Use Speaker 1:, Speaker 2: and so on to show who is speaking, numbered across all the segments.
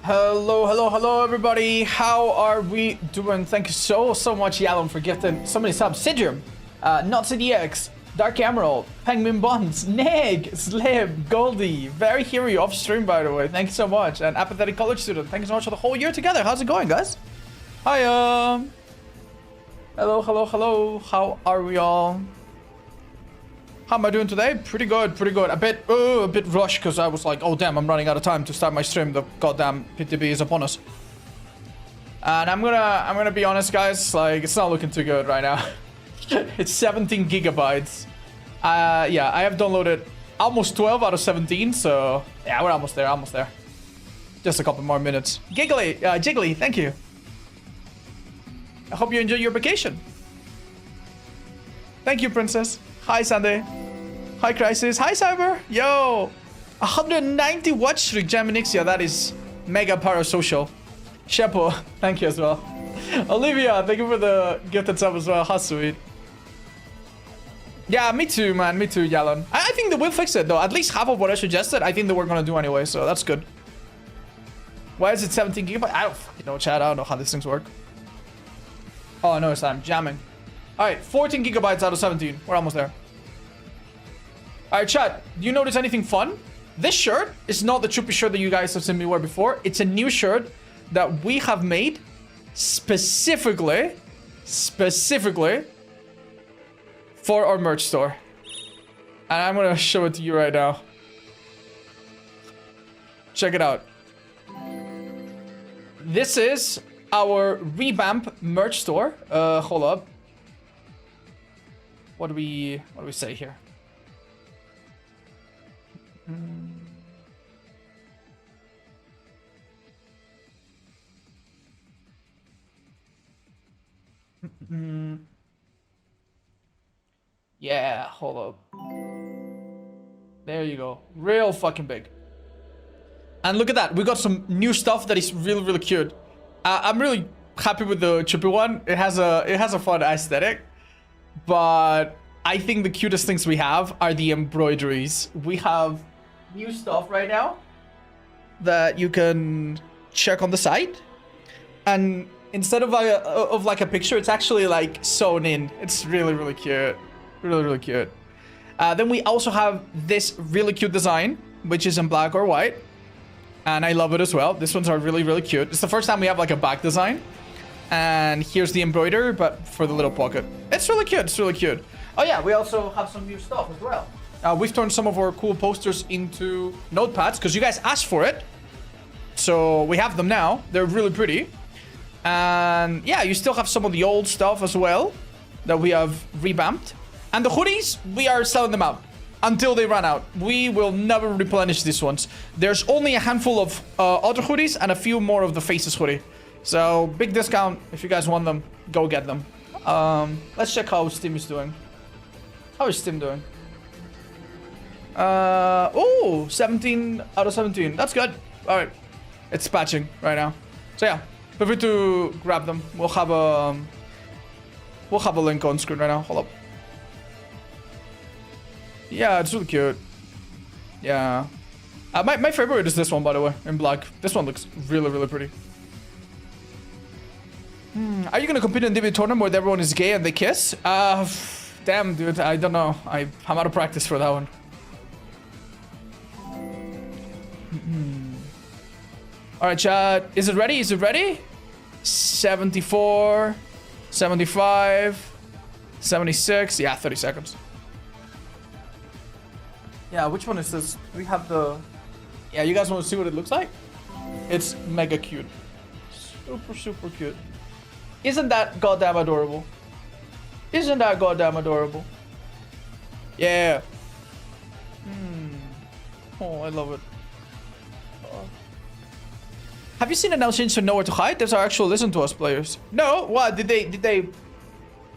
Speaker 1: Hello, hello, hello, everybody. How are we doing? Thank you so much, Yalom, for gifting so many subs. Sidrum, NotCDX, Dark Emerald, Penguin Bonds, Nig, Slib, Goldie, very hero off stream, by the way. Thank you so much. And Apathetic College Student, thank you so much for the whole year together. How's it going, guys? Hi, hello, hello, hello. How are we all? How am I doing today? Pretty good, pretty good. A bit rushed because I was like, oh damn, I'm running out of time to start my stream. The goddamn PTB is upon us. And I'm gonna be honest, guys. Like, it's not looking too good right now. It's 17 gigabytes. Yeah, I have downloaded almost 12 out of 17. So yeah, we're almost there, almost there. Just a couple more minutes. Jiggly, thank you. I hope you enjoy your vacation. Thank you, Princess. Hi, Sunday. Hi, Crisis. Hi, Cyber. Yo. 190 watch streak, Jaminixia. That is mega parasocial. Shepo, thank you as well. Olivia, thank you for the gifted sub as well. How sweet. Yeah, me too, man. Me too, Yalan. I think they will fix it, though. At least half of what I suggested, I think they were going to do anyway, so that's good. Why is it 17 gigabytes? I don't fucking know, chat. I don't know how these things work. Oh, no, it's I'm jamming. Alright, 14 gigabytes out of 17. We're almost there. Alright, chat. Do you notice anything fun? This shirt is not the Chuppy shirt that you guys have seen me wear before. It's a new shirt that we have made specifically for our merch store. And I'm gonna show it to you right now. Check it out. This is our revamp merch store. Hold up. What do we say here? Yeah, hold up. There you go. Real fucking big. And look at that. We got some new stuff that is really, really cute. I'm really happy with the Chippy one. It has a fun aesthetic. But I think the cutest things we have are the embroideries. We have new stuff right now that you can check on the site. And instead of like a picture, it's actually like sewn in. It's really, really cute. Really, really cute. Then we also have this really cute design, which is in black or white. And I love it as well. These ones are really, really cute. It's the first time we have like a back design. And here's the embroider, but for the little pocket. It's really cute. It's really cute. Oh yeah, we also have some new stuff as well. We've turned some of our cool posters into notepads because you guys asked for it. So we have them now. They're really pretty. And yeah, you still have some of the old stuff as well that we have revamped. And the hoodies, we are selling them out until they run out. We will never replenish these ones. There's only a handful of other hoodies and a few more of the Faces hoodie. So, big discount. If you guys want them, go get them. Let's check how Steam is doing. How is Steam doing? Oh, 17 out of 17. That's good. Alright. It's patching right now. So yeah, feel free to grab them. We'll have a link on screen right now. Hold up. Yeah, it's really cute. Yeah. My favorite is this one, by the way, in black. This one looks really, really pretty. Are you gonna compete in the DB tournament where everyone is gay and they kiss? Damn, dude, I don't know. I'm out of practice for that one. Alright, chat. Is it ready? Is it ready? 74, 75, 76. Yeah, 30 seconds. Yeah, which one is this? We have the... Yeah, you guys want to see what it looks like? It's mega cute. Super, super cute. Isn't that goddamn adorable? Isn't that goddamn adorable? Yeah. Oh, I love it. Oh. Have you seen announcements to Nowhere to Hide? There's our actual Listen to Us players. No? What? Did they...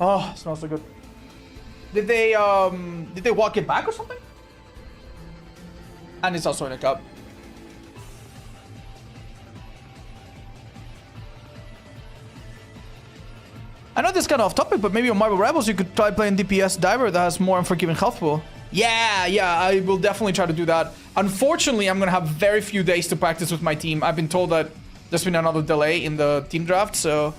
Speaker 1: Oh, it smells so good. Did they walk it back or something? And it's also in a cup. I know this is kind of off topic, but maybe on Marble Rebels you could try playing DPS Diver that has more unforgiving health pool. Yeah, I will definitely try to do that. Unfortunately, I'm gonna have very few days to practice with my team. I've been told that there's been another delay in the team draft, so...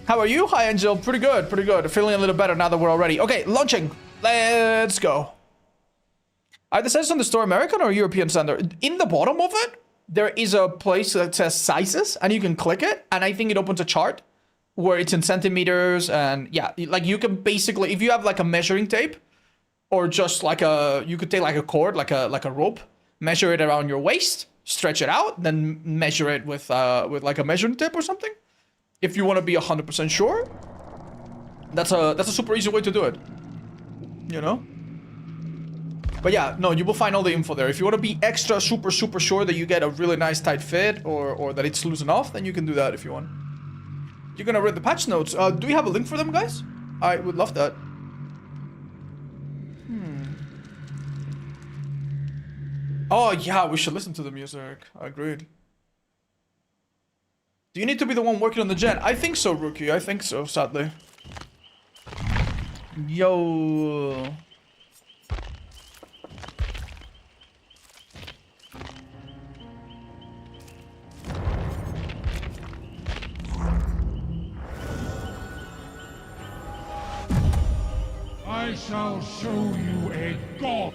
Speaker 1: How are you? Hi, Angel. Pretty good, pretty good. Feeling a little better now that we're all ready. Okay, launching. Let's go. Are the sizes on the store American or European standard? In the bottom of it, there is a place that says sizes, and you can click it, and I think it opens a chart where it's in centimeters, and yeah, like you can basically, if you have like a measuring tape, or just like you could take like a cord, like a rope, measure it around your waist, stretch it out, then measure it with like a measuring tape or something. If you want to be 100% sure, that's a super easy way to do it, you know? But yeah, no, you will find all the info there. If you want to be extra super sure that you get a really nice tight fit or that it's loose enough, then you can do that if you want. You're gonna read the patch notes. Do we have a link for them, guys? I would love that. Oh yeah, we should listen to the music. Agreed. Do you need to be the one working on the gen? I think so, Rookie. I think so, sadly. Yo.
Speaker 2: I shall show you a god.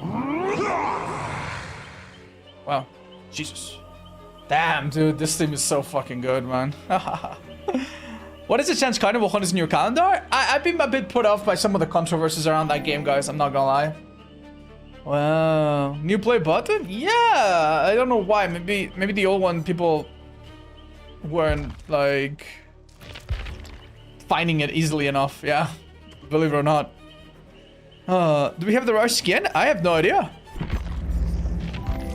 Speaker 1: Wow. Jesus. Damn, dude, this team is so fucking good, man. What is the chance Carnival Hunt is in your calendar? I've been a bit put off by some of the controversies around that game, guys. I'm not gonna lie. Wow. New play button? Yeah, I don't know why. Maybe the old one, people weren't, like, finding it easily enough. Yeah, believe it or not. Do we have the right skin? I have no idea.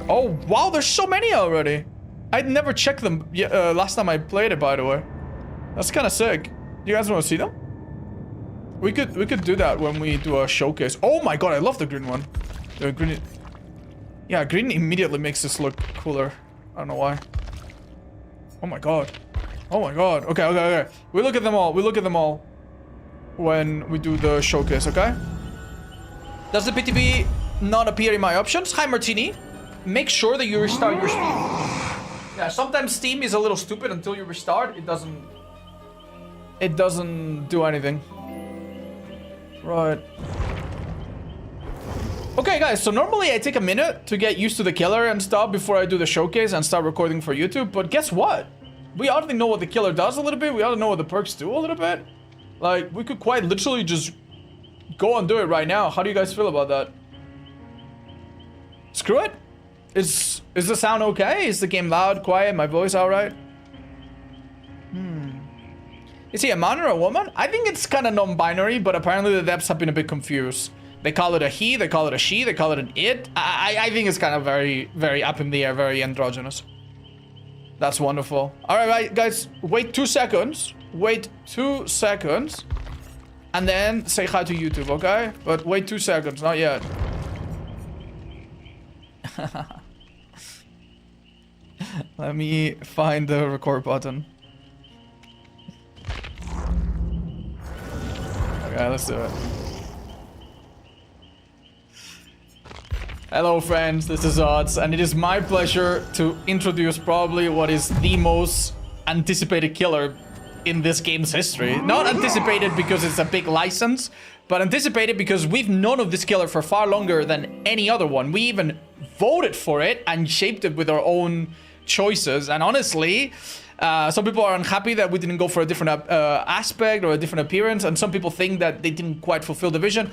Speaker 1: Oh, wow, there's so many already. I'd never checked them last time I played it, by the way. That's kind of sick. You guys want to see them? We could do that when we do a showcase. Oh my god, I love the green one. The green... Yeah, green immediately makes this look cooler. I don't know why. Oh my god. Oh my god. Okay. We look at them all. When we do the showcase, okay? Does the PTB not appear in my options? Hi, Martini. Make sure that you restart your Steam. Yeah, sometimes Steam is a little stupid until you restart. It doesn't do anything. Right. Okay, guys, so normally I take a minute to get used to the killer and stuff before I do the showcase and start recording for YouTube, but guess what? We already know what the killer does a little bit. We already know what the perks do a little bit. Like, we could quite literally just go and do it right now. How do you guys feel about that? Screw it. Is the sound okay? Is the game loud, quiet, my voice alright? Is he a man or a woman? I think it's kind of non-binary, but apparently the devs have been a bit confused. They call it a he, they call it a she, they call it an it. I think it's kind of very, very up in the air, very androgynous. That's wonderful. Alright, guys, wait 2 seconds. Wait 2 seconds. And then say hi to YouTube, okay? But wait 2 seconds, not yet. Let me find the record button. Okay, let's do it. Hello friends, this is Odds, and it is my pleasure to introduce probably what is the most anticipated killer in this game's history. Not anticipated because it's a big license, but anticipated because we've known of this killer for far longer than any other one. We even voted for it and shaped it with our own choices, and honestly, some people are unhappy that we didn't go for a different aspect or a different appearance, and some people think that they didn't quite fulfill the vision.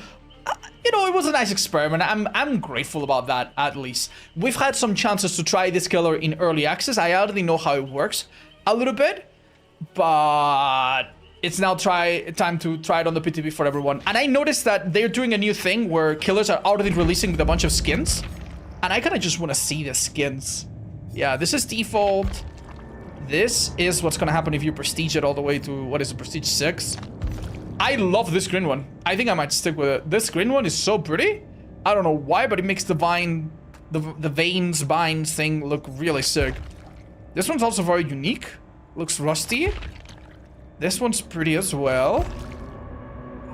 Speaker 1: You know, it was a nice experiment. I'm grateful about that, at least. We've had some chances to try this killer in early access. I already know how it works a little bit, but it's now time to try it on the PTB for everyone. And I noticed that they're doing a new thing where killers are already releasing with a bunch of skins, and I kind of just want to see the skins. Yeah, this is default. This is what's gonna happen if you prestige it all the way to, what is it, prestige 6? I love this green one. I think I might stick with it. This green one is so pretty. I don't know why, but it makes the vine, the veins, vines thing look really sick. This one's also very unique. Looks rusty. This one's pretty as well.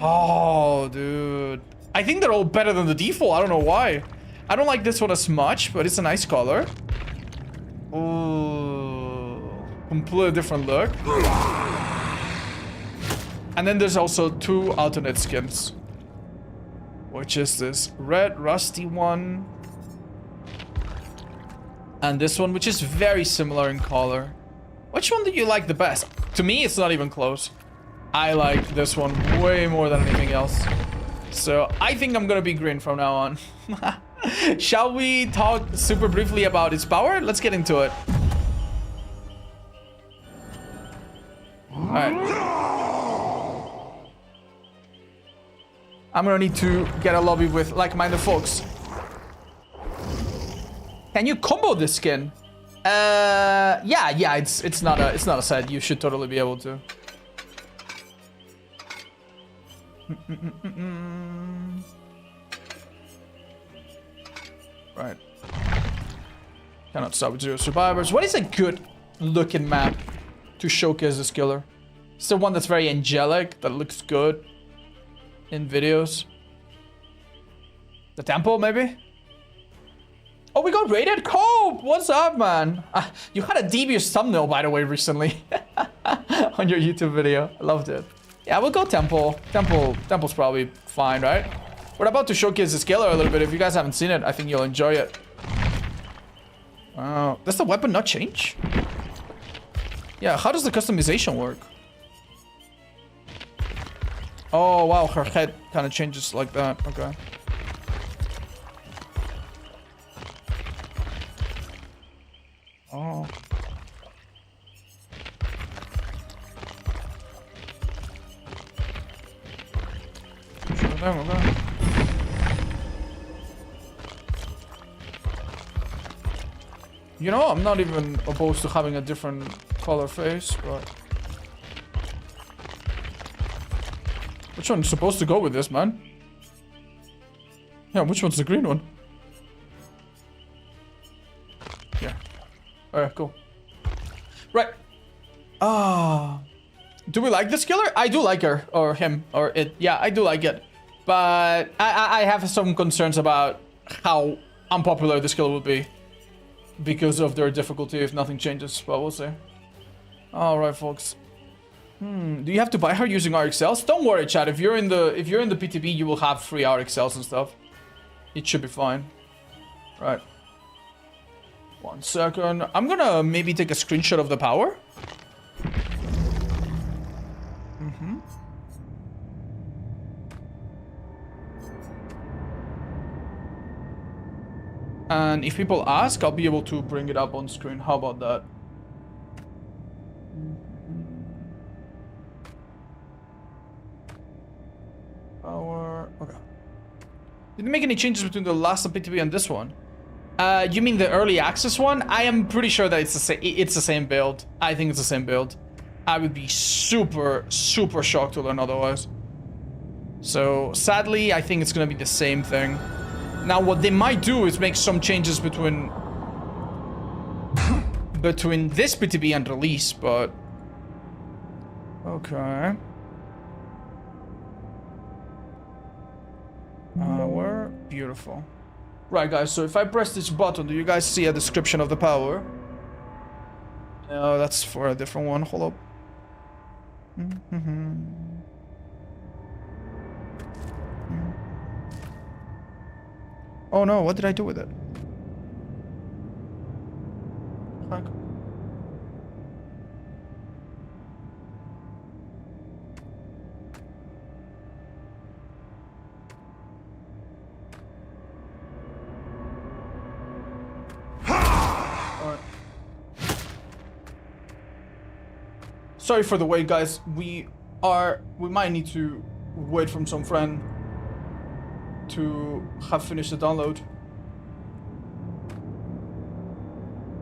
Speaker 1: Oh, dude. I think they're all better than the default. I don't know why. I don't like this one as much, but it's a nice color. Oh, completely different look. And then there's also 2 alternate skins. Which is this red rusty one. And this one, which is very similar in color. Which one do you like the best? To me, it's not even close. I like this one way more than anything else. So I think I'm gonna be green from now on. Shall we talk super briefly about its power? Let's get into it. Alright. I'm gonna need to get a lobby with like-minded folks. Can you combo this skin? Yeah, it's not a set. You should totally be able to. Right. Cannot stop with 0 survivors. What is a good looking map to showcase this killer? It's the one that's very angelic, that looks good in videos. The temple, maybe? Oh, we got rated Cope! What's up, man? You had a devious thumbnail, by the way, recently. On your YouTube video. I loved it. Yeah, we'll go temple. Temple's probably fine, right? We're about to showcase this killer a little bit. If you guys haven't seen it, I think you'll enjoy it. Wow. Does the weapon not change? Yeah, how does the customization work? Oh, wow. Her head kind of changes like that. Okay. Oh. Okay. You know, I'm not even opposed to having a different color face, but... Which one's supposed to go with this, man? Yeah, which one's the green one? Yeah. Alright, cool. Right. Do we like this killer? I do like her, or him, or it. Yeah, I do like it. But I have some concerns about how unpopular this killer will be. Because of their difficulty if nothing changes, but we'll see. Alright, folks. Do you have to buy her using RXLs? Don't worry, chat. If you're in the PTB, you will have free RXLs and stuff. It should be fine. Right. 1 second. I'm gonna maybe take a screenshot of the power. And if people ask, I'll be able to bring it up on screen. How about that? Power. Okay. Did you make any changes between the last PTB and this one? You mean the early access one? I am pretty sure that it's the same build. I think it's the same build. I would be super shocked to learn otherwise. So sadly, I think it's gonna be the same thing. Now, what they might do is make some changes between this PTB and release, but okay. We're beautiful. Right, guys. So if I press this button, do you guys see a description of the power? No, that's for a different one. Hold up. Oh no, what did I do with it? Fuck. Alright. Sorry for the wait, guys. We might need to wait from some friend to have finished the download.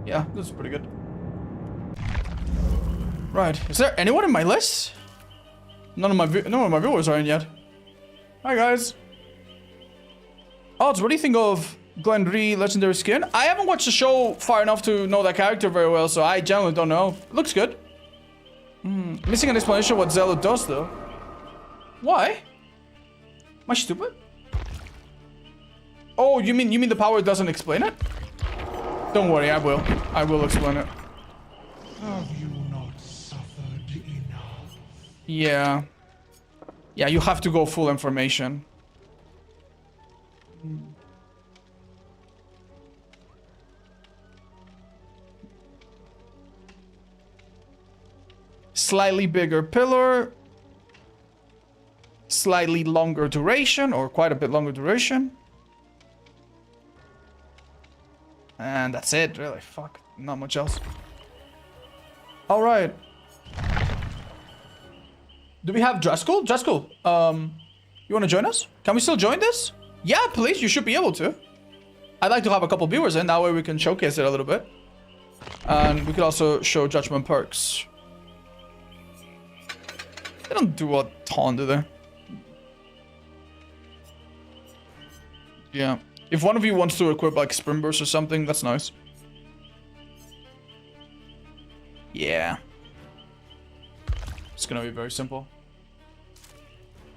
Speaker 1: Yeah, that's pretty good. Right, is there anyone in my list? None of my viewers are in yet. Hi guys. Odds, what do you think of Glenn Rhee legendary skin? I haven't watched the show far enough to know that character very well, so I generally don't know. Looks good. Missing an explanation of what Zelo does though. Why? Am I stupid? Oh, you mean the power doesn't explain it? Don't worry, I will. I will explain it.
Speaker 2: Have you not suffered enough?
Speaker 1: Yeah. Yeah, you have to go full information. Slightly bigger pillar. Slightly longer duration, or quite a bit longer duration. And that's it, really. Fuck, not much else. Alright. Do we have Driscoll? Driscoll, you want to join us? Can we still join this? Yeah, please, you should be able to. I'd like to have a couple viewers in, that way we can showcase it a little bit. And we could also show Judgment perks. They don't do a ton, do they? Yeah. If one of you wants to equip like Spring Burst or something, that's nice. Yeah. It's gonna be very simple.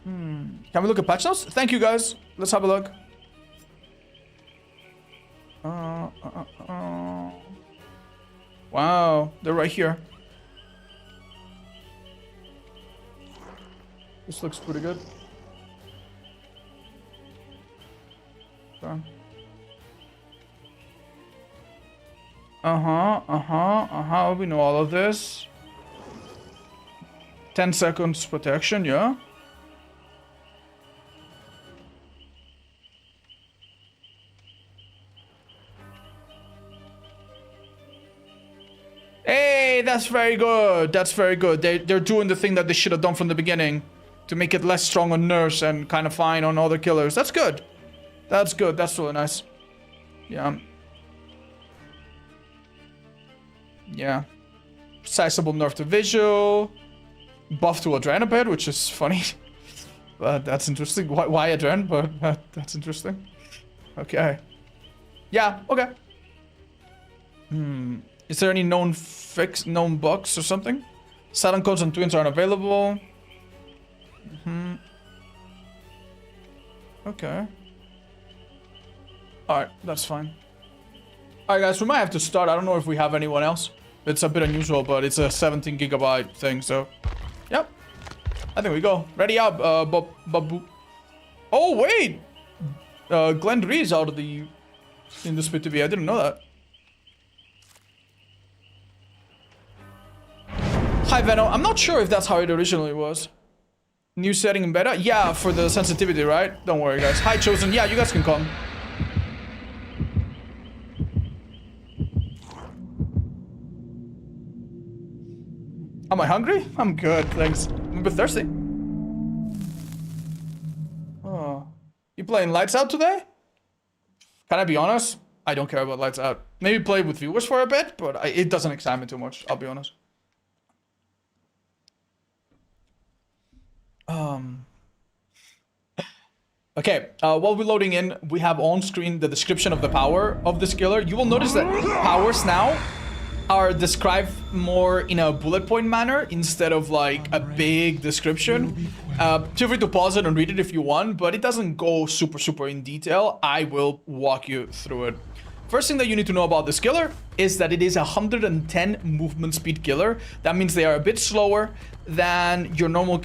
Speaker 1: Can we look at patch notes? Thank you guys. Let's have a look. Wow, they're right here. This looks pretty good. We know all of this. 10 seconds protection, yeah. Hey, that's very good. That's very good. They're doing the thing that they should have done from the beginning to make it less strong on nurse and kind of fine on other killers. That's good. That's good. That's really nice. Yeah. Yeah. Sizable nerf to visual. Buff to Adrenabed, which is funny. But that's interesting. Why Adren? But that's interesting. Okay. Yeah, okay. Is there any known bugs or something? Silent codes and twins aren't available. Okay. Alright, that's fine. Alright guys, we might have to start. I don't know if we have anyone else. It's a bit unusual, but it's a 17 gigabyte thing, so... Yep. I think we go. Ready up, Babu. Oh, wait! Glenn Dree is out of the... in this PTB. I didn't know that. Hi, Veno. I'm not sure if that's how it originally was. New setting in beta? Yeah, for the sensitivity, right? Don't worry, guys. Hi, Chosen. Yeah, you guys can come. Am I hungry? I'm good, thanks. I'm a bit thirsty. Oh. You playing Lights Out today? Can I be honest? I don't care about Lights Out. Maybe play with viewers for a bit, but it doesn't excite me too much, I'll be honest. Okay, while we're loading in, we have on screen the description of the power of this killer. You will notice that powers now are described more in a bullet point manner instead of like a big description. Feel free to pause it and read it if you want, but it doesn't go super in detail. I will walk you through it. First thing that you need to know about this killer is that it is a 110 movement speed killer. That means they are a bit slower than your normal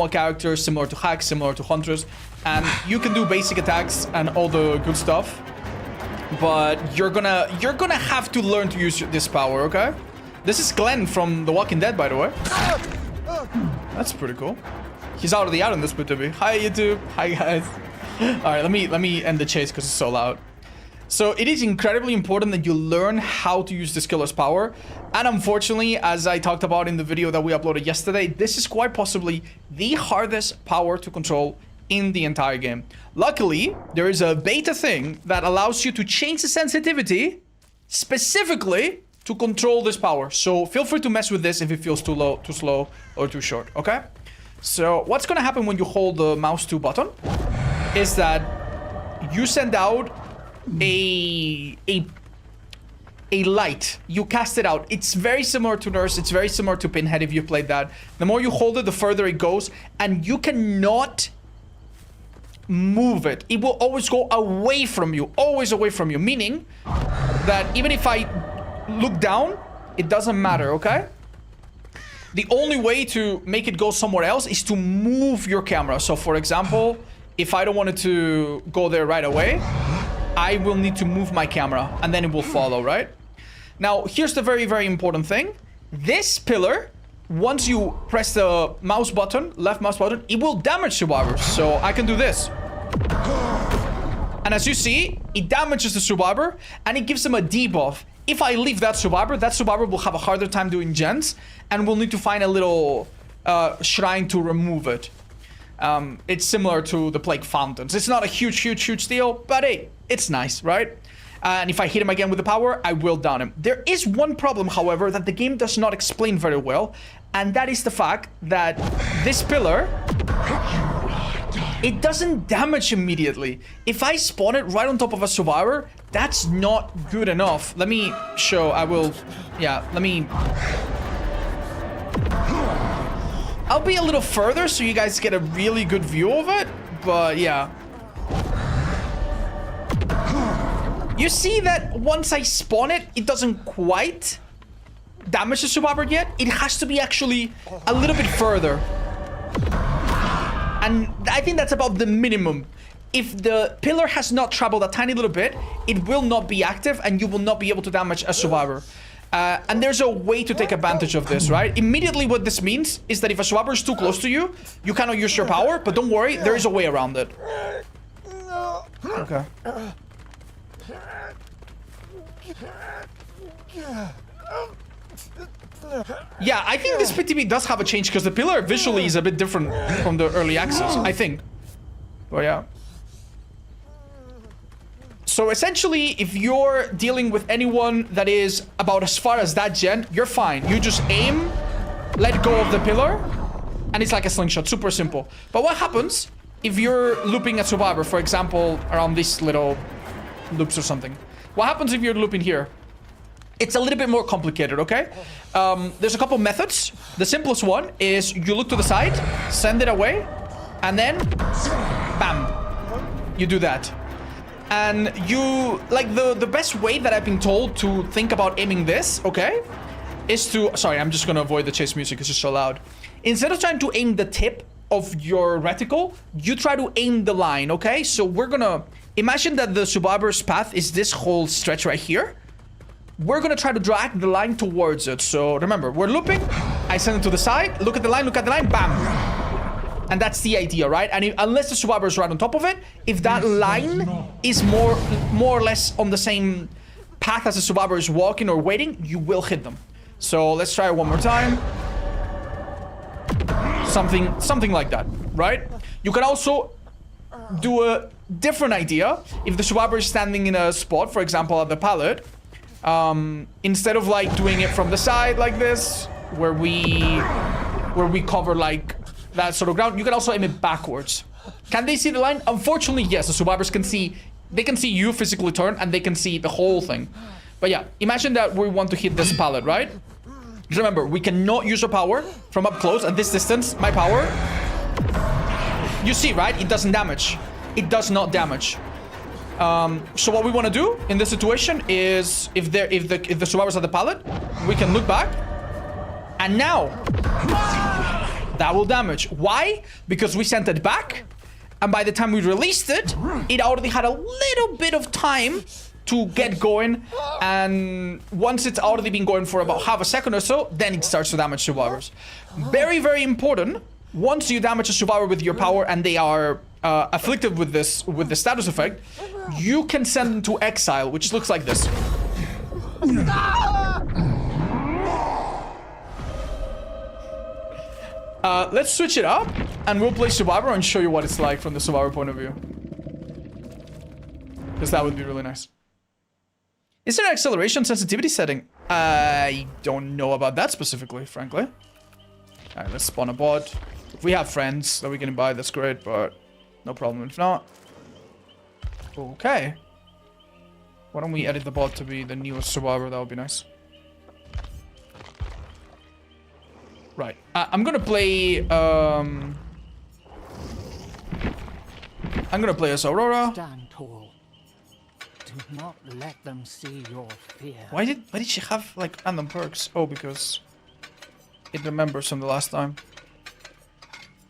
Speaker 1: characters, similar to hacks, similar to hunters, and you can do basic attacks and all the good stuff. But you're gonna have to learn to use this power, okay? This is Glenn from The Walking Dead, by the way. That's pretty cool. He's already out in this PTB. Hi YouTube. Hi guys. All right, let me end the chase because it's so loud. So it is incredibly important that you learn how to use this killer's power. And unfortunately, as I talked about in the video that we uploaded yesterday, this is quite possibly the hardest power to control in the entire game. Luckily, there is a beta thing that allows you to change the sensitivity specifically to control this power. So feel free to mess with this if it feels too low, too slow, or too short, okay? So what's gonna happen when you hold the mouse 2 button is that you send out a light. You cast it out. It's very similar to Nurse. It's very similar to Pinhead if you played that. The more you hold it, the further it goes, and you cannot move it. It will always go away from you, always away from you, meaning that even if I look down, it doesn't matter, okay? The only way to make it go somewhere else is to move your camera. So for example, if I don't want it to go there right away, I will need to move my camera and then it will follow, right? Now, here's the very, very important thing. This pillar, once you press the mouse button, left mouse button, it will damage survivors. So I can do this. And as you see, it damages the survivor and it gives them a debuff. If I leave that survivor will have a harder time doing gens and we'll need to find a little shrine to remove it. It's similar to the plague fountains. It's not a huge deal, but hey, it's nice, right? And if I hit him again with the power, I will down him. There is one problem, however, that the game does not explain very well, and that is the fact that this pillar, it doesn't damage immediately. If I spawn it right on top of a survivor, that's not good enough. Let me show, I'll be a little further so you guys get a really good view of it, but yeah. You see that once I spawn it, it doesn't quite damage the survivor yet. It has to be actually a little bit further. And I think that's about the minimum. If the pillar has not traveled a tiny little bit, it will not be active and you will not be able to damage a survivor. And there's a way to take advantage of this, right? Immediately what this means is that if a survivor is too close to you, you cannot use your power, but don't worry, there is a way around it. Okay. Yeah, I think this PTB does have a change because the pillar visually is a bit different from the early access, I think. But yeah. So essentially, if you're dealing with anyone that is about as far as that gen, you're fine. You just aim, let go of the pillar, and it's like a slingshot, super simple. But what happens if you're looping a survivor, for example, around these little loops or something? What happens if you're looping here? It's a little bit more complicated, okay? There's a couple methods. The simplest one is you look to the side, send it away, and then bam, you do that. And you, like the best way that I've been told to think about aiming this, okay, is to, sorry, I'm just gonna avoid the chase music, it's just so loud. Instead of trying to aim the tip of your reticle, you try to aim the line, okay? So we're gonna, imagine that the survivor's path is this whole stretch right here. We're gonna try to drag the line towards it. So remember, we're looping, I send it to the side, look at the line, bam. And that's the idea, right? And if, unless the survivor is right on top of it, if that line is more or less on the same path as the survivor is walking or waiting, you will hit them. So let's try it one more time. Something like that, right? You can also do a different idea. If the survivor is standing in a spot, for example, at the pallet, instead of like doing it from the side like this, where we cover like that sort of ground, you can also aim it backwards. Can they see the line? Unfortunately, yes. The survivors can see, they can see you physically turn and they can see the whole thing. But yeah, imagine that we want to hit this pallet, right? Just remember, we cannot use our power from up close at this distance. My power, you see, right? It doesn't damage. It does not damage. So what we want to do in this situation is if the survivors at the pallet, we can look back and now that will damage. Why? Because we sent it back, and by the time we released it, it already had a little bit of time to get going, and once it's already been going for about half a second or so, then it starts to damage survivors. Very, very important. Once you damage a survivor with your power and they are afflicted with the status effect, you can send them to exile, which looks like this. Let's switch it up, and we'll play survivor and show you what it's like from the survivor point of view. Because that would be really nice. Is there an acceleration sensitivity setting? I don't know about that specifically, frankly. Alright, let's spawn a bot. If we have friends that we can invite, that's great, but no problem if not. Okay. Why don't we edit the bot to be the newest survivor? That would be nice. Right. I'm gonna play I'm gonna play as Aurora.
Speaker 3: Stand tall. Do not let them see your fear.
Speaker 1: Why did she have like random perks? Oh, because it remembers from the last time.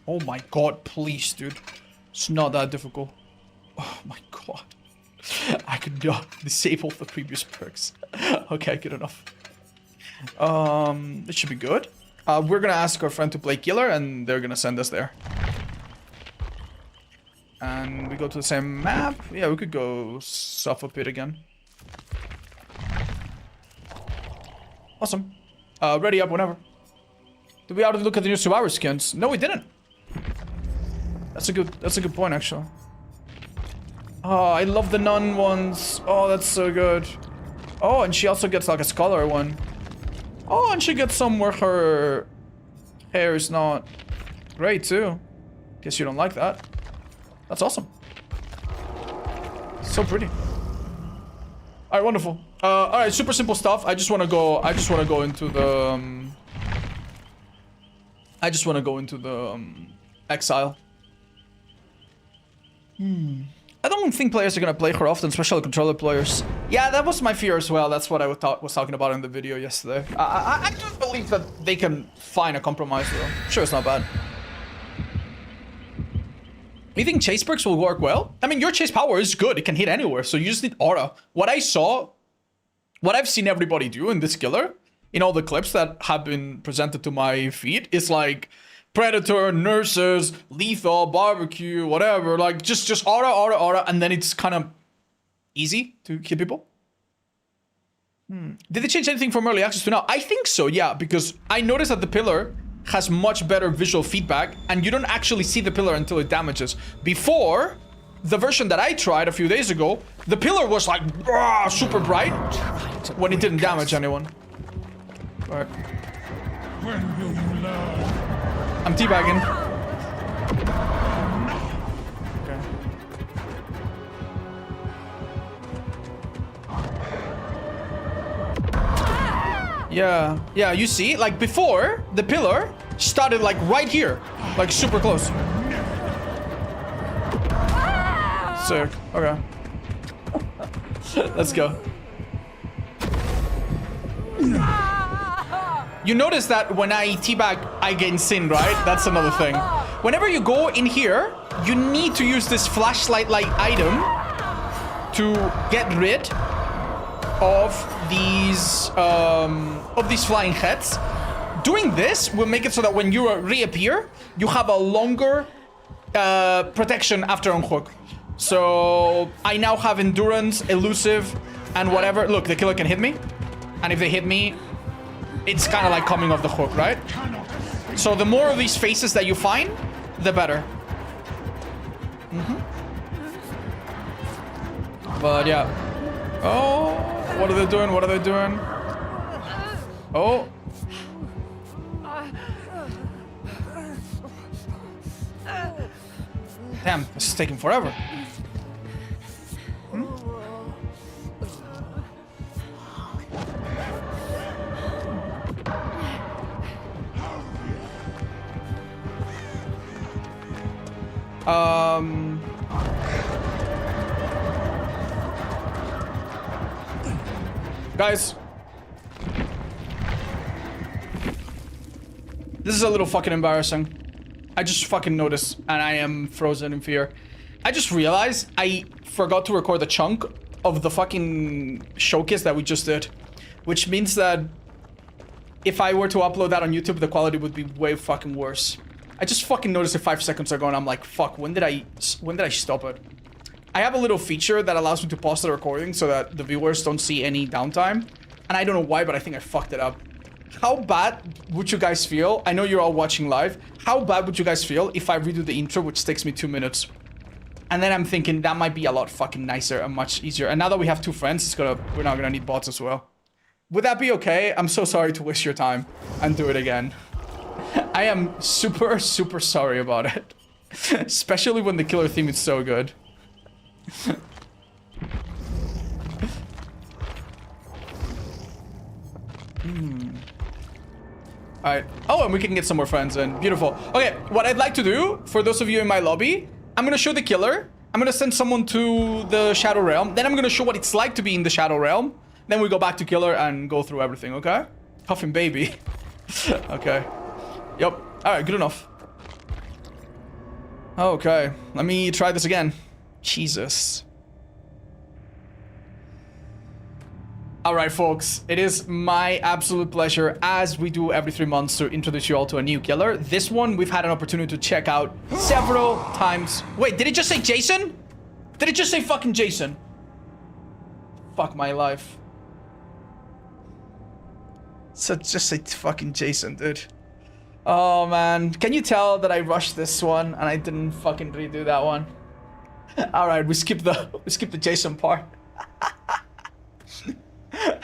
Speaker 1: Oh my god, please, dude. It's not that difficult. Oh my god. I could not disable the previous perks. Okay, good enough. This should be good. We're gonna ask our friend to play killer and they're gonna send us there. And we go to the same map. Yeah, we could go Suffer Pit again. Awesome. Ready up whenever. Did we already look at the new Survivor skins? No, we didn't. That's a good point, actually. Oh, I love the nun ones. Oh, that's so good. Oh, and she also gets like a scholar one. Oh, and she gets some where her hair is not great too. Guess you don't like that. That's awesome. So pretty. All right, wonderful. All right, super simple stuff. I just want to go into the exile. I don't think players are gonna play her often, especially controller players. Yeah, that was my fear as well. That's what I was talking about in the video yesterday. I do believe that they can find a compromise though. Sure, it's not bad. You think chase perks will work well? I mean, your chase power is good. It can hit anywhere, so you just need aura. What I've seen everybody do in this killer, in all the clips that have been presented to my feed, is like Predator, nurses, lethal, barbecue, whatever. Like just aura, and then it's kind of easy to hit people. Did they change anything from early access to now? I think so, yeah, because I noticed that the pillar has much better visual feedback, and you don't actually see the pillar until it damages. Before, the version that I tried a few days ago, the pillar was like super bright when it didn't damage anyone. All right.
Speaker 2: When will you learn?
Speaker 1: I'm teabagging. Okay. Yeah, you see, like before, the pillar started like right here, like super close. Sick, okay. Let's go. You notice that when I teabag, I gain sin, right? That's another thing. Whenever you go in here, you need to use this flashlight-like item to get rid of these flying heads. Doing this will make it so that when you reappear, you have a longer protection after unhook. So I now have endurance, elusive, and whatever. Look, the killer can hit me, and if they hit me, it's kind of like coming off the hook, right? So the more of these faces that you find, the better. But yeah. Oh, what are they doing? What are they doing? Oh. Damn, this is taking forever. Guys, this is a little fucking embarrassing. I just fucking noticed, and I am frozen in fear. I just realized I forgot to record the chunk of the fucking showcase that we just did, which means that if I were to upload that on YouTube, the quality would be way fucking worse. I just fucking noticed it 5 seconds ago, and I'm like, fuck, when did I stop it? I have a little feature that allows me to pause the recording so that the viewers don't see any downtime. And I don't know why, but I think I fucked it up. How bad would you guys feel? I know you're all watching live. How bad would you guys feel if I redo the intro, which takes me 2 minutes? And then I'm thinking that might be a lot fucking nicer and much easier. And now that we have 2 friends, we're not gonna need bots as well. Would that be okay? I'm so sorry to waste your time and do it again. I am super, super sorry about it. Especially when the killer theme is so good. Alright. Oh, and we can get some more friends in. Beautiful. Okay, what I'd like to do, for those of you in my lobby, I'm gonna show the killer, I'm gonna send someone to the Shadow Realm. Then I'm gonna show what it's like to be in the Shadow Realm. Then we go back to Killer and go through everything, okay? Puffin baby. Okay. Yep. Alright, good enough. Okay, let me try this again. Jesus. Alright folks, it is my absolute pleasure, as we do every 3 months, to introduce you all to a new killer. This one we've had an opportunity to check out several times. Wait, did it just say Jason? Did it just say fucking Jason? Fuck my life. So just say fucking Jason, dude. Oh man, can you tell that I rushed this one and I didn't fucking redo that one? Alright, we skipped the Jason part.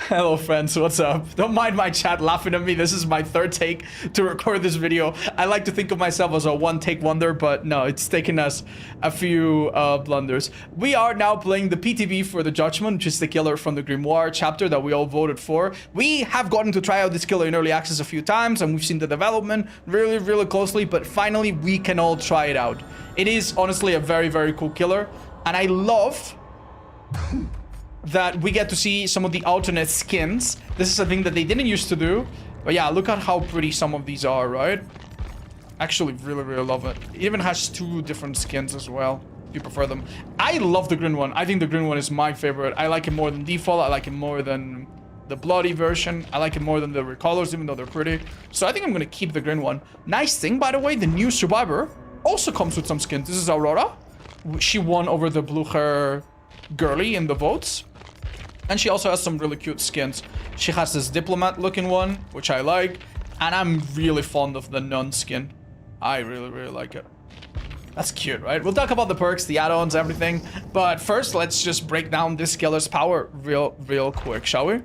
Speaker 1: Hello friends, what's up? Don't mind my chat laughing at me. This is my 3rd take to record this video. I like to think of myself as a one-take wonder, but no, it's taken us a few blunders. We are now playing the PTB for the Judgment, which is the killer from the Grimoire chapter that we all voted for. We have gotten to try out this killer in early access a few times, and we've seen the development really, really closely, but finally we can all try it out. It is honestly a very, very cool killer, and I love that we get to see some of the alternate skins. This is a thing that they didn't used to do. But yeah, look at how pretty some of these are, right? Actually, really, really love it. It even has 2 different skins as well, if you prefer them. I love the green one. I think the green one is my favorite. I like it more than default. I like it more than the bloody version. I like it more than the recolors, even though they're pretty. So I think I'm going to keep the green one. Nice thing, by the way, the new Survivor also comes with some skins. This is Aurora. She won over the blue hair girly in the votes. And she also has some really cute skins. She has this diplomat looking one, which I like. And I'm really fond of the nun skin. I really, really like it. That's cute, right? We'll talk about the perks, the add-ons, everything. But first, let's just break down this killer's power real quick, shall we?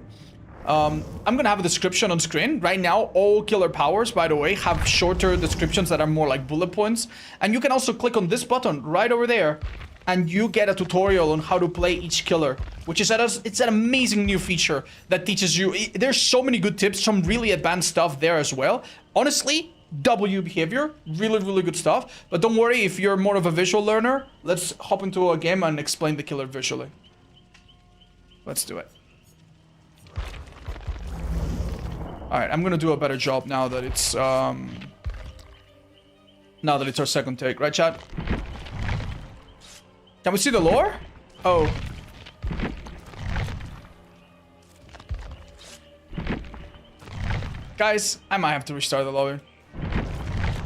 Speaker 1: I'm gonna have a description on screen. Right now, all killer powers, by the way, have shorter descriptions that are more like bullet points. And you can also click on this button right over there, and you get a tutorial on how to play each killer, which is it's an amazing new feature that teaches you. There's so many good tips, some really advanced stuff there as well. Honestly, W behavior, really, really good stuff. But don't worry, if you're more of a visual learner, let's hop into a game and explain the killer visually. Let's do it. Alright, I'm gonna do a better job now that it's our second take, right chat? Can we see the lore? Oh. Guys, I might have to restart the lobby.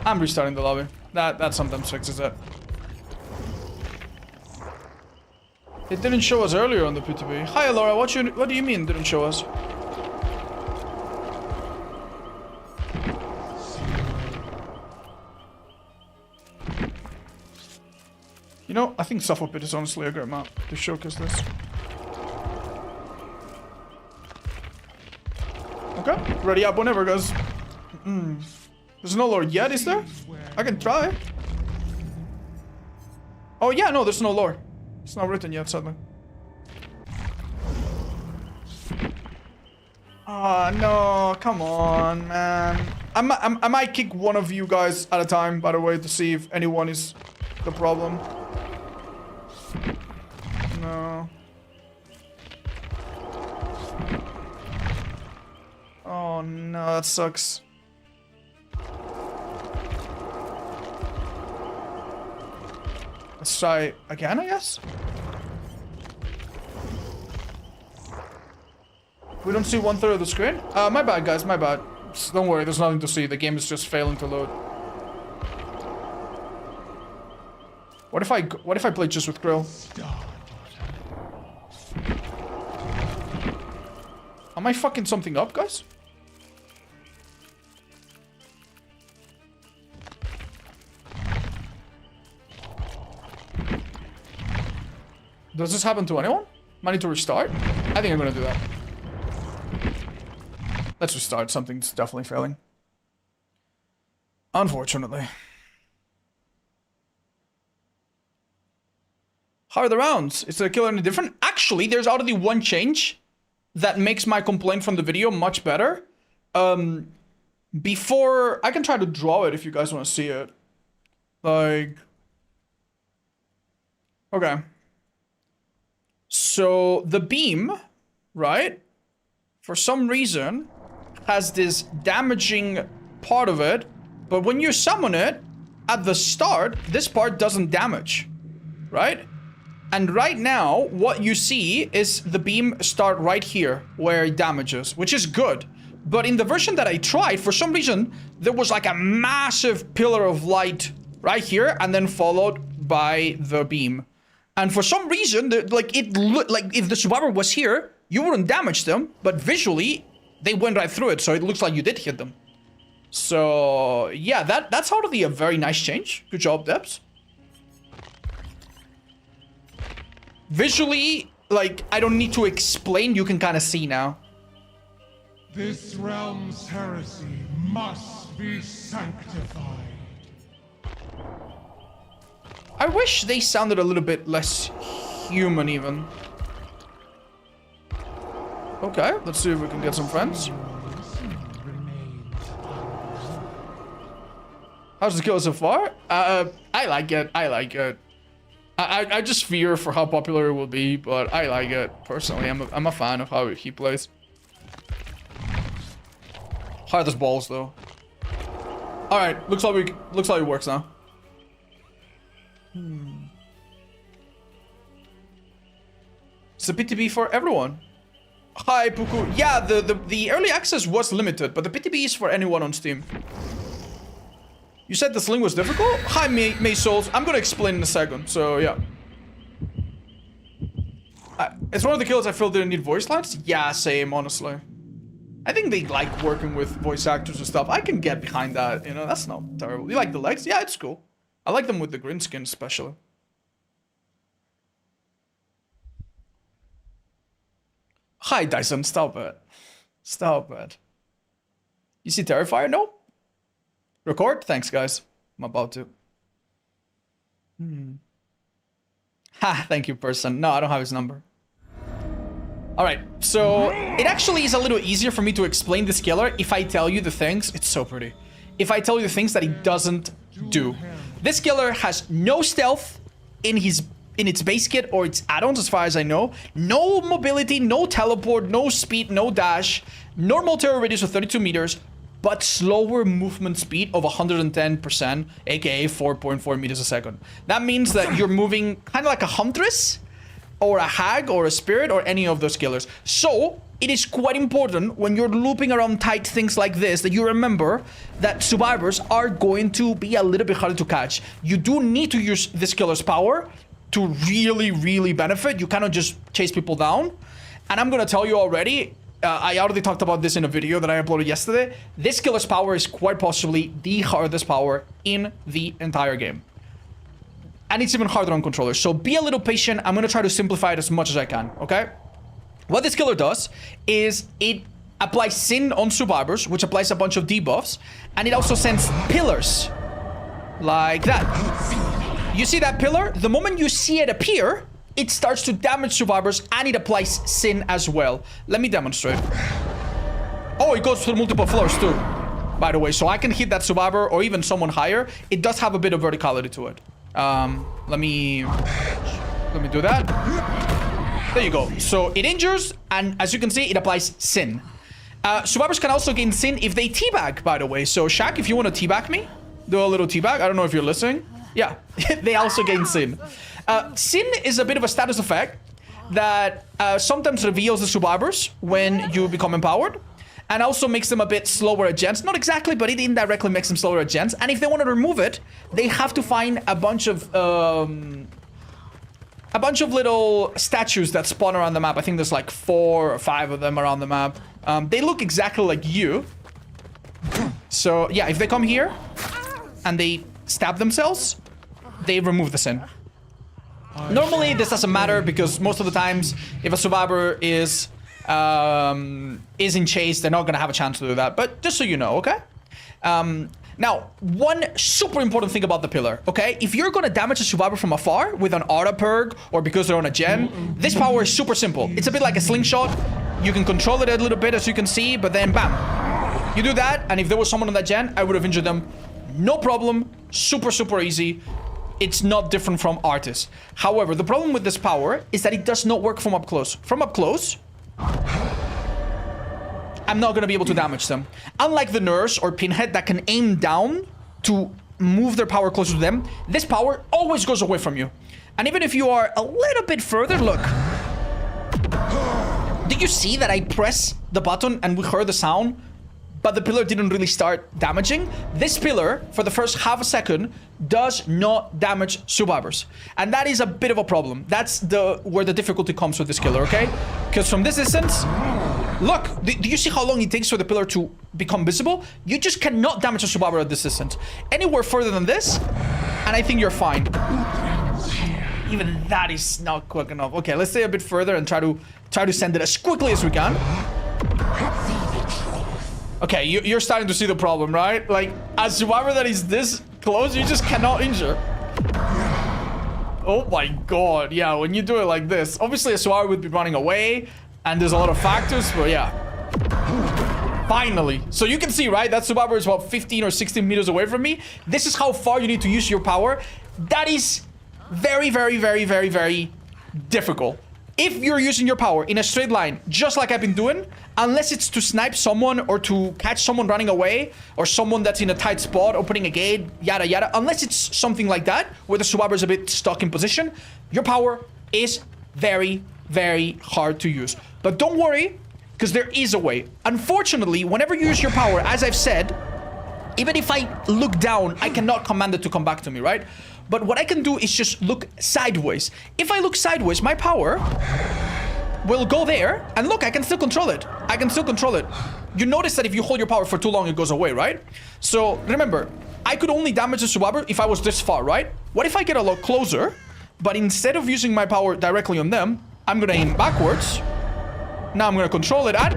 Speaker 1: I'm restarting the lobby. That sometimes fixes it. It didn't show us earlier on the PTB. Hi Laura, what do you mean didn't show us? You know, I think Suffopit is honestly a great map to showcase this. Okay, ready up whenever, guys. There's no lore yet, is there? I can try. Oh yeah, no, there's no lore. It's not written yet, sadly. Ah, no, come on, man. I might kick one of you guys at a time, by the way, to see if anyone is the problem. No. Oh no, that sucks. Let's try again, I guess? We don't see 1/3 of the screen? My bad, guys, my bad. Don't worry, there's nothing to see. The game is just failing to load. What if I play just with Grill? Am I fucking something up, guys? Does this happen to anyone? Might need to restart? I think I'm gonna do that. Let's restart. Something's definitely failing. Unfortunately. How are the rounds? Is the killer any different? Actually, there's already one change that makes my complaint from the video much better. Before, I can try to draw it if you guys want to see it. Like, Okay. So the beam, right, for some reason has this damaging part of it, but when you summon it at the start, this part doesn't damage, right? And right now, what you see is the beam start right here where it damages, which is good. But in the version that I tried, for some reason, there was like a massive pillar of light right here and then followed by the beam. And for some reason, like it looked like if the survivor was here, you wouldn't damage them, but visually, they went right through it, so it looks like you did hit them. So, yeah, that's totally a very nice change. Good job, Debs. Visually, like, I don't need to explain, you can kind of see now.
Speaker 2: This realm's heresy must be sanctified.
Speaker 1: I wish they sounded a little bit less human, even. Okay, let's see if we can get some friends. How's the kill so far? I like it. I like it. I just fear for how popular it will be, but I like it personally. I'm a fan of how he plays. Hard as balls, though. All right, looks like it works now. It's a PTB for everyone. Hi, Puku. Yeah, the early access was limited, but the PTB is for anyone on Steam. You said the sling was difficult? Hi, May Souls. I'm gonna explain in a second, so yeah. It's one of the kills I feel didn't need voice lines. Yeah, same, honestly. I think they like working with voice actors and stuff. I can get behind that, you know, that's not terrible. You like the legs? Yeah, it's cool. I like them with the green skin, especially. Hi, Dyson. Stop it. Stop it. You see Terrifier? No? Record? Thanks, guys. I'm about to. Ha, thank you, person. No, I don't have his number. Alright, so it actually is a little easier for me to explain this killer if I tell you the things. It's so pretty. If I tell you the things that he doesn't do. This killer has no stealth in its base kit or its add-ons, as far as I know. No mobility, no teleport, no speed, no dash. Normal terror radius of 32 meters, but slower movement speed of 110%, aka 4.4 meters a second. That means that you're moving kind of like a huntress, or a hag, or a spirit, or any of those killers. So, it is quite important when you're looping around tight things like this that you remember that survivors are going to be a little bit harder to catch. You do need to use this killer's power to really, really benefit. You cannot just chase people down. And I'm gonna tell you already, I already talked about this in a video that I uploaded yesterday. This killer's power is quite possibly the hardest power in the entire game. And it's even harder on controllers. So be a little patient. I'm gonna try to simplify it as much as I can, okay? What this killer does is it applies Sin on survivors, which applies a bunch of debuffs, and it also sends pillars. Like that. You see that pillar? The moment you see it appear, it starts to damage survivors, and it applies Sin as well. Let me demonstrate. Oh, it goes through multiple floors too, by the way. So I can hit that survivor or even someone higher. It does have a bit of verticality to it. Let me do that. There you go. So it injures, and as you can see, it applies Sin. Survivors can also gain Sin if they teabag, by the way. So Shaq, if you want to teabag me, do a little teabag. I don't know if you're listening. Yeah, they also gain Sin. Sin is a bit of a status effect that sometimes reveals the survivors when you become empowered, and also makes them a bit slower at gens. Not exactly, but it indirectly makes them slower at gens. And if they want to remove it, they have to find a bunch of little statues that spawn around the map. I think there's like 4 or 5 of them around the map. They look exactly like you. So yeah, if they come here and they stab themselves, they remove the Sin. Normally this doesn't matter because most of the times if a survivor is in chase, they're not gonna have a chance to do that. But just so you know, okay? Now, one super important thing about the pillar, okay? If you're gonna damage a survivor from afar with an aura perk or because they're on a gen, this power is super simple. It's a bit like a slingshot. You can control it a little bit, as you can see, but then bam. You do that, and if there was someone on that gen, I would have injured them. No problem. Super, super easy. it's not different from artists. However, the problem with this power is that it does not work from up close. From up close, I'm not going to be able to damage them. Unlike the nurse or pinhead that can aim down to move their power closer to them, this power always goes away from you. And even if you are a little bit further, look. Did you see that I press the button and we heard the sound, but the pillar didn't really start damaging? This pillar, for the first half a second, does not damage survivors. And that is a bit of a problem. That's where the difficulty comes with this killer, okay? Because from this distance, look, do you see how long it takes for the pillar to become visible? You just cannot damage a survivor at this distance. Anywhere further than this, and I think you're fine. Even that is not quick enough. Okay, let's stay a bit further and try to send it as quickly as we can. Okay, you're starting to see the problem, right? Like, a survivor that is this close, you just cannot injure. Oh my god, yeah, when you do it like this. Obviously, a survivor would be running away, and there's a lot of factors, but yeah. Finally. So you can see, right? That survivor is about 15 or 16 meters away from me. This is how far you need to use your power. That is very, very, very, very, very difficult. If you're using your power in a straight line, just like I've been doing, unless it's to snipe someone or to catch someone running away or someone that's in a tight spot, opening a gate, yada, yada, unless it's something like that, where the survivor is a bit stuck in position, your power is very, very hard to use. But don't worry, because there is a way. Unfortunately, whenever you use your power, as I've said, even if I look down, I cannot command it to come back to me, right? But what I can do is just look sideways. If I look sideways, my power will go there. And look, I can still control it. I can still control it. You notice that if you hold your power for too long, it goes away, right? So remember, I could only damage the survivor if I was this far, right? What if I get a lot closer, but instead of using my power directly on them, I'm going to aim backwards. Now I'm going to control it at...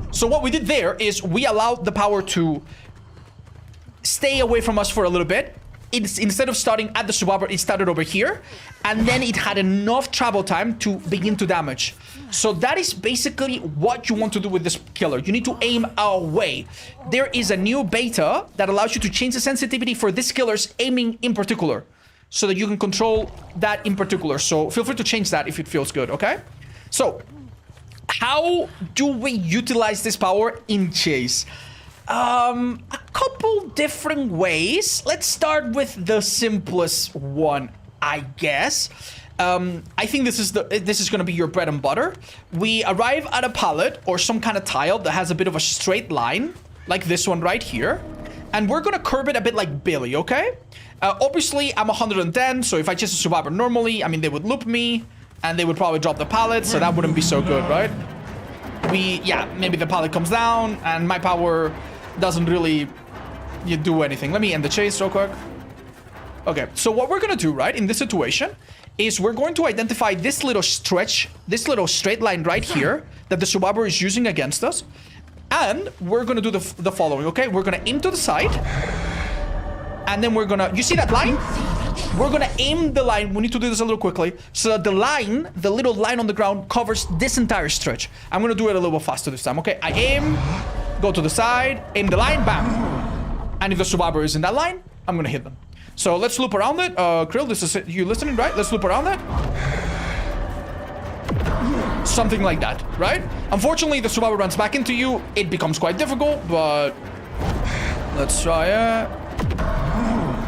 Speaker 1: So what we did there is we allowed the power to stay away from us for a little bit. It's, instead of starting at the survivor, it started over here, and then it had enough travel time to begin to damage. So that is basically what you want to do with this killer. You need to aim away. There is a new beta that allows you to change the sensitivity for this killer's aiming in particular, so that you can control that in particular. So feel free to change that if it feels good, okay? So how do we utilize this power in Chase? A couple different ways. Let's start with the simplest one, I guess. I think this is going to be your bread and butter. We arrive at a pallet or some kind of tile that has a bit of a straight line, like this one right here, and we're going to curve it a bit like Billy, okay? Obviously, I'm 110, so if I chase a survivor normally, I mean, they would loop me, and they would probably drop the pallet, so that wouldn't be so good, right? Yeah, maybe the pallet comes down, and my power doesn't really do anything. Let me end the chase real quick. Okay, so what we're gonna do, right, in this situation, is we're going to identify this little stretch, this little straight line right here that the survivor is using against us, and we're gonna do the following, okay? We're gonna aim to the side, and then we're gonna... You see that line? We're gonna aim the line. We need to do this a little quickly, so that the line, the little line on the ground, covers this entire stretch. I'm gonna do it a little bit faster this time, okay? I aim... Go to the side, aim the line, bam. And if the survivor is in that line, I'm gonna hit them. So let's loop around it. Krill, this is it. You listening, right? Let's loop around it. Something like that, right? Unfortunately, the survivor runs back into you. It becomes quite difficult, but let's try it.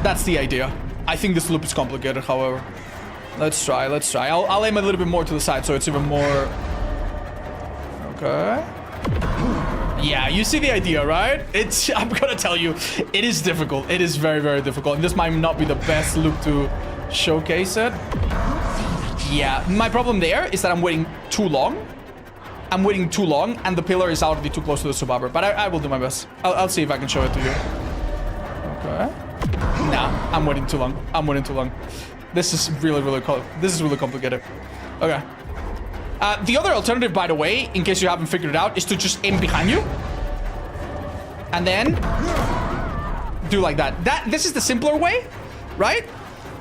Speaker 1: That's the idea. I think this loop is complicated, however. Let's try. I'll aim a little bit more to the side, so it's even more... Okay. Yeah, you see the idea, right? I'm gonna tell you, it is difficult. It is very, very difficult. And this might not be the best loop to showcase it. Yeah, my problem there is that I'm waiting too long. I'm waiting too long, and the pillar is already too close to the survivor. But I will do my best. I'll see if I can show it to you. Okay. Nah, I'm waiting too long. This is really, really complicated. Okay. The other alternative, by the way, in case you haven't figured it out, is to just aim behind you. And then do like that. This is the simpler way, right?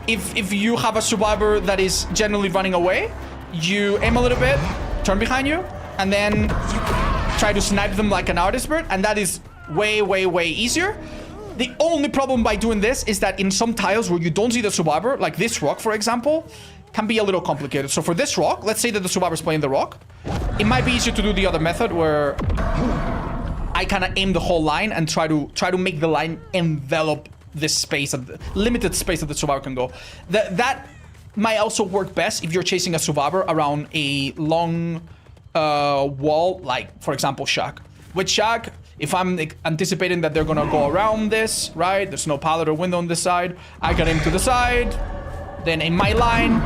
Speaker 1: If you have a survivor that is generally running away, you aim a little bit, turn behind you, and then try to snipe them like an artist bird. And that is way, way, way easier. The only problem by doing this is that in some tiles where you don't see the survivor, like this rock, for example, can be a little complicated. So for this rock, let's say that the survivor's playing the rock. It might be easier to do the other method where I kind of aim the whole line and try to make the line envelop this space, limited space that the survivor can go. That might also work best if you're chasing a survivor around a long wall, like, for example, Shack. With Shack, if I'm anticipating that they're going to go around this, right? There's no pallet or window on this side. I get him to the side. Then in my line,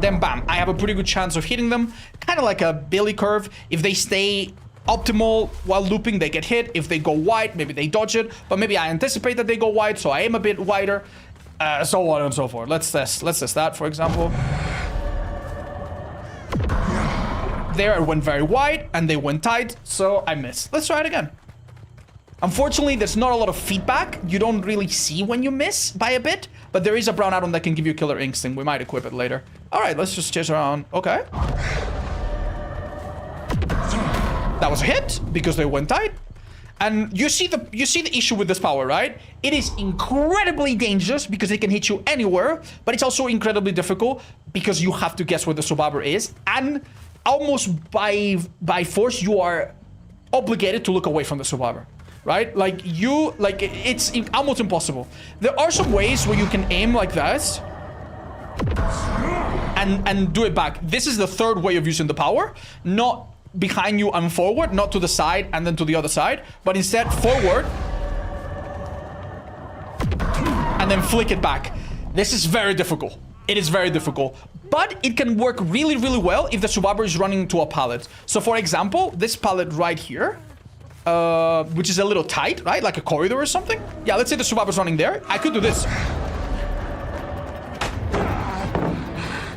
Speaker 1: then bam. I have a pretty good chance of hitting them. Kind of like a Billy curve. If they stay optimal while looping, they get hit. If they go wide, maybe they dodge it. But maybe I anticipate that they go wide, so I aim a bit wider. So on and so forth. Let's test that, for example. There, it went very wide, and they went tight, so I missed. Let's try it again. Unfortunately, there's not a lot of feedback. You don't really see when you miss by a bit, but there is a brown atom that can give you killer instinct. We might equip it later. All right, let's just chase around. Okay. That was a hit because they went tight. And you see the issue with this power, right? It is incredibly dangerous because it can hit you anywhere, but it's also incredibly difficult because you have to guess where the survivor is, and almost by force you are obligated to look away from the survivor, right? Like it's almost impossible. There are some ways where you can aim like this and do it back. This is the third way of using the power, not behind you and forward, not to the side and then to the other side, but instead forward and then flick it back. This is very difficult. It is very difficult, but it can work really, really well if the survivor is running to a pallet. So for example, this pallet right here, which is a little tight, right? Like a corridor or something. Yeah, let's say the survivor's running there. I could do this.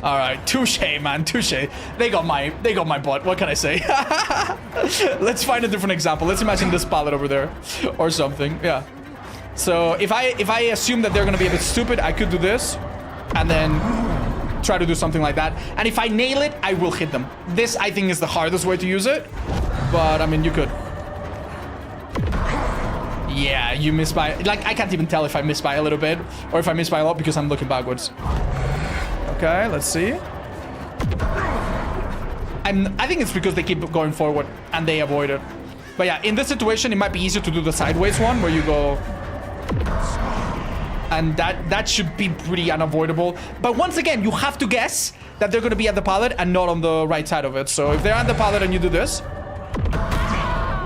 Speaker 1: All right, touche, man, touche. They got my butt. What can I say? Let's find a different example. Let's imagine this pallet over there or something. Yeah. So if I assume that they're gonna be a bit stupid, I could do this and then try to do something like that. And if I nail it, I will hit them. This, I think, is the hardest way to use it. But I mean, you could. Yeah, you miss by, like, I can't even tell if I miss by a little bit or if I miss by a lot because I'm looking backwards. Okay, let's see. I think it's because they keep going forward and they avoid it. But yeah, in this situation, it might be easier to do the sideways one where you go. And that should be pretty unavoidable. But once again, you have to guess that they're going to be at the pallet and not on the right side of it. So if they're at the pallet and you do this,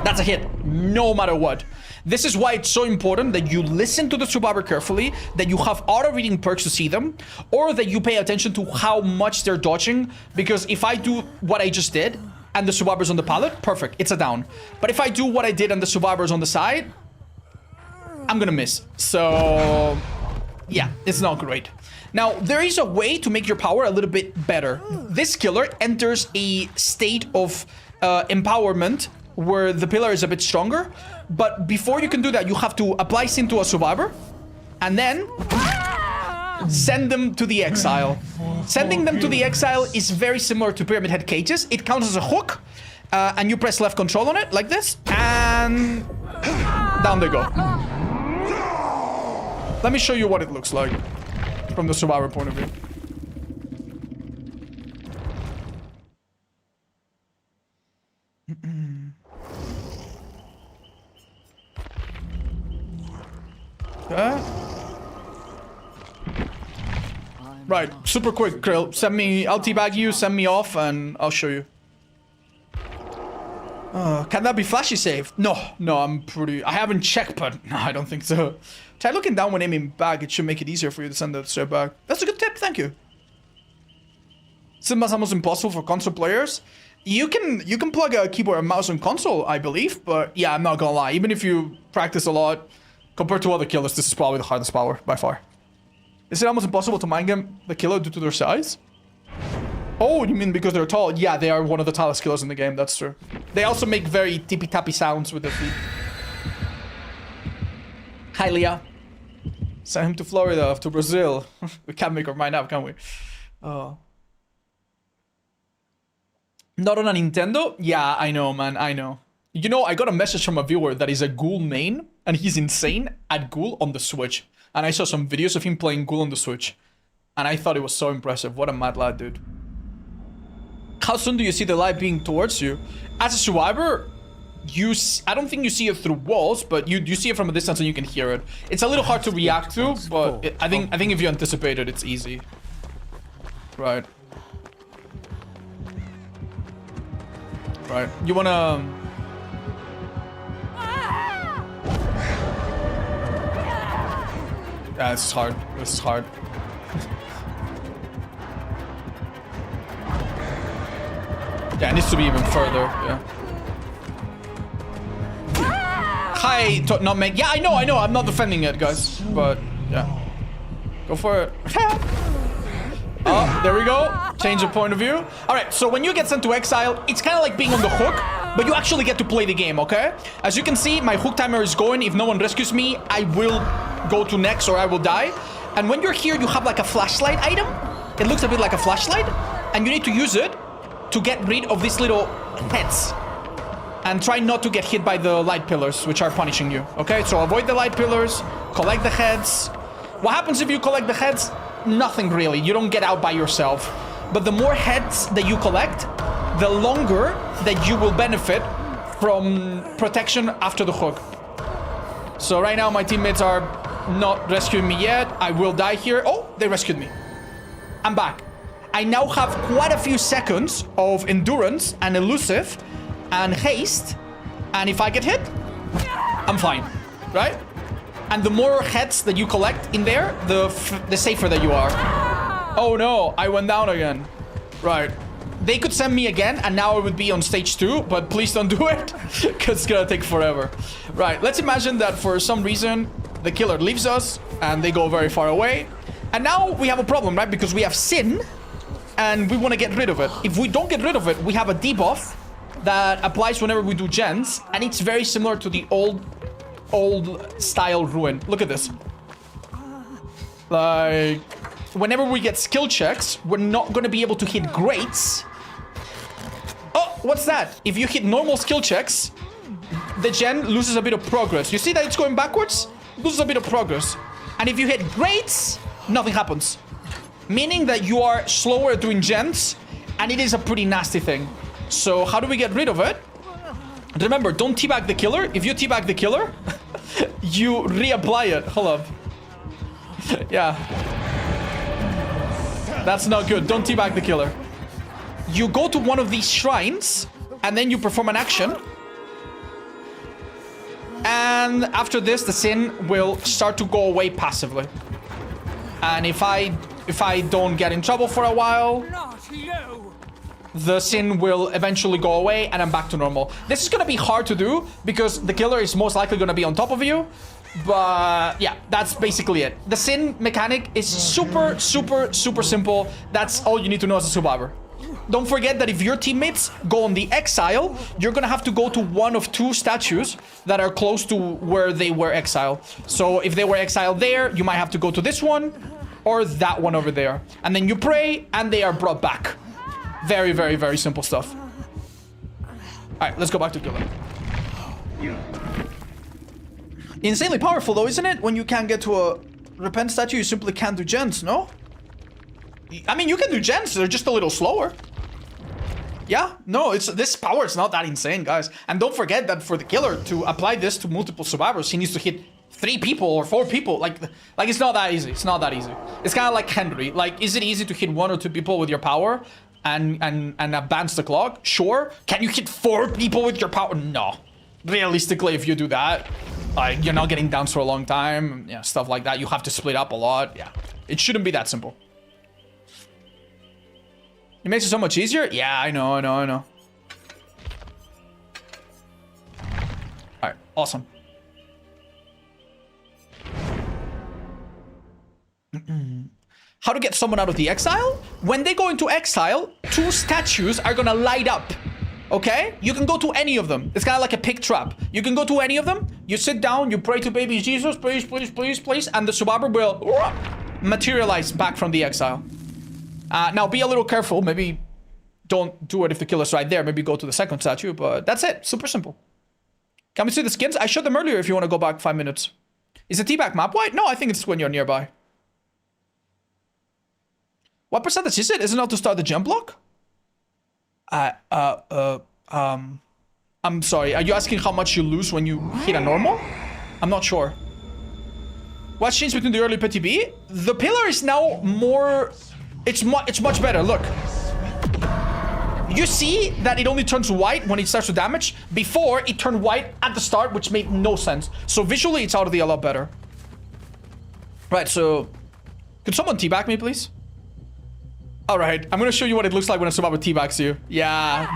Speaker 1: that's a hit, no matter what. This is why it's so important that you listen to the survivor carefully, that you have auto-reading perks to see them, or that you pay attention to how much they're dodging. Because if I do what I just did and the survivor's on the pallet, perfect, it's a down. But if I do what I did and the survivor's on the side, I'm gonna miss. So yeah, it's not great. Now, there is a way to make your power a little bit better. This killer enters a state of empowerment where the pillar is a bit stronger, but before you can do that, you have to apply sin to a survivor and then send them to the exile. Sending them to the exile is very similar to Pyramid Head cages. It counts as a hook, and you press left control on it like this, and down they go. Let me show you what it looks like from the survivor point of view. Okay. Right, super quick, Krill. Send me, I'll teabag you, send me off, and I'll show you. Can that be flashy save? No, I haven't checked, but no, I don't think so. Try looking down when aiming back. It should make it easier for you to send it straight back. That's a good tip, thank you. It's almost impossible for console players. You can plug a keyboard and mouse on console, I believe, but yeah, I'm not gonna lie. Even if you practice a lot, compared to other killers, this is probably the hardest power by far. Is it almost impossible to mind game the killer due to their size? Oh, you mean because they're tall? Yeah, they are one of the tallest killers in the game, that's true. They also make very tippy-tappy sounds with their feet. Hi, Leah. Send him to Florida, to Brazil. We can't make our mind up, can we? Oh. Not on a Nintendo? Yeah, I know, man, I know. You know, I got a message from a viewer that is a ghoul main, and he's insane at Ghoul on the Switch. And I saw some videos of him playing Ghoul on the Switch. And I thought it was so impressive. What a mad lad, dude. How soon do you see the light being towards you? As a survivor, I don't think you see it through walls, but you see it from a distance and you can hear it. It's a little hard to react to, but I think if you anticipate it, it's easy. Right. Right. You wanna... Yeah, this is hard. This is hard. Yeah, it needs to be even further. Yeah. Hi, not make. Yeah, I know. I'm not defending it, guys. But yeah, go for it. Oh, there we go. Change of point of view. All right. So when you get sent to exile, it's kind of like being on the hook, but you actually get to play the game. Okay. As you can see, my hook timer is going. If no one rescues me, I will go to next or I will die. And when you're here, you have like a flashlight item. It looks a bit like a flashlight, and you need to use it to get rid of these little heads. And try not to get hit by the light pillars, which are punishing you. Okay, so avoid the light pillars, collect the heads. What happens if you collect the heads? Nothing really. You don't get out by yourself. But the more heads that you collect, the longer that you will benefit from protection after the hook. So right now my teammates are not rescuing me yet. I will die here. Oh, they rescued me. I'm back. I now have quite a few seconds of endurance and elusive and haste, and if I get hit, I'm fine, right? And the more heads that you collect in there, the safer that you are. Oh no, I went down again. Right. They could send me again, and now I would be on stage 2, but please don't do it, because it's gonna take forever. Right, let's imagine that for some reason, the killer leaves us, and they go very far away. And now we have a problem, right? Because we have Sin, and we want to get rid of it. If we don't get rid of it, we have a debuff that applies whenever we do gens, and it's very similar to the old style ruin. Look at this. Like, whenever we get skill checks, we're not going to be able to hit greats. Oh, what's that? If you hit normal skill checks, the gen loses a bit of progress. You see that it's going backwards? Loses a bit of progress. And if you hit greats, nothing happens. Meaning that you are slower doing gens, and it is a pretty nasty thing. So how do we get rid of it? Remember, don't teabag the killer. If you teabag the killer, you reapply it. Hold up. Yeah. That's not good. Don't teabag the killer. You go to one of these shrines, and then you perform an action. And after this, the sin will start to go away passively. And if I don't get in trouble for a while, the sin will eventually go away and I'm back to normal. This is going to be hard to do because the killer is most likely going to be on top of you. But yeah, that's basically it. The sin mechanic is super, super, super simple. That's all you need to know as a survivor. Don't forget that if your teammates go on the exile, you're going to have to go to one of 2 statues that are close to where they were exiled. So if they were exiled there, you might have to go to this one or that one over there. And then you pray and they are brought back. Very, very, very simple stuff. Alright, let's go back to killer. Insanely powerful though, isn't it? When you can't get to a repent statue, you simply can't do gens, no? I mean, you can do gens, they're just a little slower. Yeah, no, this power is not that insane, guys. And don't forget that for the killer to apply this to multiple survivors, he needs to hit 3 people or 4 people. Like it's not that easy. It's not that easy. It's kind of like Henry. Like, is it easy to hit 1 or 2 people with your power and advance the clock? Sure. Can you hit 4 people with your power? No. Realistically, if you do that, like, you're not getting down for a long time. Yeah, stuff like that. You have to split up a lot. Yeah, it shouldn't be that simple. It makes it so much easier? Yeah, I know. Alright, awesome. How to get someone out of the exile? When they go into exile, 2 statues are gonna light up. Okay? You can go to any of them. It's kind of like a pig trap. You can go to any of them. You sit down, you pray to baby Jesus, please, please, please, please, and the survivor will materialize back from the exile. Now, be a little careful. Maybe don't do it if the killer's right there. Maybe go to the second statue, but that's it. Super simple. Can we see the skins? I showed them earlier if you want to go back 5 minutes. Is the teabag map wide? No, I think it's when you're nearby. What percentage is it? Is it not to start the jump block? I'm sorry. Are you asking how much you lose when you hit a normal? I'm not sure. What's changed between the early PTB? The pillar is now more... It's much better. Look. You see that it only turns white when it starts to damage. Before, it turned white at the start, which made no sense. So visually, it's already a lot better. Right, so... Could someone teabag me, please? Alright, I'm gonna show you what it looks like when a survivor teabags you. Yeah,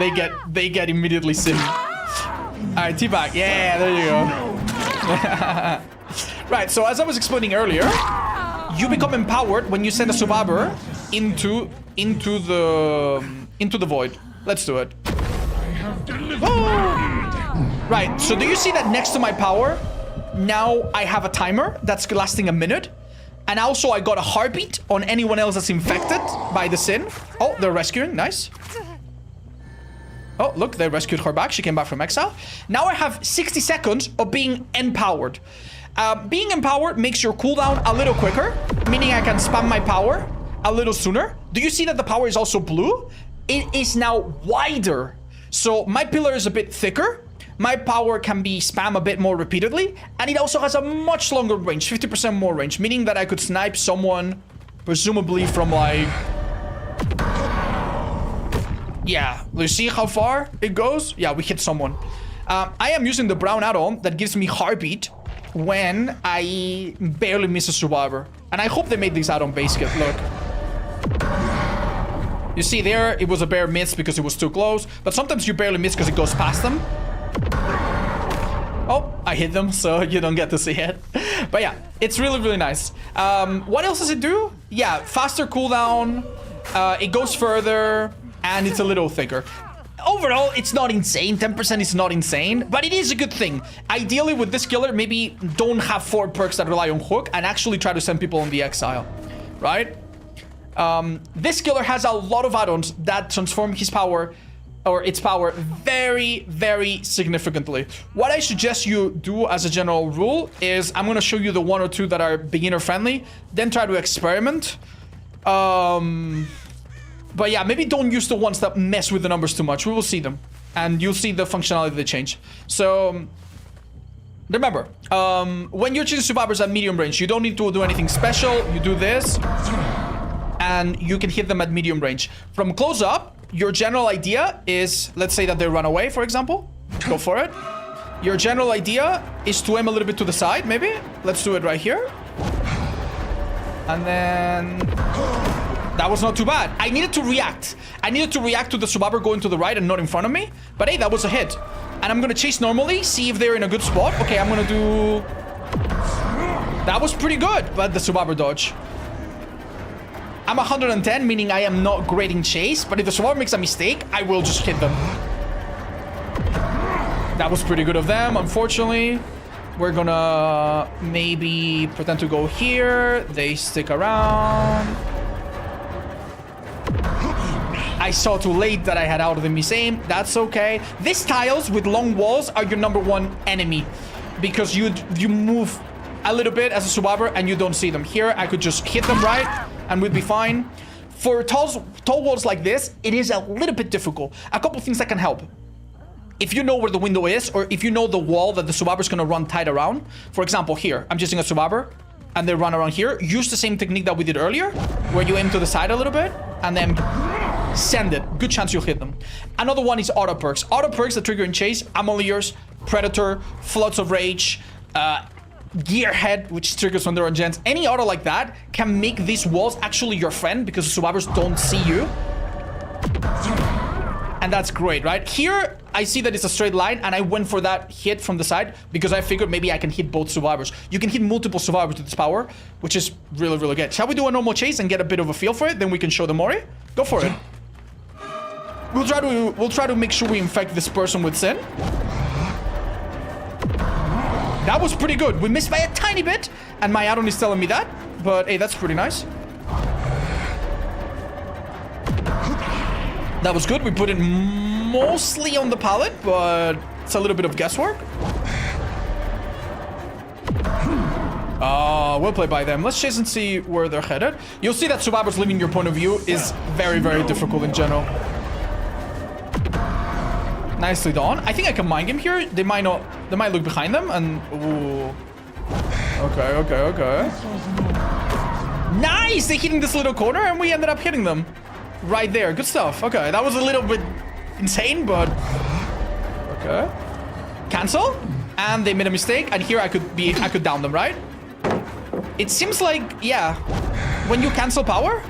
Speaker 1: they get immediately sim. Alright, teabag. Yeah, there you go. Right, so as I was explaining earlier, you become empowered when you send a survivor into the void. Let's do it. Oh. Right, so do you see that next to my power, now I have a timer that's lasting a minute? And also I got a heartbeat on anyone else that's infected by the sin. Oh, they're rescuing. Nice. Oh, look, they rescued her back. She came back from exile. Now I have 60 seconds of being empowered. Being empowered makes your cooldown a little quicker, meaning I can spam my power a little sooner. Do you see that the power is also blue? It is now wider. So my pillar is a bit thicker. My power can be spam a bit more repeatedly. And it also has a much longer range, 50% more range, meaning that I could snipe someone, presumably from like... Yeah, you see how far it goes? Yeah, we hit someone. I am using the brown add-on that gives me heartbeat when I barely miss a survivor. And I hope they made this add-on base kit, look. You see there, it was a bare miss because it was too close. But sometimes you barely miss because it goes past them. Oh, I hit them, so you don't get to see it. But yeah, it's really, really nice. What else does it do? Yeah, faster cooldown. It goes further, and it's a little thicker. Overall, it's not insane. 10% is not insane, but it is a good thing. Ideally, with this killer, maybe don't have 4 perks that rely on hook and actually try to send people on the exile, right? This killer has a lot of add-ons that transform his power or its power very, very significantly. What I suggest you do as a general rule is I'm going to show you the 1 or 2 that are beginner friendly, then try to experiment. But yeah, maybe don't use the ones that mess with the numbers too much. We will see them and you'll see the functionality they change. So remember, when you're choosing survivors at medium range, you don't need to do anything special. You do this and you can hit them at medium range. From close up, your general idea is, let's say that they run away, for example. Go for it. Your general idea is to aim a little bit to the side, maybe. Let's do it right here. And then... That was not too bad. I needed to react. I needed to react to the survivor going to the right and not in front of me. But hey, that was a hit. And I'm going to chase normally, see if they're in a good spot. Okay, I'm going to do... That was pretty good, but the survivor dodge. I'm 110, meaning I am not great in chase. But if the survivor makes a mistake, I will just hit them. That was pretty good of them, unfortunately. We're gonna maybe pretend to go here. They stick around. I saw too late that I had out of the miss aim. That's okay. These tiles with long walls are your #1 enemy because you move a little bit as a survivor and you don't see them. Here, I could just hit them right and we'd be fine. For tall walls like this, it is a little bit difficult. A couple things that can help. If you know where the window is, or if you know the wall that the survivor's gonna run tight around. For example, here, I'm using a survivor and they run around here. Use the same technique that we did earlier, where you aim to the side a little bit and then send it. Good chance you'll hit them. Another one is auto perks. Auto perks that trigger in chase, Ammoniers, Predator, Floods of Rage, Gearhead, which triggers when they're on gens. Any auto like that can make these walls actually your friend because the survivors don't see you. And that's great, right? Here, I see that it's a straight line and I went for that hit from the side because I figured maybe I can hit both survivors. You can hit multiple survivors with this power, which is really, really good. Shall we do a normal chase and get a bit of a feel for it? Then we can show the Mori. Go for it. We'll try to make sure we infect this person with Sin. That was pretty good. We missed by a tiny bit, and my add-on is telling me that. But hey, that's pretty nice. That was good. We put it mostly on the pallet, but it's a little bit of guesswork. We'll play by them. Let's chase and see where they're headed. You'll see that survivors leaving your point of view is very, very difficult in general. Nicely done. I think I can mind game here. They might not. They might look behind them and. Ooh. Okay. Nice! They're hitting this little corner and we ended up hitting them. Right there. Good stuff. Okay, that was a little bit insane, but... Okay. Cancel. And they made a mistake. And here I could down them, right? It seems like, yeah, when you cancel power,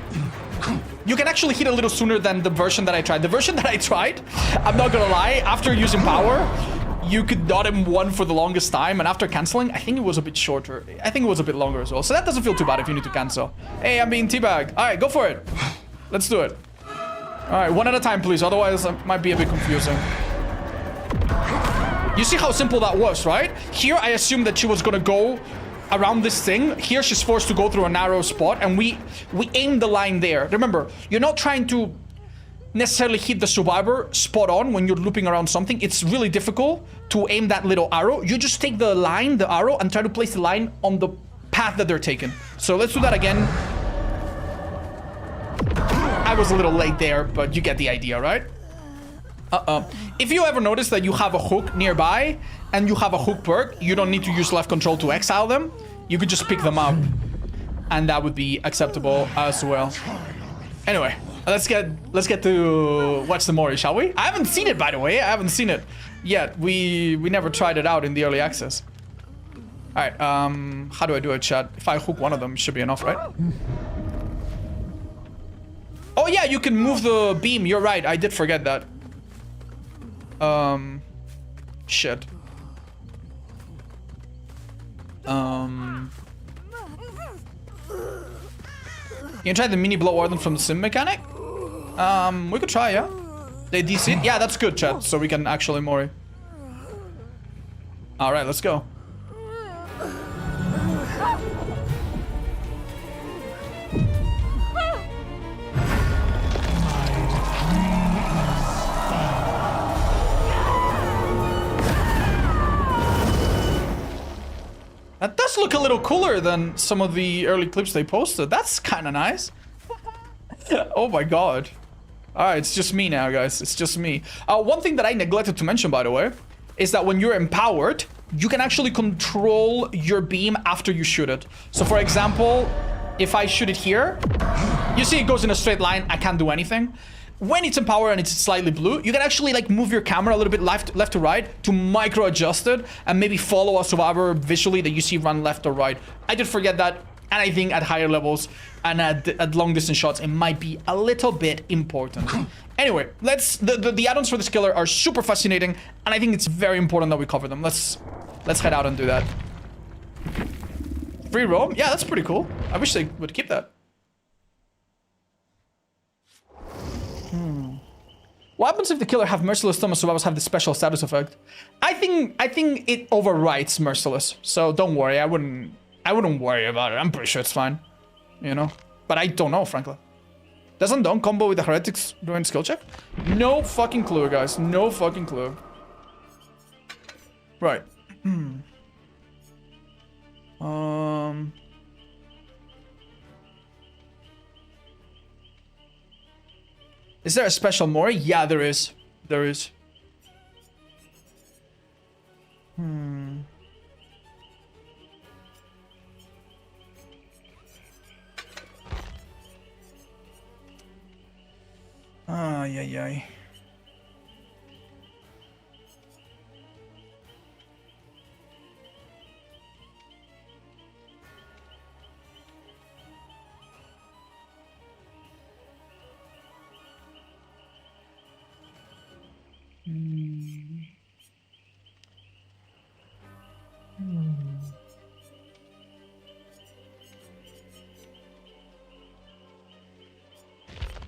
Speaker 1: you can actually hit a little sooner than the version that I tried. The version that I tried, I'm not gonna lie, after using power, you could dot him one for the longest time, and after canceling, I think it was a bit shorter. I think it was a bit longer as well. So that doesn't feel too bad if you need to cancel. Hey, I'm being teabagged. All right, go for it. Let's do it. All right, one at a time, please. Otherwise, it might be a bit confusing. You see how simple that was, right? Here, I assumed that she was gonna go around this thing. Here, she's forced to go through a narrow spot, and we aim the line there. Remember, you're not trying to necessarily hit the survivor spot on when you're looping around something. It's really difficult to aim that little arrow. You just take the line, the arrow, and try to place the line on the path that they're taking. So let's do that again. I was a little late there, but you get the idea, right? If you ever notice that you have a hook nearby and you have a hook perk, you don't need to use left control to exile them. You could just pick them up and that would be acceptable as well. Anyway, let's get to watch the Mori, shall we? I haven't seen it, by the way. I haven't seen it yet. We never tried it out in the early access. All right, how do I do it, chat? If I hook one of them, it should be enough, right? Oh yeah, you can move the beam. You're right. I did forget that. Shit. You can try the mini blow warden from the sim mechanic? We could try, yeah. They DC? Yeah, that's good, chat. So we can actually Mori. Alright, let's go. That does look a little cooler than some of the early clips they posted. That's kind of nice. Oh my god. Alright, it's just me now, guys. It's just me. One thing that I neglected to mention, by the way, is that when you're empowered, you can actually control your beam after you shoot it. So for example, if I shoot it here, you see it goes in a straight line. I can't do anything. When it's empowered and it's slightly blue, you can actually like move your camera a little bit left to right to micro adjust it and maybe follow a survivor visually that you see run left or right. I did forget that, and I think at higher levels and at long distance shots, it might be a little bit important. Anyway, the add-ons for this killer are super fascinating, and I think it's very important that we cover them. Let's head out and do that. Free roam? Yeah, that's pretty cool. I wish they would keep that. What happens if the killer have merciless thumb and survivors have the special status effect? I think it overwrites merciless. So don't worry, I wouldn't worry about it. I'm pretty sure it's fine. You know? But I don't know, frankly. Doesn't Don combo with the heretics during skill check? No fucking clue, guys. No fucking clue. Right. Is there a special Mori? Yeah, there is. There is. Ay, ay, ay.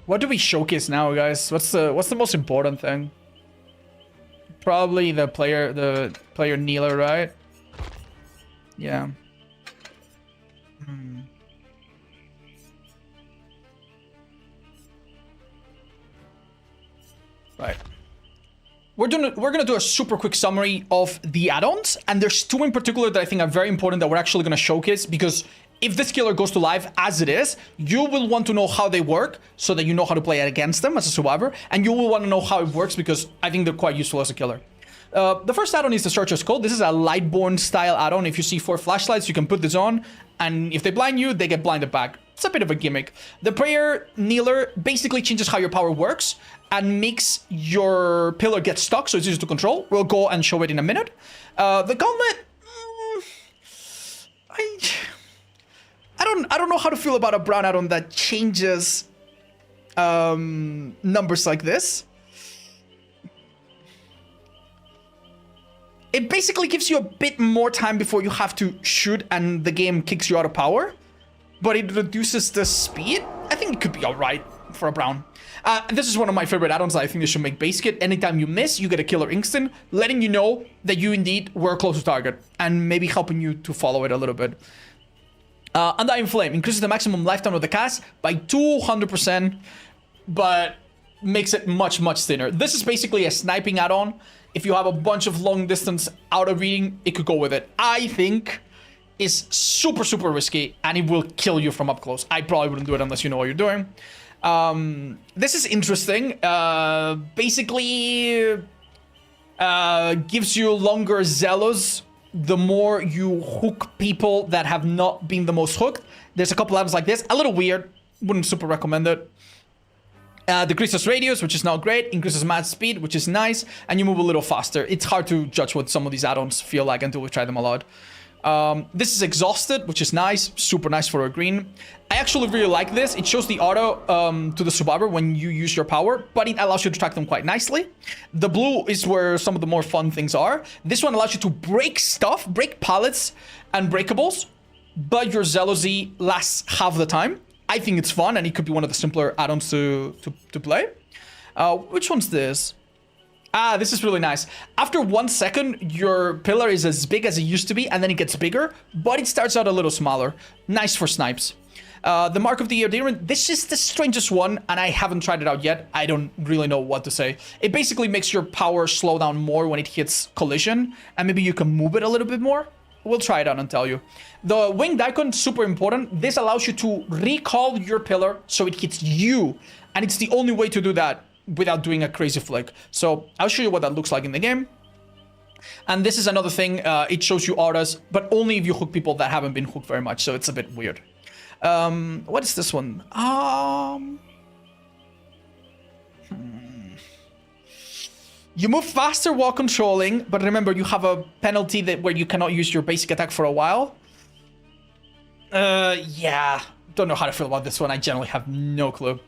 Speaker 1: What do we showcase now, guys? What's the most important thing? Probably the player kneeler, right? Yeah. Right. We're gonna do a super quick summary of the add-ons, and there's two in particular that I think are very important that we're actually gonna showcase because if this killer goes to live as it is, you will want to know how they work so that you know how to play against them as a survivor, and you will want to know how it works because I think they're quite useful as a killer. The first add-on is the Searcher's Code. This is a Lightborn style add-on. If you see 4 flashlights, you can put this on, and if they blind you, they get blinded back. It's a bit of a gimmick. The Prayer Kneeler basically changes how your power works and makes your pillar get stuck, so it's easy to control. We'll go and show it in a minute. The Gauntlet... I don't know how to feel about a brown add-on that changes numbers like this. It basically gives you a bit more time before you have to shoot and the game kicks you out of power, but it reduces the speed. I think it could be alright for a brown. This is one of my favorite add-ons that I think they should make base kit. Anytime you miss, you get a killer instant, letting you know that you indeed were close to target and maybe helping you to follow it a little bit. Undying Flame increases the maximum lifetime of the cast by 200%, but makes it much, much thinner. This is basically a sniping add-on. If you have a bunch of long distance out of reading, it could go with it. I think is super, super risky, and it will kill you from up close. I probably wouldn't do it unless you know what you're doing. This is interesting. Basically, gives you longer Zealous the more you hook people that have not been the most hooked. There's a couple items like this. A little weird. Wouldn't super recommend it. Decreases radius, which is not great. Increases match speed, which is nice. And you move a little faster. It's hard to judge what some of these add-ons feel like until we try them a lot. This is Exhausted, which is nice. Super nice for a green. I actually really like this. It shows the auto to the survivor when you use your power, but it allows you to track them quite nicely. The blue is where some of the more fun things are. This one allows you to break stuff, break pallets and breakables, but your Zealousy lasts half the time. I think it's fun, and it could be one of the simpler add-ons to play. Which one's this? This is really nice. After 1 second, your pillar is as big as it used to be, and then it gets bigger, but it starts out a little smaller. Nice for snipes. The Mark of the Endearment, this is the strangest one, and I haven't tried it out yet. I don't really know what to say. It basically makes your power slow down more when it hits collision, and maybe you can move it a little bit more. We'll try it out and tell you. The Winged Icon, super important. This allows you to recall your pillar so it hits you, and it's the only way to do that without doing a crazy flick. So I'll show you what that looks like in the game. And this is another thing. It shows you auras, but only if you hook people that haven't been hooked very much, so it's a bit weird. What is this one? You move faster while controlling, but remember you have a penalty that where you cannot use your basic attack for a while. Yeah, don't know how to feel about this one. I generally have no clue.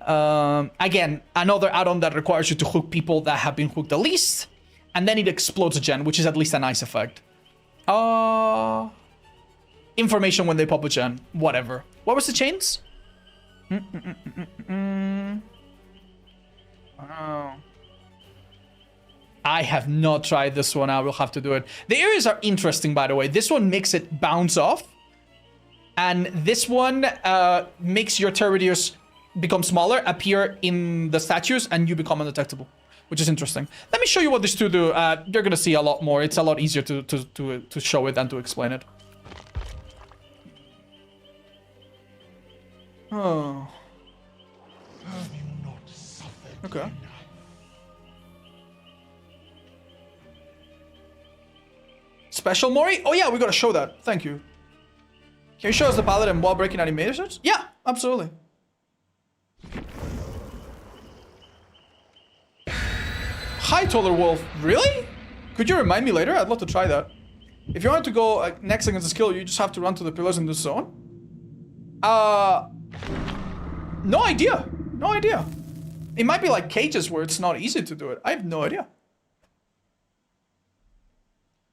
Speaker 1: Again, another add-on that requires you to hook people that have been hooked the least, and then it explodes a gen, which is at least a nice effect. Information when they pop a gen, whatever. What was the chains? I have not tried this one. I will have to do it. The areas are interesting, by the way. This one makes it bounce off, and this one makes your turret radius become smaller, appear in the statues, and you become undetectable, which is interesting. Let me show you what these two do. You're gonna see a lot more. It's a lot easier to show it than to explain it. Oh.
Speaker 2: Have you not suffered
Speaker 1: Okay.
Speaker 2: enough?
Speaker 1: Special Mori? Oh yeah, we gotta show that. Thank you. Can you show us the paladin while breaking animations? Yeah, absolutely. Hi, Taller Wolf. Really? Could you remind me later? I'd love to try that. If you want to go next against the skill, you just have to run to the pillars in this zone. No idea. No idea. It might be like cages where it's not easy to do it. I have no idea.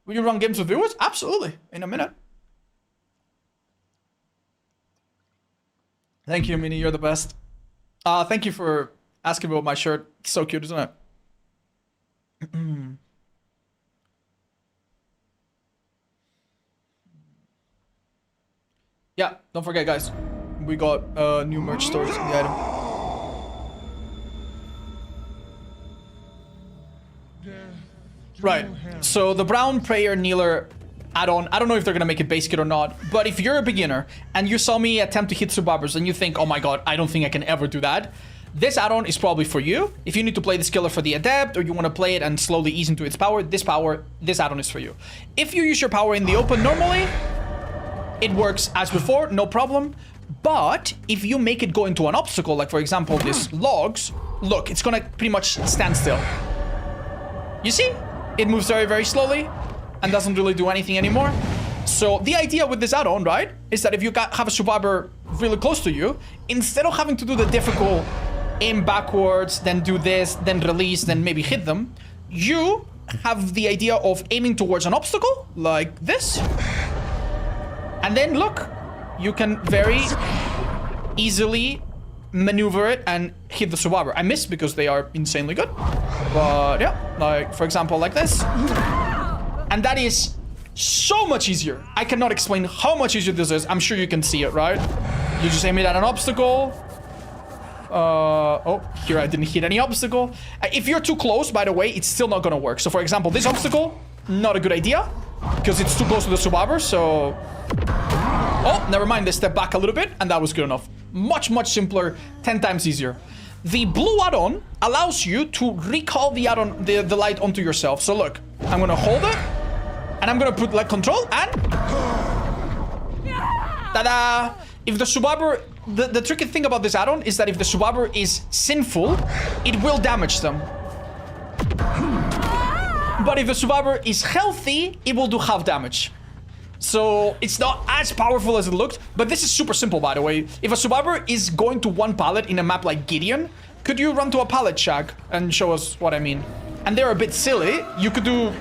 Speaker 1: Will you run games with viewers? Absolutely. In a minute. Thank you, Mini. You're the best. Thank you for asking about my shirt. It's so cute, isn't it? Yeah, don't forget, guys. We got new merch stores in the item. Right. So the brown prayer kneeler add-on. I don't know if they're gonna make it base kit or not, but if you're a beginner and you saw me attempt to hit Subabers and you think, oh my god, I don't think I can ever do that, this add-on is probably for you. If you need to play this killer for the adept, or you want to play it and slowly ease into its power, this add-on is for you. If you use your power in the open normally, it works as before, no problem. But if you make it go into an obstacle, like for example this logs, look, it's gonna pretty much stand still. You see? It moves very, very slowly and doesn't really do anything anymore. So the idea with this add-on, right, is that if you have a survivor really close to you, instead of having to do the difficult aim backwards, then do this, then release, then maybe hit them, you have the idea of aiming towards an obstacle like this. And then look, you can very easily maneuver it and hit the survivor. I missed because they are insanely good. But yeah, like for example, like this. And that is so much easier. I cannot explain how much easier this is. I'm sure you can see it, right? You just aim it at an obstacle. Oh, here I didn't hit any obstacle. If you're too close, by the way, it's still not gonna work. So for example, this obstacle, not a good idea because it's too close to the survivor, so... Oh, never mind, they step back a little bit and that was good enough. Much, much simpler, 10 times easier. The blue add-on allows you to recall the add-on, the light onto yourself. So look, I'm gonna hold it and I'm gonna put like control and... Ta-da! If the survivor... The tricky thing about this add-on is that if the survivor is sinful, it will damage them. But if the survivor is healthy, it will do half damage. So it's not as powerful as it looked, but this is super simple, by the way. If a survivor is going to one pallet in a map like Gideon, could you run to a pallet shack and show us what I mean? And they're a bit silly. You could do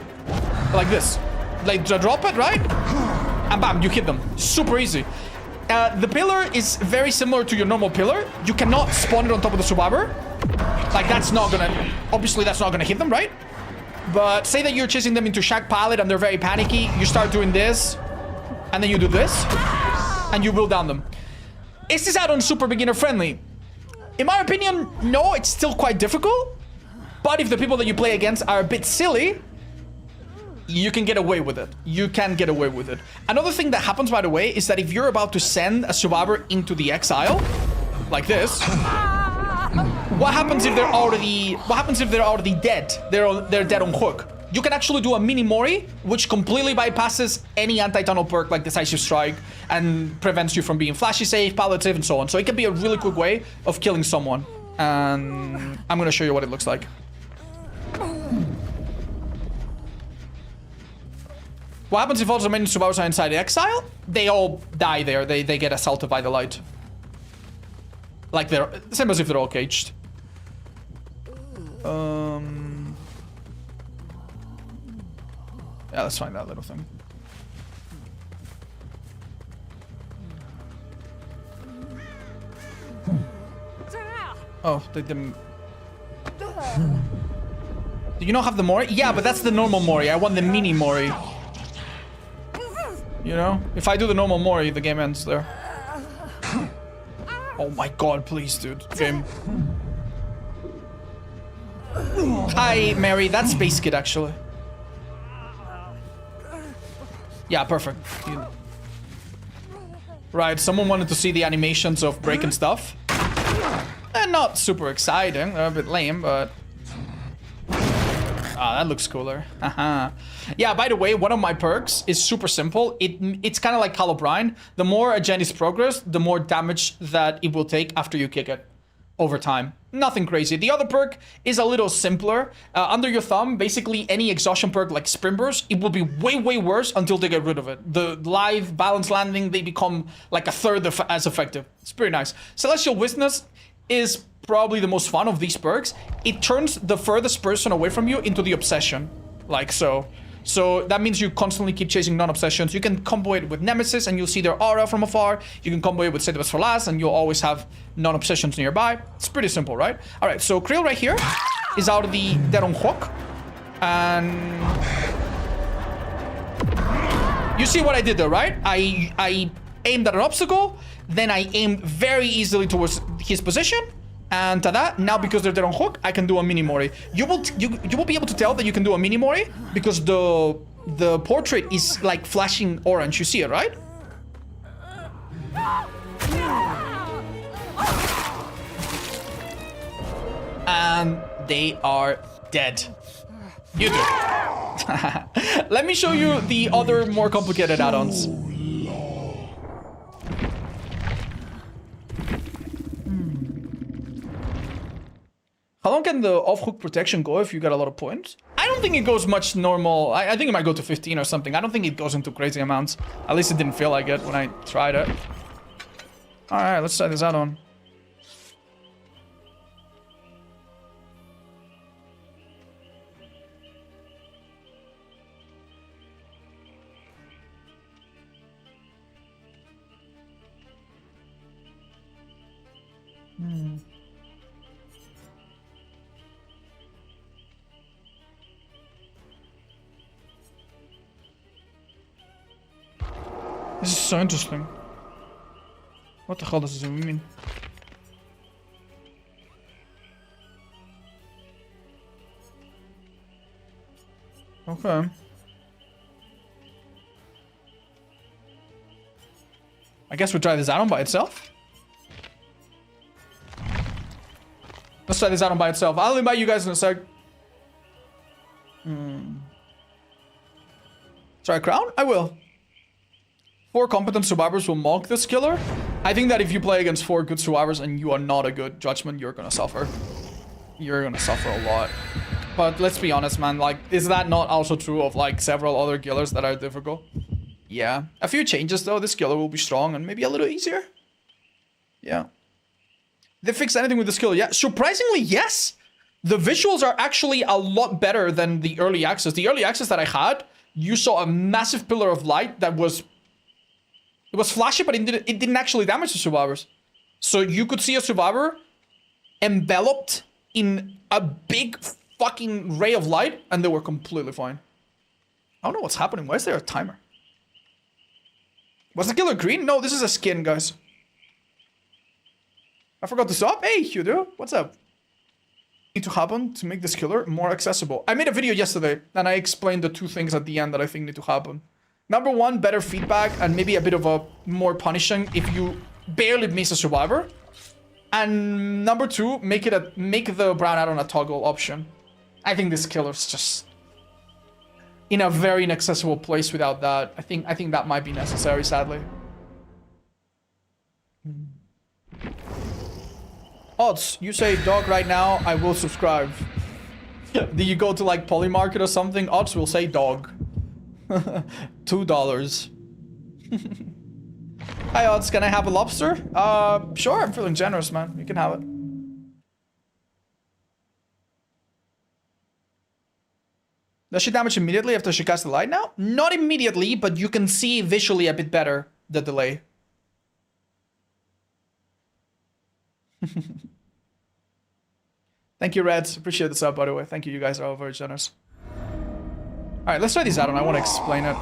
Speaker 1: like this. Like drop it, right? And bam, you hit them. Super easy. The pillar is very similar to your normal pillar. You cannot spawn it on top of the survivor. Like that's not gonna... Obviously that's not gonna hit them, right? But say that you're chasing them into shack pallet and they're very panicky. You start doing this. And then you do this. And you will down them. Is this add-on super beginner friendly? In my opinion, no, it's still quite difficult. But if the people that you play against are a bit silly, you can get away with it. You can get away with it. Another thing that happens, by the way, is that if you're about to send a survivor into the exile, like this, what happens if they're already dead? They're dead on hook. You can actually do a mini Mori, which completely bypasses any anti-tunnel perk like Decisive Strike and prevents you from being flashy safe, pallet safe, and so on. So it can be a really quick way of killing someone. And I'm gonna show you what it looks like. What happens if all the remaining survivors are inside the exile? They all die there. They get assaulted by the light. Like they're same as if they're all caged. Yeah, let's find that little thing. Oh, they didn't... Do you not have the Mori? Yeah, but that's the normal Mori. I want the mini Mori. You know? If I do the normal Mori, the game ends there. Oh my god, please, dude. Game. Hi, Mary. That's Base Kid, actually. Yeah, perfect. Right, someone wanted to see the animations of breaking stuff. And not super exciting, a bit lame, but... Ah, that looks cooler. Haha. Yeah, by the way, one of my perks is super simple. It's kind of like Call of Brine. The more a gen is progressed, the more damage that it will take after you kick it over time. Nothing crazy. The other perk is a little simpler. Under your thumb, basically any exhaustion perk like Sprint Burst, it will be way, way worse until they get rid of it. The live balance landing, they become like a third as effective. It's pretty nice. Celestial Witness is probably the most fun of these perks. It turns the furthest person away from you into the obsession. Like so. So that means you constantly keep chasing non-obsessions. You can combo it with Nemesis and you'll see their aura from afar. You can combo it with Save the Best for Last and you'll always have non-obsessions nearby. It's pretty simple, right? All right, so Krill right here is out of the Dead on Hook. And... you see what I did there, right? I aimed at an obstacle, then I aimed very easily towards his position. And tada, now because they're dead on hook, I can do a mini Mori. You will be able to tell that you can do a mini Mori because the the portrait is like flashing orange. You see it, right? And they are dead. You do. Let me show you the other more complicated add-ons. How long can the off-hook protection go if you get a lot of points? I don't think it goes much normal. I think it might go to 15 or something. I don't think it goes into crazy amounts. At least it didn't feel like it when I tried it. Alright, let's try this add-on. This is so interesting. What the hell does this even mean? Okay. I guess we'll try this add-on by itself. Let's try this add-on by itself. I'll invite you guys in a sec. Try a crown? I will. 4 competent survivors will mock this killer. I think that if you play against 4 good survivors and you are not a good judgment, you're gonna suffer. You're gonna suffer a lot. But let's be honest, man. Like, is that not also true of like several other killers that are difficult? Yeah. A few changes though. This killer will be strong and maybe a little easier. Yeah. They fixed anything with this killer? Yeah. Surprisingly, yes. The visuals are actually a lot better than the early access. The early access that I had, you saw a massive pillar of light that was... It was flashy, but it didn't actually damage the survivors. So you could see a survivor enveloped in a big fucking ray of light, and they were completely fine. I don't know what's happening. Why is there a timer? Was the killer green? No, this is a skin, guys. I forgot to stop. Hey, Hudo, what's up? Need to happen to make this killer more accessible. I made a video yesterday, and I explained the 2 things at the end that I think need to happen. Number 1, better feedback and maybe a bit of a more punishing if you barely miss a survivor. And number 2, make the brown add-on a toggle option. I think this killer's just in a very inaccessible place without that. I think that might be necessary, sadly. Odds, you say dog right now, I will subscribe. Do you go to like Polymarket or something? Odds will say dog. $2. Hi Odds, can I have a lobster? Sure, I'm feeling generous, man. You can have it. Does she damage immediately after she casts the light now? Not immediately, but you can see visually a bit better the delay. Thank you, Reds. Appreciate the sub, by the way. Thank you. You guys are all very generous. Alright, let's try these out, and I want to explain it.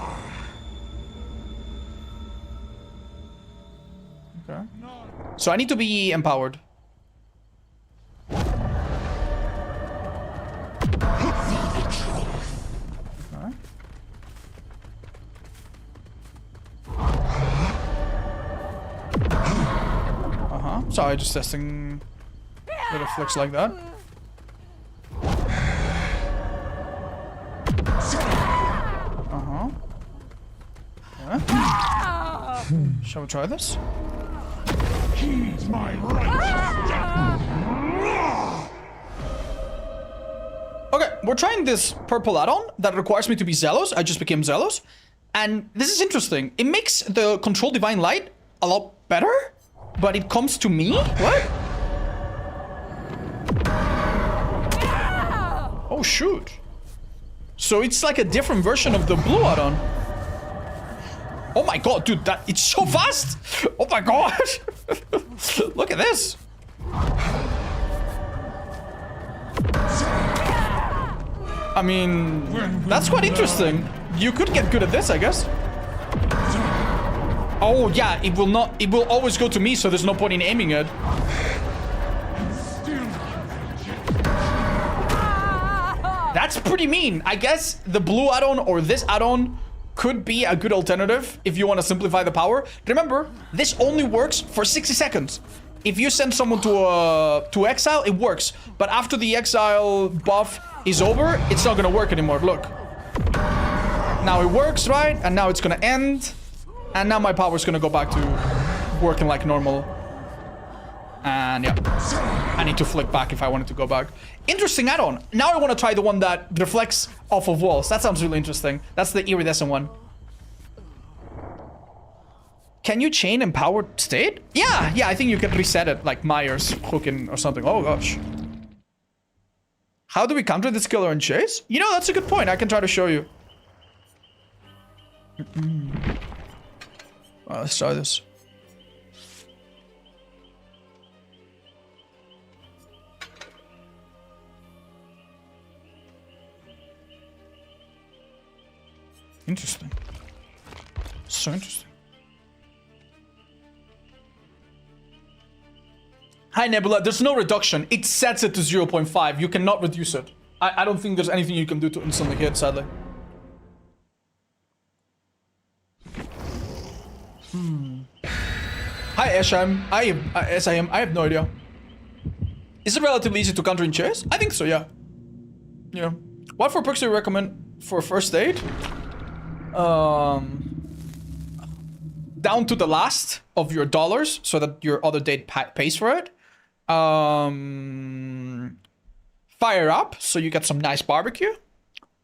Speaker 1: Okay. So I need to be empowered. Okay. Sorry, just testing little flicks like that. Shall we try this?
Speaker 2: He's my righteous
Speaker 1: Okay, we're trying this purple add-on that requires me to be zealous. I just became zealous. And this is interesting. It makes the control divine light a lot better, but it comes to me? What? Oh, shoot. So it's like a different version of the blue add-on. Oh my god, dude, it's so fast! Oh my god! Look at this! I mean, that's quite interesting. You could get good at this, I guess. Oh yeah, it will always go to me, so there's no point in aiming it. That's pretty mean. I guess the blue add-on or this add-on could be a good alternative if you want to simplify the power. Remember, this only works for 60 seconds. If you send someone to exile, it works. But after the exile buff is over, it's not going to work anymore. Look. Now it works, right? And now it's going to end. And now my power is going to go back to working like normal. And yeah, I need to flick back if I wanted to go back. Interesting add-on. Now I want to try the one that reflects off of walls. That sounds really interesting. That's the iridescent one. Can you chain empowered state? Yeah, I think you can reset it like Myers hooking or something. Oh gosh. How do we counter this killer and chase? You know, that's a good point. I can try to show you. Let's try this. Interesting. So interesting. Hi Nebula, there's no reduction. It sets it to 0.5. You cannot reduce it. I don't think there's anything you can do to instantly hit, sadly. Hi SIM. I have no idea. Is it relatively easy to counter in chase? I think so, yeah. Yeah. What for perks do you recommend for first aid? Down to the last of your dollars so that your other date pays for it. Fire up so you get some nice barbecue.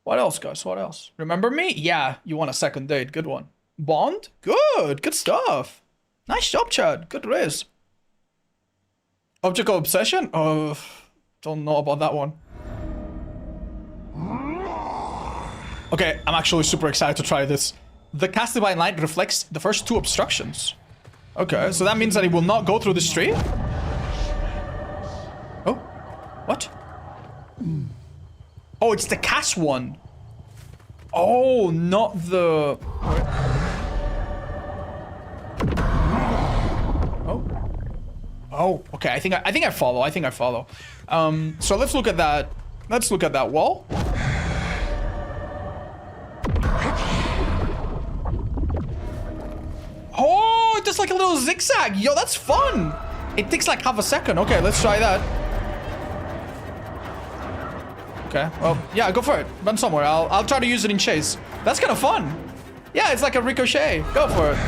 Speaker 1: What else, guys? What else? Remember me? Yeah, you want a second date. Good one. Bond? Good stuff. Nice job, Chad. Good riz. Object of obsession? Oh, don't know about that one. Okay, I'm actually super excited to try this. The cast divine light reflects the first 2 obstructions. Okay, so that means that it will not go through this tree? Oh, what? Oh, it's the cast one. Oh, not the... Oh, okay. I think I follow. So let's look at that. Let's look at that wall. Oh, it does like a little zigzag. Yo, that's fun. It takes like half a second. Okay, let's try that. Okay. Well, yeah, go for it. Run somewhere. I'll try to use it in chase. That's kind of fun. Yeah, it's like a ricochet. Go for it.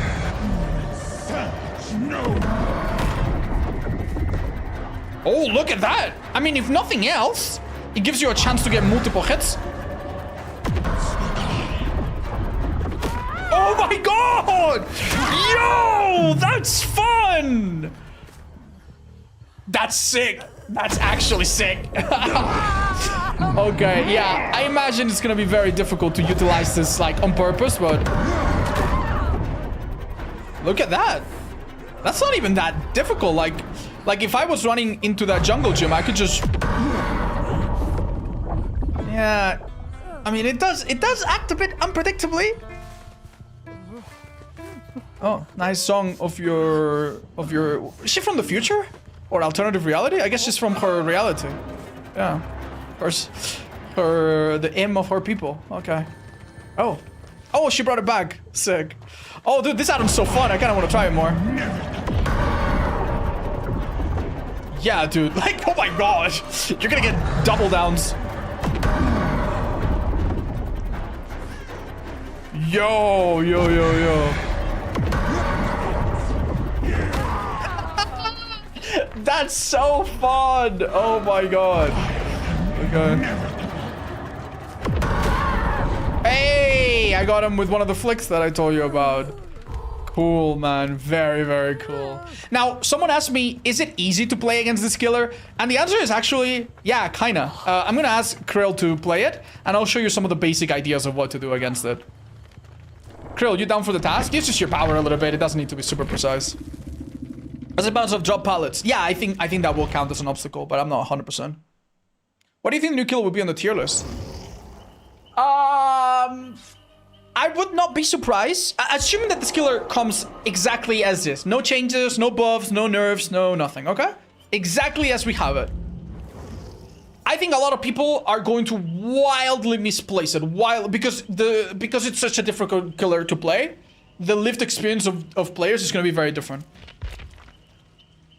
Speaker 1: Oh, look at that. I mean, if nothing else, it gives you a chance to get multiple hits. Oh my god! Yo, that's fun! That's sick. That's actually sick. Okay, yeah. I imagine it's gonna be very difficult to utilize this like on purpose, but... Look at that. That's not even that difficult. Like if I was running into that jungle gym, I could just... Yeah. I mean, it does act a bit unpredictably. Oh, nice song of your... Is she from the future? Or alternative reality? I guess she's from her reality. Yeah. The aim of her people. Okay. Oh. Oh, she brought it back. Sick. Oh, dude, this add-on's so fun. I kind of want to try it more. Yeah, dude. Like, oh my gosh. You're gonna get double downs. Yo. That's so fun. Oh my god. Okay. Hey, I got him with one of the flicks that I told you about. Cool, man. Very, very cool. Now, someone asked me, is it easy to play against this killer? And the answer is actually, yeah, kinda. I'm gonna ask Krill to play it, and I'll show you some of the basic ideas of what to do against it. Krill, you down for the task? Use just your power a little bit. It doesn't need to be super precise. As a bounce of drop pallets. Yeah, I think that will count as an obstacle, but I'm not 100%. What do you think the new killer will be on the tier list? I would not be surprised. Assuming that this killer comes exactly as this. No changes, no buffs, no nerfs, no nothing, okay? Exactly as we have it. I think a lot of people are going to wildly misplace it, because it's such a difficult killer to play. The lived experience of players is going to be very different.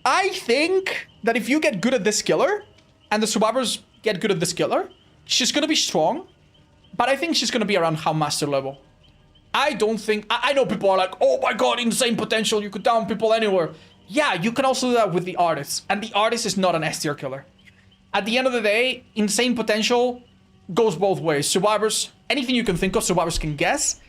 Speaker 1: I think that if you get good at this killer, and the survivors get good at this killer, she's going to be strong, but I think she's going to be around how master level. I don't think... I know people are like, oh my god, insane potential, you could down people anywhere. Yeah, you can also do that with the artist, and the artist is not an S tier killer. At the end of the day, insane potential goes both ways. Survivors, anything you can think of, survivors can guess.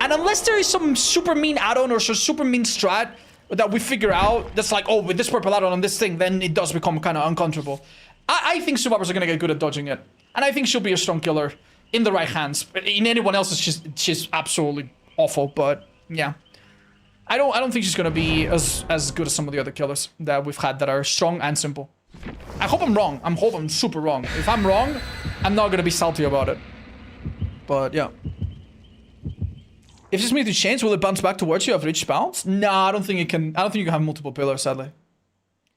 Speaker 1: And unless there is some super mean add-on or some super mean strat that we figure out that's like, oh, with this purple add-on on this thing, then it does become kind of uncomfortable. I think survivors are going to get good at dodging it. And I think she'll be a strong killer in the right hands. In anyone else's, she's absolutely awful, but yeah. I don't think she's going to be as good as some of the other killers that we've had that are strong and simple. I hope I'm wrong. I hope I'm super wrong. If I'm wrong, I'm not going to be salty about it. But yeah. If this means to change, will it bounce back towards you after each bounce? Nah, I don't think it can. I don't think you can have multiple pillars, sadly.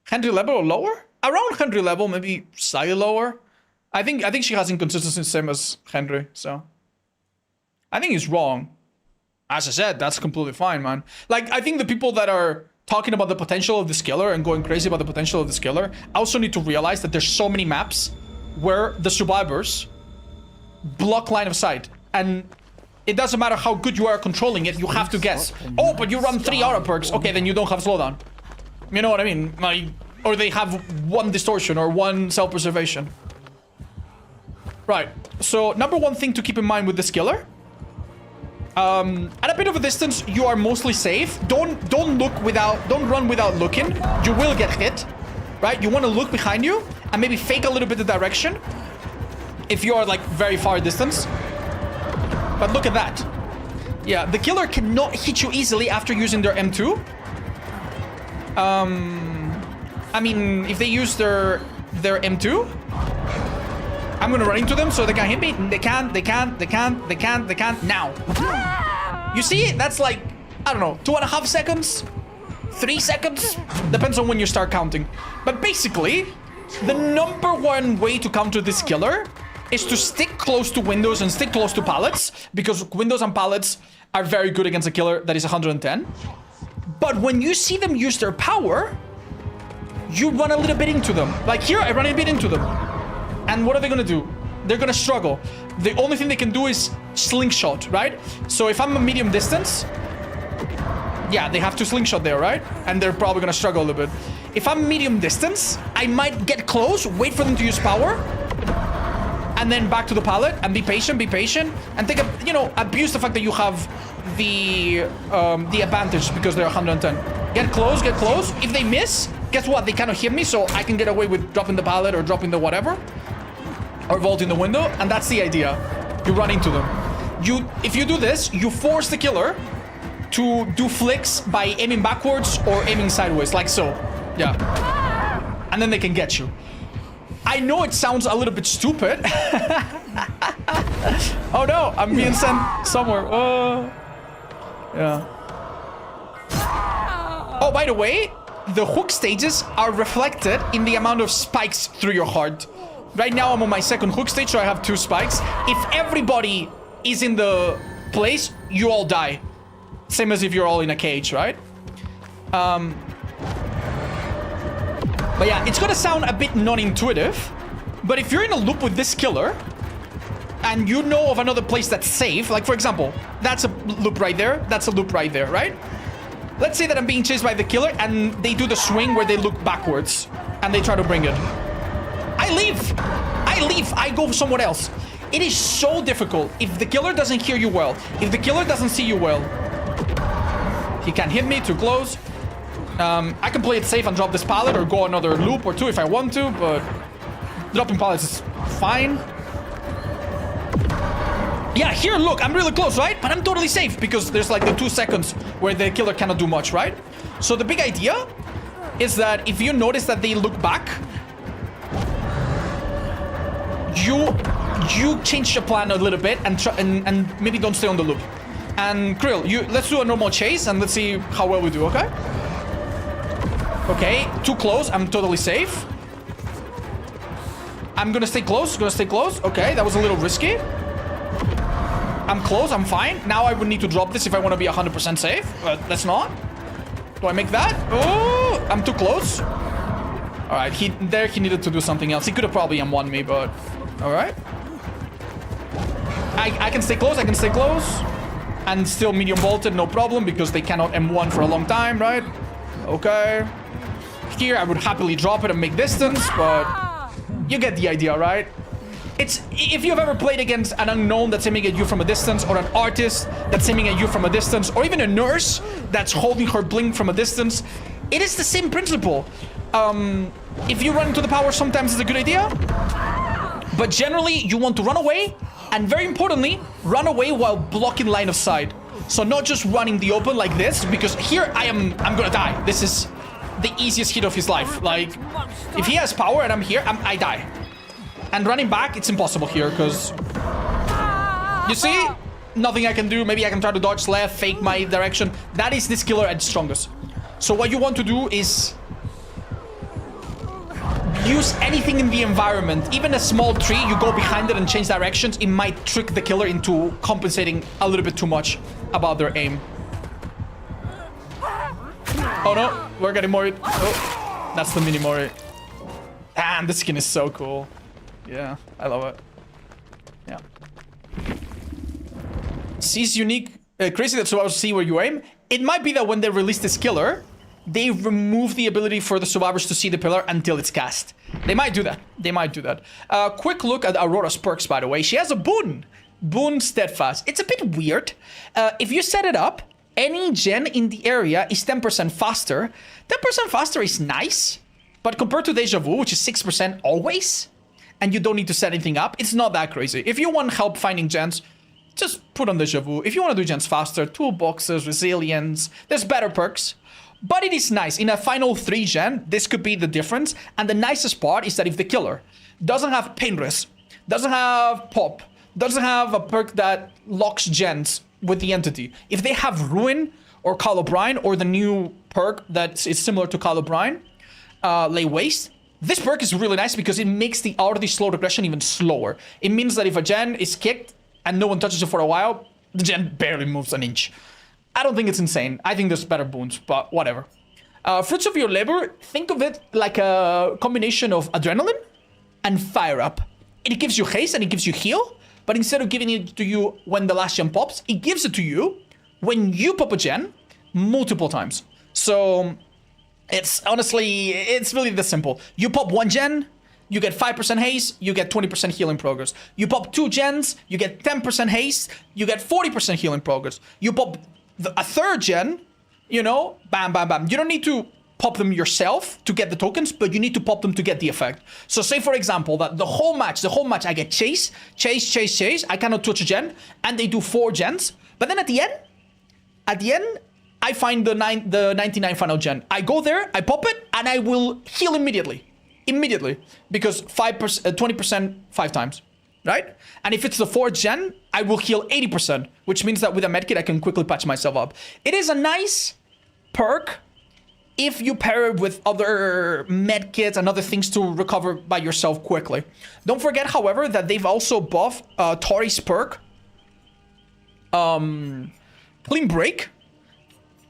Speaker 1: Henry level or lower? Around Henry level, maybe slightly lower. I think she has inconsistency the same as Henry, so I think he's wrong. As I said, that's completely fine, man. Like, I think the people that are talking about the potential of this killer and going crazy about the potential of this killer also need to realize that there's so many maps where the survivors block line of sight, and it doesn't matter how good you are controlling it, you have to guess. Oh, but you run 3 aura perks. Okay, then you don't have slowdown. You know what I mean? Like, or they have 1 distortion or 1 self-preservation. Right. So, number 1 thing to keep in mind with this killer. At a bit of a distance, you are mostly safe. Don't run without looking. You will get hit. Right? You want to look behind you and maybe fake a little bit of direction if you are like very far distance. But look at that. Yeah, the killer cannot hit you easily after using their M2. I mean, if they use their M2, I'm gonna run into them so they can hit me. They can't now. You see? That's like, I don't know, 2.5 seconds? 3 seconds? Depends on when you start counting. But basically, the number 1 way to counter this killer is to stick close to windows and stick close to pallets, because windows and pallets are very good against a killer that is 110. But when you see them use their power, you run a little bit into them. Like here, I run a bit into them. And what are they gonna do? They're gonna struggle. The only thing they can do is slingshot, right? So if I'm a medium distance, yeah, they have to slingshot there, right? And they're probably gonna struggle a little bit. If I'm medium distance, I might get close, wait for them to use power, and then back to the pallet and be patient, and take a, you know, abuse the fact that you have the advantage because they're 110. Get close. If they miss, guess what? They cannot hit me, so I can get away with dropping the pallet or dropping the whatever, or vaulting the window, and that's the idea. You run into them. If you do this, you force the killer to do flicks by aiming backwards or aiming sideways, like so. Yeah. And then they can get you. I know it sounds a little bit stupid. Oh no, I'm being sent somewhere. Yeah. Oh, by the way, the hook stages are reflected in the amount of spikes through your heart. Right now, I'm on my 2nd hook stage, so I have 2 spikes. If everybody is in the place, you all die. Same as if you're all in a cage, right? But yeah, it's gonna sound a bit non-intuitive, but if you're in a loop with this killer, and you know of another place that's safe, like for example, that's a loop right there, that's a loop right there, right? Let's say that I'm being chased by the killer, and they do the swing where they look backwards, and they try to bring it. I leave, I go somewhere else. It is so difficult if the killer doesn't hear you well, if the killer doesn't see you well. He can't hit me, too close. I can play it safe and drop this pallet or go another loop or 2 if I want to, but dropping pallets is fine. Yeah, here, look, I'm really close, right? But I'm totally safe because there's like the 2 seconds where the killer cannot do much, right? So the big idea is that if you notice that they look back, you change your plan a little bit and maybe don't stay on the loop. And Krill, let's do a normal chase and let's see how well we do, okay? Okay, too close, I'm totally safe. I'm gonna stay close. Okay, that was a little risky. I'm close. I'm fine. Now I would need to drop this if I want to be 100% safe. But let's not. Do I make that? Oh, I'm too close. All right, he needed to do something else. He could have probably M1 me, but all right. I can stay close. And still medium bolted, no problem, because they cannot M1 for a long time, right? Okay. Here, I would happily drop it and make distance, but you get the idea, right? It's if you've ever played against an unknown that's aiming at you from a distance, or an artist that's aiming at you from a distance, or even a nurse that's holding her blink from a distance, it is the same principle. If you run into the power, sometimes it's a good idea, but generally you want to run away, and very importantly, run away while blocking line of sight. So not just running the open like this, because here I'm gonna die. This is the easiest hit of his life. Like, if he has power and I'm here, I die. And running back, it's impossible here, because you see, nothing I can do. Maybe I can try to dodge left, fake my direction. That is this killer at its strongest. So what you want to do is use anything in the environment. Even a small tree, you go behind it and change directions. It might trick the killer into compensating a little bit too much about their aim. Oh no, we're getting Mori. Oh, that's the mini Mori. And the skin is so cool. Yeah, I love it. Yeah. Sees unique. Crazy that survivors see where you aim. It might be that when they release this killer, they remove the ability for the survivors to see the pillar until it's cast. They might do that. Quick look at Aurora's perks, by the way. She has a boon. Boon Steadfast. It's a bit weird. If you set it up, any gen in the area is 10% faster. 10% faster is nice, but compared to Deja Vu, which is 6% always, and you don't need to set anything up, it's not that crazy. If you want help finding gens, just put on Deja Vu. If you want to do gens faster, toolboxes, resilience, there's better perks. But it is nice. In a final 3 gen, this could be the difference. And the nicest part is that if the killer doesn't have pain risk, doesn't have pop, doesn't have a perk that locks gens with the entity, if they have Ruin or Call O'Brien or the new perk that is similar to Call O'Brien, Lay Waste, this perk is really nice because it makes the already slow regression even slower. It means that if a gen is kicked and no one touches it for a while, the gen barely moves an inch. I don't think it's insane. I think there's better boons, but whatever. Fruits of your labor, think of it like a combination of adrenaline and fire up. It gives you haste and it gives you heal, but instead of giving it to you when the last gen pops, it gives it to you when you pop a gen multiple times. So it's honestly, it's really this simple. You pop 1 gen, you get 5% haste, you get 20% healing progress. You pop 2 gens, you get 10% haste, you get 40% healing progress. You pop a 3rd gen, you know, bam, bam, bam. You don't need to pop them yourself to get the tokens, but you need to pop them to get the effect. So say, for example, that the whole match, I get chase. I cannot touch a gen, and they do 4 gens. But then at the end, I find the 99 final gen. I go there, I pop it, and I will heal immediately. Because 20% 5 times. Right? And if it's the 4th gen, I will heal 80%, which means that with a medkit, I can quickly patch myself up. It is a nice perk if you pair it with other medkits and other things to recover by yourself quickly. Don't forget, however, that they've also buffed Tori's perk, Clean Break,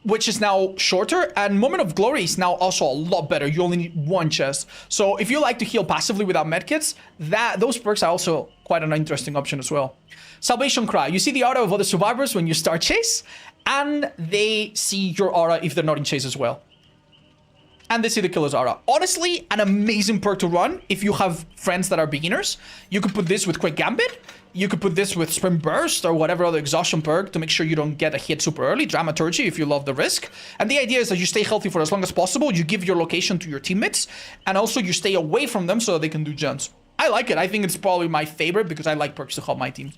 Speaker 1: which is now shorter, and Moment of Glory is now also a lot better. You only need 1 chest. So if you like to heal passively without medkits, those perks are also quite an interesting option as well. Salvation Cry. You see the aura of other survivors when you start chase, and they see your aura if they're not in chase as well. And they see the killer's aura. Honestly, an amazing perk to run if you have friends that are beginners. You could put this with Quick Gambit. You could put this with Sprint Burst or whatever other exhaustion perk to make sure you don't get a hit super early. Dramaturgy if you love the risk. And the idea is that you stay healthy for as long as possible. You give your location to your teammates. And also you stay away from them so that they can do gens. I like it. I think it's probably my favorite because I like perks to help my team.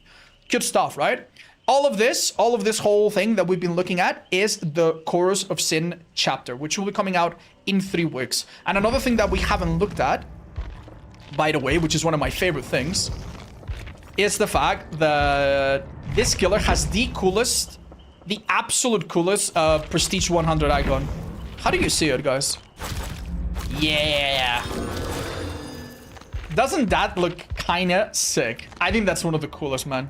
Speaker 1: Good stuff, right? All of this whole thing that we've been looking at is the Chorus of Sin chapter, which will be coming out in 3 weeks. And another thing that we haven't looked at, by the way, which is one of my favorite things, is the fact that this killer has the absolute coolest Prestige 100 icon. How do you see it, guys? Yeah. Doesn't that look kinda sick? I think that's one of the coolest, man.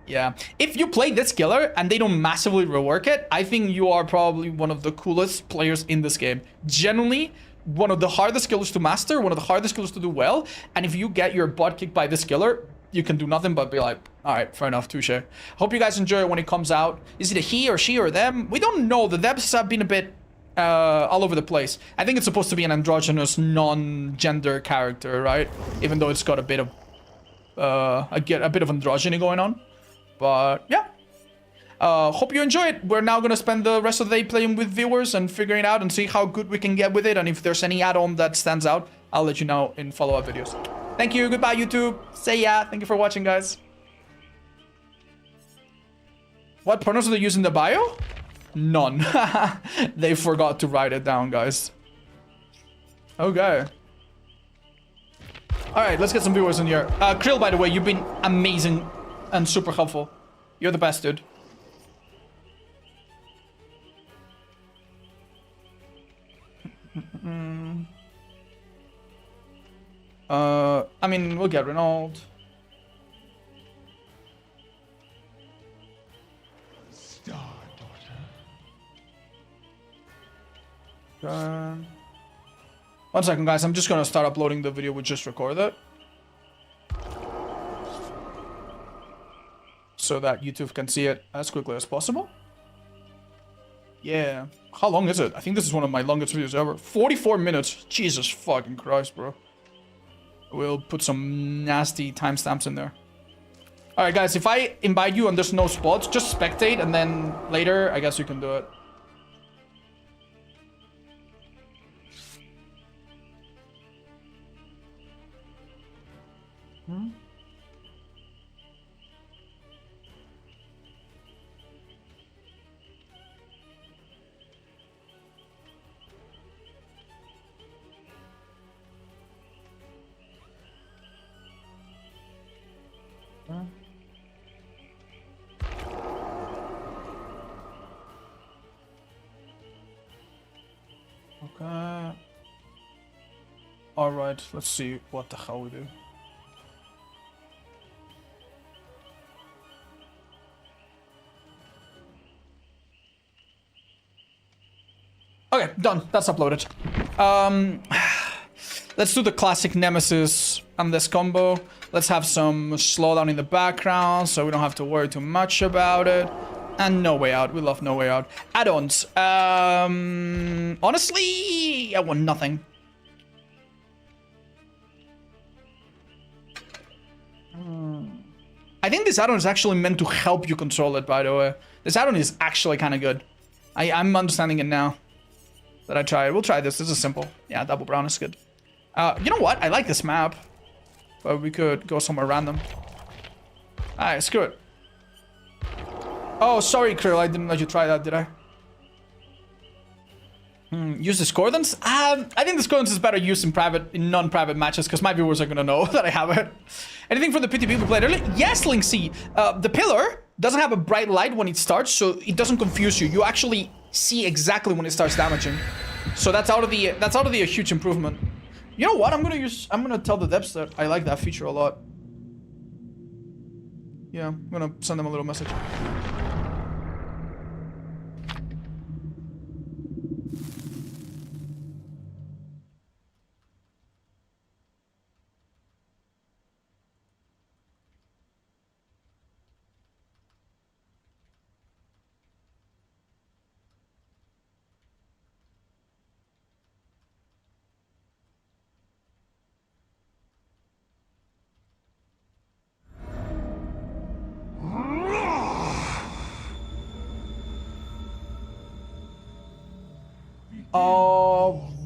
Speaker 1: Yeah. If you play this killer and they don't massively rework it, I think you are probably one of the coolest players in this game. Generally, one of the hardest killers to master, one of the hardest killers to do well, and if you get your butt kicked by this killer, you can do nothing but be like, alright, fair enough, touche. Hope you guys enjoy it when it comes out. Is it a he or she or them? We don't know. The devs have been a bit all over the place. I think it's supposed to be an androgynous, non-gender character, right? Even though it's got a bit of a bit of androgyny going on. But yeah. Hope you enjoy it. We're now going to spend the rest of the day playing with viewers and figuring it out and see how good we can get with it. And if there's any add-on that stands out, I'll let you know in follow-up videos. Thank you. Goodbye, YouTube. Say ya. Thank you for watching, guys. What pronouns do they use in the bio? None. They forgot to write it down, guys. Okay. Alright, let's get some viewers in here. Krill, by the way, you've been amazing and super helpful. You're the best, dude. I mean, we'll get Renault.
Speaker 2: Star daughter.
Speaker 1: 1 second, guys. I'm just gonna start uploading the video we just recorded, so that YouTube can see it as quickly as possible. Yeah. How long is it? I think this is one of my longest videos ever. 44 minutes. Jesus fucking Christ, bro. We'll put some nasty timestamps in there. Alright, guys. If I invite you and there's no spots, just spectate, and then later, I guess you can do it. Okay. Alright, let's see what the hell we do. Okay, done. That's uploaded. Let's do the classic Nemesis and this combo. Let's have some slowdown in the background so we don't have to worry too much about it. And No Way Out. We love No Way Out. Add-ons. Honestly, I want nothing. I think this add-on is actually meant to help you control it, by the way. This add-on is actually kind of good. I'm understanding it now that I try it. We'll try this. This is simple. Yeah, double brown is good. You know what? I like this map. But we could go somewhere random. Alright, screw it. Oh, sorry, Krill. I didn't let you try that, did I? Use discordance? I think discordance is better used in non-private matches because my viewers are gonna know that I have it. Anything from the PTB we played earlier? Yes, Link C. The pillar doesn't have a bright light when it starts, so it doesn't confuse you. You actually see exactly when it starts damaging. So that's already a huge improvement. You know what? I'm gonna tell the devs that I like that feature a lot. Yeah, I'm gonna send them a little message.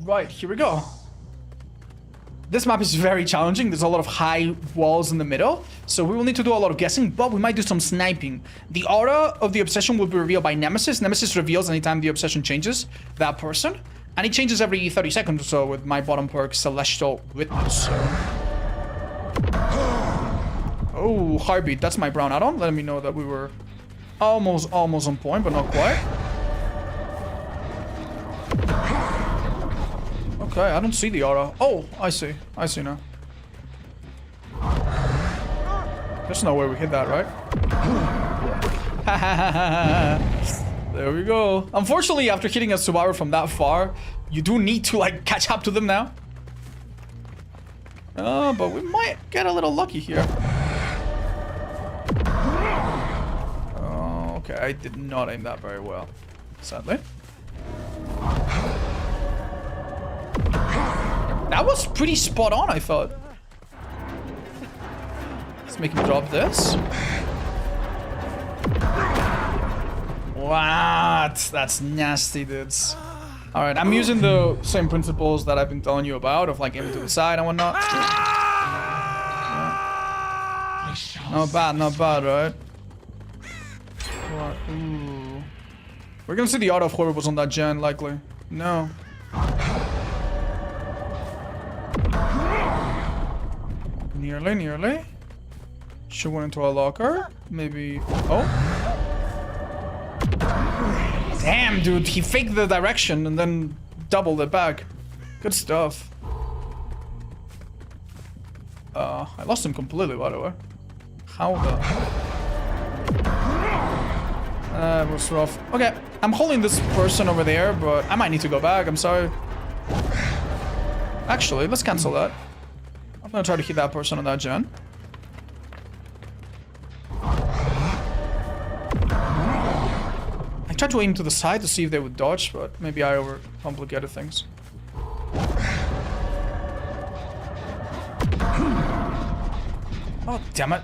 Speaker 1: Right, here we go. This map is very challenging. There's a lot of high walls in the middle, so we will need to do a lot of guessing, but we might do some sniping. The aura of the obsession will be revealed by Nemesis. Nemesis reveals anytime the obsession changes that person, and it changes every 30 seconds or so with my bottom perk, Celestial Witness. Oh, Heartbeat. That's my brown add-on. Letting me know that we were almost on point, but not quite. Okay, I don't see the aura. Oh, I see. I see now. There's no way we hit that, right? There we go. Unfortunately, after hitting a survivor from that far, you do need to, like, catch up to them now. But we might get a little lucky here. Oh, okay. I did not aim that very well, sadly. That was pretty spot on, I thought. Let's make him drop this. What? That's nasty, dudes. Alright, I'm using the same principles that I've been telling you about, of like aiming to the side and whatnot. Yeah. Not bad, right? What? Ooh. We're gonna see the auto of whoever was on that gen, likely. No. Nearly. Should went into a locker. Maybe. Oh. Damn, dude. He faked the direction and then doubled it back. Good stuff. I lost him completely, by the way. How the... That was rough. Okay, I'm holding this person over there, but I might need to go back. I'm sorry. Actually, let's cancel that. I'm gonna try to hit that person on that gen. I tried to aim to the side to see if they would dodge, but maybe I overcomplicated things. Oh, damn it.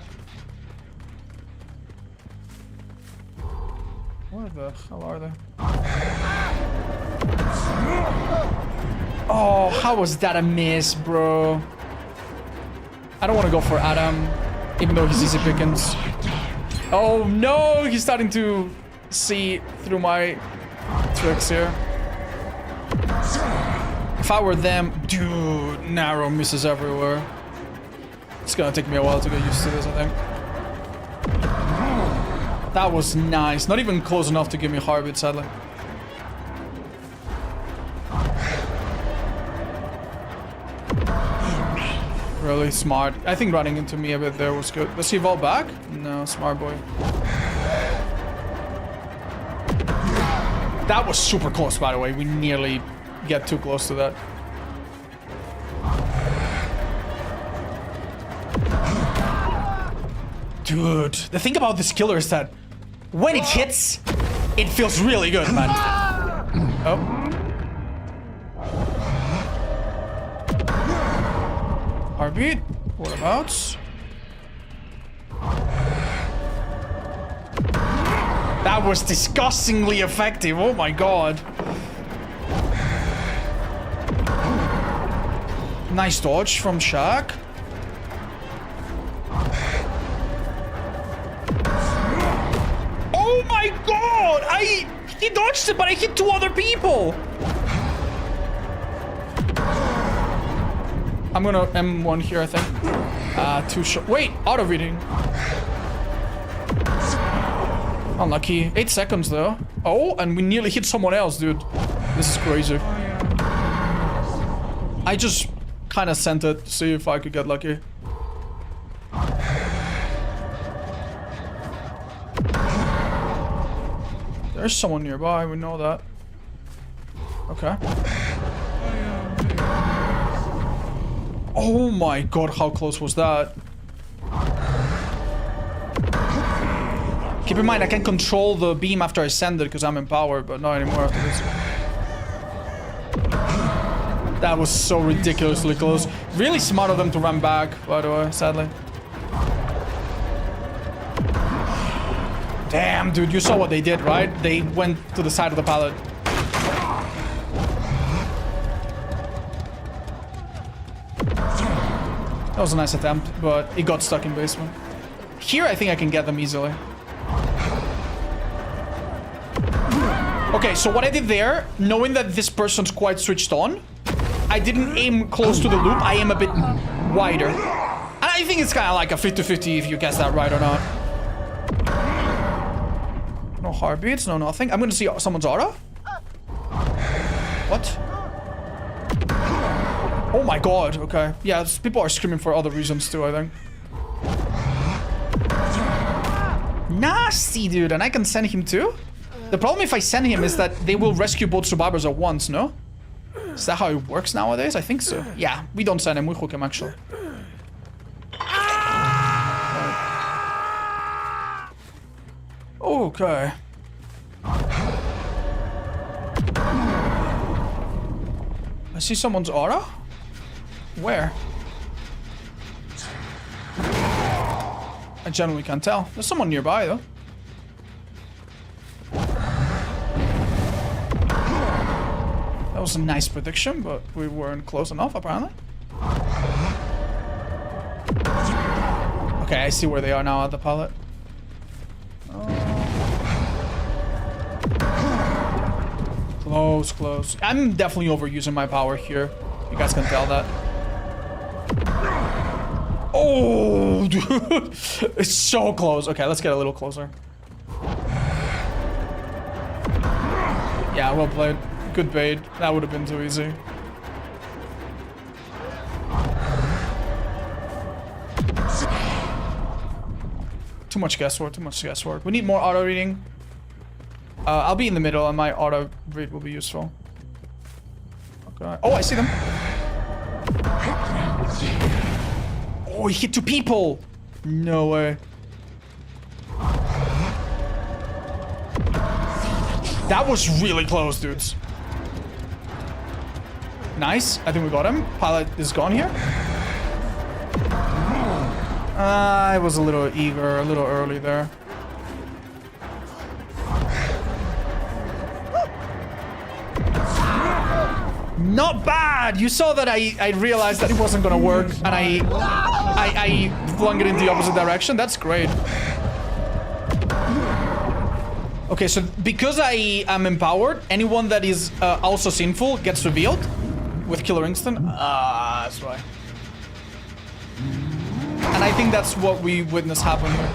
Speaker 1: Where the hell are they? Oh, how was that a miss, bro? I don't want to go for Adam, even though he's easy pickings. Oh no, he's starting to see through my tricks here. If I were them, dude, narrow misses everywhere. It's gonna take me a while to get used to this, I think. That was nice. Not even close enough to give me a heartbeat, sadly. Really smart. I think running into me a bit there was good. Does he evolve back? No, smart boy. That was super close, by the way. We nearly get too close to that. Dude, the thing about this killer is that when it hits, it feels really good, man. Oh. Heartbeat. Whereabouts? That was disgustingly effective. Oh my god. Nice dodge from Shaq. Oh my god! He dodged it, but I hit two other people. I'm gonna M1 here, I think. Too short. Wait, auto reading. Unlucky. 8 seconds though. Oh, and we nearly hit someone else, dude. This is crazy. I just kind of sent it to see if I could get lucky. There's someone nearby, we know that. Okay. Oh my god, how close was that? Keep in mind, I can control the beam after I send it because I'm empowered, but not anymore after this. That was so ridiculously close. Really smart of them to run back, by the way, sadly. Damn, dude, you saw what they did, right? They went to the side of the pallet. That was a nice attempt, but it got stuck in basement. Here, I think I can get them easily. Okay, so what I did there, knowing that this person's quite switched on, I didn't aim close to the loop, I aim a bit wider. And I think it's kind of like a 50-50 if you guess that right or not. No heartbeats, no nothing. I'm gonna see someone's aura. What? Oh my god, okay. Yeah, people are screaming for other reasons too, I think. Nasty, dude. And I can send him too? The problem if I send him is that they will rescue both survivors at once, no? Is that how it works nowadays? I think so. Yeah, we don't send him. We hook him, actually. Right. Okay. I see someone's aura? Where? I generally can't tell. There's someone nearby, though. That was a nice prediction, but we weren't close enough, apparently. Okay, I see where they are now at the pallet. Close, close. I'm definitely overusing my power here. You guys can tell that. Oh, dude. It's so close. Okay, let's get a little closer. Yeah, well played. Good bait. That would have been too easy. Too much guesswork, too much guesswork. We need more auto reading. I'll be in the middle and my auto read will be useful. Okay. Oh, I see them. Oh, he hit 2 people. No way. That was really close, dudes. Nice. I think we got him. Pilot is gone here. I was a little eager, a little early there. Not bad! You saw that I realized that it wasn't gonna work, and I flung it in the opposite direction. That's great. Okay, so because I am empowered, anyone that is also sinful gets revealed with Killer Instant. Ah, that's why. And I think that's what we witnessed happen here.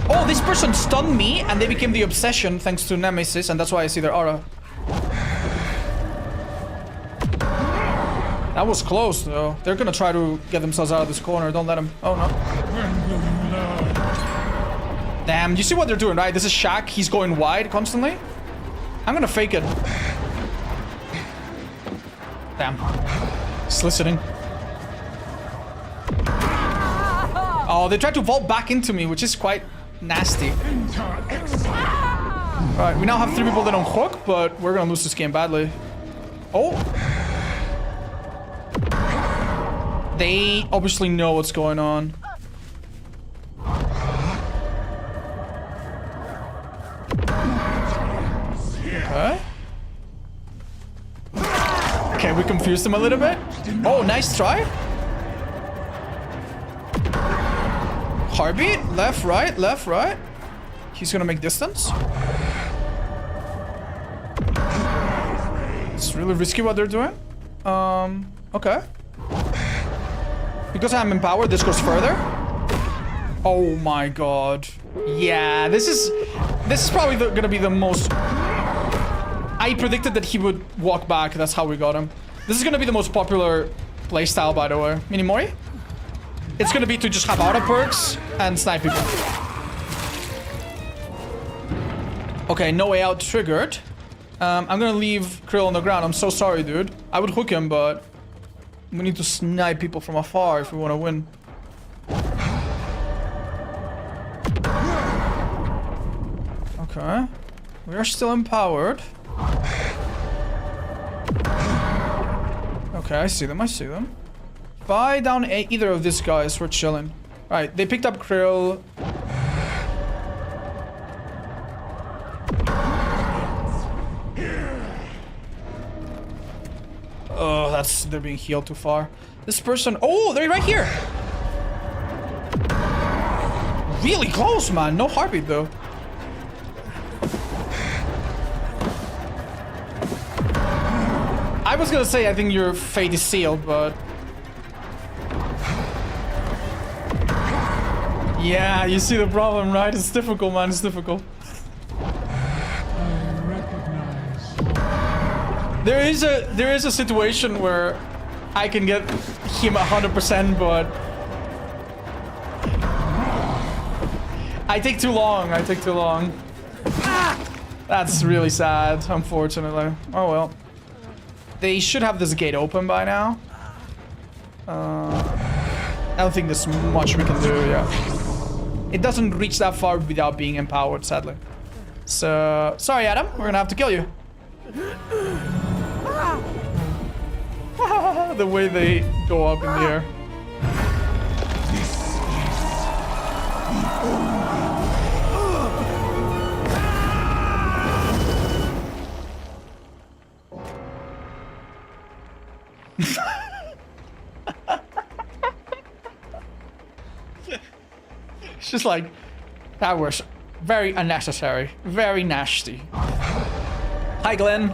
Speaker 1: Oh, this person stunned me, and they became the obsession thanks to Nemesis, and that's why I see their aura. That was close, though. They're gonna try to get themselves out of this corner. Don't let them. Oh, no. Damn, you see what they're doing, right? This is Shaq. He's going wide constantly. I'm gonna fake it. Damn. Soliciting. Oh, they tried to vault back into me, which is quite nasty. Alright, we now have 3 people that don't hook, but we're gonna lose this game badly. Oh. They obviously know what's going on. Okay. Okay, we confused them a little bit. Oh, nice try. Heartbeat. Left, right, left, right. He's gonna make distance. It's really risky what they're doing. Okay. Because I'm empowered, this goes further. Oh my god. Yeah, this is probably gonna be the most... I predicted that he would walk back. That's how we got him. This is gonna be the most popular playstyle, by the way. Minimori? It's gonna be to just have auto perks and snipe people. Okay, no way out triggered. I'm gonna leave Krill on the ground. I'm so sorry, dude. I would hook him, but... we need to snipe people from afar if we want to win. Okay. We are still empowered. Okay, I see them, I see them. If I down either of these guys, we're chilling. Alright, they picked up Krill. Oh, they're being healed too far. This person, oh, they're right here. Really close, man. No heartbeat, though. I was gonna say, I think your fate is sealed, but... yeah, you see the problem, right? It's difficult, man. It's difficult. There is a situation where I can get him 100%, but I take too long. I take too long. That's really sad, unfortunately. Oh well. They should have this gate open by now. I don't think there's much we can do, yeah. It doesn't reach that far without being empowered, sadly. So, sorry Adam, we're gonna have to kill you. The way they go up in the air. It's just like, that was very unnecessary, very nasty. Hi Glenn.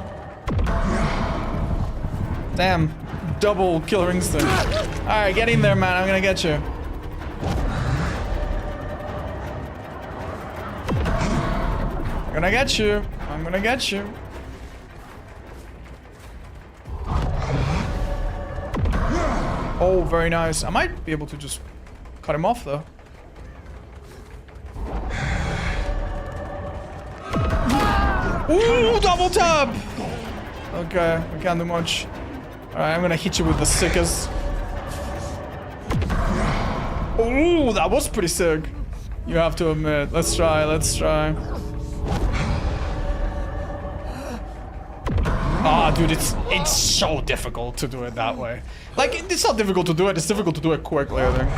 Speaker 1: Damn, double killer instinct. Alright, get in there, man, I'm gonna get you. I'm gonna get you. I'm gonna get you. Oh, very nice. I might be able to just cut him off, though. Ooh, double tap! Okay, we can't do much. Alright, I'm gonna hit you with the sickest. Ooh, that was pretty sick. You have to admit. Let's try, let's try. Ah, dude, it's so difficult to do it that way. Like, it's not difficult to do it, it's difficult to do it quickly, I think.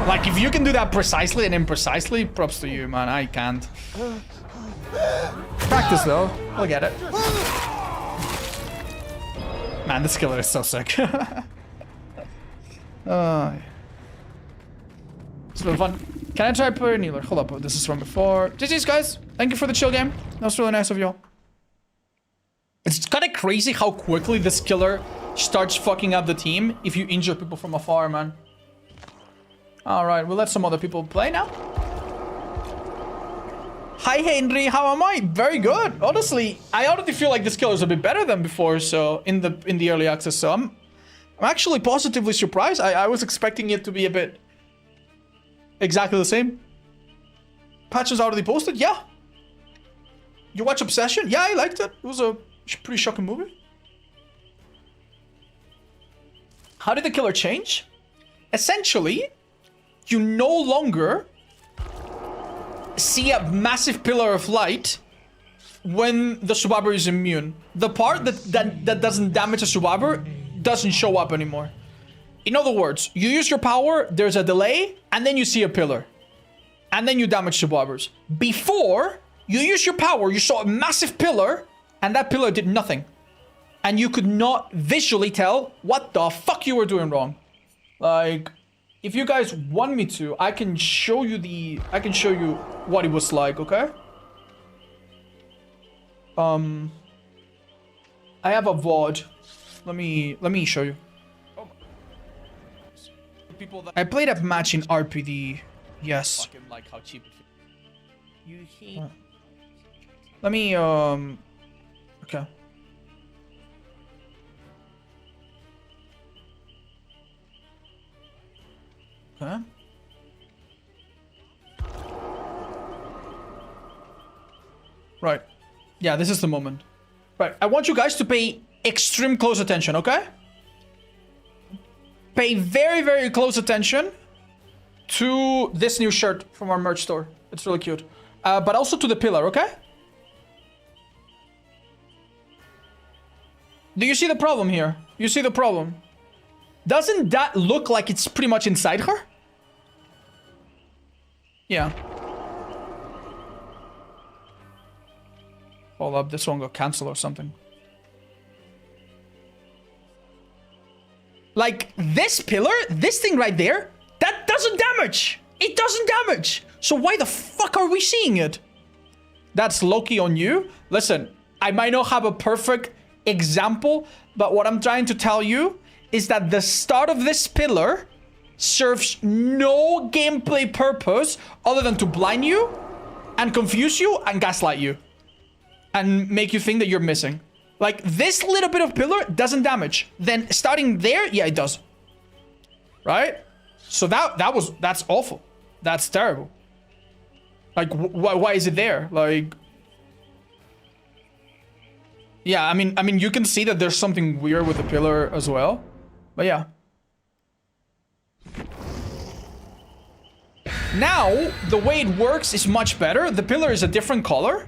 Speaker 1: Like, if you can do that precisely and imprecisely, props to you, man. I can't. Practice, though. I'll get it. Man, this killer is so sick. It's been fun. Can I try per kneeler? Hold up, this is from before. GG's, guys. Thank you for the chill game. That was really nice of y'all. It's kind of crazy how quickly this killer starts fucking up the team if you injure people from afar, man. Alright, we'll let some other people play now. Hi, Henry. How am I? Very good. Honestly, I already feel like this killer is a bit better than before, so in the early access, so I'm actually positively surprised. I was expecting it to be a bit exactly the same. Patch was already posted? Yeah. You watch Obsession? Yeah, I liked it. It was a pretty shocking movie. How did the killer change? Essentially, you no longer see a massive pillar of light when the survivor is immune. The part that doesn't damage a survivor doesn't show up anymore. In other words, you use your power, there's a delay, and then you see a pillar. And then you damage survivors. Before, you use your power, you saw a massive pillar, and that pillar did nothing. And you could not visually tell what the fuck you were doing wrong. Like, if you guys want me to, I can show you what it was like, okay? I have a VOD. Let me show you. I played a match in RPD. Yes. Like how cheap it feels. You see. Let me okay. Okay. Right. Yeah, this is the moment. Right. I want you guys to pay extreme close attention, okay? Pay very, very close attention to this new shirt from our merch store. It's really cute. But also to the pillar, okay? Do you see the problem here? You see the problem? Doesn't that look like it's pretty much inside her? Yeah. Hold up, this one got cancelled or something. Like, this pillar, this thing right there, that doesn't damage. It doesn't damage. So why the fuck are we seeing it? That's low-key on you. Listen, I might not have a perfect example, but what I'm trying to tell you is that the start of this pillar serves no gameplay purpose other than to blind you and confuse you and gaslight you and make you think that you're missing. Like, this little bit of pillar doesn't damage. Then starting there, yeah, it does. Right? So that's awful. That's terrible. Like, why is it there? Like, yeah, I mean, you can see that there's something weird with the pillar as well. But yeah. Now, the way it works is much better. The pillar is a different color,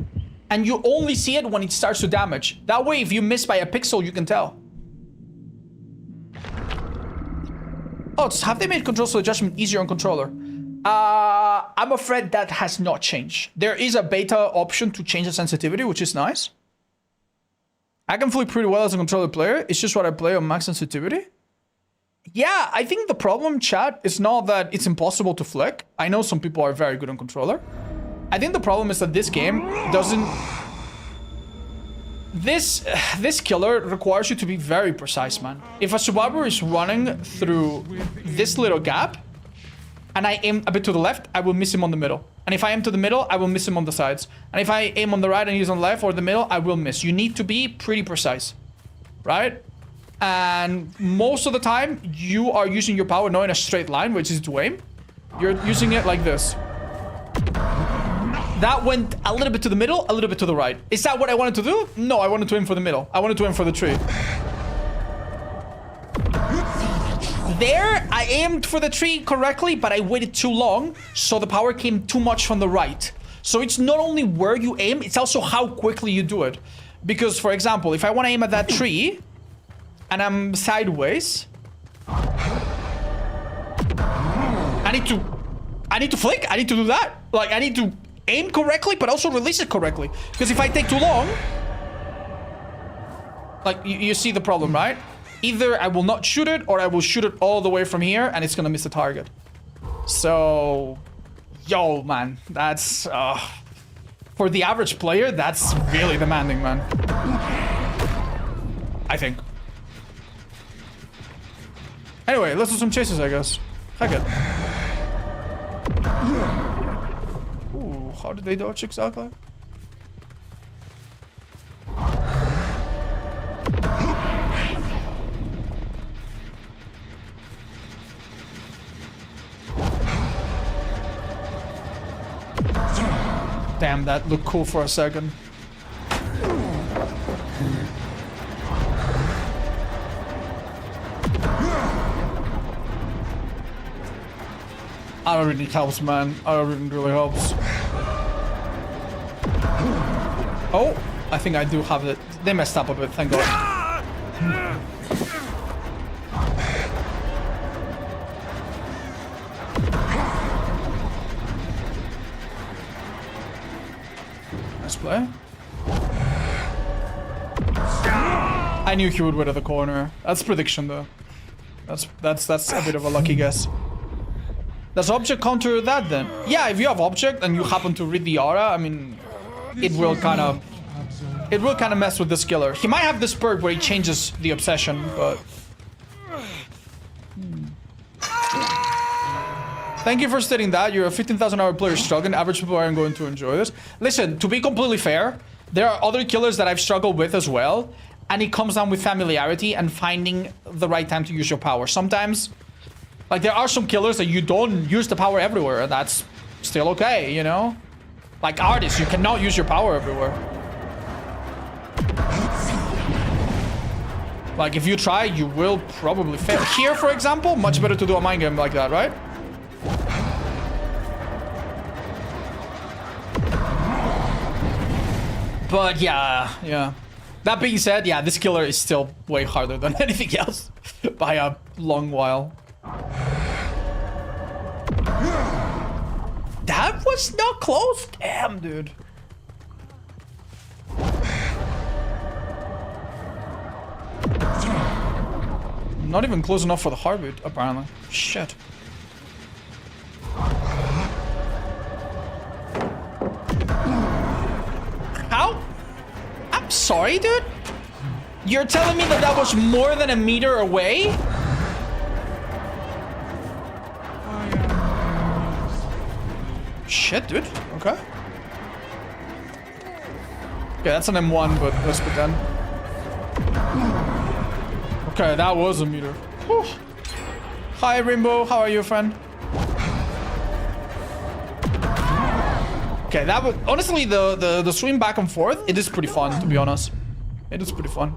Speaker 1: and you only see it when it starts to damage. That way, if you miss by a pixel, you can tell. Oh, have they made controls for adjustment easier on controller? I'm afraid that has not changed. There is a beta option to change the sensitivity, which is nice. I can flick pretty well as a controller player. It's just what I play on max sensitivity. Yeah, I think the problem, chat, is not that it's impossible to flick. I know some people are very good on controller. I think the problem is that this game doesn't... This killer requires you to be very precise, man. If a survivor is running through this little gap, and I aim a bit to the left, I will miss him on the middle. And if I aim to the middle, I will miss him on the sides. And if I aim on the right and he's on the left or the middle, I will miss. You need to be pretty precise, right? And most of the time, you are using your power not in a straight line, which is to aim. You're using it like this. That went a little bit to the middle, a little bit to the right. Is that what I wanted to do? No, I wanted to aim for the middle. I wanted to aim for the tree. There, I aimed for the tree correctly, but I waited too long, so the power came too much from the right. So it's not only where you aim, it's also how quickly you do it. Because, for example, if I want to aim at that tree, and I'm sideways, I need to flick. I need to do that. Like, I need to aim correctly, but also release it correctly. Because if I take too long, like, you see the problem, right? Either I will not shoot it, or I will shoot it all the way from here, and it's gonna miss the target. So, yo, man, that's, for the average player, that's really demanding, man. I think. Anyway, let's do some chases, I guess. Heck it. Ooh, how did they dodge exactly? Damn, that looked cool for a second. I don't really helps, man. I don't really helps. Oh, I think I do have it. They messed up a bit, thank God. Nice play. I knew he would wait at the corner. That's prediction, though. That's a bit of a lucky guess. Does object counter that then? Yeah, if you have object and you happen to read the aura, I mean, it will kind of mess with this killer. He might have this perk where he changes the obsession, but thank you for stating that. You're a 15,000 hour player struggling. Average people aren't going to enjoy this. Listen, to be completely fair, there are other killers that I've struggled with as well, and it comes down with familiarity and finding the right time to use your power. Sometimes, like, there are some killers that you don't use the power everywhere, and that's still okay, you know? Like artists, you cannot use your power everywhere. Like, if you try, you will probably fail. Here, for example, much better to do a mind game like that, right? But yeah. That being said, yeah, this killer is still way harder than anything else by a long while. That was not close. Damn, dude. Not even close enough for the heartbeat, apparently. Shit. How? I'm sorry, dude. You're telling me that that was more than a meter away? Shit, dude. Okay. Okay, that's an M1, but let's pretend. Okay, that was a meter. Whew. Hi, Rainbow. How are you, friend? Okay, that was honestly the swing back and forth. It is pretty fun, to be honest. It is pretty fun.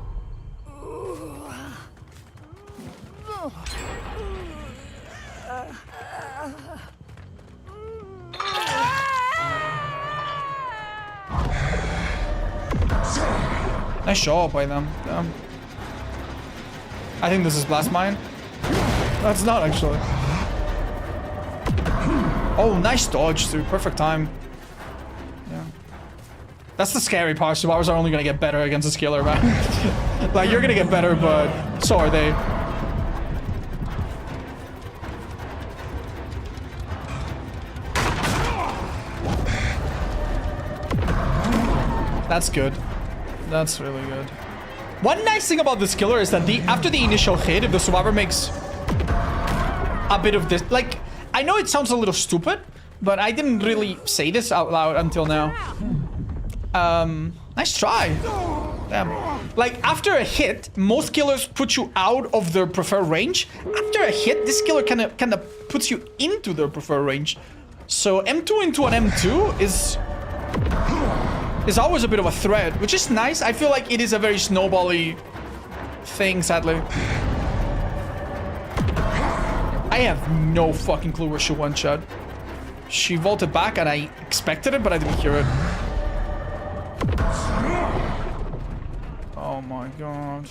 Speaker 1: Nice job by them. Damn. I think this is blast mine. That's not actually. Oh, nice dodge, dude. Perfect time. Yeah. That's the scary part. Survivors are only gonna get better against this killer, man. Like, you're gonna get better, but so are they. That's good. That's really good. One nice thing about this killer is that after the initial hit, if the survivor makes a bit of this, like, I know it sounds a little stupid, but I didn't really say this out loud until now. Nice try. Damn. Like, after a hit, most killers put you out of their preferred range. After a hit, this killer kind of puts you into their preferred range. So M2 into an M2 is always a bit of a threat, which is nice. I feel like it is a very snowbally thing, sadly. I have no fucking clue where she one-shot. She vaulted back and I expected it, but I didn't hear it. Oh my god.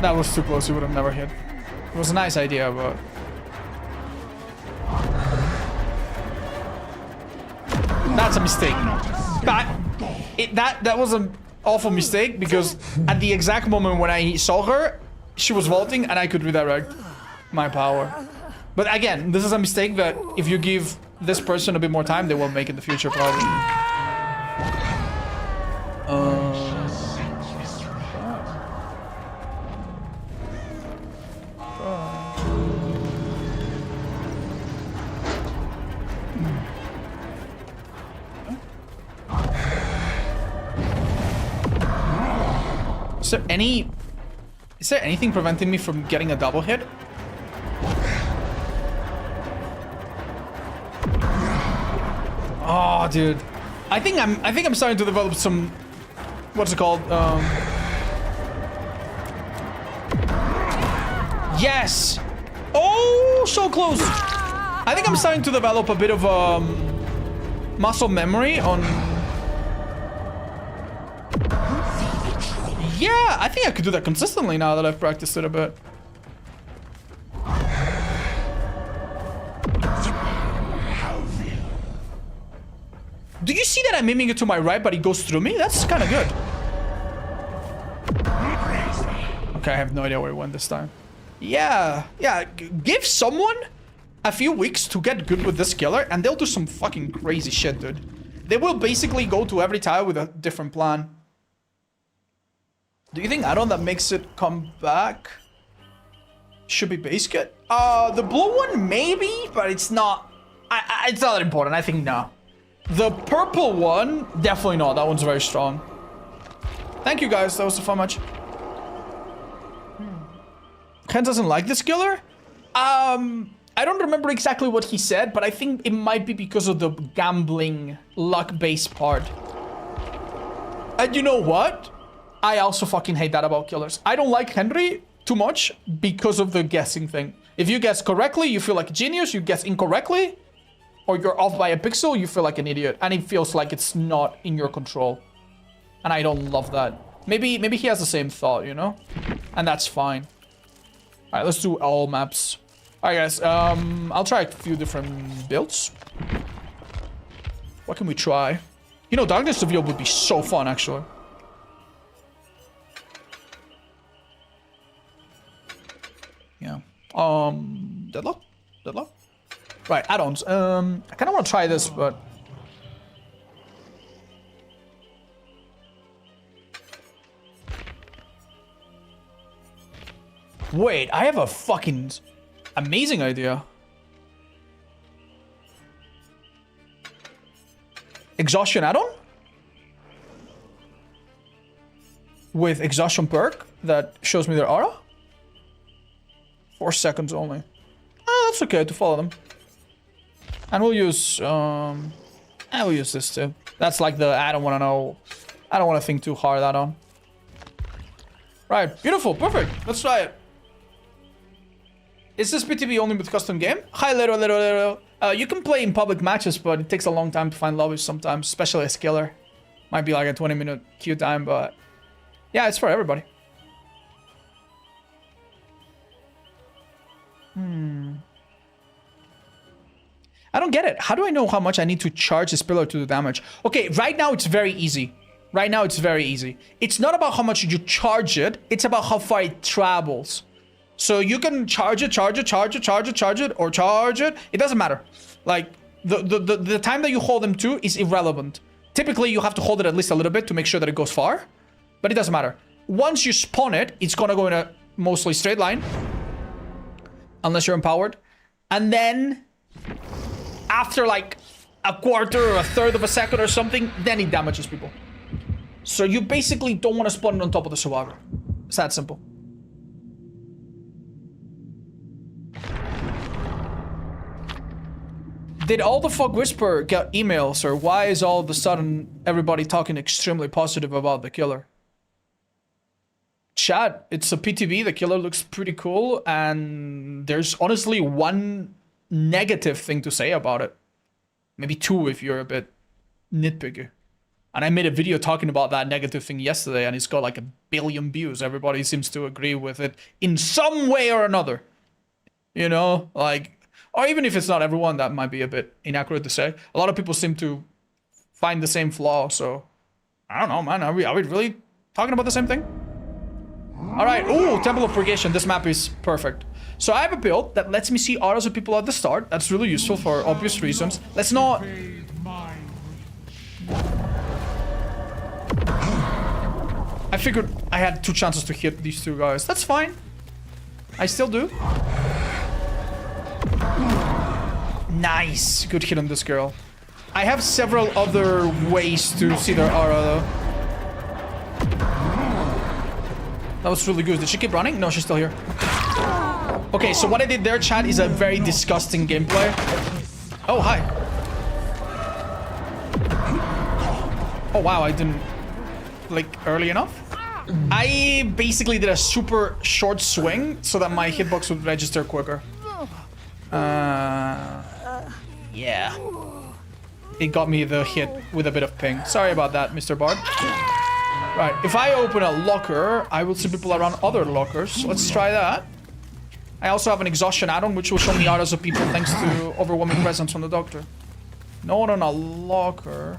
Speaker 1: That was too close. You would have never hit. It was a nice idea, but that's a mistake. That was an awful mistake because at the exact moment when I saw her, she was vaulting and I could redirect my power. But again, this is a mistake that if you give this person a bit more time, they will make in the future probably. Is there anything preventing me from getting a double hit? Oh, dude. I think I'm starting to develop some, what's it called? Yes. Oh, so close. I think I'm starting to develop a bit of muscle memory on. Yeah, I think I could do that consistently now that I've practiced it a bit. Do you see that I'm aiming it to my right, but it goes through me? That's kind of good. Okay, I have no idea where it went this time. Yeah. Give someone a few weeks to get good with this killer, and they'll do some fucking crazy shit, dude. They will basically go to every tile with a different plan. Do you think add-on that makes it come back should be base kit? The blue one maybe, but it's not. It's not that important. I think no. The purple one definitely not. That one's very strong. Thank you guys. That was a fun match. Ken doesn't like this killer. I don't remember exactly what he said, but I think it might be because of the gambling luck-based part. And you know what? I also fucking hate that about killers. I don't like Henry too much because of the guessing thing. If you guess correctly, you feel like a genius. You guess incorrectly, or you're off by a pixel, you feel like an idiot. And it feels like it's not in your control. And I don't love that. Maybe he has the same thought, you know? And that's fine. All right, let's do all maps. All right, guys. I'll try a few different builds. What can we try? You know, Darkness Revealed would be so fun, actually. Yeah. Deadlock? Deadlock? Right, add-ons. I kind of want to try this, but... Wait, I have a fucking amazing idea. exhaustion add-on with exhaustion perk that shows me their aura. 4 seconds only. That's okay to follow them. And we'll use we'll use this too. That's like the I don't want to know. I don't want to think too hard that on. Right, beautiful, perfect. Let's try it. Is this PTB only with custom game? Hi, little. You can play in public matches, but it takes a long time to find lobbies sometimes, especially as killer. Might be like a 20-minute queue time, but yeah, it's for everybody. I don't get it. How do I know how much I need to charge this pillar to do damage? Okay, right now it's very easy. Right now it's very easy. It's not about how much you charge it. It's about how far it travels. So you can charge it, or charge it. It doesn't matter. Like, the time that you hold them to is irrelevant. Typically, you have to hold it at least a little bit to make sure that it goes far. But it doesn't matter. Once you spawn it, it's gonna go in a mostly straight line. Unless you're empowered. And then, after like a quarter or a third of a second or something, then it damages people. So you basically don't want to spawn it on top of the survivor. It's that simple. Did all the Fog Whisper get emails, or why is all of a sudden everybody talking extremely positive about the killer? Chat, it's a PTB, the killer looks pretty cool, and there's honestly one negative thing to say about it. Maybe two if you're a bit nitpicky. And I made a video talking about that negative thing yesterday, and it's got like 1 billion views. Everybody seems to agree with it in some way or another. You know, like, or even if it's not everyone, that might be a bit inaccurate to say. A lot of people seem to find the same flaw, so I don't know, man. Are we really talking about the same thing? All right. Ooh, Temple of Purgation. This map is perfect. So I have a build that lets me see auras of people at the start. That's really useful for obvious reasons. Let's not... I figured I had 2 chances to hit these 2 guys. That's fine. I still do. Nice. Good hit on this girl. I have several other ways to see their aura, though. That was really good. Did she keep running? No, she's still here. Okay, so what I did there, chat, is a very disgusting gameplay. Oh, hi. Oh, wow, I didn't blink early enough. I basically did a super short swing so that my hitbox would register quicker. Yeah. It got me the hit with a bit of ping. Sorry about that, Mr. Bard. Right, if I open a locker, I will see people around other lockers. Let's try that. I also have an exhaustion add-on, which will show me auras of people thanks to overwhelming presence from the doctor. No one on a locker.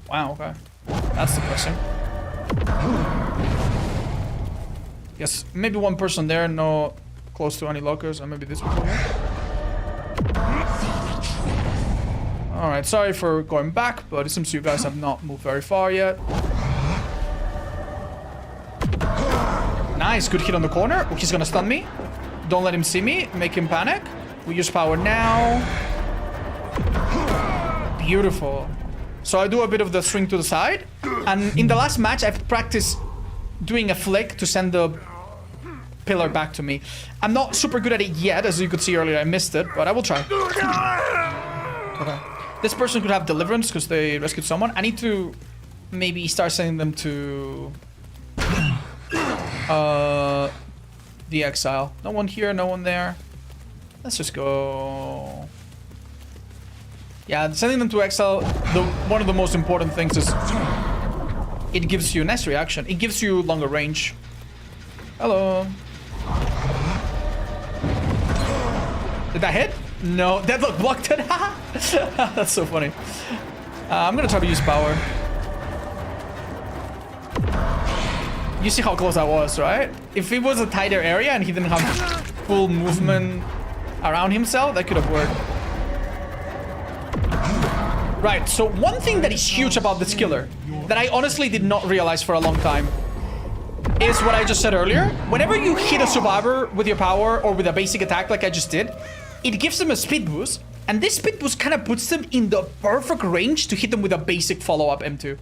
Speaker 1: Wow, okay. That's depressing. Yes, maybe one person there, no close to any lockers, and maybe this people here. Alright, sorry for going back, but it seems you guys have not moved very far yet. Nice, good hit on the corner. Oh, he's gonna stun me. Don't let him see me. Make him panic. We use power now. Beautiful. So I do a bit of the swing to the side. And in the last match, I've practiced doing a flick to send the pillar back to me. I'm not super good at it yet. As you could see earlier, I missed it, but I will try. Okay. This person could have deliverance because they rescued someone. I need to maybe start sending them to the exile. No one here, no one there. Let's just go. Yeah, sending them to exile, one of the most important things is it gives you an S reaction. It gives you longer range. Hello. Did that hit? No, Deadlock blocked it. That's so funny. I'm gonna try to use power. You see how close I was, right? If it was a tighter area and he didn't have full movement around himself, that could have worked. Right, so one thing that is huge about this killer that I honestly did not realize for a long time is what I just said earlier. Whenever you hit a survivor with your power or with a basic attack like I just did, it gives them a speed boost And this bit was kind of puts them in the perfect range to hit them with a basic follow-up M2.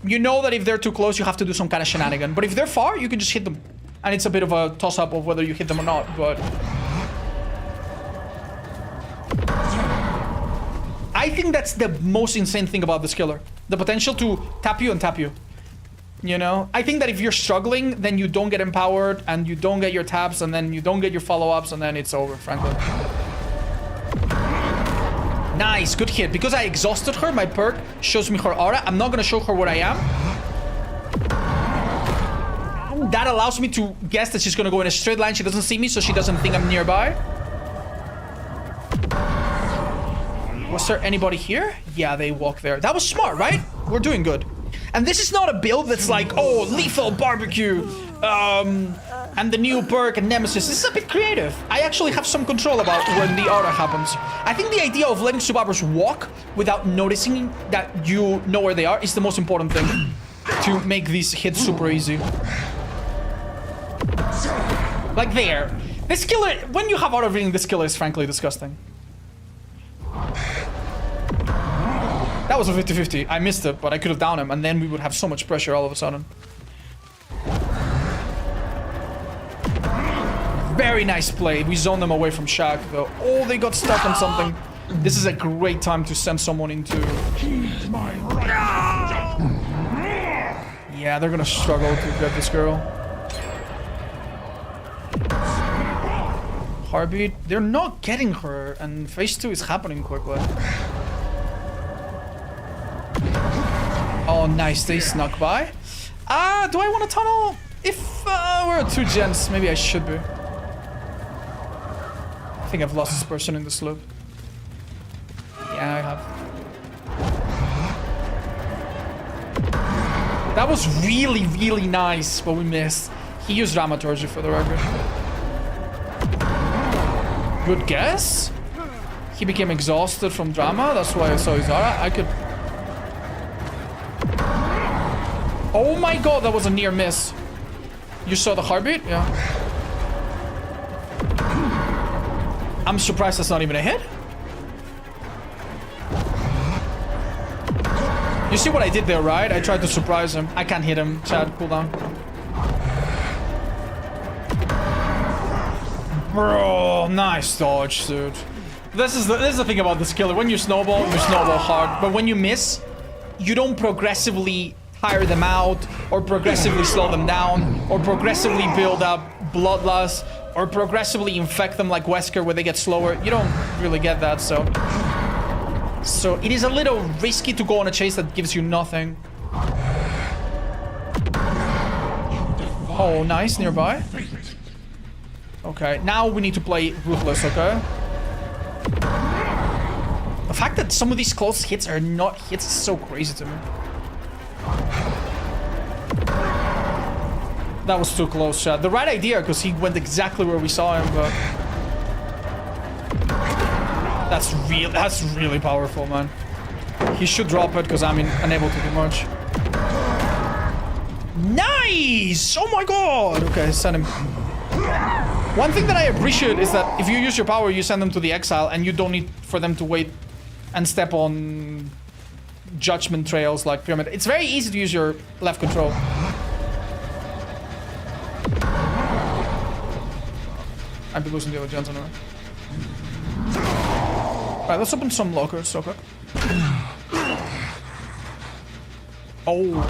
Speaker 1: You know that if they're too close, you have to do some kind of shenanigan. But if they're far, you can just hit them. And it's a bit of a toss-up of whether you hit them or not, but... I think that's the most insane thing about this killer. The potential to tap you and tap you. You know? I think that if you're struggling, then you don't get empowered, and you don't get your taps, and then you don't get your follow-ups, and then it's over, frankly. Nice, good hit. Because I exhausted her, my perk shows me her aura. I'm not gonna show her where I am. That allows me to guess that she's gonna go in a straight line. She doesn't see me, so she doesn't think I'm nearby. Was there anybody here? Yeah, they walk there. That was smart, right? We're doing good. And this is not a build that's like, oh, lethal barbecue, and the new perk and nemesis. This is a bit creative. I actually have some control about when the aura happens. I think the idea of letting survivors walk without noticing that you know where they are is the most important thing to make these hits super easy. Like there. This killer, when you have auto reading, this killer is frankly disgusting. That was a 50-50. I missed it, but I could have downed him, and then we would have so much pressure all of a sudden. Very nice play. We zoned them away from Shaq, though. Oh, they got stuck on something. This is a great time to send someone into... Yeah, they're gonna struggle to get this girl. Heartbeat. They're not getting her, and phase 2 is happening quickly. Oh, nice. They snuck by. Do I want to tunnel? If we're at 2 gens, maybe I should be. I think I've lost this person in the slope. Yeah, I have. That was really, really nice, but we missed. He used Dramaturgy for the record. Good guess. He became exhausted from drama. That's why I saw his aura. I could... Oh my god, that was a near miss. You saw the heartbeat? Yeah. I'm surprised that's not even a hit. You see what I did there, right? I tried to surprise him. I can't hit him. Chad, cool down. Bro, nice dodge, dude. This is the thing about this killer. When you snowball hard. But when you miss, you don't progressively tire them out, or progressively slow them down, or progressively build up bloodlust, or progressively infect them like Wesker where they get slower. You don't really get that, so it is a little risky to go on a chase that gives you nothing. Oh, nice, nearby. Okay, now we need to play ruthless, okay? The fact that some of these close hits are not hits is so crazy to me. That was too close, Chad. The right idea, because he went exactly where we saw him, but... That's really powerful, man. He should drop it, because I'm unable to do much. Nice! Oh my god! Okay, send him. One thing that I appreciate is that if you use your power, you send them to the exile, and you don't need for them to wait and step on judgment trails like Pyramid. It's very easy to use your left control. I'd be losing the other gens anyway. Alright, let's open some lockers so quick. Oh.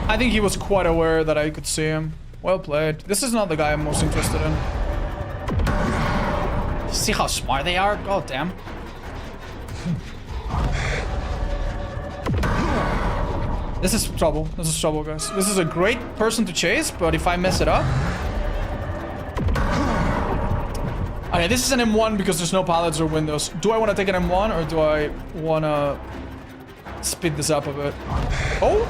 Speaker 1: I think he was quite aware that I could see him. Well played. This is not the guy I'm most interested in. See how smart they are? God damn. This is trouble. This is trouble, guys. This is a great person to chase, but if I mess it up... Okay, this is an M1 because there's no pallets or windows. Do I want to take an M1 or do I want to speed this up a bit? Oh!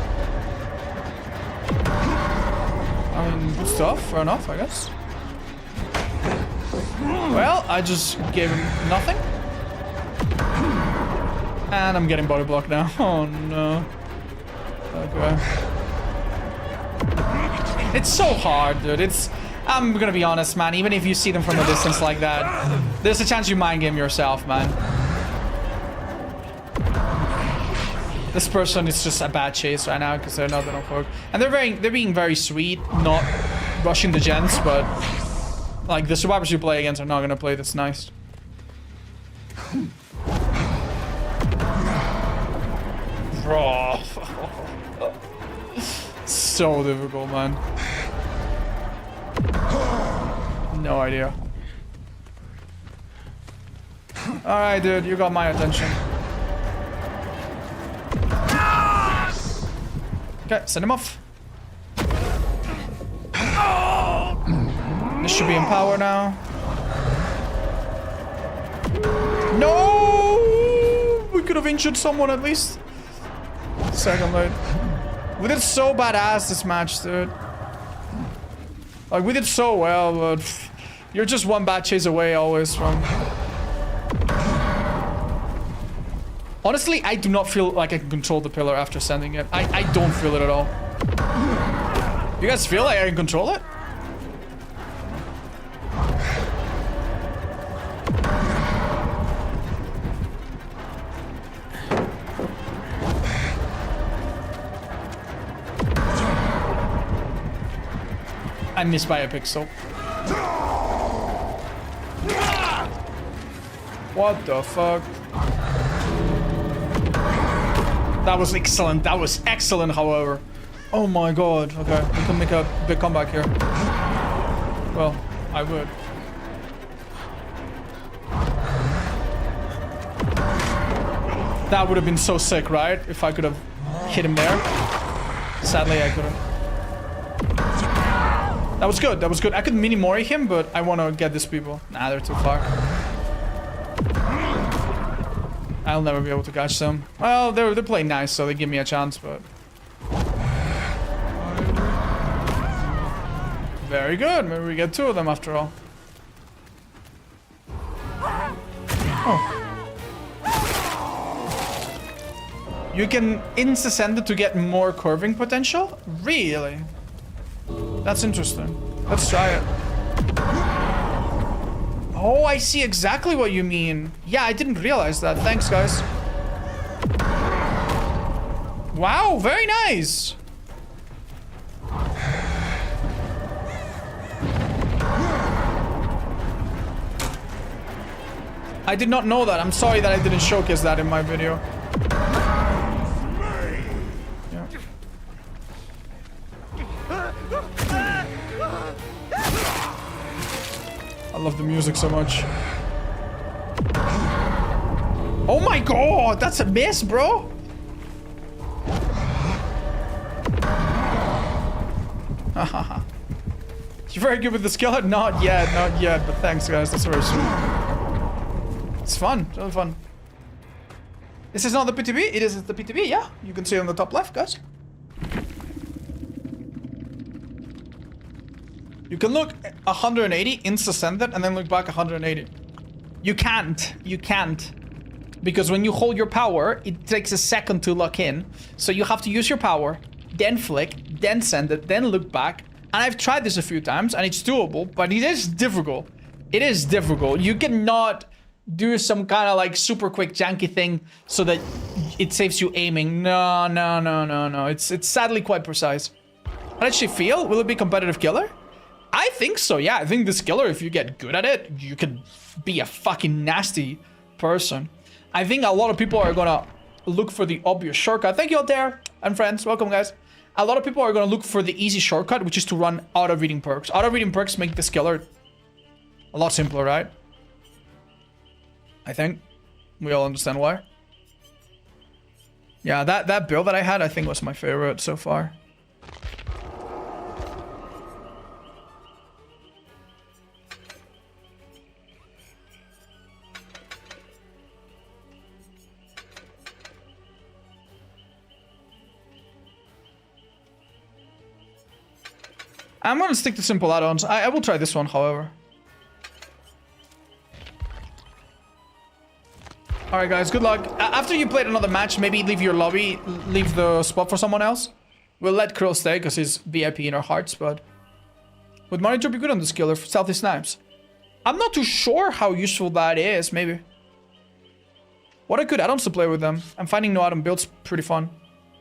Speaker 1: I mean, good stuff. Fair enough, I guess. Well, I just gave him nothing. And I'm getting body blocked now. Oh no. Okay. It's so hard, dude. I'm gonna be honest, man. Even if you see them from a distance like that, there's a chance you mind game yourself, man. This person is just a bad chase right now because they're not gonna work, and they're being very sweet, not rushing the gens, but like the survivors you play against are not gonna play this nice. Bro. So difficult, man. No idea. Alright, dude, you got my attention. Okay, send him off. This should be in power now. No! We could have injured someone at least. Second late. We did so badass this match, dude. Like, we did so well, but you're just one bad chase away always from... Honestly, I do not feel like I can control the pillar after sending it. I don't feel it at all. You guys feel like I can control it? I missed by a pixel. What the fuck? That was excellent. That was excellent, however. Oh my god. Okay, we can make a big comeback here. Well, I would. That would have been so sick, right? If I could have hit him there. Sadly, I couldn't. That was good. That was good. I could mini-mori him, but I want to get these people. Nah, they're too far. I'll never be able to catch them. Well, they're playing nice, so they give me a chance, but... Very good. Maybe we get two of them after all. Oh. You can insta-send it to get more curving potential? Really? That's interesting. Let's try it. Oh, I see exactly what you mean. Yeah, I didn't realize that. Thanks, guys. Wow, very nice. I did not know that. I'm sorry that I didn't showcase that in my video. Yeah. I love the music so much. Oh my god, that's a miss, bro. You're very good with the skeleton? Not yet, but thanks guys, that's very sweet. It's fun, it's really fun. This is not the PTB, it is the PTB, yeah. You can see it on the top left, guys. You can look 180, insta-send it, and then look back 180. You can't. Because when you hold your power, it takes a second to lock in. So you have to use your power, then flick, then send it, then look back. And I've tried this a few times, and it's doable, but it is difficult. It is difficult. You cannot do some kind of like super quick janky thing so that it saves you aiming. No. It's sadly quite precise. How does she feel? Will it be competitive killer? I think so, yeah. I think this killer, if you get good at it, you can be a fucking nasty person. I think a lot of people are gonna look for the obvious shortcut. Thank you out there, and friends. Welcome, guys. A lot of people are gonna look for the easy shortcut, which is to run auto-reading perks. Auto-reading perks make this killer a lot simpler, right? I think. We all understand why. Yeah, that build that I had, I think was my favorite so far. I'm gonna stick to simple add-ons. I will try this one, however. Alright guys, good luck. After you played another match, maybe leave your lobby, leave the spot for someone else. We'll let Krill stay because he's VIP in our hearts, but Would monitor be good on this killer for stealthy snipes? I'm not too sure how useful that is, maybe. What a good add-ons to play with them. I'm finding no add-on builds pretty fun.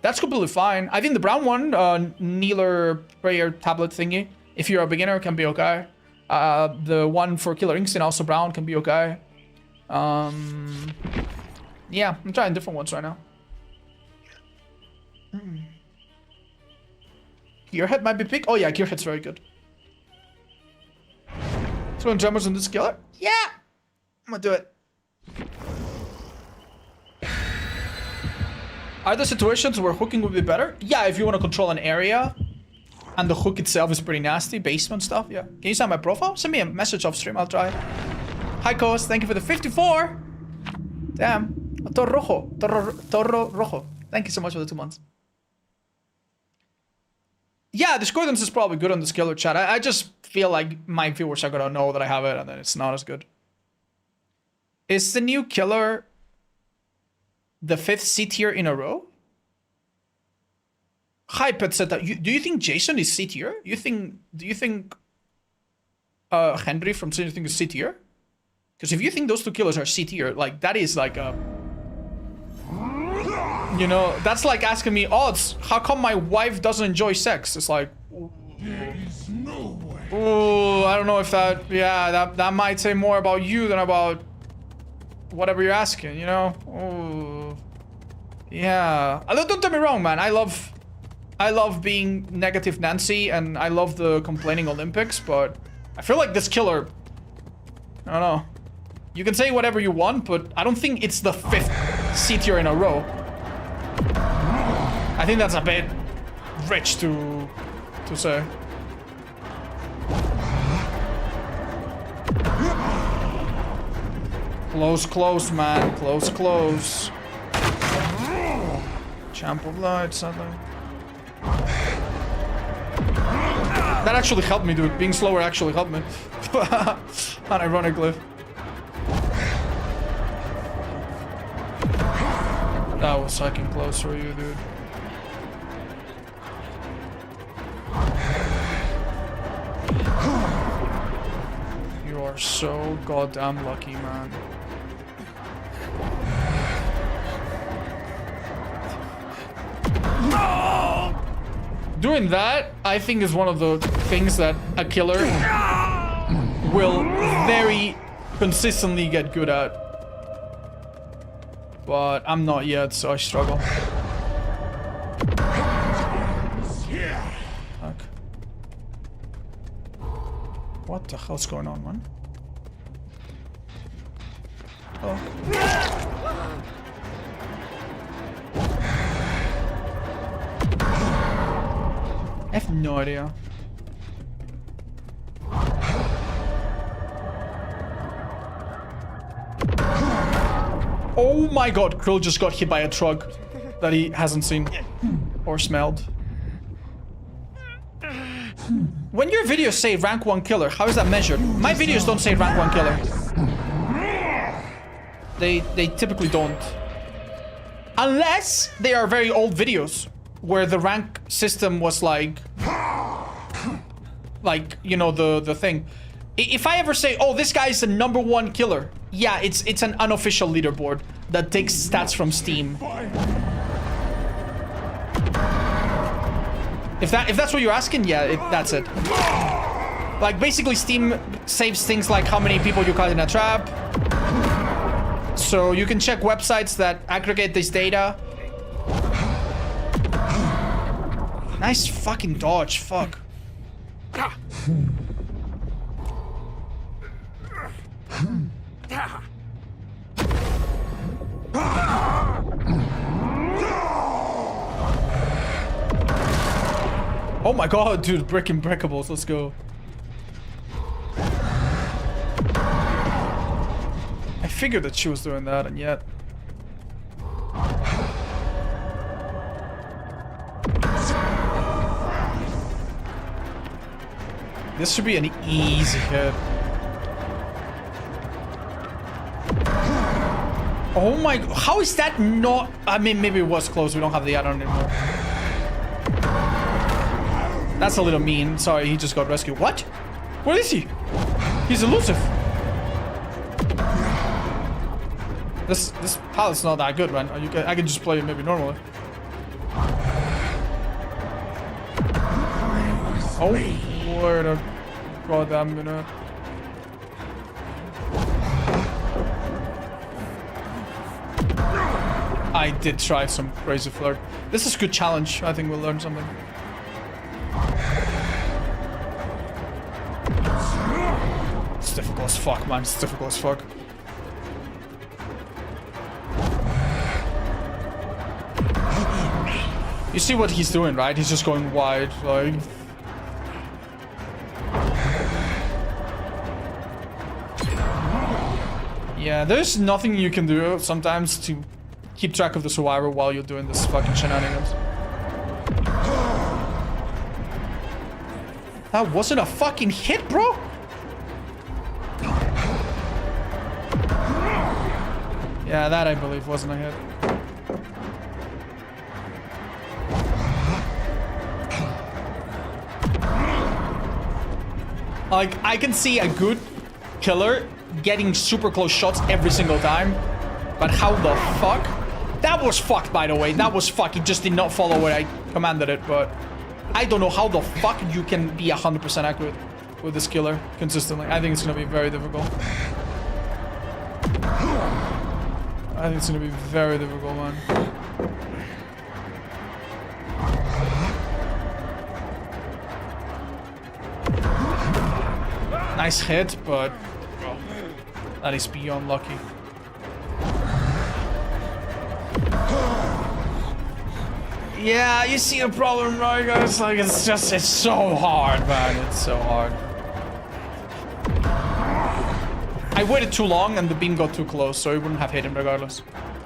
Speaker 1: That's completely fine. I think the brown one, Kneeler prayer tablet thingy, if you're a beginner, can be okay. The one for Killer Instinct, also brown, can be okay. Yeah, I'm trying different ones right now. Gearhead might be pick. Oh yeah, Gearhead's very good. Throwing drummers on this killer? Yeah! I'm gonna do it. Are there situations where hooking would be better? Yeah, if you want to control an area and the hook itself is pretty nasty, basement stuff, yeah. Can you sign my profile? Send me a message off stream, I'll try. Hi, Coast, thank you for the 54. Damn. Toro Rojo. Thank you so much for the 2 months. Yeah, discordance is probably good on this killer chat. I just feel like my viewers are gonna know that I have it and then it's not as good. Is the new killer the 5th C tier in a row? Hi, Petseta. Do you think Jason is C tier? Do you think Henry from Stranger Things is C tier? Because if you think those two killers are C tier, like that is like a, you know, that's like asking me, odds, how come my wife doesn't enjoy sex? It's like,
Speaker 2: There is no way.
Speaker 1: oh, I don't know if that, yeah, that might say more about you than about whatever you're asking, you know? Oh, yeah. Don't get me wrong, man. I love being negative Nancy and I love the complaining Olympics, but I feel like this killer, I don't know. You can say whatever you want, but I don't think it's the 5th C tier in a row. I think that's a bit rich to say. Close, man. Close. Champ of light, sadly. That actually helped me, dude. Being slower actually helped me. Unironically. That was fucking close for you, dude. You are so goddamn lucky, man. Doing that, I think, is one of the things that a killer will very consistently get good at. But I'm not yet, so I struggle. Fuck. What the hell's going on, man? Oh. I have no idea. Oh my god, Krill just got hit by a truck that he hasn't seen or smelled. When your videos say rank 1 killer, how is that measured? My videos don't say rank 1 killer. They typically don't. Unless they are very old videos where the rank system was like, you know, the thing. If I ever say, oh, this guy is the #1 killer, yeah, it's an unofficial leaderboard that takes stats from Steam. If that's what you're asking, yeah, that's it. Like, basically, Steam saves things like how many people you caught in a trap. So you can check websites that aggregate this data. Nice fucking dodge, fuck. Oh my god, dude, breaking breakables, let's go. I figured that she was doing that, and yet. This should be an easy hit. Oh my, how is that not? I mean, maybe it was close. We don't have the add-on anymore. That's a little mean. Sorry, he just got rescued. What? Where is he? He's elusive. This pallet's not that good, man. I can just play it maybe normally. Oh, wait a goddamn minute. I did try some crazy flirt. This is a good challenge. I think we'll learn something. It's difficult as fuck, man. It's difficult as fuck. You see what he's doing, right? He's just going wide, like... Yeah, there's nothing you can do sometimes to keep track of the survivor while you're doing this fucking shenanigans. That wasn't a fucking hit, bro! Yeah, that I believe wasn't a hit. Like, I can see a good killer getting super close shots every single time. But how the fuck? That was fucked, by the way. That was fucked. He just did not follow where I commanded it, but... I don't know how the fuck you can be 100% accurate with this killer consistently. I think it's gonna be very difficult. I think it's gonna be very difficult, man. Nice hit, but that is beyond lucky. Yeah, you see a problem, right, guys? Like, it's so hard, man. It's so hard. I waited too long and the beam got too close, so it wouldn't have hit him regardless.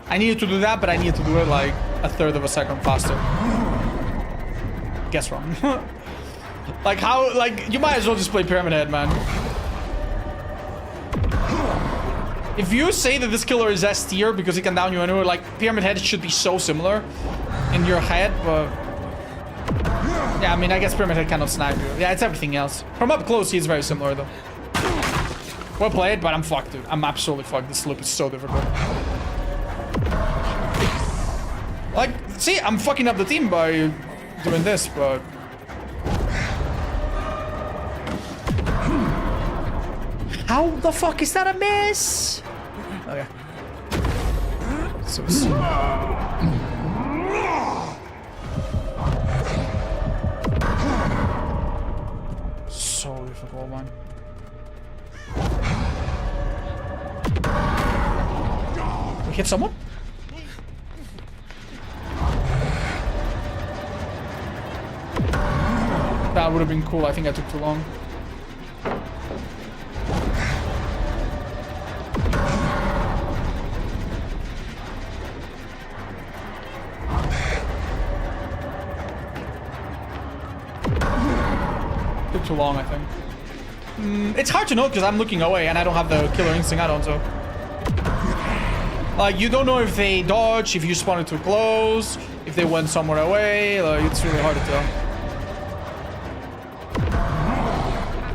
Speaker 1: I needed to do that, but I needed to do it like a third of a second faster. Guess wrong. Like, how, like, you might as well just play Pyramid Head, man. If you say that this killer is S tier because he can down you anywhere, like, Pyramid Head should be so similar in your head, but... Yeah, I mean, I guess Pyramid Head cannot snipe you. Yeah, it's everything else. From up close, he's very similar, though. Well played, but I'm fucked, dude. I'm absolutely fucked. This loop is so difficult. Like, see, I'm fucking up the team by doing this, but... How the fuck is that a miss? Okay. So difficult, man. We hit someone? That would have been cool. I think I took too long. Took too long, I think. It's hard to know because I'm looking away and I don't have the killer instinct add-on, so... Like, you don't know if they dodge, if you spawned too close, if they went somewhere away. Like, it's really hard to tell.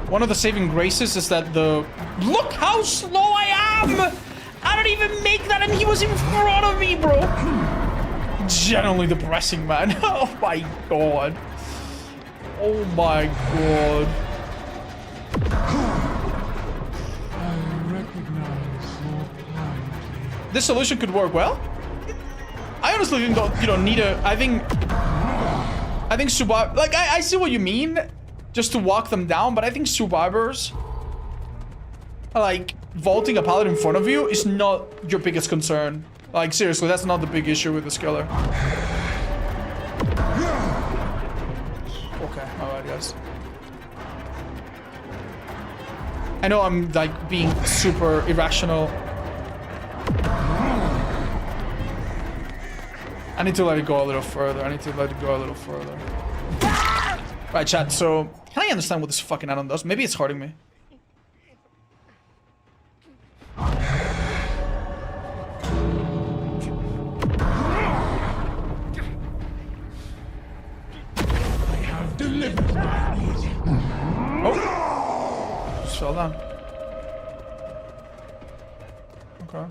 Speaker 1: One of the saving graces is that the... Look how slow I am! I don't even make that and he was in front of me, bro! Genuinely depressing, man. Oh my god. Oh my god. This solution could work well. I honestly think you don't need a... I think survive... Like, I see what you mean. Just to walk them down, but I think survivors... Like, vaulting a pallet in front of you is not your biggest concern. Like, seriously, that's not the big issue with this killer. Okay, alright, guys. I know I'm, like, being super irrational. I need to let it go a little further. Right, chat, so... Can I understand what this fucking add-on does? Maybe it's hurting me.
Speaker 2: I have delivered. delivered my need.
Speaker 1: Oh! Just fell down. Okay.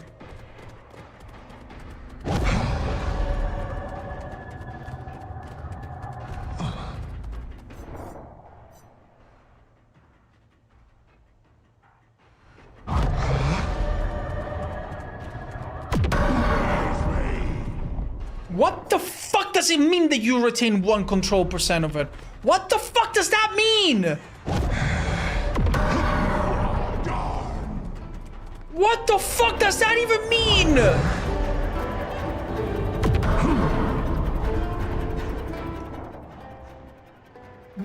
Speaker 1: What the fuck does it mean that you retain 1 control % of it? What the fuck does that mean? What the fuck does that even mean?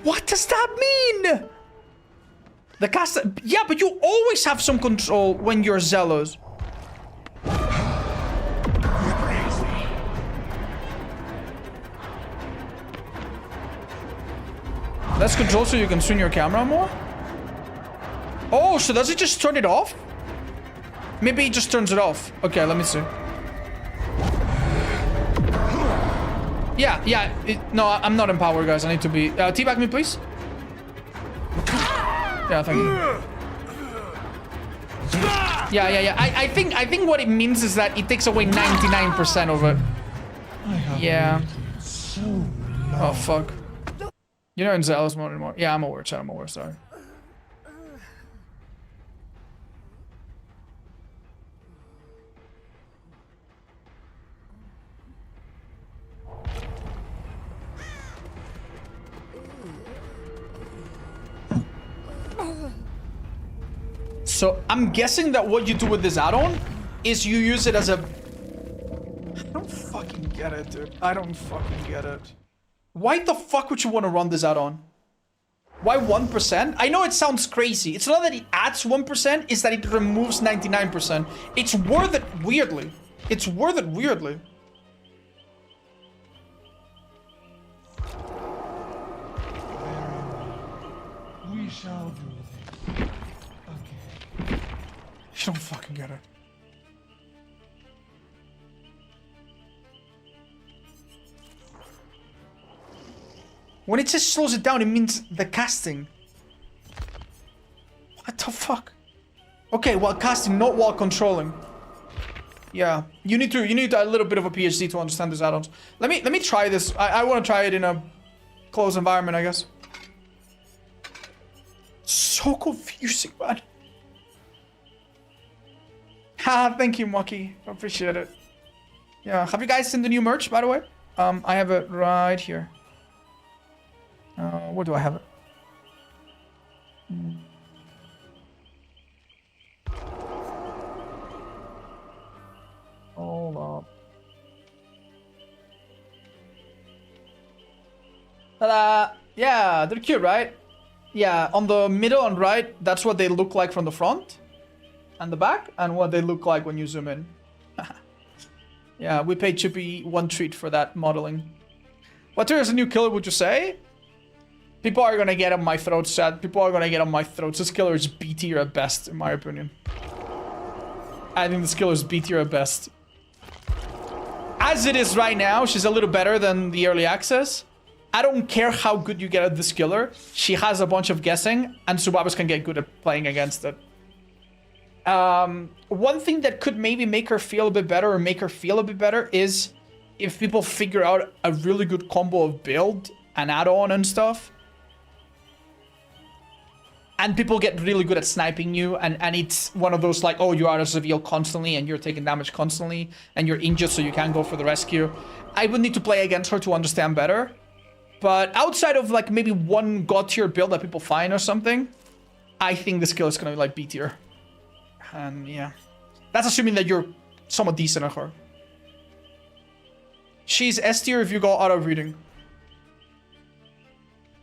Speaker 1: What does that mean? The cast... Yeah, but you always have some control when you're zealous. Less control so you can swing your camera more? Oh, so does it just turn it off? Maybe it just turns it off. Okay, let me see. Yeah. No, I'm not in power, guys. I need to be... teabag me, please. Yeah, thank you. Yeah. I think what it means is that it takes away 99% of it. Yeah. Oh, fuck. You're not in zealous mode anymore. Yeah, I'm aware, chat. I'm aware, sorry. So, I'm guessing that what you do with this add-on is you use it as a... I don't fucking get it, dude. I don't fucking get it. Why the fuck would you want to run this add-on? Why 1%? I know it sounds crazy. It's not that it adds 1%, it's that it removes 99%. It's worth it weirdly. It's worth it weirdly.
Speaker 2: We shall do this. Okay.
Speaker 1: You don't fucking get it. When it just slows it down, it means the casting. What the fuck? Okay, while casting, not while controlling. Yeah, you need a little bit of a PhD to understand these add-ons. Let me try this. I want to try it in a closed environment, I guess. So confusing, man. Ha, thank you, Mucky. Appreciate it. Yeah, have you guys seen the new merch, by the way? I have it right here. Where do I have it? Hold up. Ta-da! Yeah, they're cute, right? Yeah, on the middle and right, that's what they look like from the front and the back, and what they look like when you zoom in. Yeah, we paid Chippy 1 treat for that modeling. What tier is a new killer, would you say? People are gonna get on my throat, Chad. People are gonna get on my throat. This killer is B tier at best, in my opinion. I think this killer is B tier at best. As it is right now, she's a little better than the early access. I don't care how good you get at this killer. She has a bunch of guessing, and Subabas can get good at playing against it. One thing that could maybe make her feel a bit better or make her feel a bit better is if people figure out a really good combo of build and add-on and stuff. And people get really good at sniping you, and it's one of those like, oh, you are a reveal constantly, and you're taking damage constantly, and you're injured, so you can't go for the rescue. I would need to play against her to understand better. But outside of like maybe one god tier build that people find or something, I think the skill is gonna be like B tier. And yeah, that's assuming that you're somewhat decent at her. She's S tier if you go auto reading.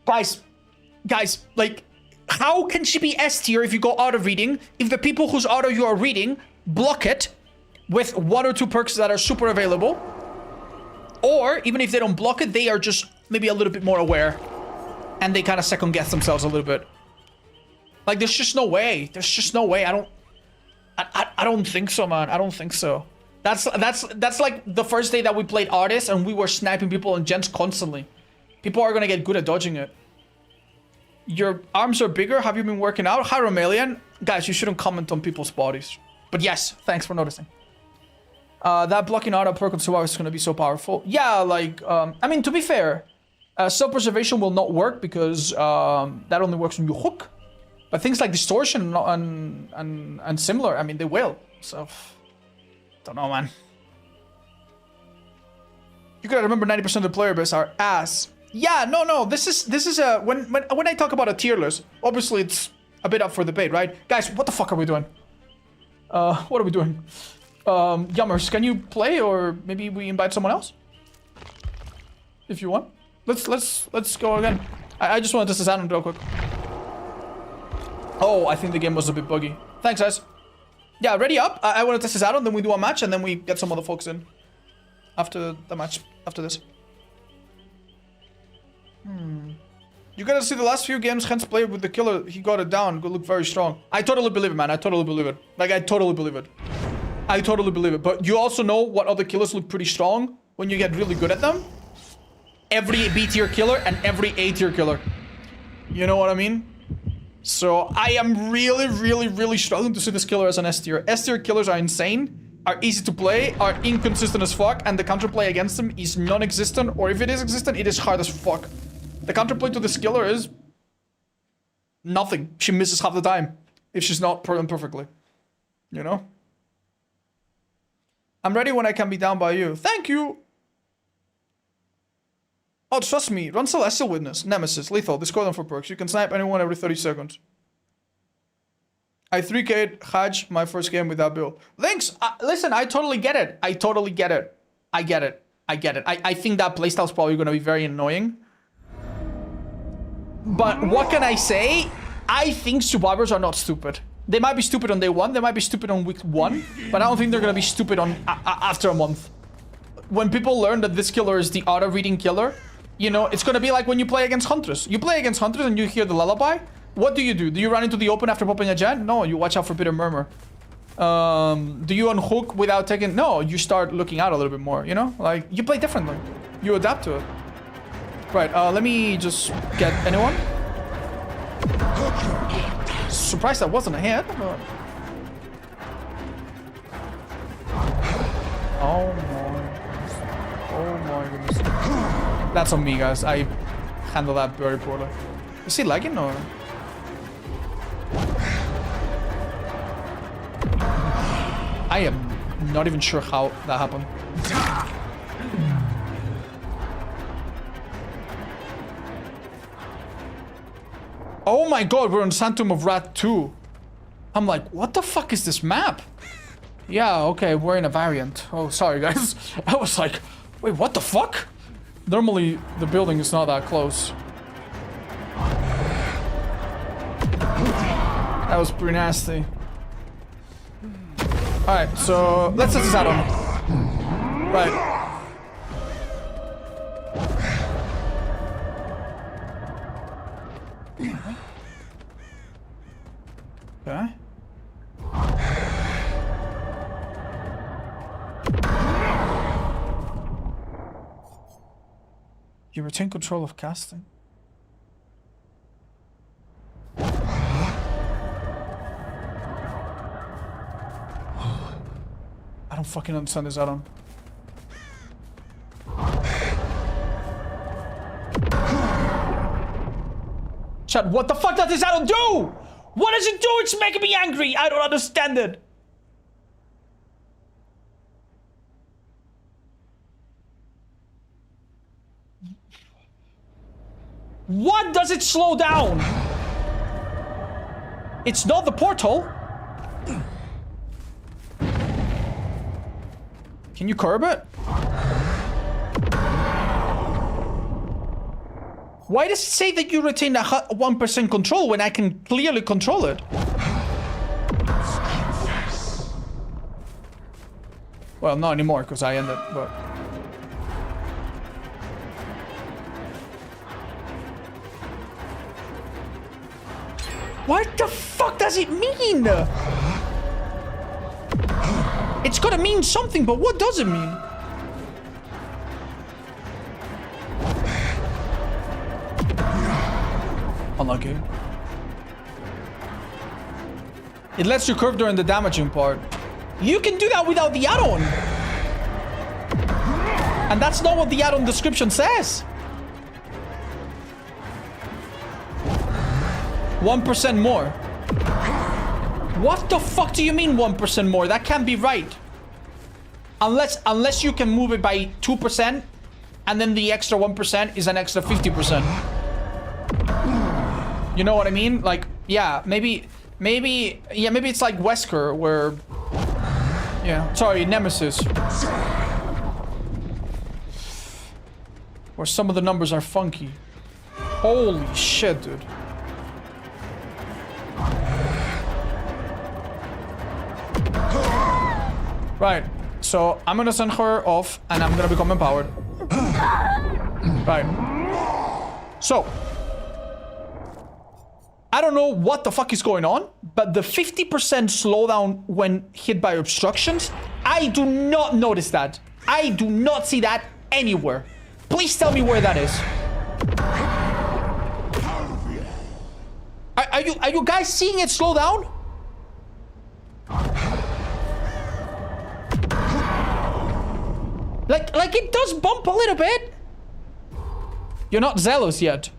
Speaker 1: Guys, like, how can she be S tier if you go auto reading if the people whose auto you are reading block it with 1 or 2 perks that are super available? Or even if they don't block it, they are just maybe a little bit more aware and they kind of second guess themselves a little bit. Like, there's just no way. There's just no way. I don't think so, man. I don't think so. That's like the first day that we played Artist and we were sniping people and gens constantly. People are gonna get good at dodging it. Your arms are bigger. Have you been working out? Hi, Romalian. Guys, you shouldn't comment on people's bodies. But yes, thanks for noticing. That blocking auto perk on Survivor is going to be so powerful. Yeah, like, I mean, to be fair, self-preservation will not work because that only works when you hook. But things like distortion and similar, I mean, they will. So, don't know, man. You gotta remember 90% of the player base are ass. Yeah, no. This is a when I talk about a tier list, obviously it's a bit up for debate, right? Guys, what the fuck are we doing? What are we doing? Yummers, can you play, or maybe we invite someone else? If you want. Let's go again. I just want to test this out real quick. Oh, I think the game was a bit buggy. Thanks, guys. Yeah, ready up. I want to test this out, and then we do a match, and then we get some other folks in. After the match, after this. You gotta see the last few games Hens played with the killer. He got it down. Good, look very strong. I totally believe it, man. I totally believe it. Like, I totally believe it. I totally believe it. But you also know what other killers look pretty strong when you get really good at them. Every B tier killer and every A tier killer. You know what I mean? So I am really struggling to see this killer as an S tier. S tier killers are insane, are easy to play, are inconsistent as fuck, and the counterplay against them is non-existent, or if it is existent, it is hard as fuck. The counterplay to this killer is nothing. She misses half the time if she's not programmed perfectly. You know? I'm ready when I can be down by you. Thank you! Oh, trust me. Run Celestial Witness, Nemesis, Lethal, Discord them for perks. You can snipe anyone every 30 seconds. I 3K'd Hajj my first game with that build. Thanks! Listen, I totally get it. I totally get it. I get it. I think that playstyle's probably going to be very annoying. But what can I say? I think survivors are not stupid. They might be stupid on day one. They might be stupid on week one. But I don't think they're going to be stupid on after a month. When people learn that this killer is the auto-reading killer, you know, it's going to be like when you play against Huntress. You play against Huntress and you hear the lullaby. What do? Do you run into the open after popping a gen? No, you watch out for Bitter Murmur. Do you unhook without taking... No, you start looking out a little bit more, you know? Like, you play differently. You adapt to it. Right, let me just get anyone. Surprised that wasn't a hit, but... Oh my goodness. That's on me, guys. I handle that very poorly. Is he lagging or...? I am not even sure how that happened. Oh my god, we're on Sanctum of Wrath 2. I'm like, what the fuck is this map? Yeah, okay, we're in a variant. Oh, sorry, guys. I was like, wait, what the fuck? Normally, the building is not that close. That was pretty nasty. Alright, so let's set this out on. Right. Okay. You retain control of casting. I don't fucking understand this add-on. Chat, what the fuck does this add-on do? What does it do? It's making me angry. I don't understand it. What does it slow down? It's not the portal. Can you curb it? Why does it say that you retain a 1% control when I can clearly control it? Well, not anymore because I ended, but... What the fuck does it mean? It's gotta mean something, but what does it mean? Unlucky. It lets you curve during the damaging part. You can do that without the add-on. And that's not what the add-on description says. 1% more. What the fuck do you mean 1% more? That can't be right. Unless you can move it by 2%, and then the extra 1% is an extra 50%. You know what I mean? Like, yeah, maybe it's like Wesker, where... Yeah, sorry, Nemesis. Where some of the numbers are funky. Holy shit, dude. Right, so I'm gonna send her off, and I'm gonna become empowered. Right. So, I don't know what the fuck is going on, but the 50% slowdown when hit by obstructions, I do not notice that. I do not see that anywhere. Please tell me where that is. Are you guys seeing it slow down? Like it does bump a little bit. You're not zealous yet.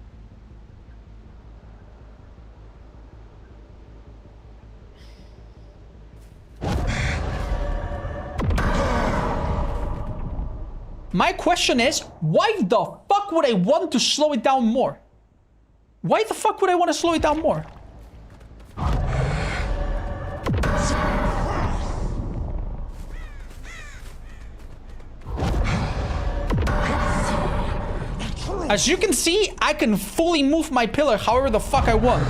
Speaker 1: My question is, why the fuck would I want to slow it down more? Why the fuck would I want to slow it down more? As you can see, I can fully move my pillar however the fuck I want.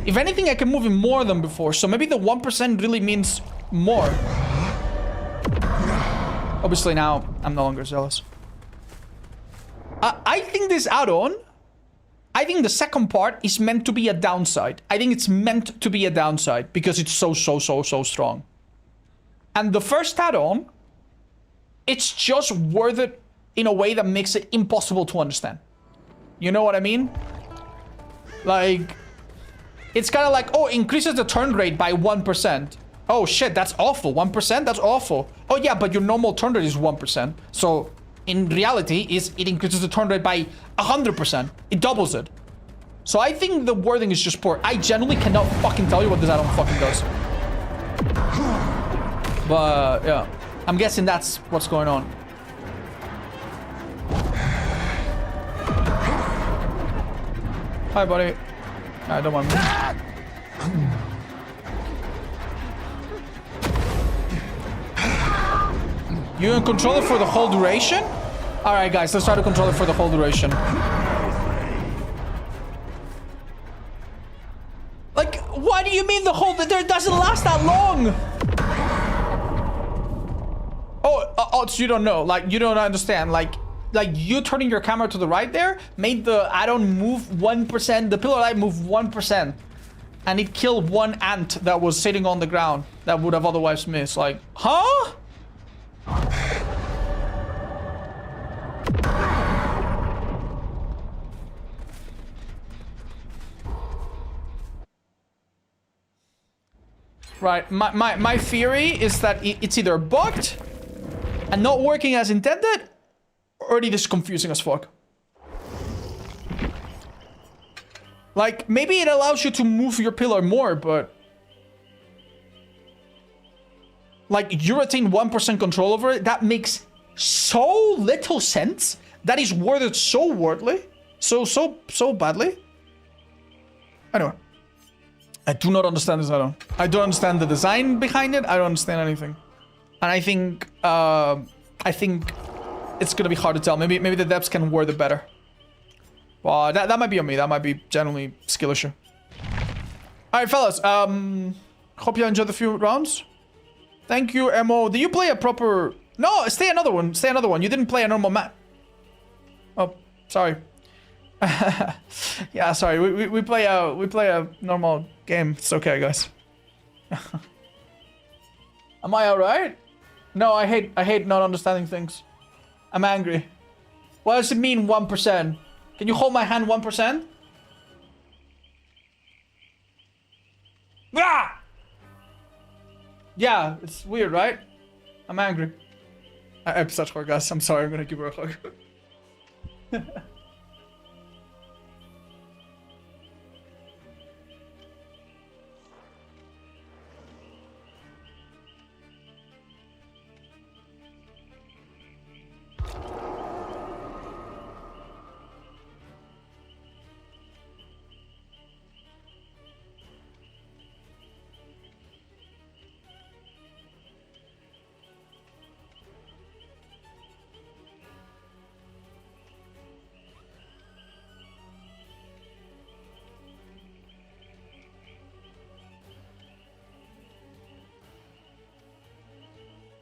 Speaker 1: If anything, I can move it more than before, so maybe the 1% really means more. Obviously now, I'm no longer zealous. I think this add-on, I think the second part is meant to be a downside. I think it's meant to be a downside because it's so strong. And the first add-on, it's just worth it in a way that makes it impossible to understand. You know what I mean? Like, it's kind of like, oh, increases the turn rate by 1%. Oh shit, that's awful. 1%? That's awful. Oh yeah, but your normal turn rate is 1%. So, in reality, it increases the turn rate by 100%. It doubles it. So I think the wording is just poor. I genuinely cannot fucking tell you what this add-on fucking does. But, yeah. I'm guessing that's what's going on. Hi, buddy. I don't want me. You can control it for the whole duration? Alright, guys, let's try to control it for the whole duration. Like, what do you mean the whole... It doesn't last that long! Oh, so you don't know. Like, you don't understand. Like you turning your camera to the right there made the add-on move 1%. The pillar light move 1%. And it killed one ant that was sitting on the ground that would have otherwise missed. Like, huh? Right, my theory is that it's either bugged and not working as intended, or it is confusing as fuck. Like, maybe it allows you to move your pillar more, but... Like, you retain 1% control over it. That makes so little sense. That is worded so wordly. So badly. Anyway. I do not understand this add-on. I don't understand the design behind it. I don't understand anything. And I think it's gonna be hard to tell. Maybe the devs can word it better. Well, that might be on me. That might be generally skill issue. Alright, fellas. Hope you enjoyed the few rounds. Thank you, Mo. Did you play a proper... No, stay another one. Stay another one. You didn't play a normal map. Oh, sorry. Yeah, sorry. We play a normal game. It's okay, guys. Am I alright? No, I hate not understanding things. I'm angry. What does it mean 1%? Can you hold my hand 1%? Ah! Yeah, it's weird, right? I'm angry. I'm such a guys. I'm sorry, I'm gonna give her a hug.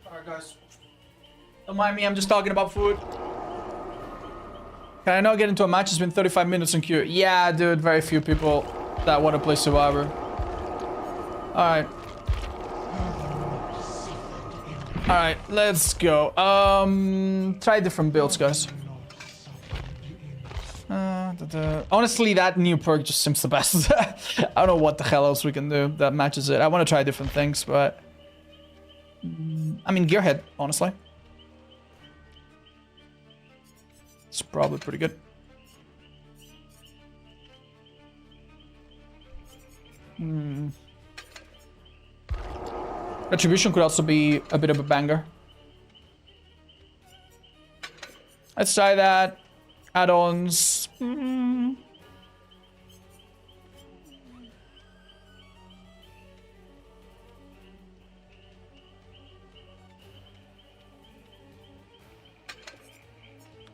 Speaker 1: Alright guys, don't mind me, I'm just talking about food. Can I not get into a match? It's been 35 minutes in queue. Yeah, dude, very few people that want to play Survivor. Alright. Alright, let's go. Try different builds, guys. Honestly, that new perk just seems the best. I don't know what the hell else we can do that matches it. I want to try different things, but... I mean, Gearhead, honestly. It's probably pretty good. Retribution could also be a bit of a banger. Let's try that. Add-ons.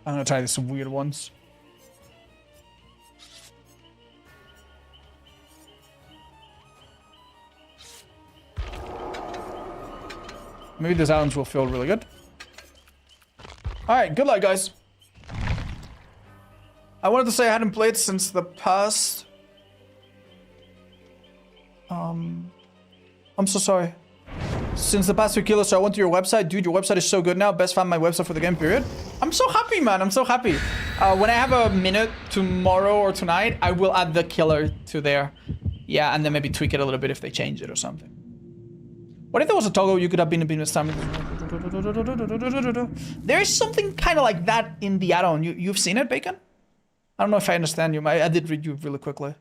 Speaker 1: I'm gonna try some weird ones. Maybe these add-ons will feel really good. Alright, good luck, guys. I wanted to say I hadn't played since the past. I'm so sorry. Since the past few kilos, so I went to your website. Dude, your website is so good now. Best found my website for the game, period. I'm so happy, man. I'm so happy. When I have a minute tomorrow or tonight, I will add the killer to there. Yeah, and then maybe tweak it a little bit if they change it or something. What if there was a toggle you could have been this time? There is something kind of like that in the add-on. You've seen it, Bacon? I don't know if I understand you. I did read you really quickly.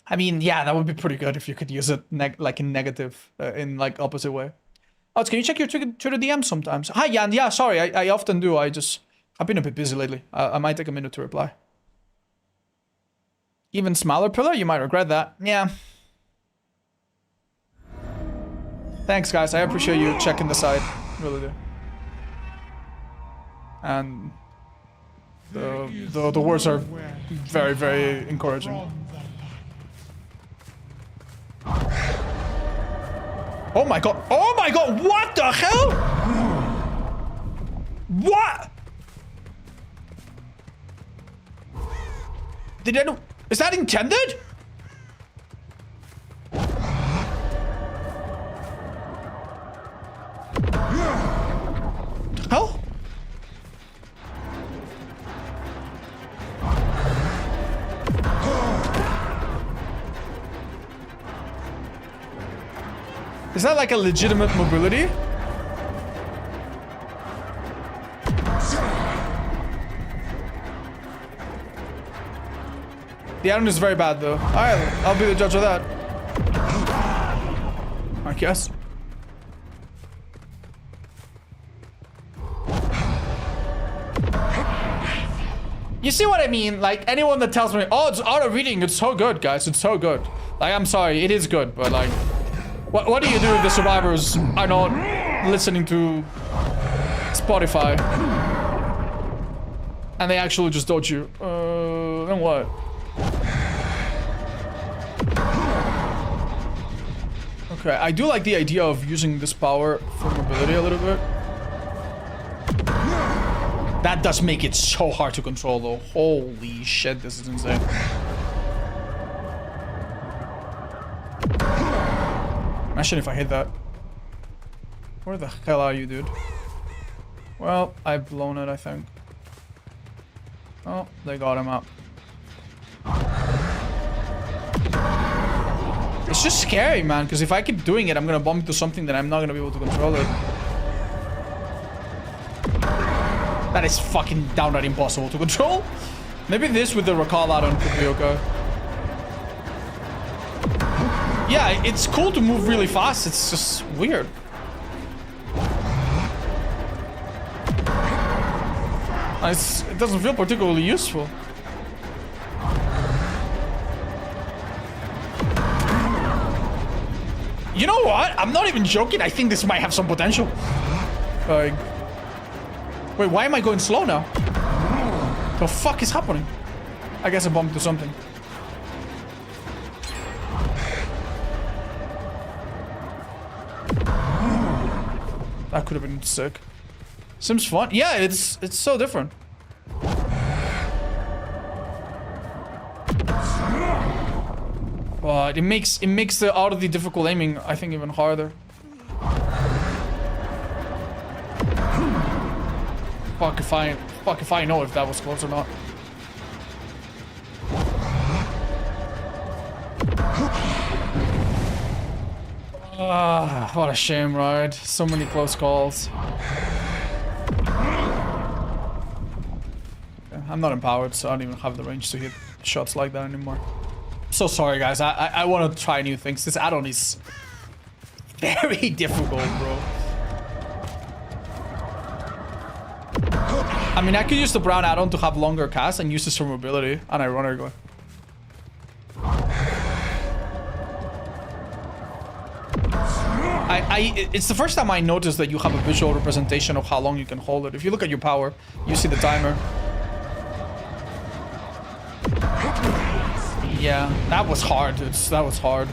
Speaker 1: I mean, yeah, that would be pretty good if you could use it like in negative, in like opposite way. Oh, can you check your Twitter DM sometimes? Hi, Jan. Yeah, sorry, I often do. I've been a bit busy lately. I might take a minute to reply. Even smaller pillar? You might regret that. Yeah. Thanks, guys. I appreciate you checking the site. Really do. And the words are very, very encouraging. Oh my god! Oh my god! What the hell? What? Did I know? Is that intended? Hell? Is that like a legitimate mobility? The iron is very bad though. Alright, I'll be the judge of that. I guess. You see what I mean? Like, anyone that tells me, oh, it's auto reading, it's so good, guys, it's so good. Like, I'm sorry, it is good, but like, what do you do if the survivors are not listening to Spotify? And they actually just dodge you. Then what? Okay, I do like the idea of using this power for mobility a little bit. That does make it so hard to control though. Holy shit, this is insane. Imagine if I hit that. Where the hell are you, dude? Well, I've blown it, I think. Oh, they got him up. It's just scary, man, because if I keep doing it, I'm gonna bump into something that I'm not gonna be able to control it. That is fucking downright impossible to control. Maybe this with the recall add-on could be okay. Yeah, it's cool to move really fast. It's just weird. It doesn't feel particularly useful. You know what? I'm not even joking. I think this might have some potential. Like, wait, why am I going slow now? The fuck is happening? I guess I bumped into something. That could have been sick. Seems fun. Yeah, it's so different. But it makes the oddly difficult aiming, I think, even harder. Fuck if I know if that was close or not. Ah, what a shame, right? So many close calls. I'm not empowered, so I don't even have the range to hit shots like that anymore. So sorry, guys. I want to try new things. This add-on is very difficult, bro. I mean, I could use the brown add-on to have longer casts and use this for mobility, unironically. It's the first time I noticed that you have a visual representation of how long you can hold it. If you look at your power, you see the timer. Yeah, that was hard. That was hard.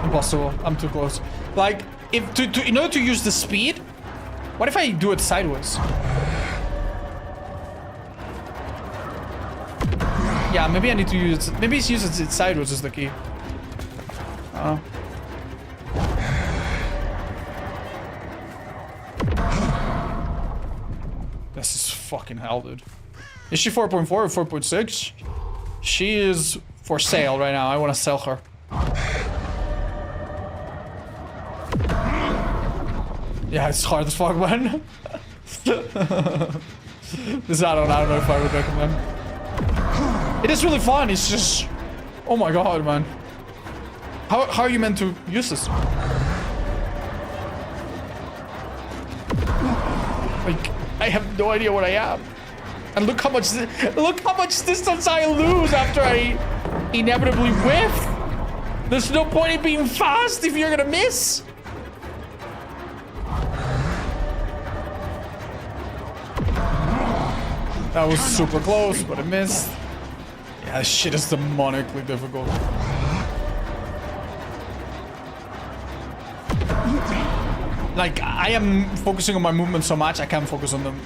Speaker 1: Impossible. I'm too close. Like, if in order to use the speed, what if I do it sideways? Yeah, maybe I need to use it. Maybe it's use it sideways is the key. This is fucking hell, dude. Is she 4.4 or 4.6? She is for sale right now. I want to sell her. Yeah, it's hard as fuck, man. This I don't know if I would recommend. It is really fun. It's just, oh my god, man. How are you meant to use this? Like, I have no idea what I am. And look how much distance I lose after I inevitably whiff. There's no point in being fast if you're gonna miss. That was super close, but it missed. Yeah, this shit is demonically difficult. Like, I am focusing on my movement so much, I can't focus on them.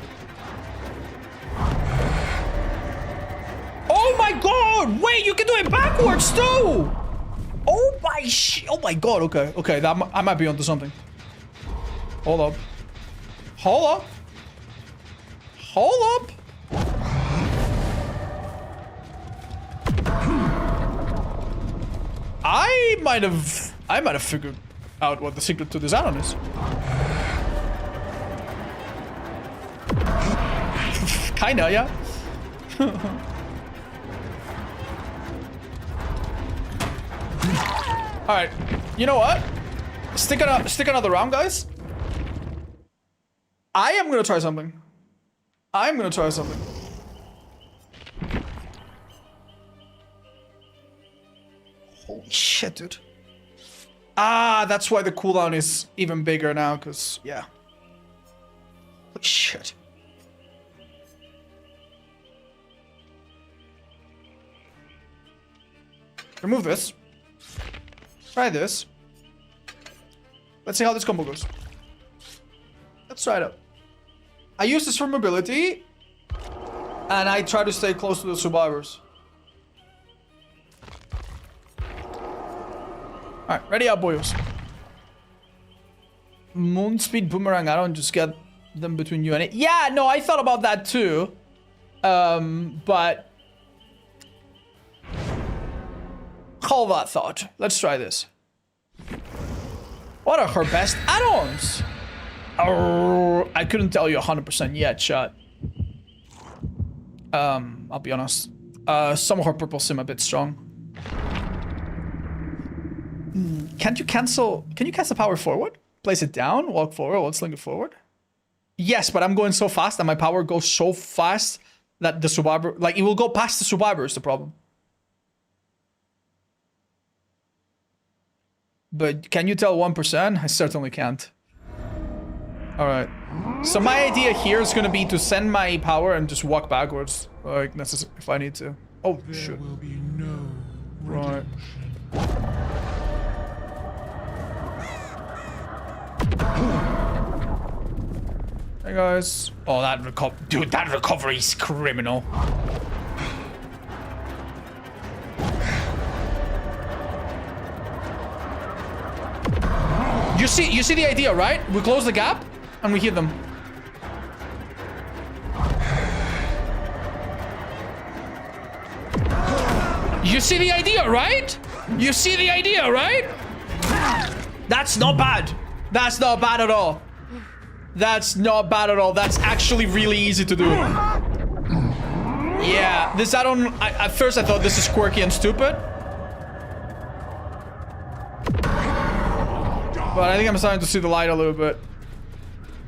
Speaker 1: Oh my god! Wait, you can do it backwards too! Oh my god, okay. Okay, I might be onto something. Hold up. Hold up. Hold up. I might have figured out what the secret to this add-on is. Kinda, yeah. All right, you know what? Stick another round, guys. I am gonna try something. I'm gonna try something. Holy shit, dude. Ah, that's why the cooldown is even bigger now, because, yeah. Holy shit. Remove this. Try this. Let's see how this combo goes. Let's try it out. I use this for mobility. And I try to stay close to the survivors. Alright, ready up, boys. Moon speed boomerang, I don't just get them between you and it. Yeah, no, I thought about that too. But... Hold that thought. Let's try this. What are her best add-ons? Oh, I couldn't tell you 100% yet, chat. I'll be honest. Some of her purple seem a bit strong. Can't you cancel... Can you cancel power forward? Place it down, walk forward, let's link it forward. Yes, but I'm going so fast that my power goes so fast that the survivor... Like, it will go past the survivor is the problem. But can you tell 1%? I certainly can't. Alright. So my idea here is gonna be to send my power and just walk backwards. Like, if I need to. Oh,
Speaker 2: There
Speaker 1: shit.
Speaker 2: will be no
Speaker 1: Right. Hey guys. Oh, that dude, that recovery is criminal. You see the idea, right? We close the gap and we hit them. You see the idea, right? You see the idea, right? That's not bad. That's not bad at all. That's not bad at all. That's actually really easy to do. Yeah, this add-on, at first I thought this is quirky and stupid. But I think I'm starting to see the light a little bit.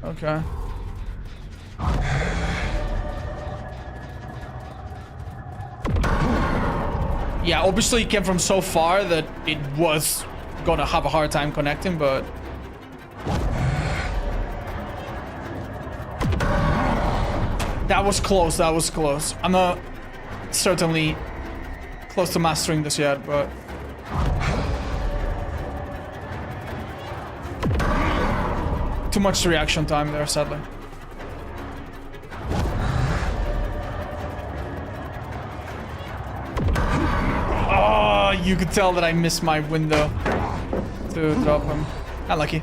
Speaker 1: Okay. Yeah, obviously it came from so far that it was gonna have a hard time connecting, but... That was close, that was close. I'm not certainly close to mastering this yet, but... Too much reaction time there, sadly. Oh, you could tell that I missed my window to drop him. Unlucky.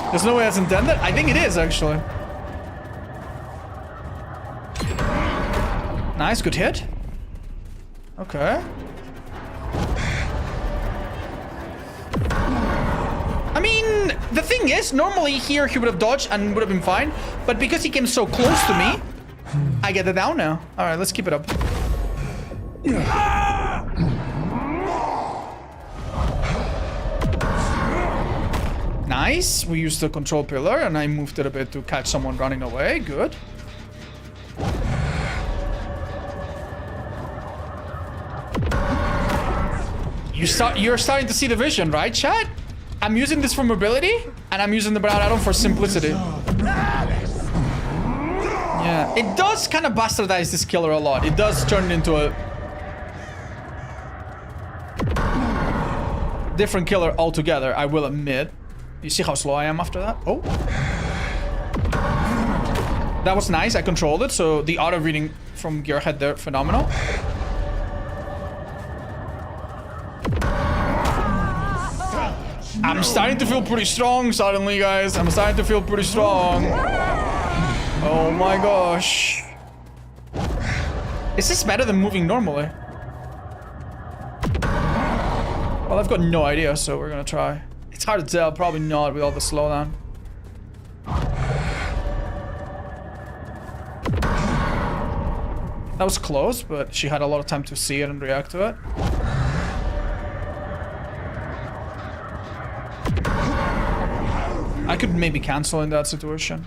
Speaker 1: There's no way that's intended? I think it is, actually. Nice, good hit. Okay. I mean, the thing is, normally here he would have dodged and would have been fine. But because he came so close to me, I get it down now. Alright, let's keep it up. Nice. We used the control pillar and I moved it a bit to catch someone running away. Good. You're starting to see the vision, right, chat? I'm using this for mobility, and I'm using the brown add-on for simplicity. Yeah, it does kind of bastardize this killer a lot. It does turn it into a different killer altogether, I will admit. You see how slow I am after that? Oh. That was nice, I controlled it, so the auto reading from Gearhead there, phenomenal. I'm starting to feel pretty strong suddenly, guys. I'm starting to feel pretty strong. Oh my gosh. Is this better than moving normally? Well, I've got no idea, so we're gonna try. It's hard to tell, probably not with all the slowdown. That was close, but she had a lot of time to see it and react to it. I could maybe cancel in that situation.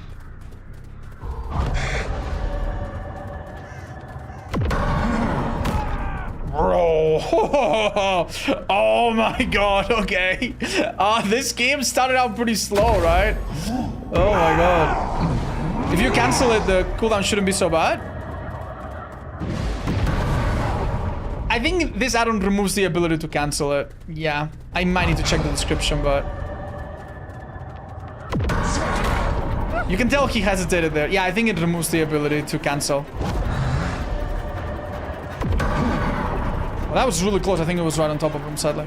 Speaker 1: Bro. Oh my god, okay. This game started out pretty slow, right? Oh my god. If you cancel it, the cooldown shouldn't be so bad. I think this add-on removes the ability to cancel it. Yeah, I might need to check the description, but... You can tell he hesitated there. Yeah, I think it removes the ability to cancel. Well, that was really close. I think it was right on top of him, sadly.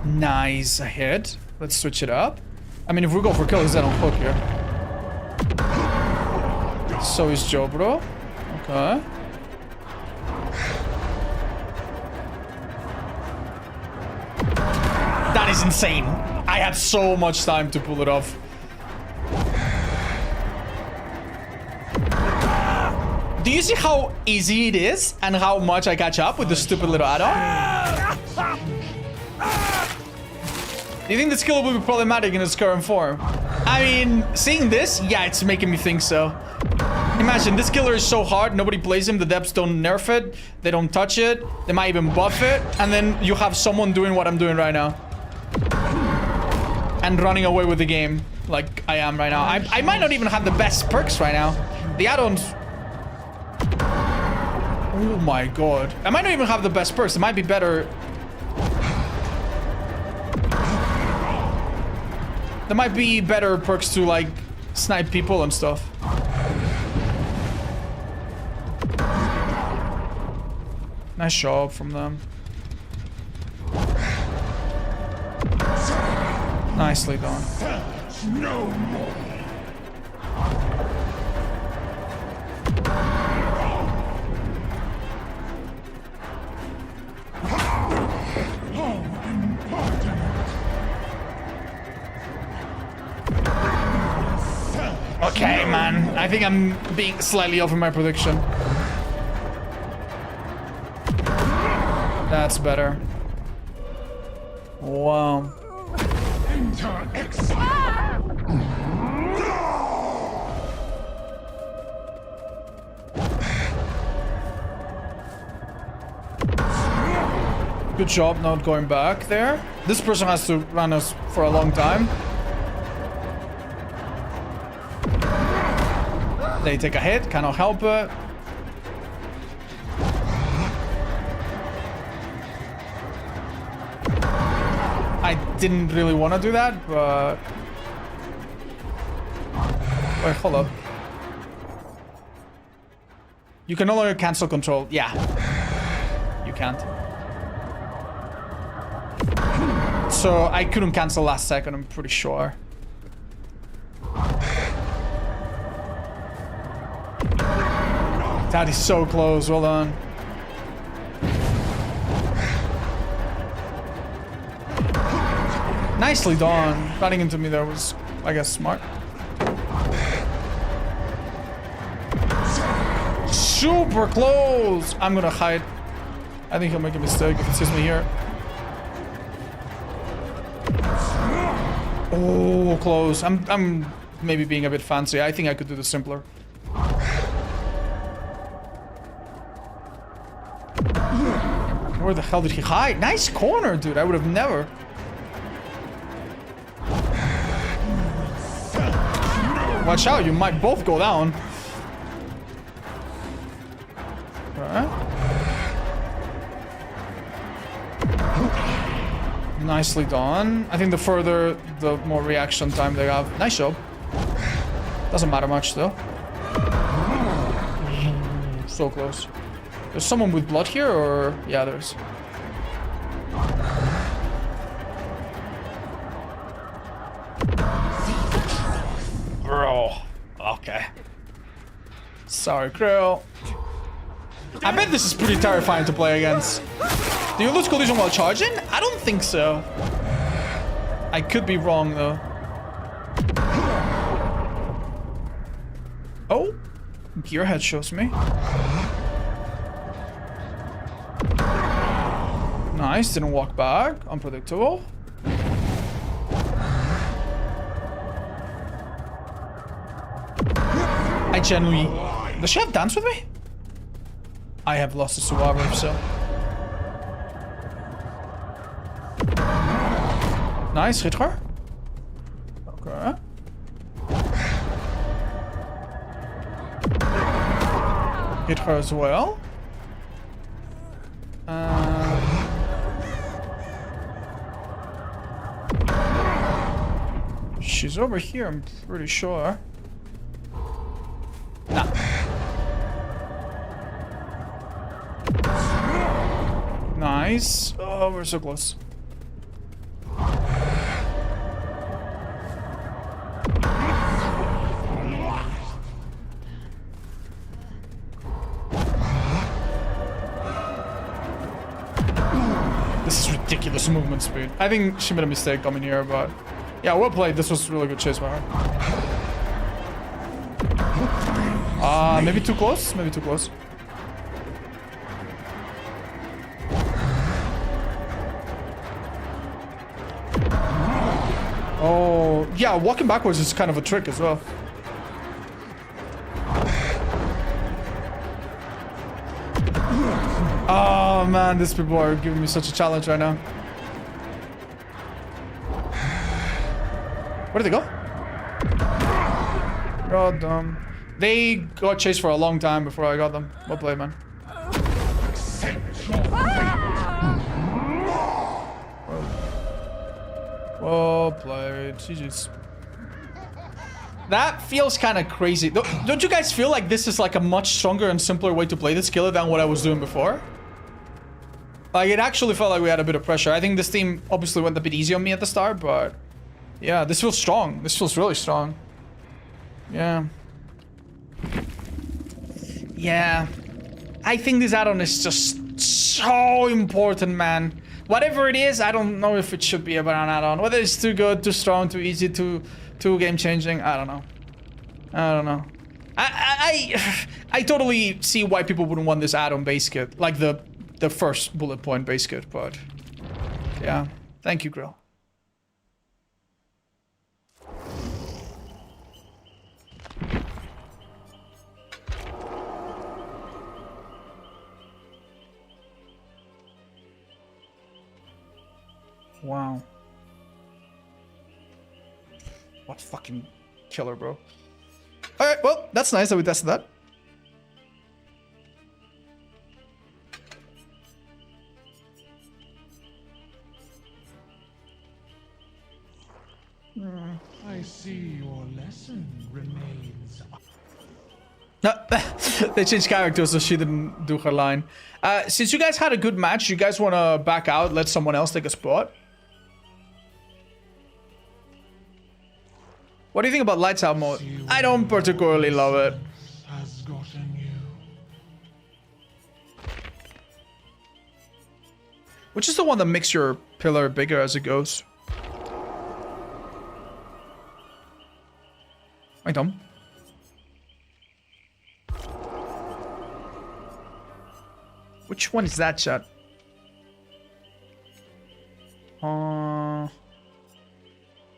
Speaker 1: Nice. A hit. Let's switch it up. I mean, if we go for kill, he's dead on hook here. So is Joe, bro. Okay. That is insane. I had so much time to pull it off. Do you see how easy it is and how much I catch up with the stupid little add-on? Do you think the skill will be problematic in its current form? I mean, seeing this, yeah, it's making me think so. Imagine, this killer is so hard, nobody plays him, the depths don't nerf it, they don't touch it, they might even buff it, and then you have someone doing what I'm doing right now. And running away with the game, like I am right now. I might not even have the best perks right now. The add-ons... Oh my god. I might not even have the best perks, it might be better... There might be better perks to, like, snipe people and stuff. Nice job from them. Nicely done.
Speaker 2: No more.
Speaker 1: Okay, man. I think I'm being slightly off in my prediction. That's better. Wow. Good job not going back there. This person has to run us for a long time. They take a hit, cannot help it. I didn't really want to do that, but... Wait, hold up. You can no longer cancel control. Yeah. You can't. So I couldn't cancel last second, I'm pretty sure. That is so close, well done. Nicely done. Running into me there was, I guess, smart. Super close! I'm gonna hide. I think he'll make a mistake if he sees me here. Oh, close. I'm maybe being a bit fancy. I think I could do this simpler. Where the hell did he hide? Nice corner, dude. I would have never. Watch out, you might both go down. Okay. Nicely done. I think the further, the more reaction time they have. Nice job. Doesn't matter much, though. So close. There's someone with blood here, or... Yeah, there's. Bro. Okay. Sorry, Krill. I bet this is pretty terrifying to play against. Do you lose collision while charging? I don't think so. I could be wrong, though. Oh. Gearhead shows me. Nice, didn't walk back. Unpredictable. I genuinely... Does she have dance with me? I have lost a survivor, so... Nice, hit her. Okay. Hit her as well. She's over here, I'm pretty sure. Nah. Nice. Oh, we're so close. This is ridiculous movement speed. I think she made a mistake coming here, but yeah, well played. This was really good chase by her. Maybe too close? Maybe too close. Oh, yeah, walking backwards is kind of a trick as well. Oh man, these people are giving me such a challenge right now. Where did they go? God damn. They got chased for a long time before I got them. Well played, man. Well played. GG's. That feels kind of crazy. Don't you guys feel like this is like a much stronger and simpler way to play this killer than what I was doing before? Like, it actually felt like we had a bit of pressure. I think this team obviously went a bit easy on me at the start, but yeah, this feels strong. This feels really strong. Yeah. Yeah. I think this add-on is just so important, man. Whatever it is, I don't know if it should be about an add-on. Whether it's too good, too strong, too easy, too game-changing, I don't know. I don't know. I totally see why people wouldn't want this add-on base kit. Like the first bullet point base kit, but yeah. Thank you, Grill. Wow. What fucking killer, bro. Alright, well, that's nice that we tested that.
Speaker 2: I see your lesson remains.
Speaker 1: They changed characters so she didn't do her line. Since you guys had a good match, you guys want to back out, let someone else take a spot? What do you think about lights out mode? I don't particularly love it.
Speaker 2: Has gotten you.
Speaker 1: Which is the one that makes your pillar bigger as it goes? Wait, Tom. Which one is that, chat?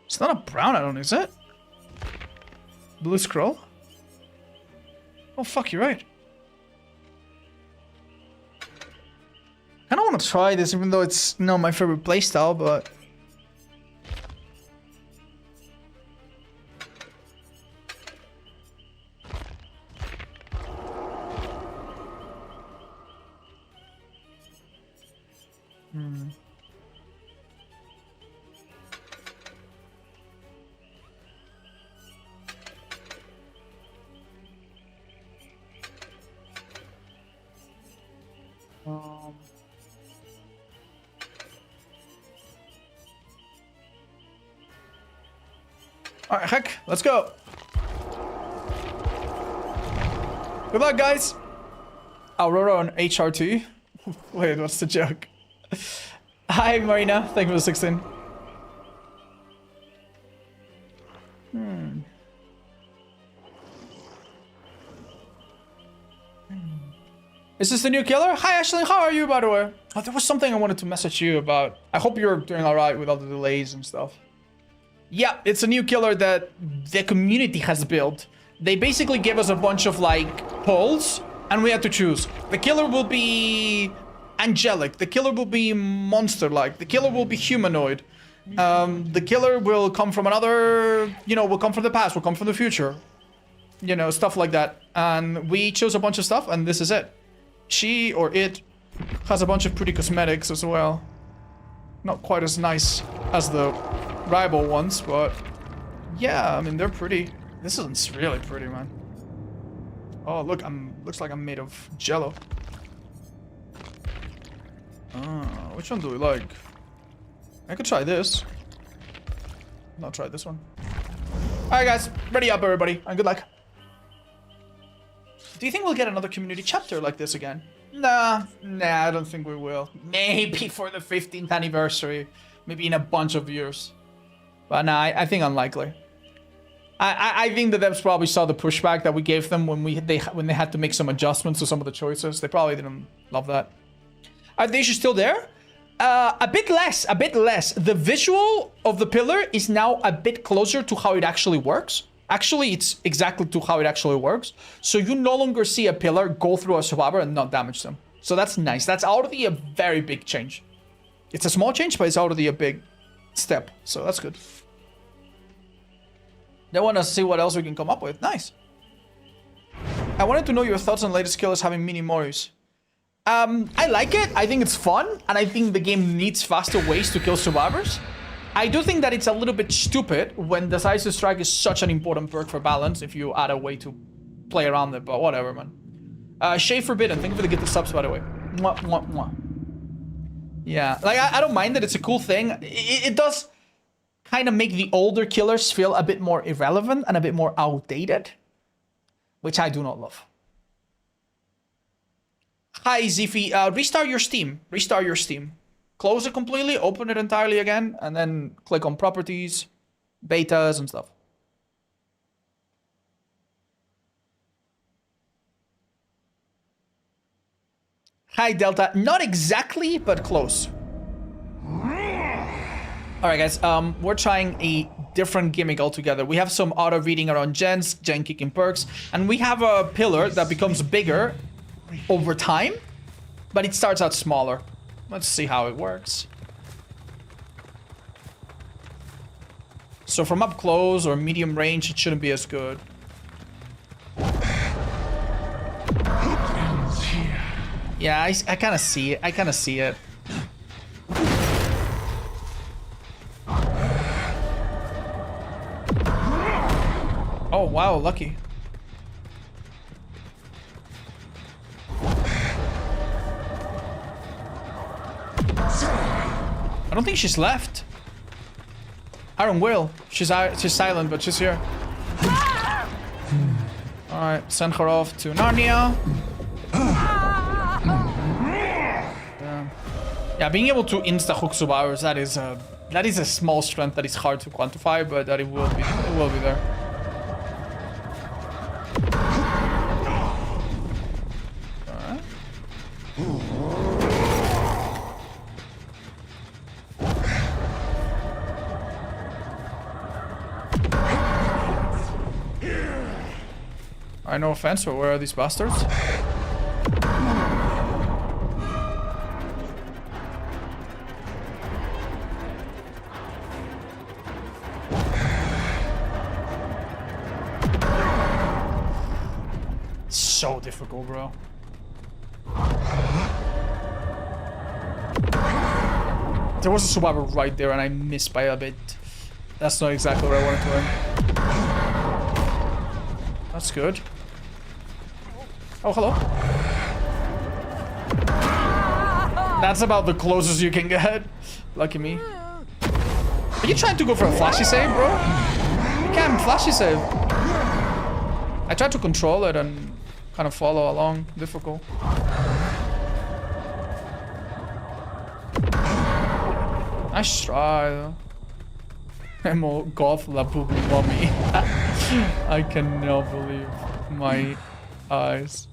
Speaker 1: It's not a brown add-on, is it? Blue scroll? Oh, fuck, you're right. I don't want to try this, even though it's not my favorite playstyle, but... Alright, heck, let's go. Good luck, guys. Aurora on HRT. Wait, what's the joke? Hi, Marina. Thank you for the 16. Is this the new killer? Hi, Ashley. How are you, by the way? Oh, there was something I wanted to message you about. I hope you're doing alright with all the delays and stuff. Yeah, it's a new killer that the community has built. They basically gave us a bunch of, like, polls, and we had to choose. The killer will be angelic. The killer will be monster-like. The killer will be humanoid. The killer will come from another... You know, will come from the past, will come from the future. You know, stuff like that. And we chose a bunch of stuff, and this is it. She, or it, has a bunch of pretty cosmetics as well. Not quite as nice as the rival ones, but Yeah, I mean, they're pretty. This is really pretty, man. Oh, look, looks like I'm made of jello. Which one do we like? I could try this. Not try this one. Alright, guys. Ready up, everybody. And good luck. Do you think we'll get another community chapter like this again? Nah, I don't think we will. Maybe for the 15th anniversary. Maybe in a bunch of years. But nah, I think unlikely. I think the devs probably saw the pushback that we gave them when they had to make some adjustments to some of the choices. They probably didn't love that. Are the issues still there? A bit less. The visual of the pillar is now a bit closer to how it actually works. Actually, it's exactly to how it actually works. So you no longer see a pillar go through a survivor and not damage them. So that's nice. That's already a very big change. It's a small change, but it's already a big step. So that's good. They want to see what else we can come up with. Nice. I wanted to know your thoughts on latest killers having mini moris. I like it. I think it's fun. And I think the game needs faster ways to kill survivors. I do think that it's a little bit stupid when Decisive Strike is such an important perk for balance if you add a way to play around it, but whatever, man. Shade Forbidden, thank you for the gift subs, by the way. Mwah, mwah, mwah. Yeah, like, I don't mind that it's a cool thing. It does kind of make the older killers feel a bit more irrelevant and a bit more outdated, which I do not love. Hi, Zifi. Restart your Steam. Restart your Steam. Close it completely, open it entirely again, and then click on properties, betas, and stuff. Hi, Delta. Not exactly, but close. Alright, guys. We're trying a different gimmick altogether. We have some auto reading around gens, gen kicking perks, and we have a pillar that becomes bigger over time, but it starts out smaller. Let's see how it works. So from up close or medium range, it shouldn't be as good. Yeah, I kind of see it. I kind of see it. Oh, wow, lucky. I don't think she's left. Iron Will. She's silent, but she's here. Alright, send her off to Narnia. Yeah, being able to insta-hook survivors, that is a small strength that is hard to quantify, but that it will be there. Alright. Alright, no offense, but where are these bastards? So difficult, bro. There was a survivor right there and I missed by a bit. That's not exactly what I wanted to earn. That's good. Oh, hello. That's about the closest you can get. Lucky me. Are you trying to go for a flashy save, bro? You can't flashy save. I tried to control it and kind of follow along. Difficult. Nice try, though. Emo goth la boo boo mommy. I cannot believe my eyes.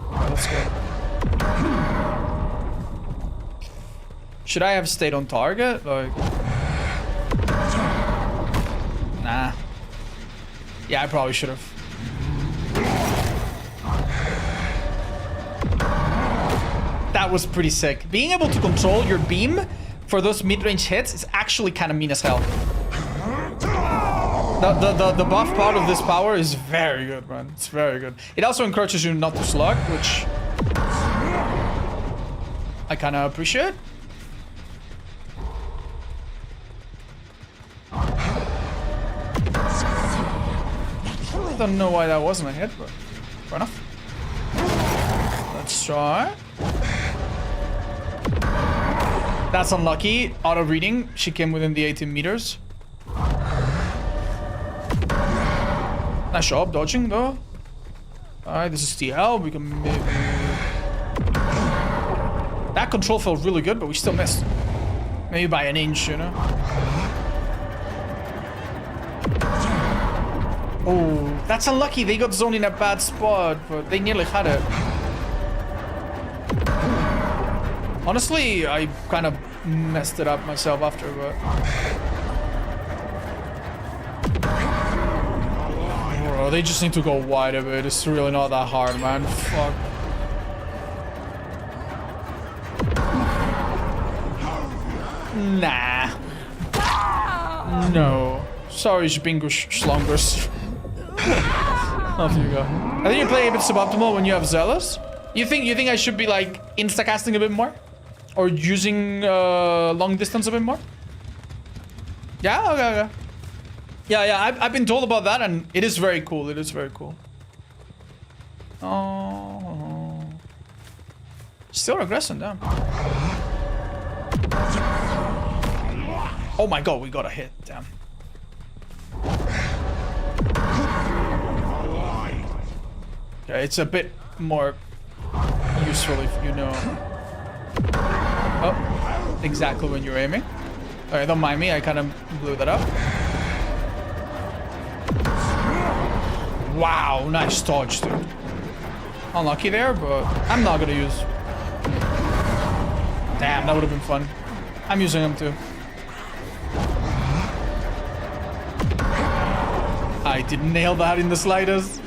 Speaker 1: Okay, let's go. Should I have stayed on target? Like, nah. Yeah, I probably should have. That was pretty sick. Being able to control your beam for those mid-range hits is actually kind of mean as hell. The buff part of this power is very good, man. It's very good. It also encourages you not to slug, which I kind of appreciate. I don't know why that wasn't a hit, but fair enough. Let's try. That's unlucky. Auto reading. She came within the 18 meters. Nice job dodging though. Alright, this is TL. We can maybe... That control felt really good, but we still missed. Maybe by an inch, you know? Oh, that's unlucky. They got zoned in a bad spot, but they nearly had it. Honestly, I kind of messed it up myself after, but... Bro, they just need to go wide a bit. It's really not that hard, man. Fuck. Nah. No. Sorry, Bingo Schlongers. Off you go. I think you play a bit suboptimal when you have Zealous. You think I should be like insta-casting a bit more? Or using long distance a bit more? Yeah, okay. Yeah, I've been told about that and it is very cool. It is very cool. Oh. Still regressing, damn. Oh my god, we got a hit, damn. Okay, it's a bit more useful if you know. Oh, exactly when you're aiming. Alright, don't mind me, I kind of blew that up. Wow, nice dodge, dude. Unlucky there, but I'm not gonna use. Damn, that would have been fun. I'm using them too. I didn't nail that in the slightest.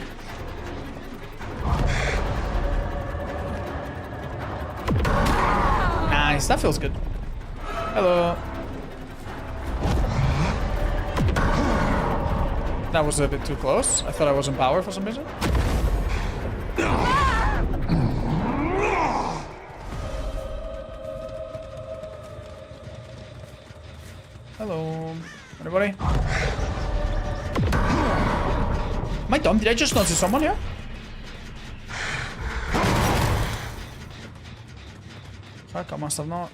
Speaker 1: Nice, that feels good. Hello. That was a bit too close. I thought I was in power for some reason. Hello, everybody. Am I dumb? Did I just notice someone here? Fuck, I must have not.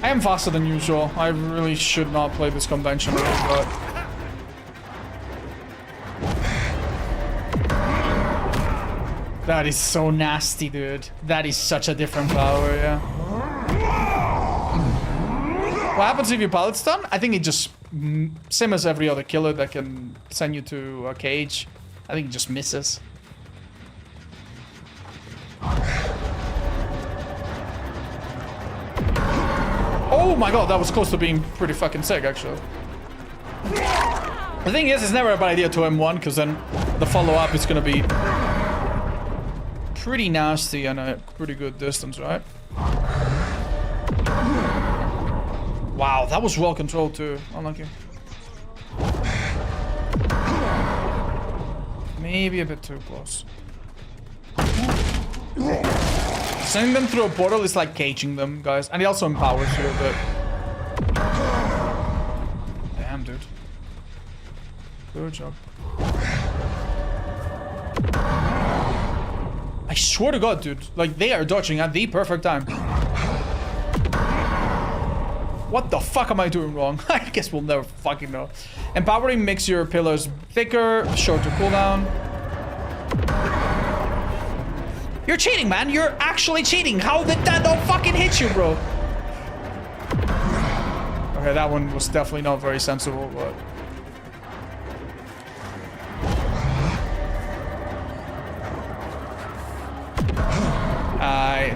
Speaker 1: I am faster than usual. I really should not play this conventionally, but... That is so nasty, dude. That is such a different power, yeah. What happens if your pilot's done? I think it just... Same as every other killer that can send you to a cage. I think it just misses. Oh my god, that was close to being pretty fucking sick, actually. The thing is, it's never a bad idea to M1, because then the follow-up is gonna be pretty nasty and a pretty good distance, right? Wow, that was well controlled too. Unlucky. Maybe a bit too close. Sending them through a portal is like caging them, guys. And it also empowers you a bit. Damn, dude. Good job. I swear to god, dude. Like, they are dodging at the perfect time. What the fuck am I doing wrong? I guess we'll never fucking know. Empowering makes your pillars thicker, shorter cooldown. You're cheating, man. You're actually cheating. How did that not fucking hit you, bro? Okay, that one was definitely not very sensible, but...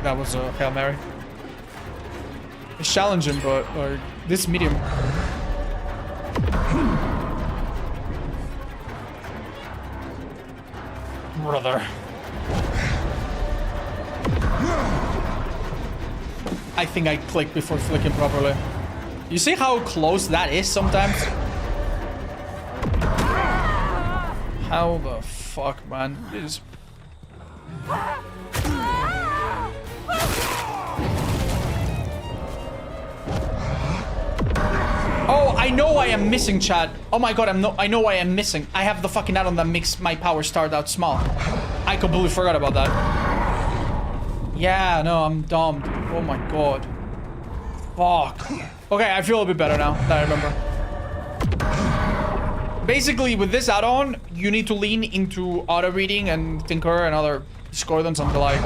Speaker 1: That was a Hail Mary. It's challenging, but this medium. Brother. I think I clicked before flicking properly. You see how close that is sometimes? How the fuck, man? It is... Oh, I know why I'm missing, chat. Oh my god, I know why I'm missing. I have the fucking add-on that makes my power start out small. I completely forgot about that. Yeah, no, I'm dumb, dude. Oh my god. Fuck. Okay, I feel a bit better now that I remember. Basically, with this add-on, you need to lean into auto-reading and Tinker and other discordance and the like.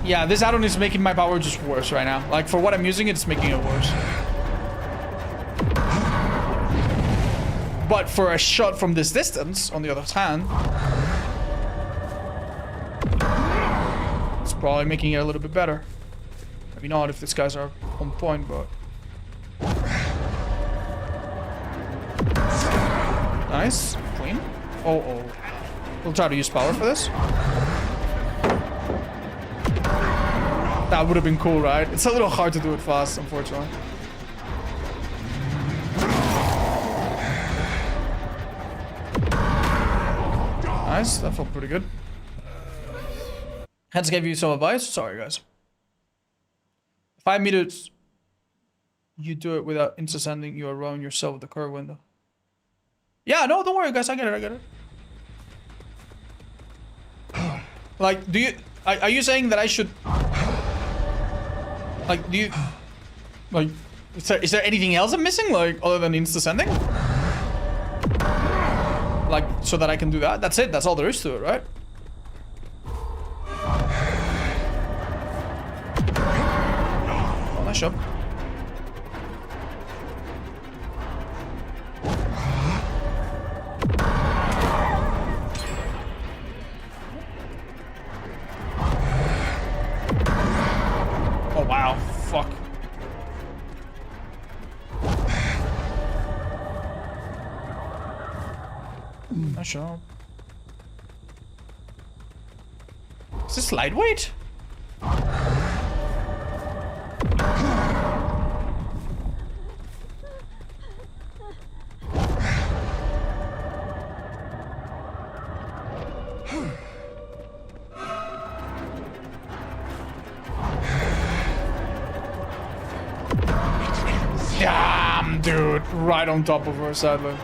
Speaker 1: Yeah, this add-on is making my power just worse right now. Like, for what I'm using, it's making it worse. But for a shot from this distance, on the other hand, it's probably making it a little bit better. Maybe not if these guys are on point, but... Nice. Clean. Oh. We'll try to use power for this. That would have been cool, right? It's a little hard to do it fast, unfortunately. Nice, that felt pretty good. Hence gave you some advice. Sorry, guys. 5 meters. You do it without interceding. You around yourself with the curve window. Yeah, no, don't worry, guys. I get it. Like, do you... Are you saying that I should... Like, do you... Like, is there anything else I'm missing? Like, other than insta-sending? Like, so that I can do that? That's it. That's all there is to it, right? Oh, nice job. Oh, wow. Fuck. Nice job. Is this lightweight? Damn, dude. Right on top of her, sadly.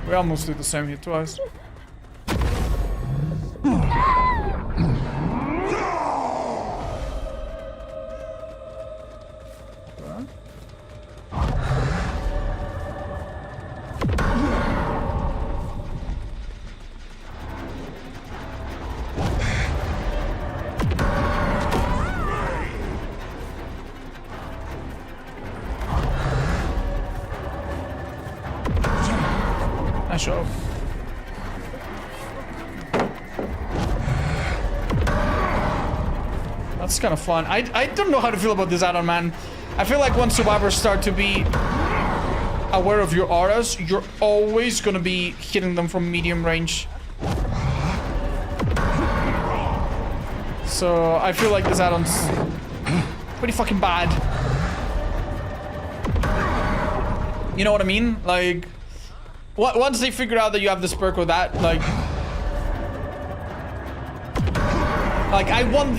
Speaker 1: We almost did the same hit twice. Nice job. That's kind of fun. I don't know how to feel about this add-on, man. I feel like once survivors start to be aware of your auras, you're always gonna be hitting them from medium range. So I feel like this add-on's pretty fucking bad. You know what I mean? Like, once they figure out that you have this perk or that, like I want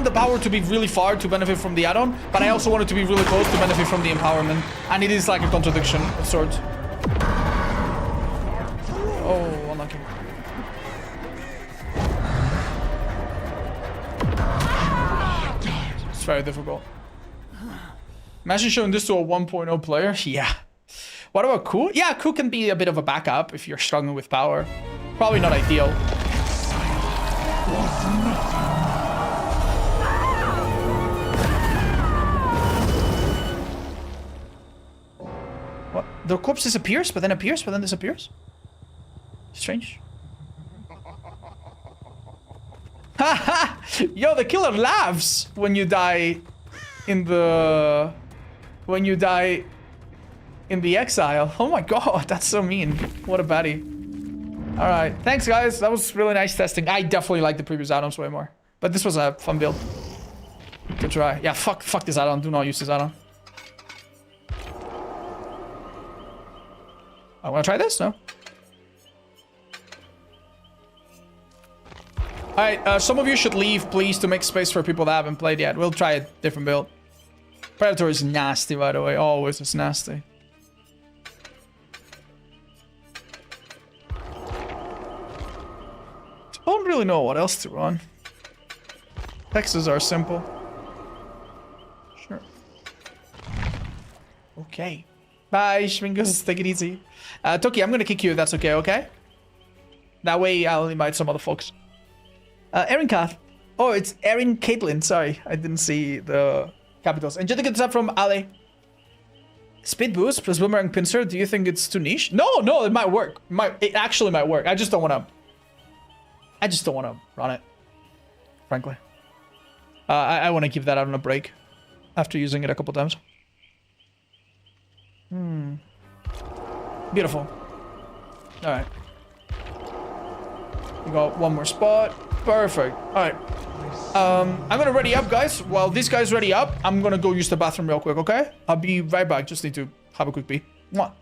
Speaker 1: the power to be really far to benefit from the add-on, but I also want it to be really close to benefit from the empowerment. And it is like a contradiction of sorts. Oh, unlucky. It's very difficult. Imagine showing this to a 1.0 player. Yeah. What about Ku? Yeah, Ku can be a bit of a backup if you're struggling with power. Probably not ideal. What? The corpse disappears, but then appears, but then disappears? Strange. Haha! Yo, the killer laughs when you die in the... When you die in the exile. Oh my god, that's so mean. What a baddie. Alright, thanks guys. That was really nice testing. I definitely like the previous add-ons way more. But this was a fun build. Good try. Yeah, fuck this add-on. Do not use this add-on. I wanna try this? No? Alright, some of you should leave, please, to make space for people that haven't played yet. We'll try a different build. Predator is nasty, by the way. Always is nasty. Don't really know what else to run. Hexes are simple. Sure. Okay. Bye, Schwingus. Take it easy. Toki, I'm gonna kick you if that's okay, okay? That way I'll invite some other folks. Erin Kath. Oh, it's Erin Caitlin. Sorry, I didn't see the capitals. And just to get this up from Ale. Speed boost plus boomerang pincer. Do you think it's too niche? No, it might work. It actually might work. I just don't want to run it, frankly. I want to keep that out on a break after using it a couple times. Beautiful. All right. We got one more spot. Perfect. All right. I'm gonna ready up, guys. While these guys ready up, I'm gonna go use the bathroom real quick, okay? I'll be right back. Just need to have a quick pee. Mwah.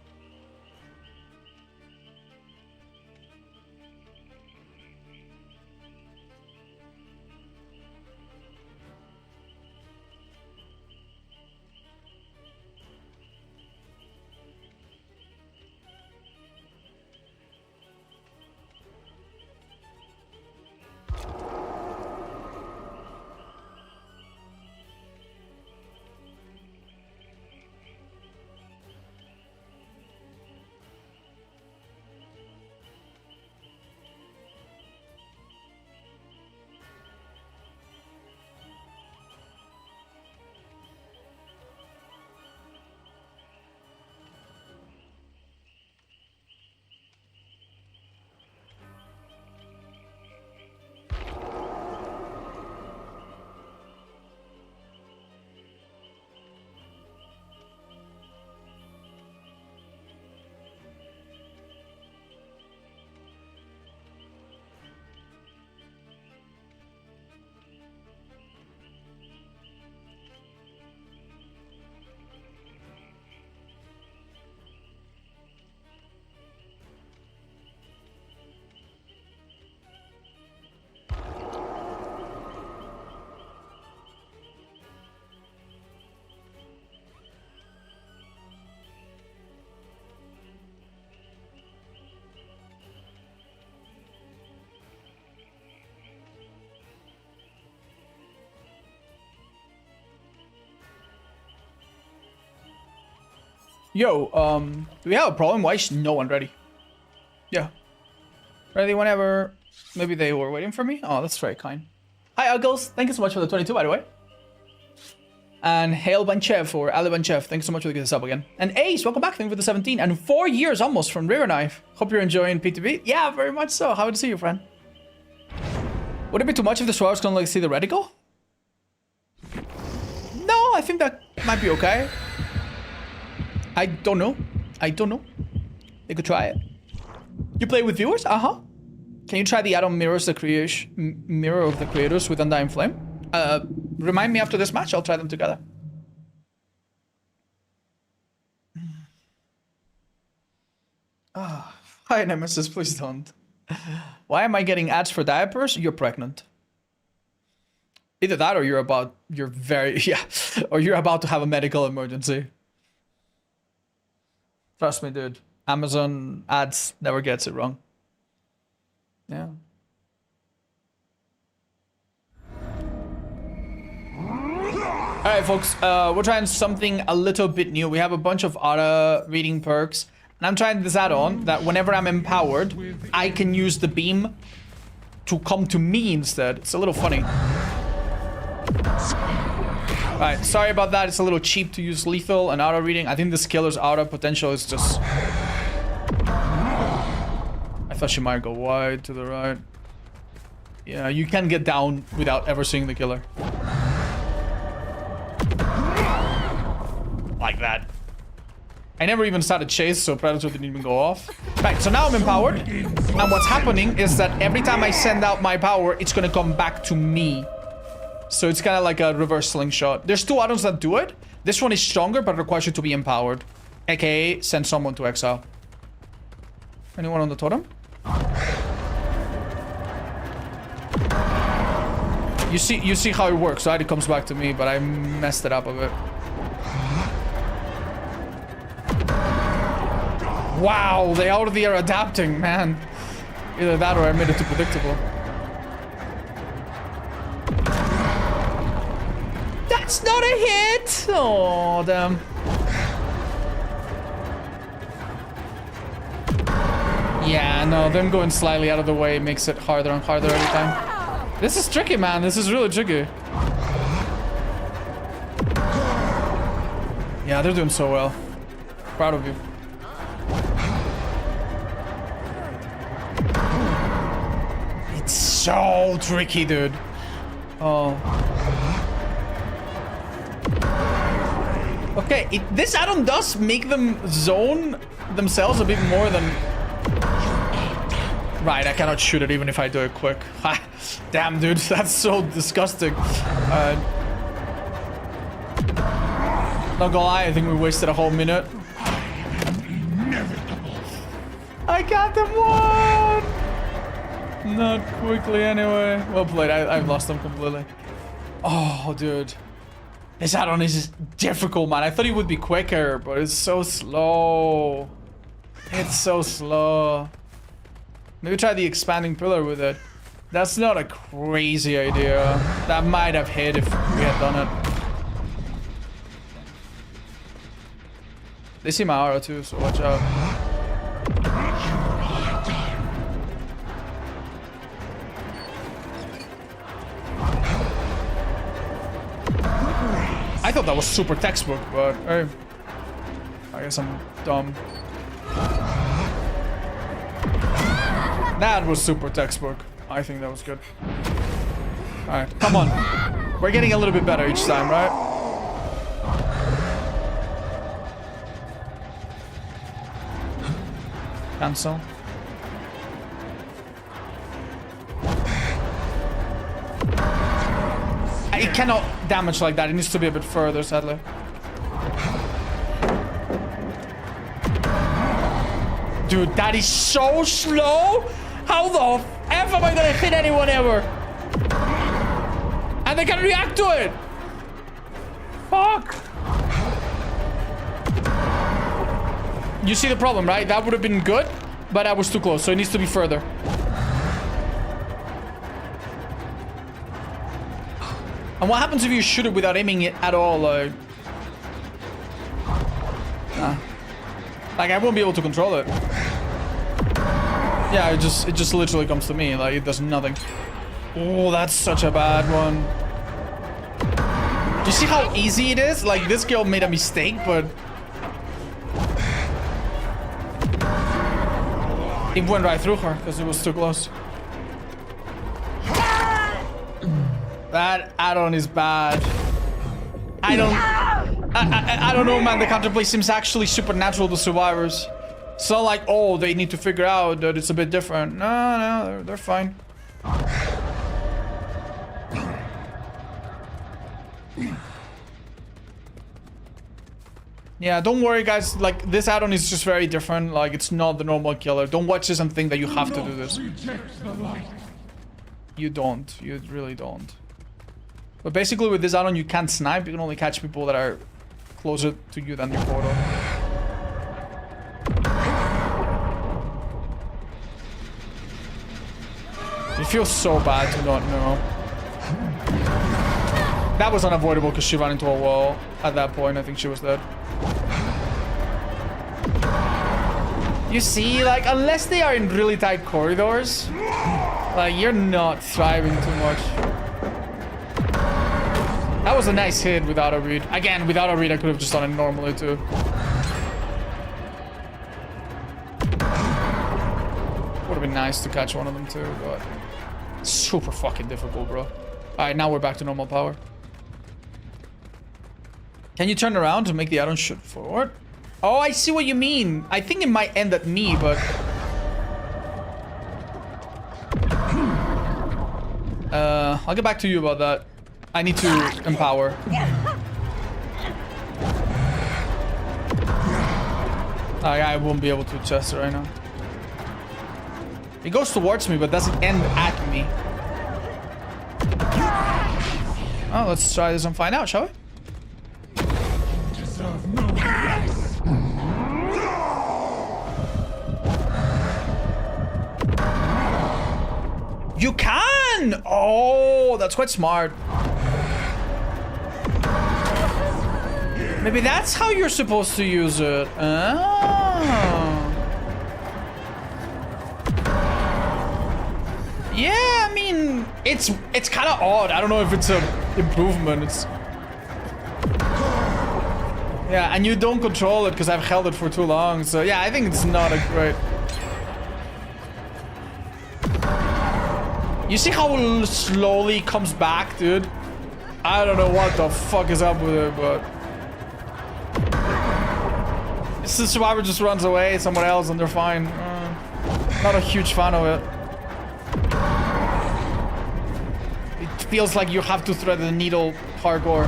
Speaker 1: Yo, do we have a problem? Why is no one ready? Yeah. Ready whenever. Maybe they were waiting for me? Oh, that's very kind. Hi, Uggles. Thank you so much for the 22, by the way. And Hail Banchev, or Ali Banchev. Thanks so much for the sub again. And Ace, welcome back. Thank you for the 17. And 4 years almost from River Knife. Hope you're enjoying PTB. Yeah, very much so. Happy to see you, friend. Would it be too much if the Swallows gonna like see the reticle? No, I think that might be okay. I don't know. They could try it. You play with viewers? Uh-huh. Can you try the add-on mirrors the creation mirror of the creators with Undying Flame? Remind me after this match. I'll try them together. Ah, hi Nemesis. Please don't. Why am I getting ads for diapers? You're pregnant. Either that, or you're about to have a medical emergency. Trust me, dude. Amazon ads never gets it wrong. Yeah. Alright, folks. We're trying something a little bit new. We have a bunch of auto reading perks. And I'm trying this add-on that whenever I'm empowered, I can use the beam to come to me instead. It's a little funny. Alright, sorry about that. It's a little cheap to use lethal and auto reading. I think this killer's auto potential is just... I thought she might go wide to the right. Yeah, you can get down without ever seeing the killer. Like that. I never even started chase, so Predator didn't even go off. Right, so now I'm empowered. And what's happening is that every time I send out my power, it's gonna come back to me. So it's kind of like a reverse slingshot. There's two items that do it. This one is stronger, but requires you to be empowered. AKA, send someone to exile. Anyone on the totem? You see how it works, right? It comes back to me, but I messed it up a bit. Wow, they already are adapting, man. Either that or I made it too predictable. That's not a hit! Oh, damn. Yeah, no, them going slightly out of the way makes it harder and harder every time. This is tricky, man. This is really tricky. Yeah, they're doing so well. Proud of you. It's so tricky, dude. Oh. Okay, this add-on does make them zone themselves a bit more than... Right, I cannot shoot it even if I do it quick. Damn, dude, that's so disgusting. Not gonna lie, I think we wasted a whole minute. I got them one! Not quickly anyway. Well played, I've lost them completely. Oh, dude. This add-on is difficult, man. I thought it would be quicker, but it's so slow. It's so slow. Maybe try the expanding pillar with it. That's not a crazy idea. That might have hit if we had done it. They see my aura too, so watch out. I thought that was super textbook, but hey, I guess I'm dumb. That was super textbook. I think that was good. Alright, come on. We're getting a little bit better each time, right? Cancel. It cannot damage like that. It needs to be a bit further, sadly. Dude, that is so slow. How the F am I gonna hit anyone ever? And they can react to it. Fuck. You see the problem, right? That would have been good, but I was too close, so it needs to be further. And what happens if you shoot it without aiming it at all? Like I won't be able to control it. Yeah, it just literally comes to me. Like, it does nothing. Oh, that's such a bad one. Do you see how easy it is? Like, this girl made a mistake, but it went right through her because it was too close. That add-on is bad. I don't know, man. The counterplay seems actually supernatural to survivors. It's not like, oh, they need to figure out that it's a bit different. No, they're fine. Yeah, don't worry, guys. Like, this add-on is just very different. Like, it's not the normal killer. Don't watch this and think that you have to do this. You don't. You really don't. But basically, with this add-on, you can't snipe. You can only catch people that are closer to you than your portal. It feels so bad to not know. That was unavoidable because she ran into a wall. At that point, I think she was dead. You see, like, unless they are in really tight corridors, like, you're not thriving too much. That was a nice hit without a read. Again, without a read, I could have just done it normally too. Would have been nice to catch one of them too, but super fucking difficult, bro. Alright, now we're back to normal power. Can you turn around to make the add-on shoot forward? Oh, I see what you mean. I think it might end at me, but I'll get back to you about that. I need to empower. I won't be able to chest it right now. It goes towards me, but doesn't end at me. Oh, let's try this and find out, shall we?
Speaker 2: Deserve no less.
Speaker 1: You can! Oh, that's quite smart. Maybe that's how you're supposed to use it. Oh. Yeah, I mean, it's kind of odd. I don't know if it's an improvement. It's yeah, and you don't control it because I've held it for too long. So yeah, I think it's not a great. You see how slowly it comes back, dude? I don't know what the fuck is up with it, but it's the survivor just runs away somewhere else and they're fine. Not a huge fan of it. It feels like you have to thread the needle hardcore.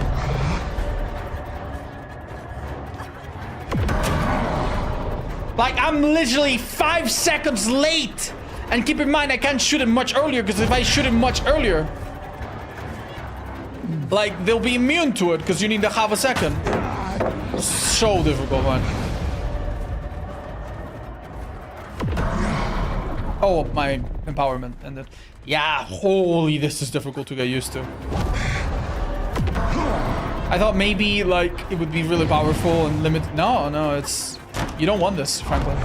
Speaker 1: Like, I'm literally 5 seconds late. And keep in mind, I can't shoot it much earlier, because if I shoot it much earlier, like, they'll be immune to it, because you need to have a second. So difficult, man. Oh, my empowerment ended. Yeah, holy, this is difficult to get used to. I thought maybe, like, it would be really powerful and limited. No, no, it's... You don't want this, frankly.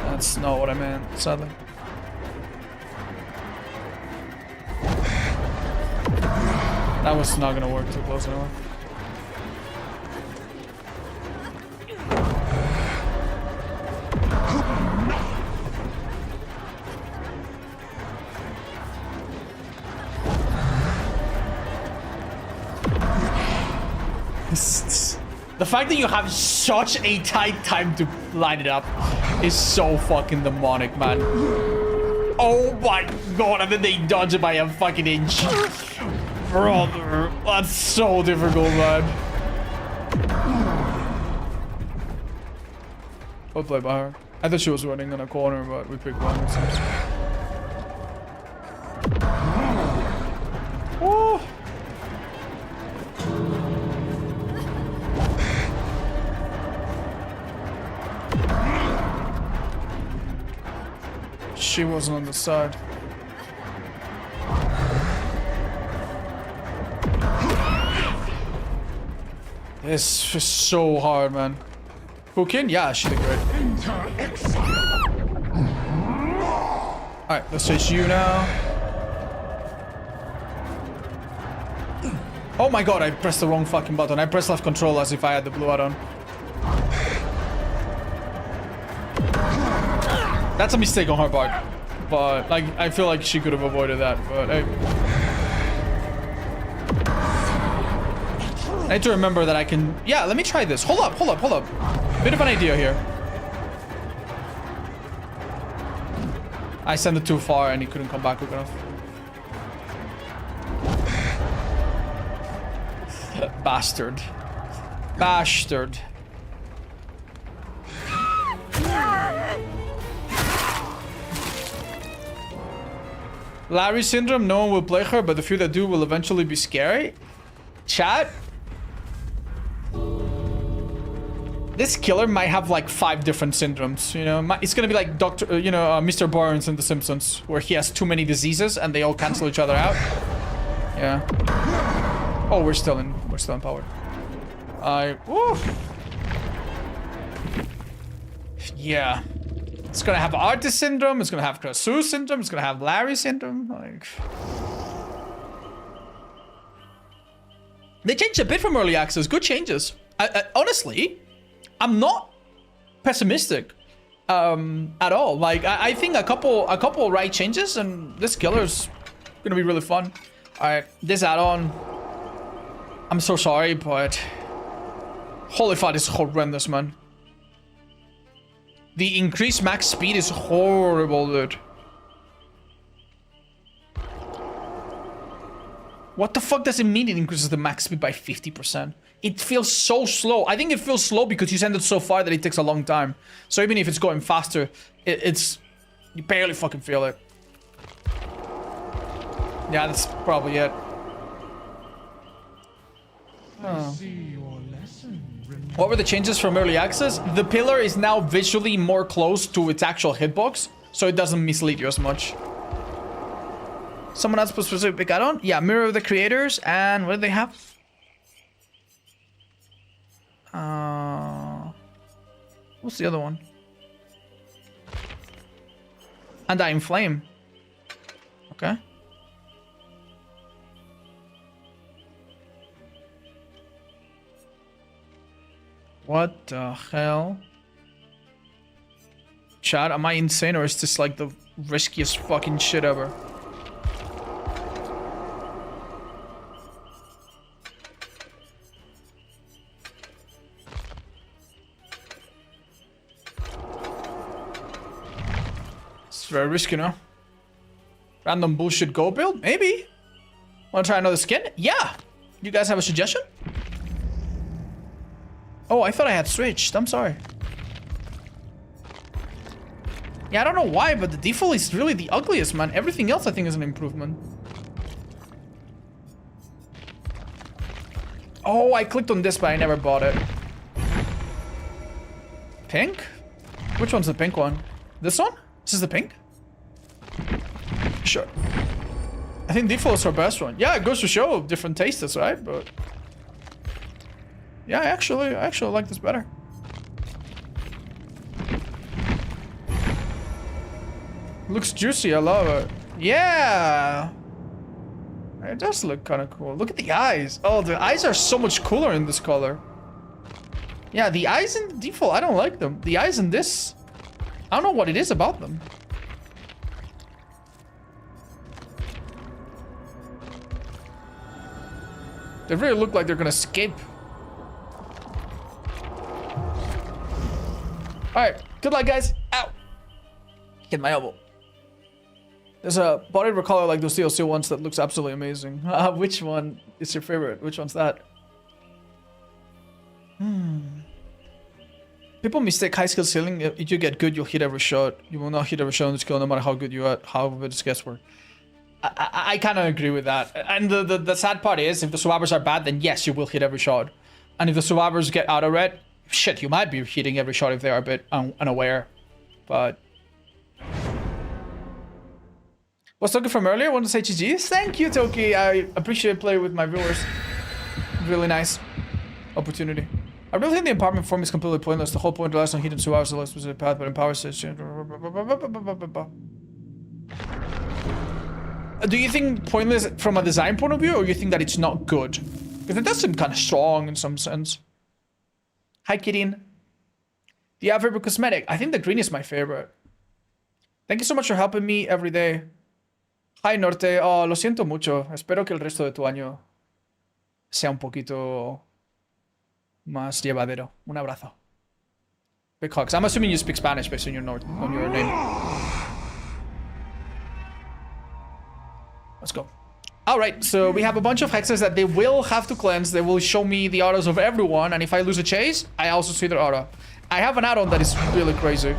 Speaker 1: That's not what I meant, sadly. That was not gonna work too close anymore. The fact that you have such a tight time to line it up is so fucking demonic, man. Oh my god, and then they dodge it by a fucking inch. Brother, that's so difficult, man. Well played by her. I thought she was running in a corner, but we picked one, it seems. Oh. She wasn't on the side. This is so hard, man. Who can? Yeah, she did great. Alright, let's chase you now. Oh my god, I pressed the wrong fucking button. I pressed left control as if I had the blue add-on. That's a mistake on her part. But, like, I feel like she could have avoided that. But, hey. I need to remember that I can... Yeah, let me try this. Hold up, hold up, hold up. Bit of an idea here. I sent it too far and he couldn't come back quick enough. Bastard. Bastard. Larry syndrome, no one will play her, but the few that do will eventually be scary. Chat. This killer might have like 5 different syndromes, you know. It's gonna be like Dr. Mr. Burns in The Simpsons, where he has too many diseases and they all cancel each other out. Yeah. Oh, we're still empowered. Yeah. It's gonna have Artist syndrome, it's gonna have Krasu syndrome, it's gonna have Larry syndrome. Like, they changed a bit from early access. Good changes. Honestly, I'm not pessimistic at all. Like, I think a couple right changes and this killer's gonna be really fun. All right, this add-on. I'm so sorry, but holy fuck, it's horrendous, man. The increased max speed is horrible, dude. What the fuck does it mean it increases the max speed by 50%? It feels so slow. I think it feels slow because you send it so far that it takes a long time. So even if it's going faster, you barely fucking feel it. Yeah, that's probably it.
Speaker 2: I see your lesson remains.
Speaker 1: What were the changes from early access? The pillar is now visually more close to its actual hitbox, so it doesn't mislead you as much. Someone else put specific add-on? Yeah, Mirror of the Creators, and what do they have? What's the other one? Undying Flame. Okay. What the hell? Chad, am I insane or is this like the riskiest fucking shit ever? It's very risky, no? Random bullshit go build? Maybe. Wanna try another skin? Yeah! You guys have a suggestion? Oh, I thought I had switched. I'm sorry. Yeah, I don't know why, but the default is really the ugliest, man. Everything else I think is an improvement. Oh, I clicked on this, but I never bought it. Pink? Which one's the pink one? This one? This is the pink? Sure. I think default is our best one. Yeah, it goes to show different tastes, right? But yeah, I actually like this better. Looks juicy, I love it. Yeah! It does look kind of cool. Look at the eyes. Oh, the eyes are so much cooler in this color. Yeah, the eyes in the default, I don't like them. The eyes in this, I don't know what it is about them. They really look like they're gonna escape. Alright, good luck, guys. Ow! Hit my elbow. There's a body recolor like those DLC ones that looks absolutely amazing. Which one is your favorite? Which one's that? People mistake high skill ceiling. If you get good, you'll hit every shot. You will not hit every shot on the skill no matter how good you are, how it's guesswork. I kind of agree with that. And the sad part is, if the survivors are bad, then yes, you will hit every shot. And if the survivors get out of red, shit, you might be hitting every shot if they are a bit unaware. But what's Toki from earlier? Want to say GG's? Thank you, Toki. I appreciate playing with my viewers. Really nice opportunity. I really think the empowerment form is completely pointless. The whole point relies on hidden survivors to a specific path, but empowers situation. Do you think pointless from a design point of view, or you think that it's not good? Because it does seem kind of strong in some sense. Hi, Kirin. Do you have favorite cosmetic? I think the green is my favorite. Thank you so much for helping me every day. Hi, Norte. Oh, lo siento mucho. Espero que el resto de tu año sea un poquito más llevadero. Un abrazo. Big hugs. I'm assuming you speak Spanish based on your name. Let's go. Alright, so we have a bunch of hexes that they will have to cleanse. They will show me the auras of everyone, and if I lose a chase, I also see their aura. I have an add-on that is really crazy.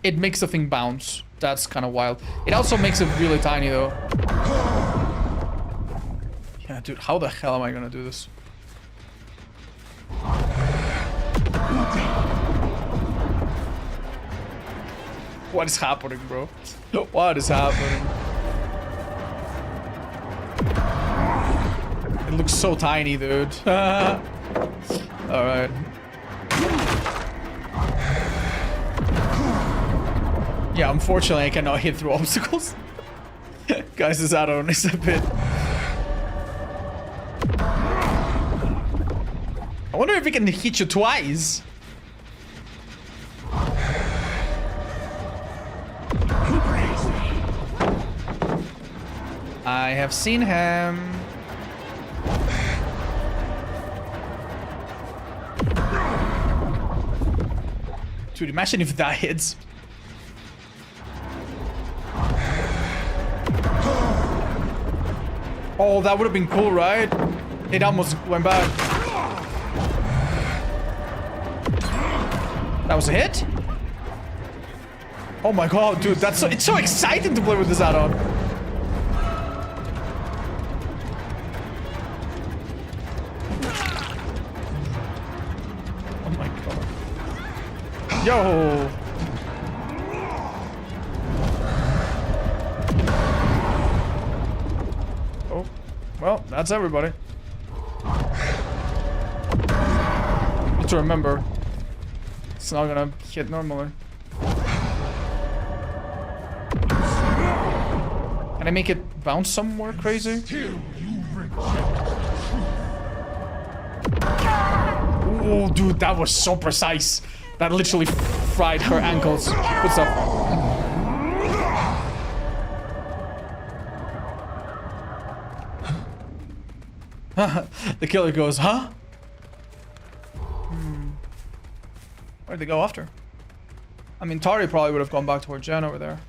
Speaker 1: It makes the thing bounce. That's kind of wild. It also makes it really tiny, though. Yeah, dude, how the hell am I gonna do this? What is happening, bro? What is happening? It looks so tiny, dude. Alright. Yeah, unfortunately, I cannot hit through obstacles. Guys, this add-on is a bit... I wonder if it can hit you twice. I have seen him. Dude, imagine if that hits. Oh, that would have been cool, right? It almost went back. That was a hit? Oh my god, dude, that's so, it's so exciting to play with this add-on. Oh my god. Yo! Oh, well, that's everybody. Need to remember, it's not gonna hit normally. Can I make it bounce somewhere crazy? Oh, dude, that was so precise. That literally fried her ankles. Good stuff. The killer goes, huh? Where'd they go after? I mean, Tari probably would have gone back to her gen over there.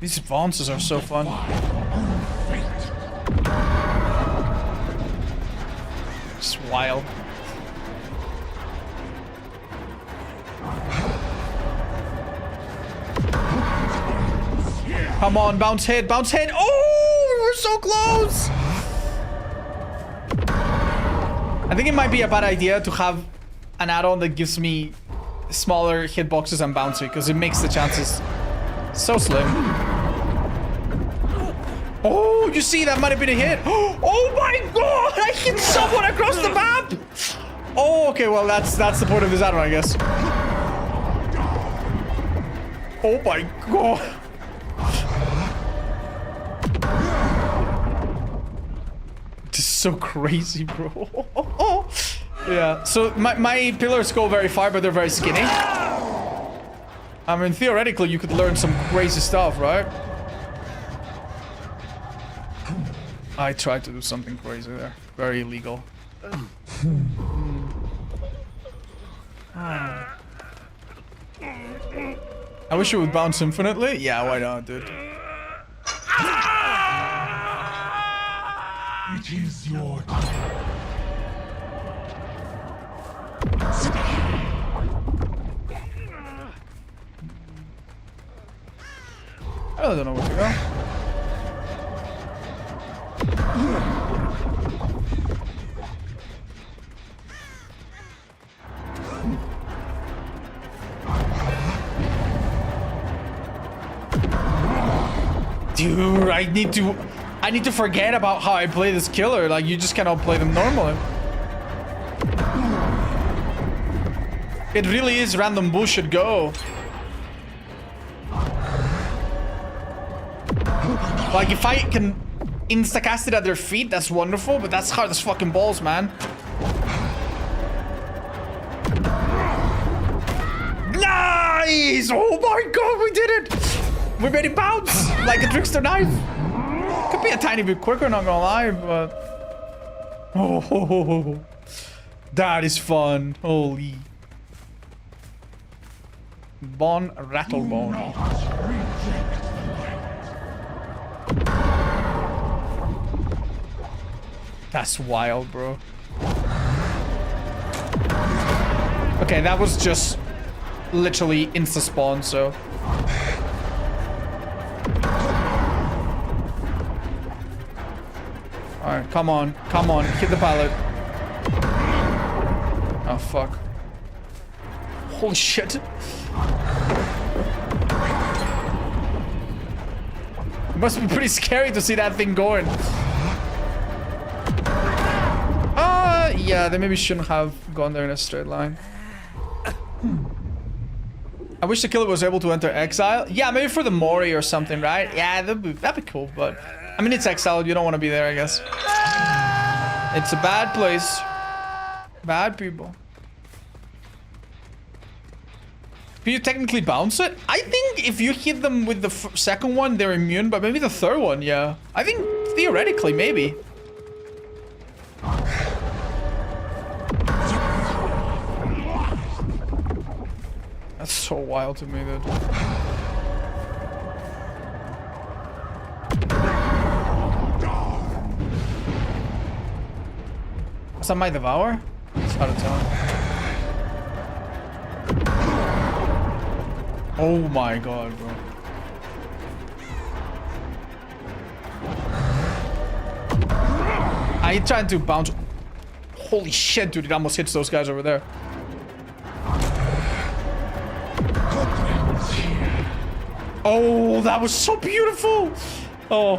Speaker 1: These advances are so fun. It's wild. Come on, bounce hit, bounce hit. Oh, we were so close. I think it might be a bad idea to have an add-on that gives me smaller hitboxes and bouncy, because it makes the chances so slim. Oh, you see, that might have been a hit. Oh my god, I hit someone across the map. Oh, okay, well, that's the point of this add-on, I guess. Oh my god. This is so crazy, bro. Yeah, so my pillars go very far, but they're very skinny. I mean, theoretically, you could learn some crazy stuff, right? I tried to do something crazy there. Very illegal. I wish it would bounce infinitely. Yeah, why not, dude?
Speaker 2: It is your time.
Speaker 1: I really don't know where to go. Dude, I need to forget about how I play this killer. Like, you just cannot play them normally. It really is random bullshit go. Like, if I can insta-cast it at their feet, that's wonderful, but that's hard as fucking balls, man. Nice! Oh my god, we did it! We made it bounce like a trickster knife. Could be a tiny bit quicker, not gonna lie, but... Oh, that is fun. Holy. Bon Rattlebone. That's wild, bro. Okay, that was just literally insta-spawn, so... Alright, come on, hit the pallet. Oh, fuck. Holy shit. It must be pretty scary to see that thing going. Yeah, they maybe shouldn't have gone there in a straight line. I wish the killer was able to enter exile. Yeah, maybe for the Mori or something, right? Yeah, that'd be cool, but... I mean, it's exiled. You don't want to be there, I guess. It's a bad place. Bad people. Can you technically bounce it? I think if you hit them with the second one, they're immune, but maybe the third one, yeah. I think theoretically, maybe. That's so wild to me, dude. Is that my Devour? hard to tell. Oh my god, bro. I tried to bounce. Holy shit, dude, it almost hits those guys over there. Oh, that was so beautiful. Oh.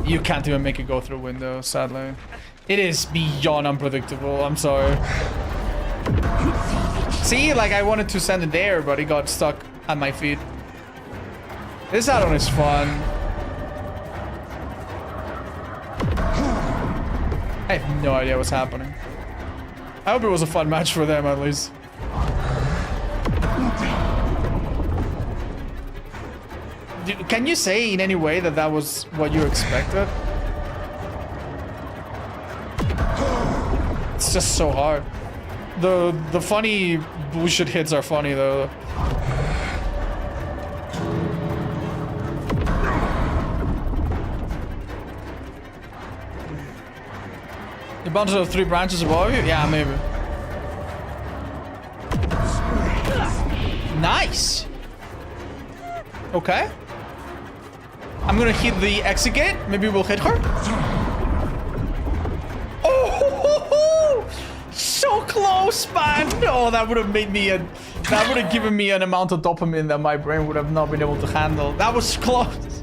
Speaker 1: You can't even make it go through window, sadly. It is beyond unpredictable, I'm sorry. See, like I wanted to send it there, but it got stuck at my feet. This add-on is fun. I have no idea what's happening. I hope it was a fun match for them, at least. Can you say in any way that that was what you expected? It's just so hard. The funny bullshit hits are funny though. The bounces of 3 branches above you? Yeah, maybe. Nice! Okay. I'm gonna hit the exit gate. Maybe we'll hit her. Oh, so close, man. Oh, that would have made me a... That would have given me an amount of dopamine that my brain would have not been able to handle. That was close.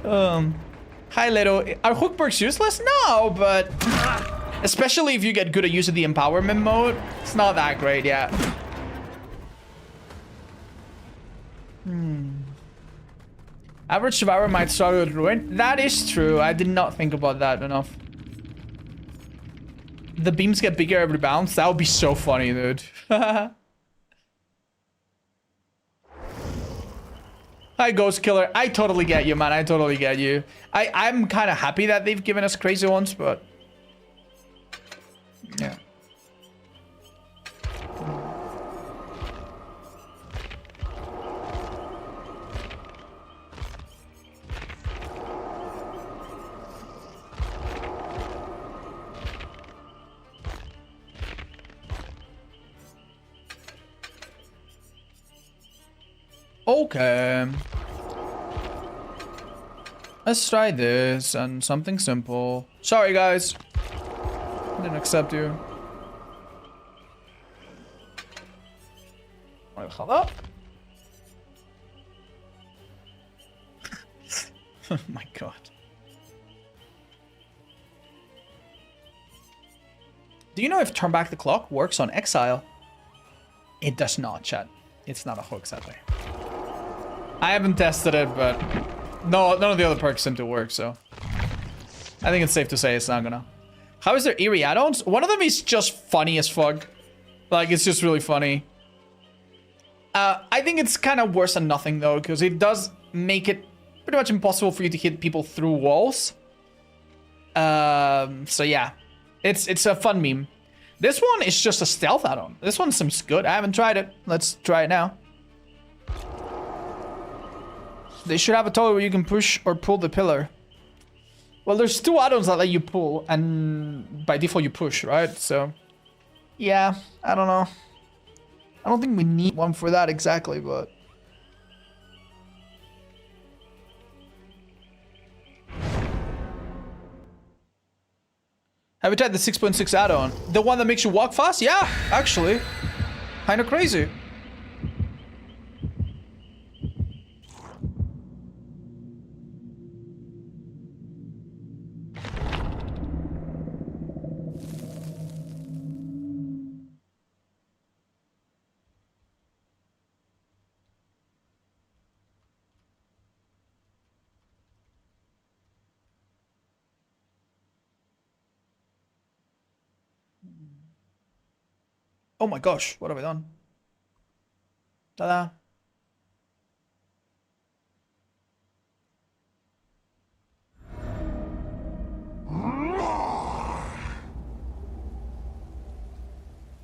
Speaker 1: Hi, Leto. Are hook perks useless? No, but... Especially if you get good at using the empowerment mode. It's not that great, yeah. Average survivor might struggle with ruin. That is true. I did not think about that enough. The beams get bigger every bounce. That would be so funny, dude. Hi, Ghost Killer. I totally get you, man. I totally get you. I'm kind of happy that they've given us crazy ones, but... Yeah. Okay. Let's try this and something simple. Sorry, guys. Didn't accept you. Oh my god. Do you know if turn back the clock works on Exile? It does not, chat. It's not a hook, sadly. I haven't tested it, but no, none of the other perks seem to work, so I think it's safe to say it's not gonna. How is there eerie add-ons? One of them is just funny as fuck. Like, it's just really funny. I think it's kind of worse than nothing, though, because it does make it pretty much impossible for you to hit people through walls. So yeah, it's a fun meme. This one is just a stealth add-on. This one seems good. I haven't tried it. Let's try it now. They should have a toggle where you can push or pull the pillar. Well, there's 2 add-ons that let you pull, and by default you push, right? So, yeah, I don't know. I don't think we need one for that exactly, but... Have you tried the 6.6 add-on? The one that makes you walk fast? Yeah, actually. Kinda crazy. Oh my gosh, what have I done? Ta-da.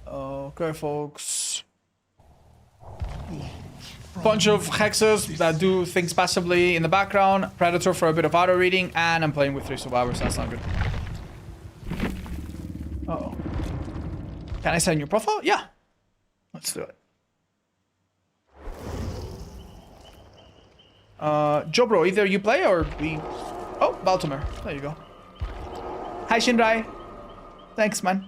Speaker 1: Okay, folks. bunch of hexes that do things passively in the background, Predator for a bit of auto reading, and I'm playing with 3 survivors. That's not good. Uh-oh. Can I send your profile? Yeah. Let's do it. Joe bro, either you play or we... Oh, Baltimore. There you go. Hi, Shinrai. Thanks, man.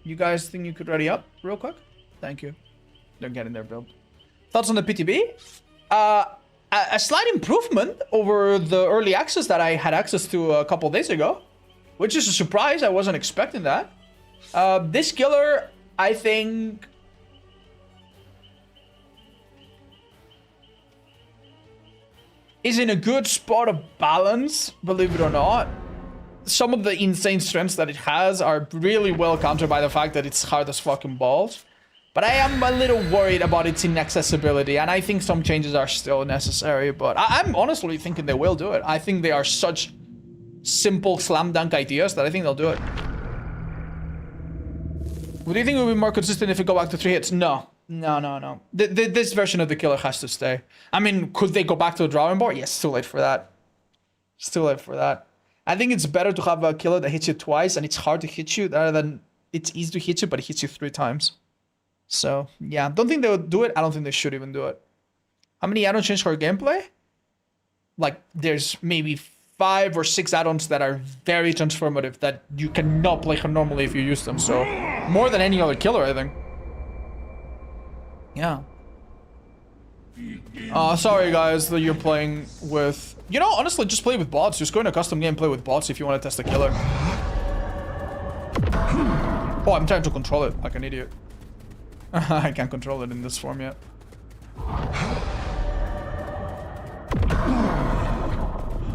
Speaker 1: You guys think you could ready up real quick? Thank you. They're getting their build. Thoughts on the PTB? A slight improvement over the early access that I had access to a couple days ago, which is a surprise. I wasn't expecting that. This killer, I think, is in a good spot of balance, believe it or not. Some of the insane strengths that it has are really well countered by the fact that it's hard as fucking balls. But I am a little worried about its inaccessibility, and I think some changes are still necessary, but I'm honestly thinking they will do it. I think they are such simple slam dunk ideas that I think they'll do it. Would you think it would be more consistent if we go back to 3 hits? No. No. This version of the killer has to stay. I mean, could they go back to the drawing board? Yes, it's too late for that. It's too late for that. I think it's better to have a killer that hits you twice and it's hard to hit you rather than it's easy to hit you, but it hits you 3 times. So, yeah. Don't think they would do it. I don't think they should even do it. How many add-ons change for gameplay? Like, there's maybe 5 or 6 add-ons that are very transformative that you cannot play normally if you use them. So, more than any other killer, I think. Yeah. Sorry guys that you're playing with... You know, honestly, just play with bots. Just go in a custom game, play with bots if you want to test the killer. Oh, I'm trying to control it like an idiot. I can't control it in this form yet.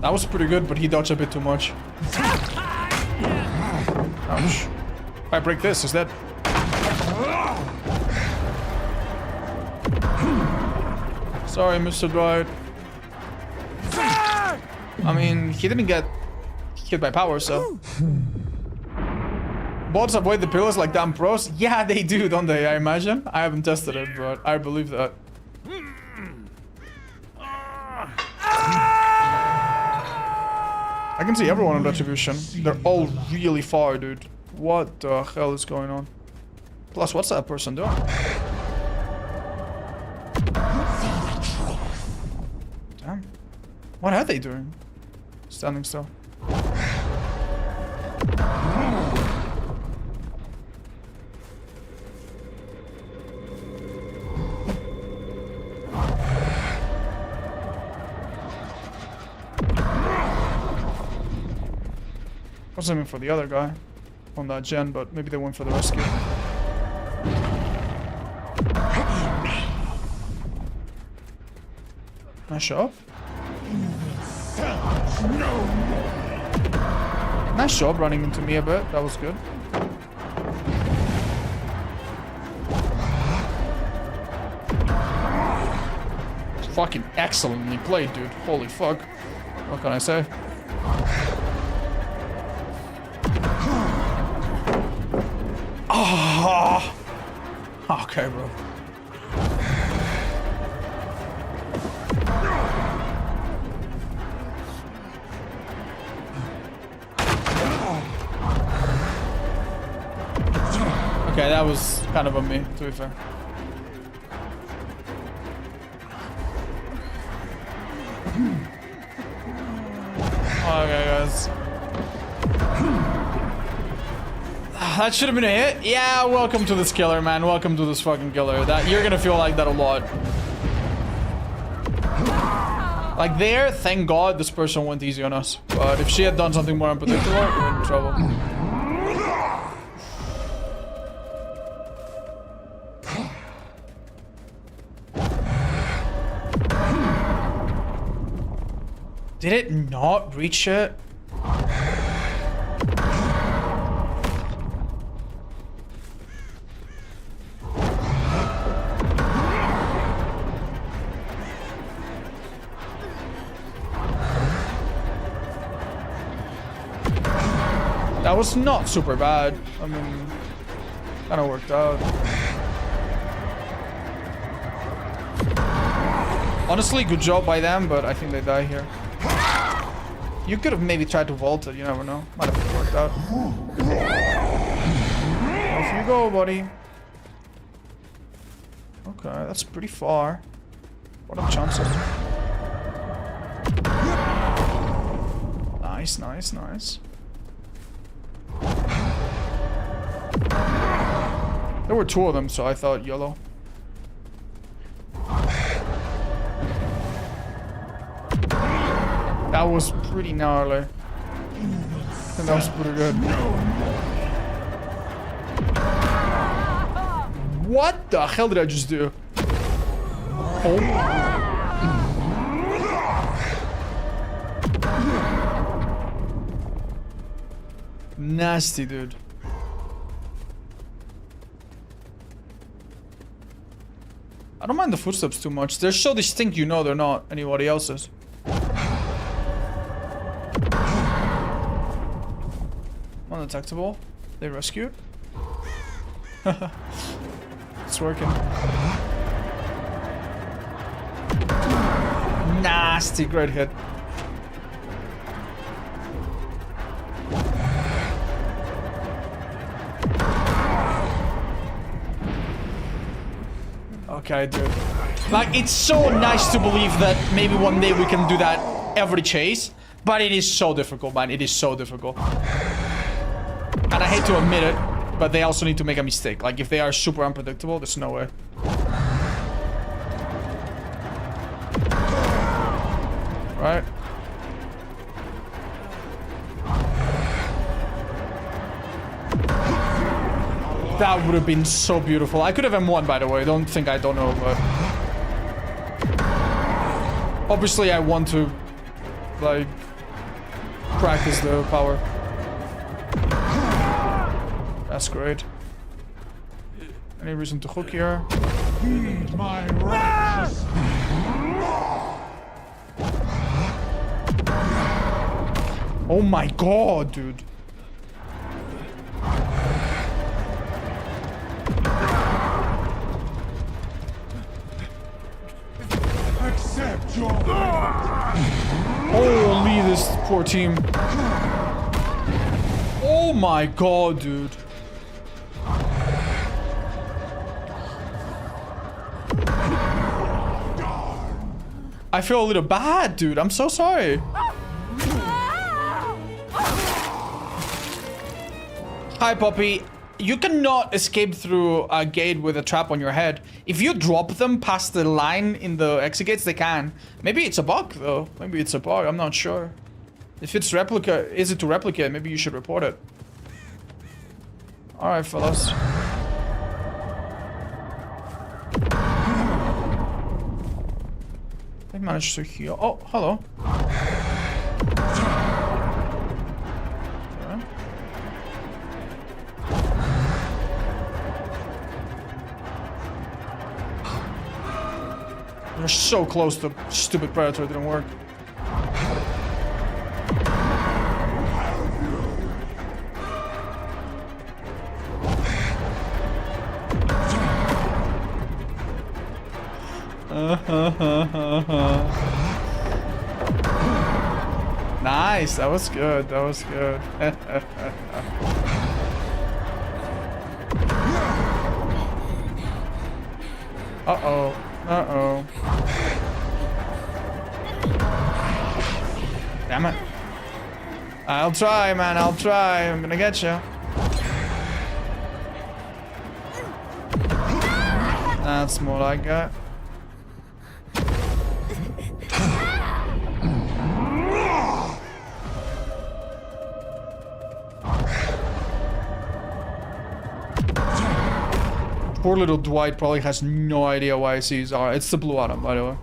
Speaker 1: That was pretty good, but he dodged a bit too much. Ouch. If I break this, is that... Sorry, Mr. Droid. I mean, he didn't get hit by power, so... Bots avoid the pillars like damn pros? Yeah, they do, don't they? I imagine. I haven't tested it, but I believe that. I can see everyone on Retribution. They're all really far, dude. What the hell is going on? Plus, what's that person doing? Damn. What are they doing? Standing still. I was aiming for the other guy on that gen, but maybe they went for the rescue. Nice job. Nice job running into me a bit. That was good. Fucking excellently played, dude. Holy fuck. What can I say? Oh. Okay, bro. Okay, that was kind of on me, to be fair. Okay, guys. That should have been a hit. Yeah, welcome to this killer, man. Welcome to this fucking killer. That you're gonna feel like that a lot. Like there, thank God this person went easy on us. But if she had done something more unpredictable, we're in trouble. Did it not reach it? That was not super bad. I mean, kind of worked out. Honestly, good job by them, but I think they die here. You could have maybe tried to vault it, you never know. Might have worked out. Off you go, buddy. Okay, that's pretty far. What are the chances? Nice, nice, nice. There were two of them, so I thought yellow. That was pretty gnarly. I think that was pretty good. What the hell did I just do? Oh. Nasty, dude. I don't mind the footsteps too much. They're so distinct, you know they're not anybody else's. Undetectable. They rescued. It's working. Nasty, great hit. Okay, dude. Like, it's so nice to believe that maybe one day we can do that every chase, but it is so difficult, man. It is so difficult. And I hate to admit it, but they also need to make a mistake. Like, if they are super unpredictable, there's no way. Right? That would have been so beautiful. I could have M1, by the way. Don't think I don't know, but... Obviously, I want to, like, practice the power. That's great. Any reason to hook here?
Speaker 2: Heed my righteous.
Speaker 1: Oh my god, dude.
Speaker 2: Accept your
Speaker 1: Holy, this poor team. Oh my god, dude. I feel a little bad, dude. I'm so sorry. Hi, Poppy. You cannot escape through a gate with a trap on your head. If you drop them past the line in the exit gates, they can. Maybe it's a bug, though. Maybe it's a bug. I'm not sure. If it's easy to replicate, maybe you should report it. Alright, fellas. They managed to heal. Oh, hello. We're so close to stupid predator, it didn't work. Nice, that was good, that was good. Uh-oh. Uh-oh. Damn it. I'll try, man. I'll try. I'm gonna get you. That's more like it. Poor little Dwight probably has no idea why I see his R. It's the blue atom, by the way.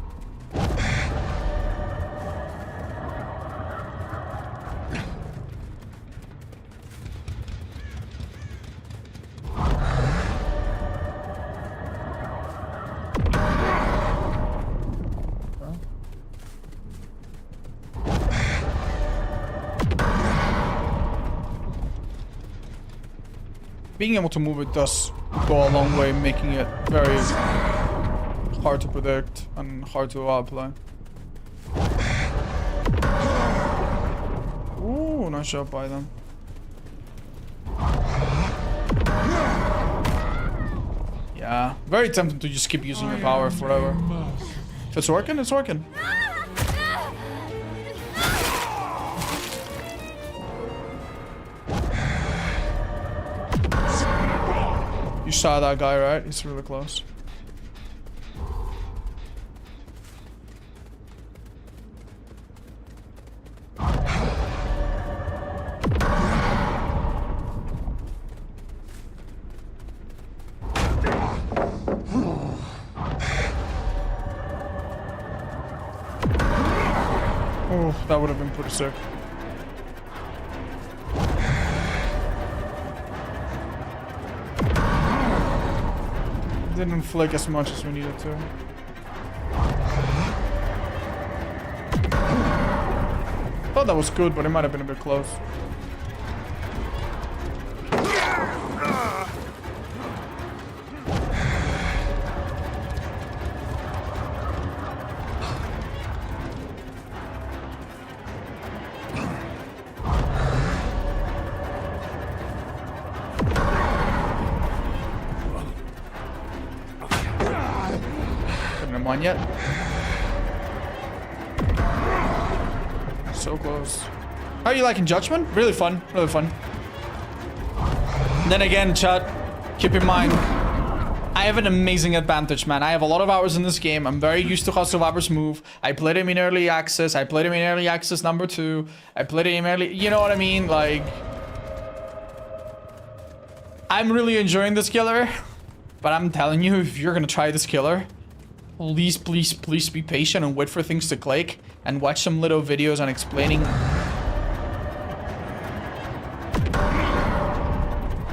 Speaker 1: being able to move it does go a long way, making it very hard to predict and hard to apply. Ooh, nice shot by them. Yeah, very tempting to just keep using your power forever. If it's working, it's working. You saw that guy, right? He's really close. Oh, that would have been pretty sick. Didn't flick as much as we needed to. Thought that was good, but it might have been a bit close. One yet. So close. How are you liking Judgment? Really fun. Really fun. Then again, chat, keep in mind, I have an amazing advantage, man. I have a lot of hours in this game. I'm very used to how survivors move. I played him in early access. I played him in early access number 2. I played him early... You know what I mean? Like... I'm really enjoying this killer. But I'm telling you, if you're gonna try this killer... Please, please, please be patient and wait for things to click and watch some little videos on explaining.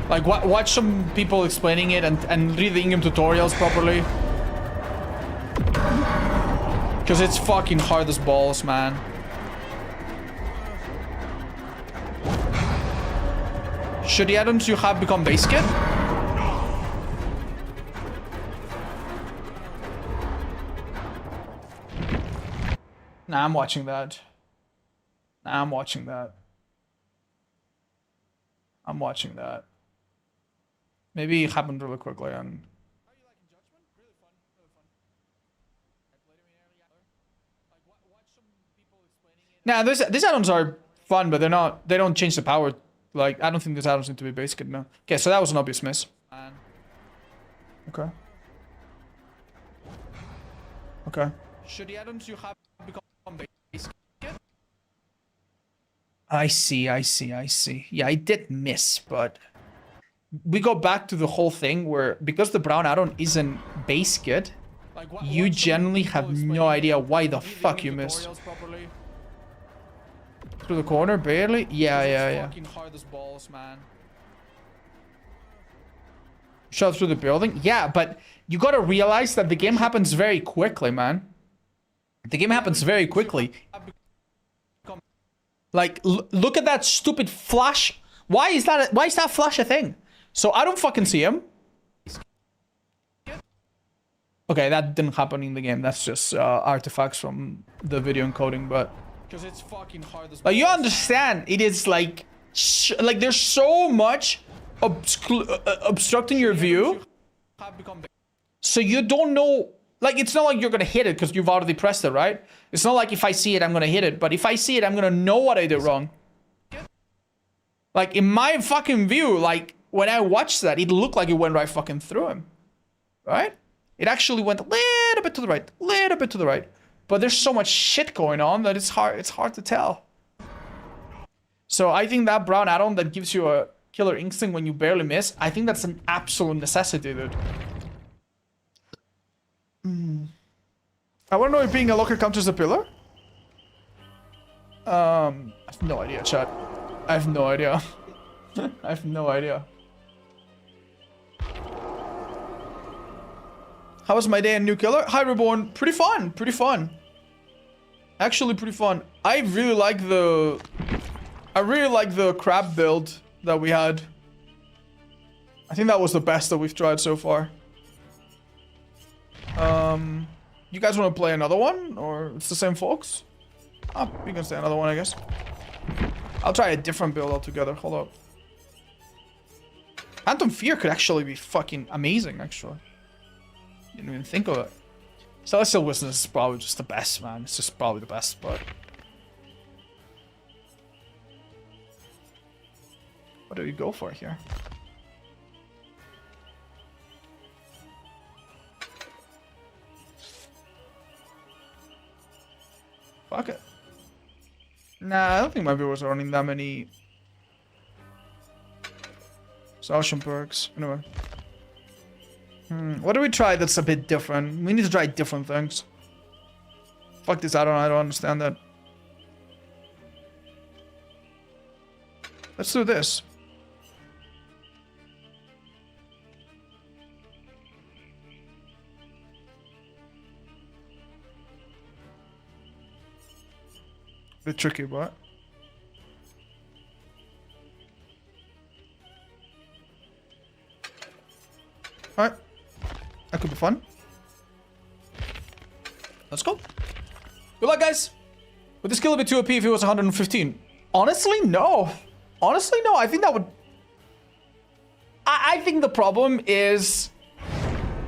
Speaker 1: Like, watch some people explaining it and read the in-game tutorials properly. Because it's fucking hard as balls, man. Should the items you have become base kit? Nah, I'm watching that. Nah, I'm watching that. I'm watching that. Maybe it happened really quickly and... Nah, these add-ons are fun, but they don't change the power. Like, I don't think these add-ons need to be base kit now. Okay, so that was an obvious miss. Okay. Okay. Should the add-ons you have become base kit? I see. Yeah, I did miss, but we go back to the whole thing where because the brown add-on isn't base kit, you generally have no idea why the fuck you missed. Through the corner, barely? Yeah. Fucking hard as balls, man. Shot through the building? Yeah, but you gotta realize that the game happens very quickly, man. The game happens very quickly. Like, look at that stupid flash. Why is that flash a thing? So I don't fucking see him. Okay, that didn't happen in the game. That's just artifacts from the video encoding, but... Because it's fucking hard as... Like, you understand, it is like there's so much obstructing your view. So you don't know... Like, it's not like you're gonna hit it because you've already pressed it, right? It's not like if I see it, I'm gonna hit it. But if I see it, I'm gonna know what I did wrong. Like, in my fucking view, like, when I watched that, it looked like it went right fucking through him. Right? It actually went a little bit to the right. Little bit to the right. But there's so much shit going on that it's hard to tell. So I think that brown add-on that gives you a killer instinct when you barely miss, I think that's an absolute necessity, dude. I wanna know if being a locker counters a pillar? I have no idea, chat. I have no idea. I have no idea. How was my day in New Killer? Hi, Reborn. Pretty fun. Pretty fun. Actually, pretty fun. I really like the crab build that we had. I think that was the best that we've tried so far. You guys want to play another one? Or it's the same folks? Oh, we can stay another one, I guess. I'll try a different build altogether. Hold up. Phantom Fear could actually be fucking amazing, actually. Didn't even think of it. Celestial Wisdom is probably just the best, man. It's just probably the best, but... What do we go for here? Fuck it. Nah, I don't think my viewers are running that many Exhaustion perks. Anyway. What do we try that's a bit different? We need to try different things. Fuck this, I don't understand that. Let's do this. Bit tricky, but... Alright. That could be fun. Let's go. Good luck, guys. Would this kill a bit too OP if it was 115? Honestly, no. Honestly, no. I think that would... I think the problem is...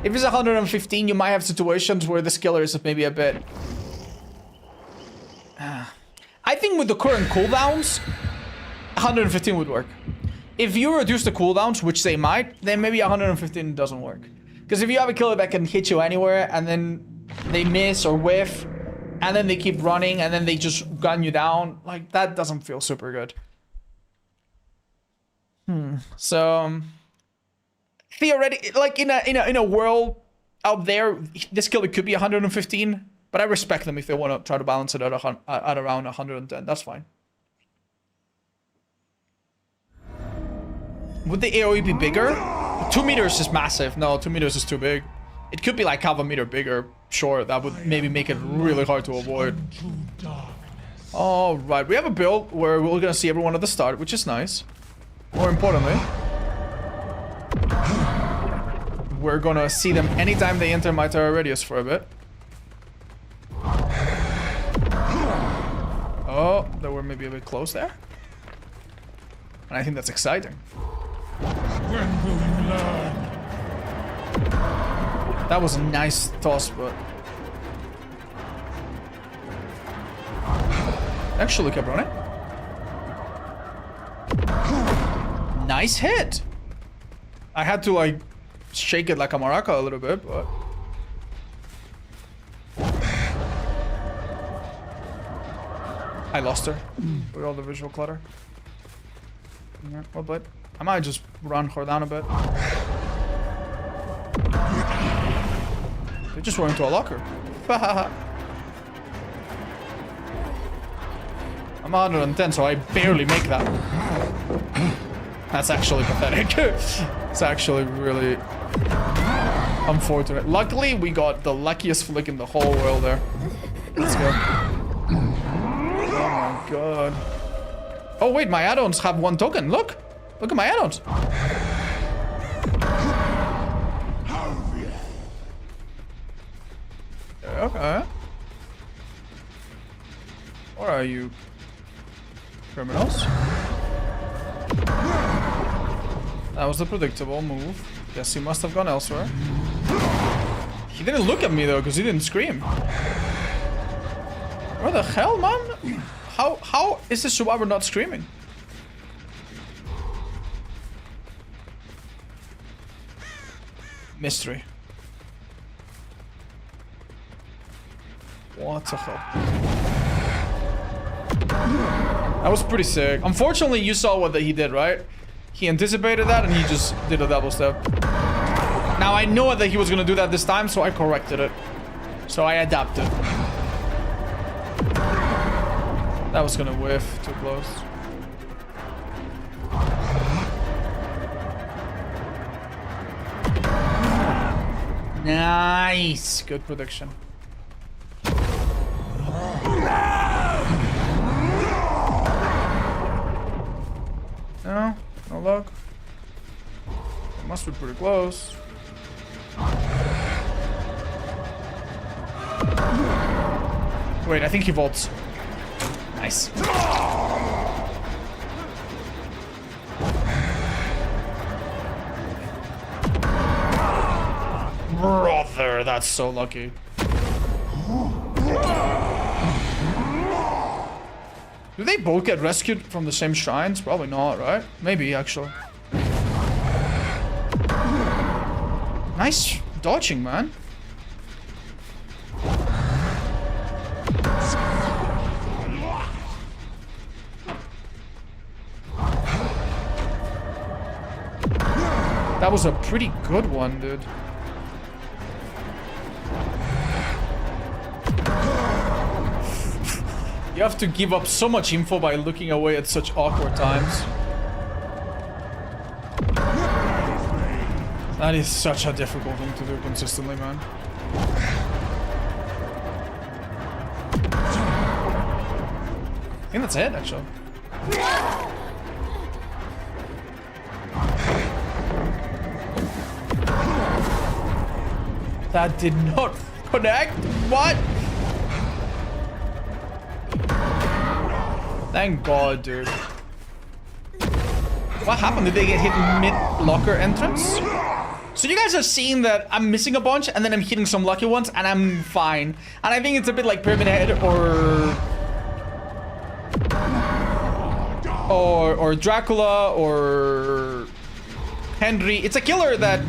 Speaker 1: If it's 115, you might have situations where the killer is maybe a bit... I think with the current cooldowns, 115 would work. If you reduce the cooldowns, which they might, then maybe 115 doesn't work. Because if you have a killer that can hit you anywhere, and then they miss or whiff, and then they keep running, and then they just gun you down, like, that doesn't feel super good. So, theoretically, like, in a world out there, this killer could be 115, but I respect them if they want to try to balance it at around 110. That's fine. Would the AoE be bigger? 2 meters is massive. No, 2 meters is too big. It could be like half a meter bigger. Sure, that would maybe make it really hard to avoid. Alright, we have a build where we're gonna see everyone at the start, which is nice. More importantly, we're gonna see them anytime they enter my terror radius for a bit. Oh, they were maybe a bit close there. And I think that's exciting.
Speaker 2: When will you learn?
Speaker 1: That was a nice toss, but... Actually kept running. Nice hit! I had to, like, shake it like a maraca a little bit, but... I lost her with all the visual clutter. Yeah, well, but I might just run her down a bit. They just went into a locker. I'm 110, so I barely make that. That's actually pathetic. It's actually really unfortunate. Luckily, we got the luckiest flick in the whole world there. Let's go. Oh my god. Oh wait, my add-ons have 1 token. Look! Look at my add-ons. Okay. Where are you, criminals? That was the predictable move. Guess he must have gone elsewhere. He didn't look at me though, because he didn't scream. Where the hell, man? How is the survivor not screaming? Mystery. What the hell? That was pretty sick. Unfortunately, you saw what he did, right? He anticipated that and he just did a double step. Now I know that he was gonna do that this time, so I corrected it. So I adapted. That was gonna whiff too close. Nice. Good prediction. No, no luck. Must be pretty close. Wait, I think he vaults. Nice. Brother, that's so lucky. Do they both get rescued from the same shrines? Probably not, right? Maybe, actually. Nice dodging, man. That was a pretty good one, dude. You have to give up so much info by looking away at such awkward times. That is such a difficult thing to do consistently, man. I think that's it, actually. That did not connect? What? Thank God, dude. What happened? Did they get hit mid-locker entrance? So you guys are seeing that I'm missing a bunch and then I'm hitting some lucky ones and I'm fine. And I think it's a bit like Pyramid Head or Dracula or Henry. It's a killer that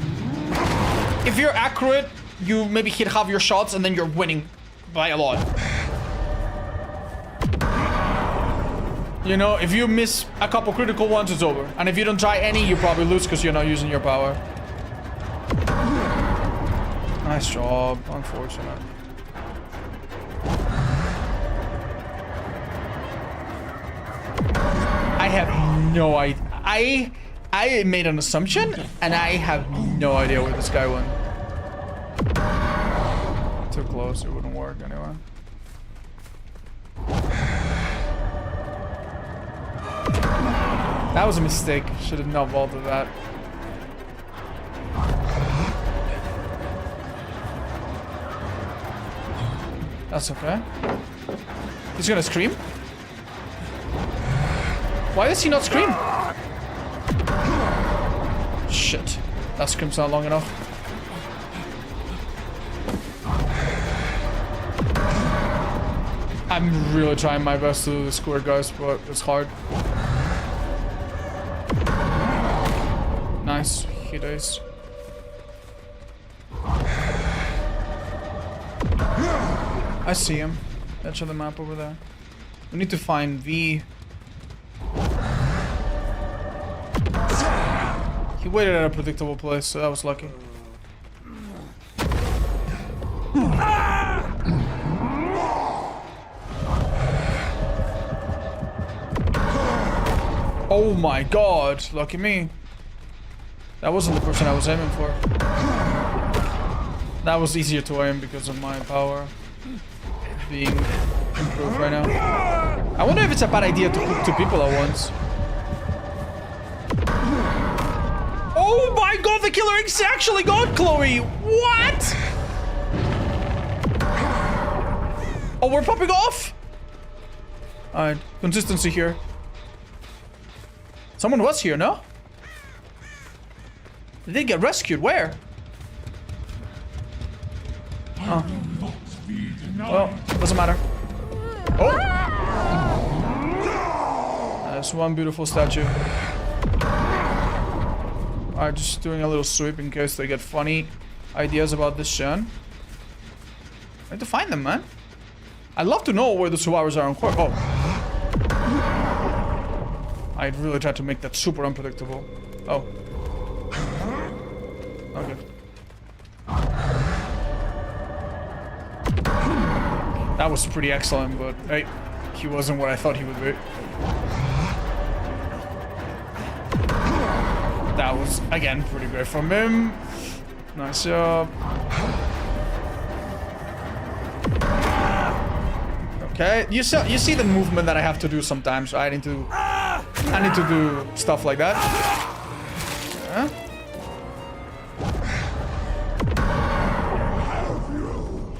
Speaker 1: if you're accurate, you maybe hit half your shots and then you're winning by a lot. You know, if you miss a couple critical ones, it's over. And if you don't try any, you probably lose because you're not using your power. Nice job. Unfortunate. I have no idea. I made an assumption, and I have no idea where this guy went. Too close. It wouldn't work anyway. That was a mistake. Should have not vaulted that. That's okay. He's gonna scream? Why does he not scream? Shit. That scream's not long enough. I'm really trying my best to do the square, guys, but it's hard. Nice. He does. I see him. Edge of the map over there. We need to find V. He waited at a predictable place, so that was lucky. Oh my god, lucky me. That wasn't the person I was aiming for. That was easier to aim because of my power being improved right now. I wonder if it's a bad idea to cook two people at once. Oh my god, the killer X actually got Chloe! What? Oh, we're popping off? Alright, consistency here. Someone was here, no? They did get rescued. Where? Oh. Well, doesn't matter. Oh! There's one beautiful statue. Alright, just doing a little sweep in case they get funny ideas about this Shen. I need to find them, man. I'd love to know where the survivors are on court. Oh. I really tried to make that super unpredictable. Oh. Okay. That was pretty excellent, but hey, he wasn't what I thought he would be. That was, again, pretty great from him. Nice job. Okay, you see the movement that I have to do sometimes. I need to do stuff like that. Yeah.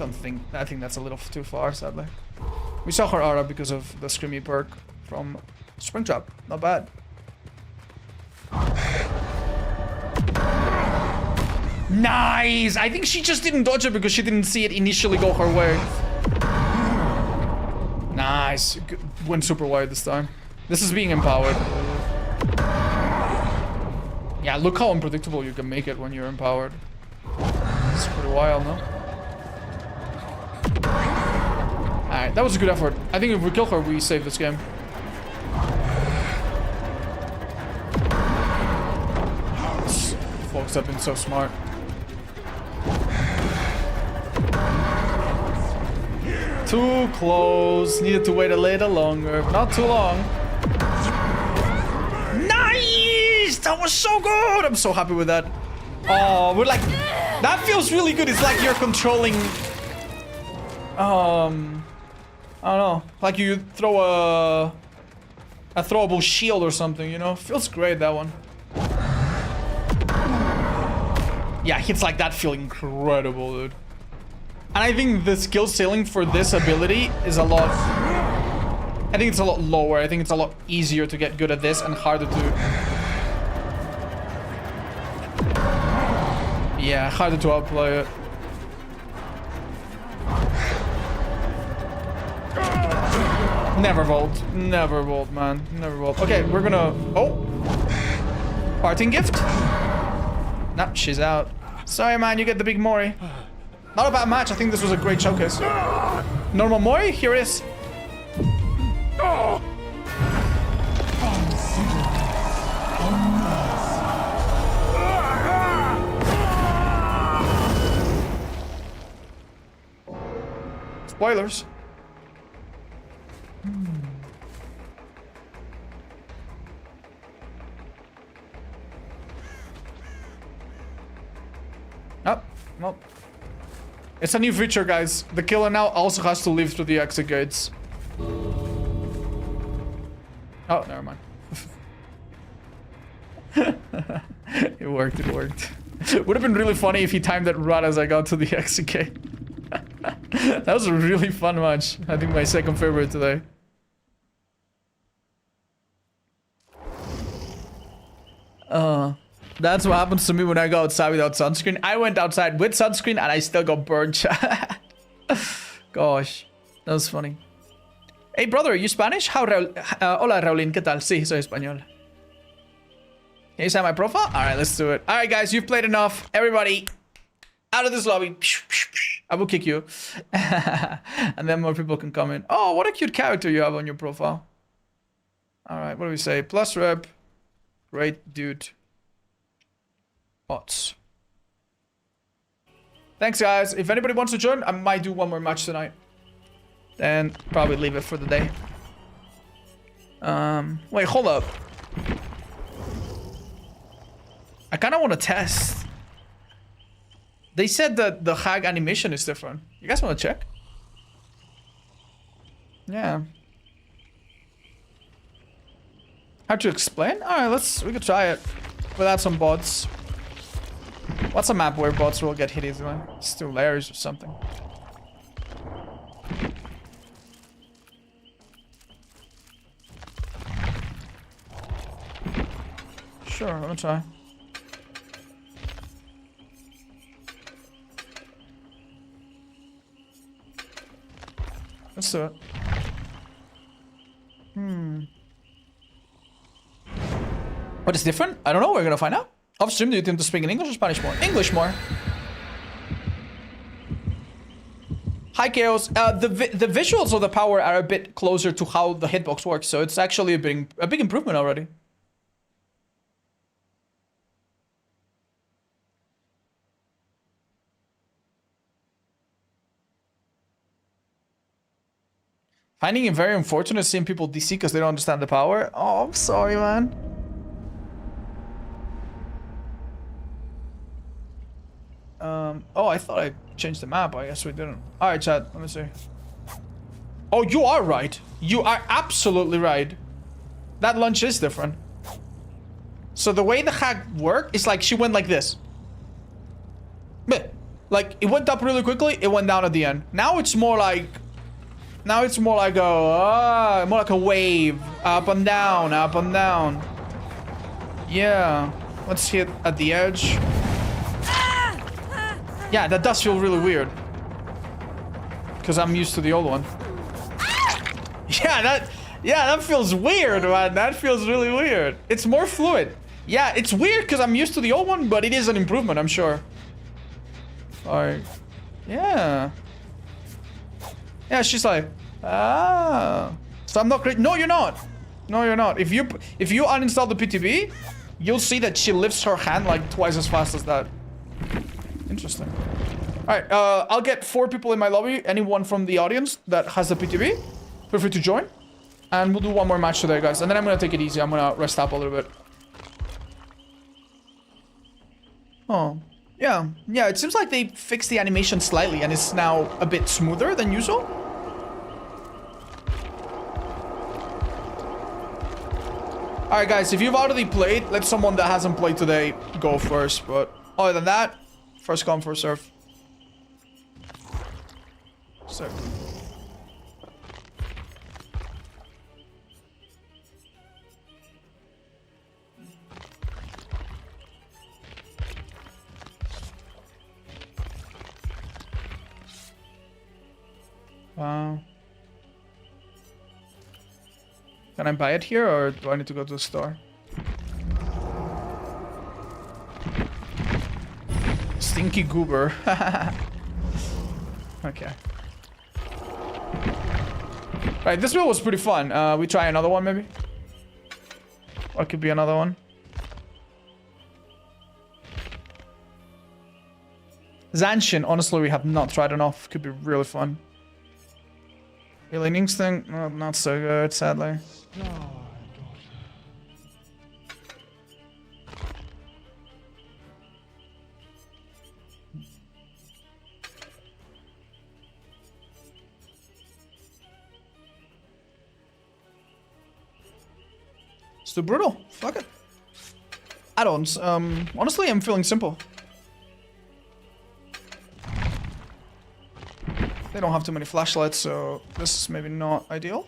Speaker 1: I think that's a little too far, sadly. We saw her aura because of the Screamy perk from Springtrap. Not bad. Nice! I think she just didn't dodge it because she didn't see it initially go her way. Nice. Went super wide this time. This is being empowered. Yeah, look how unpredictable you can make it when you're empowered. It's pretty wild, no? Alright, that was a good effort. I think if we kill her, we save this game. These folks have been so smart. Too close. Needed to wait a little longer, but not too long. Nice! That was so good! I'm so happy with that. Oh, we're like... That feels really good. It's like you're controlling... I don't know. Like you throw a throwable shield or something, you know? Feels great, that one. Yeah, hits like that feel incredible, dude. And I think the skill ceiling for this ability is a lot... I think it's a lot lower. I think it's a lot easier to get good at this and harder to... Yeah, harder to outplay it. Never vault. Never vault, man. Never vault. Okay, we're gonna... Oh! Parting gift? Nah, she's out. Sorry, man, you get the big Mori. Not a bad match. I think this was a great showcase. Normal Mori? Here it is. Spoilers. Oh, well. It's a new feature, guys. The killer now also has to live through the exit gates. Oh, never mind. It worked, it worked. Would have been really funny if he timed it right as I got to the exit gate. That was a really fun match. I think my second favorite today. That's what happens to me when I go outside without sunscreen. I went outside with sunscreen and I still got burned. Gosh, that was funny. Hey brother, are you Spanish? How hola Raulín, ¿qué tal? Sí, soy español. Can you sign my profile? Alright, let's do it. Alright guys, you've played enough. Everybody, out of this lobby. I will kick you. And then more people can come in. Oh, what a cute character you have on your profile. Alright, what do we say? Plus rep. Great dude. Bots. Thanks guys. If anybody wants to join, I might do one more match tonight. Then probably leave it for the day. Wait, hold up. I kind of want to test. They said that the hag animation is different. You guys want to check? Yeah. Hard to explain? Alright, we could try it. Without some bots. What's a map where bots will get hit easily? It's 2 layers or something. Sure, I'm gonna try. Let's do it. What is different? I don't know. We're gonna find out. Off stream, do you tend to speak in English or Spanish more? English more. Hi, Chaos. The visuals of the power are a bit closer to how the hitbox works, so it's actually a big improvement already. Finding it very unfortunate seeing people DC because they don't understand the power. Oh, I'm sorry, man. Oh, I thought I changed the map. I guess we didn't. Alright, chat. Let me see. Oh, you are right. You are absolutely right. That lunge is different. So the way the hack worked is like she went like this. Like, it went up really quickly, it went down at the end. Now it's more like... Now it's more like more like a wave. Up and down, up and down. Yeah. Let's hit at the edge. Yeah, that does feel really weird. Because I'm used to the old one. Yeah, that feels weird, man. That feels really weird. It's more fluid. Yeah, it's weird because I'm used to the old one, but it is an improvement, I'm sure. Alright. Yeah. Yeah, she's like, ah. So I'm not great. No, you're not. No, you're not. If you uninstall the PTB, you'll see that she lifts her hand like twice as fast as that. Interesting. Alright, I'll get 4 people in my lobby. Anyone from the audience that has the PTB, feel free to join. And we'll do one more match today, guys. And then I'm gonna take it easy. I'm gonna rest up a little bit. Oh. Yeah, it seems like they fixed the animation slightly and it's now a bit smoother than usual. Alright guys, if you've already played, let someone that hasn't played today go first. But other than that, first come, first serve. So. Can I buy it here or do I need to go to the store? Stinky goober. Okay. Right, this build was pretty fun. We try another one maybe? Or it could be another one. Zanshin, honestly, we have not tried enough. Could be really fun. Alien Instinct, no, not so good, sadly. It's too brutal. Fuck it. Add-ons. Honestly, I'm feeling simple. They don't have too many flashlights, so this is maybe not ideal.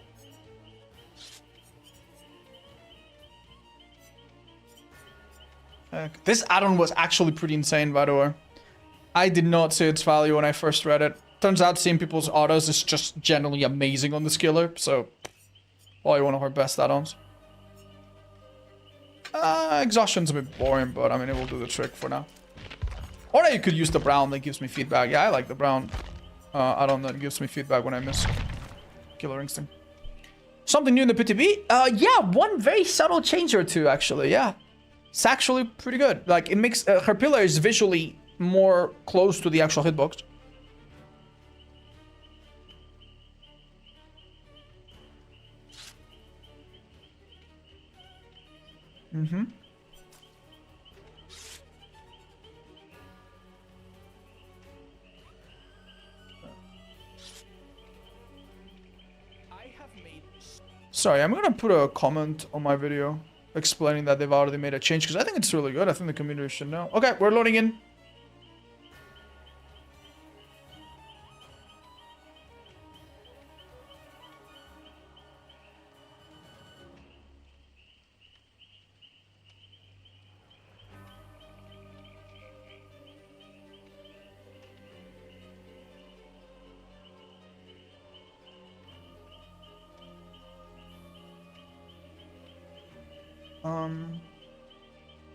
Speaker 1: This add-on was actually pretty insane, by the way. I did not see its value when I first read it. Turns out seeing people's autos is just generally amazing on the skiller, so probably one of our best add-ons. Exhaustion's a bit boring, but I mean, it will do the trick for now. Or you could use the brown that gives me feedback. Yeah, I like the brown add-on that gives me feedback when I miss Killer Instinct. Something new in the PTB? Yeah, one very subtle change or two, actually, yeah. It's actually pretty good. Like, it makes her pillar is visually more close to the actual hitbox. Mm-hmm. Sorry, I'm gonna put a comment on my video explaining that they've already made a change because I think it's really good. I think the community should know. Okay, we're loading in.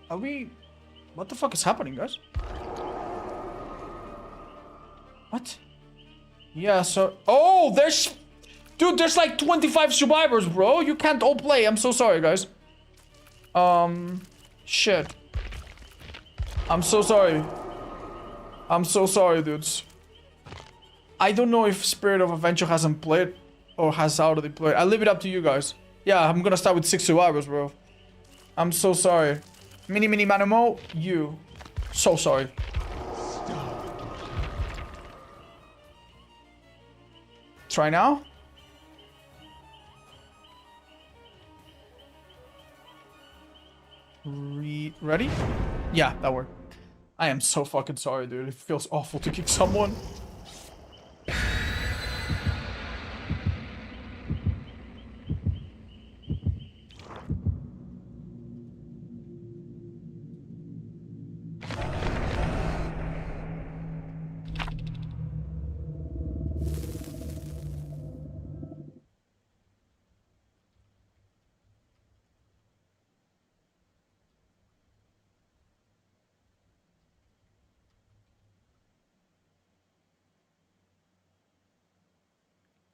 Speaker 1: Are we... What the fuck is happening, guys? What? Yeah, so... Oh, there's... Dude, there's like 25 survivors, bro. You can't all play. I'm so sorry, guys. Shit. I'm so sorry. I'm so sorry, dudes. I don't know if Spirit of Adventure hasn't played or has already played. I leave it up to you guys. Yeah, I'm gonna start with 6 survivors, bro. I'm so sorry. Mini Manimo, you. So sorry. Try now. Ready? Yeah, that worked. I am so fucking sorry, dude. It feels awful to kick someone.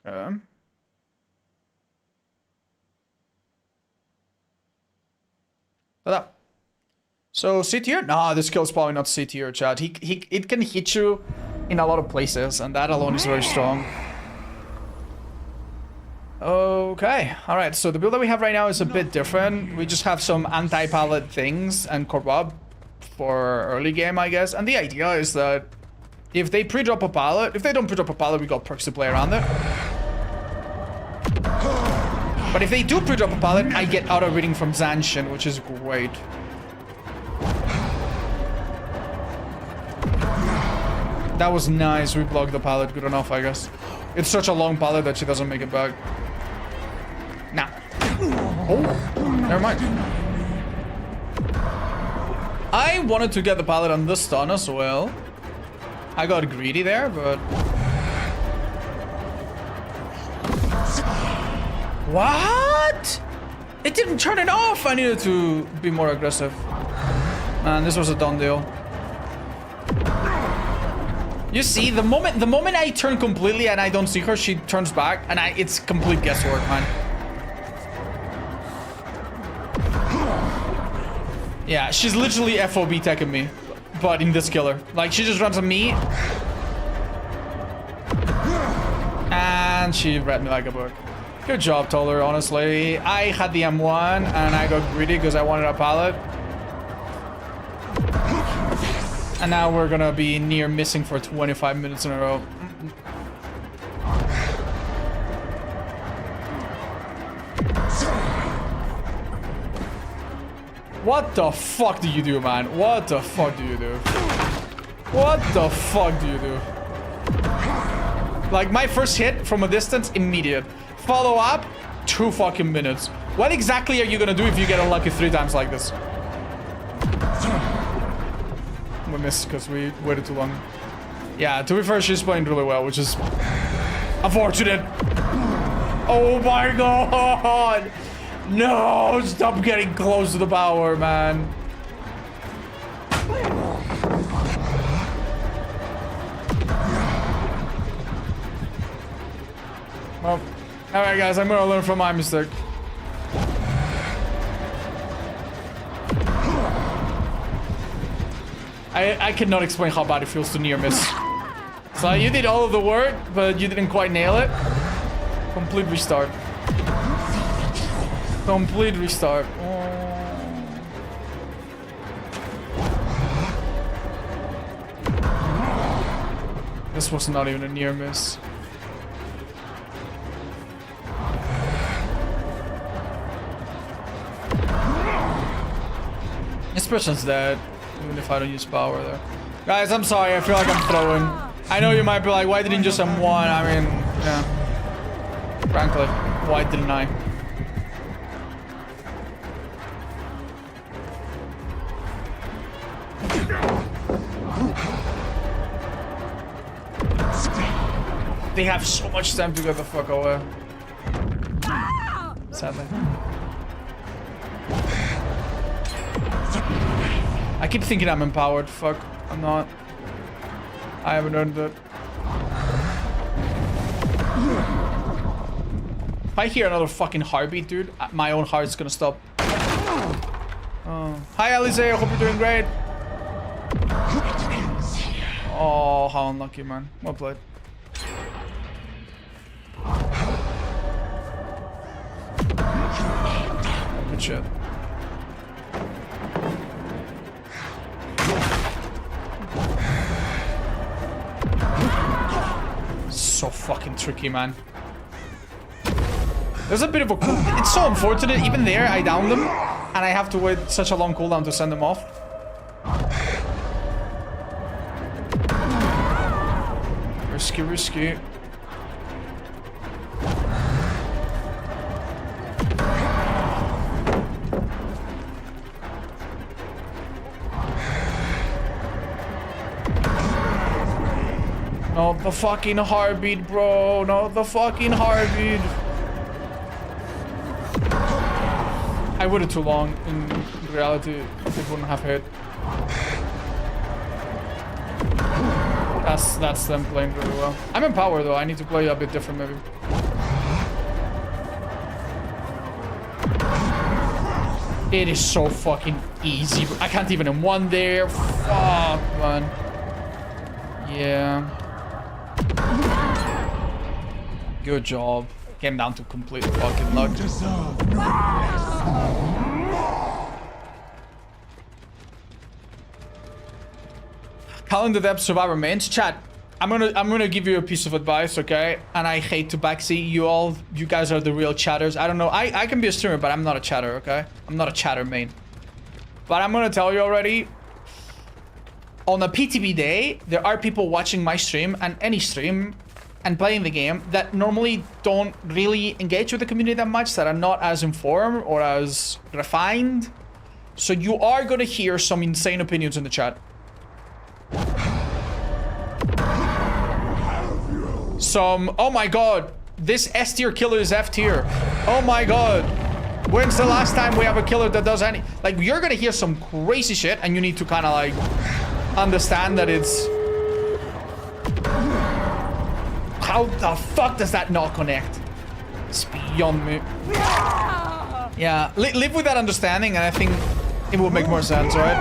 Speaker 1: Okay. Ta-da. So C tier? Nah, this skill is probably not C tier, chat. It can hit you in a lot of places, and that alone is very strong. Okay, alright, so the build that we have right now is a bit different. We just have some anti-pallet things and corrupt for early game, I guess. And the idea is that if they pre-drop a pallet, if they don't pre-drop a pallet, we got perks to play around it. But if they do pre-drop a pallet, I get auto reading from Zanshin, which is great. That was nice. We blocked the pallet. Good enough, I guess. It's such a long pallet that she doesn't make it back. Nah. Oh, never mind. I wanted to get the pallet on the stun as well. I got greedy there, but... What? It didn't turn it off. I needed to be more aggressive. Man, this was a done deal. You see, the moment I turn completely and I don't see her, she turns back, and it's complete guesswork, man. Yeah, she's literally FOB teching me, but in this killer. Like, she just runs on me, and she read me like a book. Good job, Toller, honestly. I had the M1, and I got greedy because I wanted a pallet. And now we're gonna be near missing for 25 minutes in a row. What the fuck do you do, man? What the fuck do you do? What the fuck do you do? Like, my first hit from a distance, immediate. Follow up, 2 fucking minutes. What exactly are you gonna do if you get unlucky 3 times like this? We missed because we waited too long. Yeah, to be fair, she's playing really well, which is unfortunate. Oh my god! No, stop getting close to the power, man. Well, alright guys, I'm gonna learn from my mistake. I cannot explain how bad it feels to near miss. So you did all of the work, but you didn't quite nail it. Complete restart. Complete restart. This was not even a near miss. This person's dead. Even if I don't use power there. Guys, I'm sorry. I feel like I'm throwing. I know you might be like, why didn't you just M1? I mean, yeah. Frankly, why didn't I? They have so much time to get the fuck away. Sadly. I keep thinking I'm empowered. Fuck, I'm not. I haven't earned it. If I hear another fucking heartbeat, dude, my own heart's gonna stop. Oh. Hi, Alice. I hope you're doing great. Oh, how unlucky, man. Well played. Good shit. So fucking tricky, man. There's a bit of a cool... It's so unfortunate. Even there, I downed them. And I have to wait such a long cooldown to send them off. Risky, risky. Not the fucking heartbeat, bro. Not the fucking heartbeat. I waited too long. In reality, it wouldn't have hit. That's them playing really well. I'm in power though. I need to play a bit different maybe. It is so fucking easy. I can't even in one there. Fuck, man. Yeah. Good job. Came down to complete fucking luck. Calendar Depth Survivor mains. Chat, I'm gonna give you a piece of advice, okay? And I hate to backseat you all. You guys are the real chatters. I don't know. I can be a streamer, but I'm not a chatter, okay? I'm not a chatter main. But I'm gonna tell you already. On a PTB day, there are people watching my stream and any stream and playing the game that normally don't really engage with the community that much, that are not as informed or as refined. So you are gonna hear some insane opinions in the chat. Some, oh my god, this S tier killer is F tier. Oh my god, when's the last time we have a killer that does any... Like, you're gonna hear some crazy shit and you need to kind of like understand that it's... How the fuck does that not connect? It's beyond me. Yeah, live with that understanding and I think it will make more sense, right?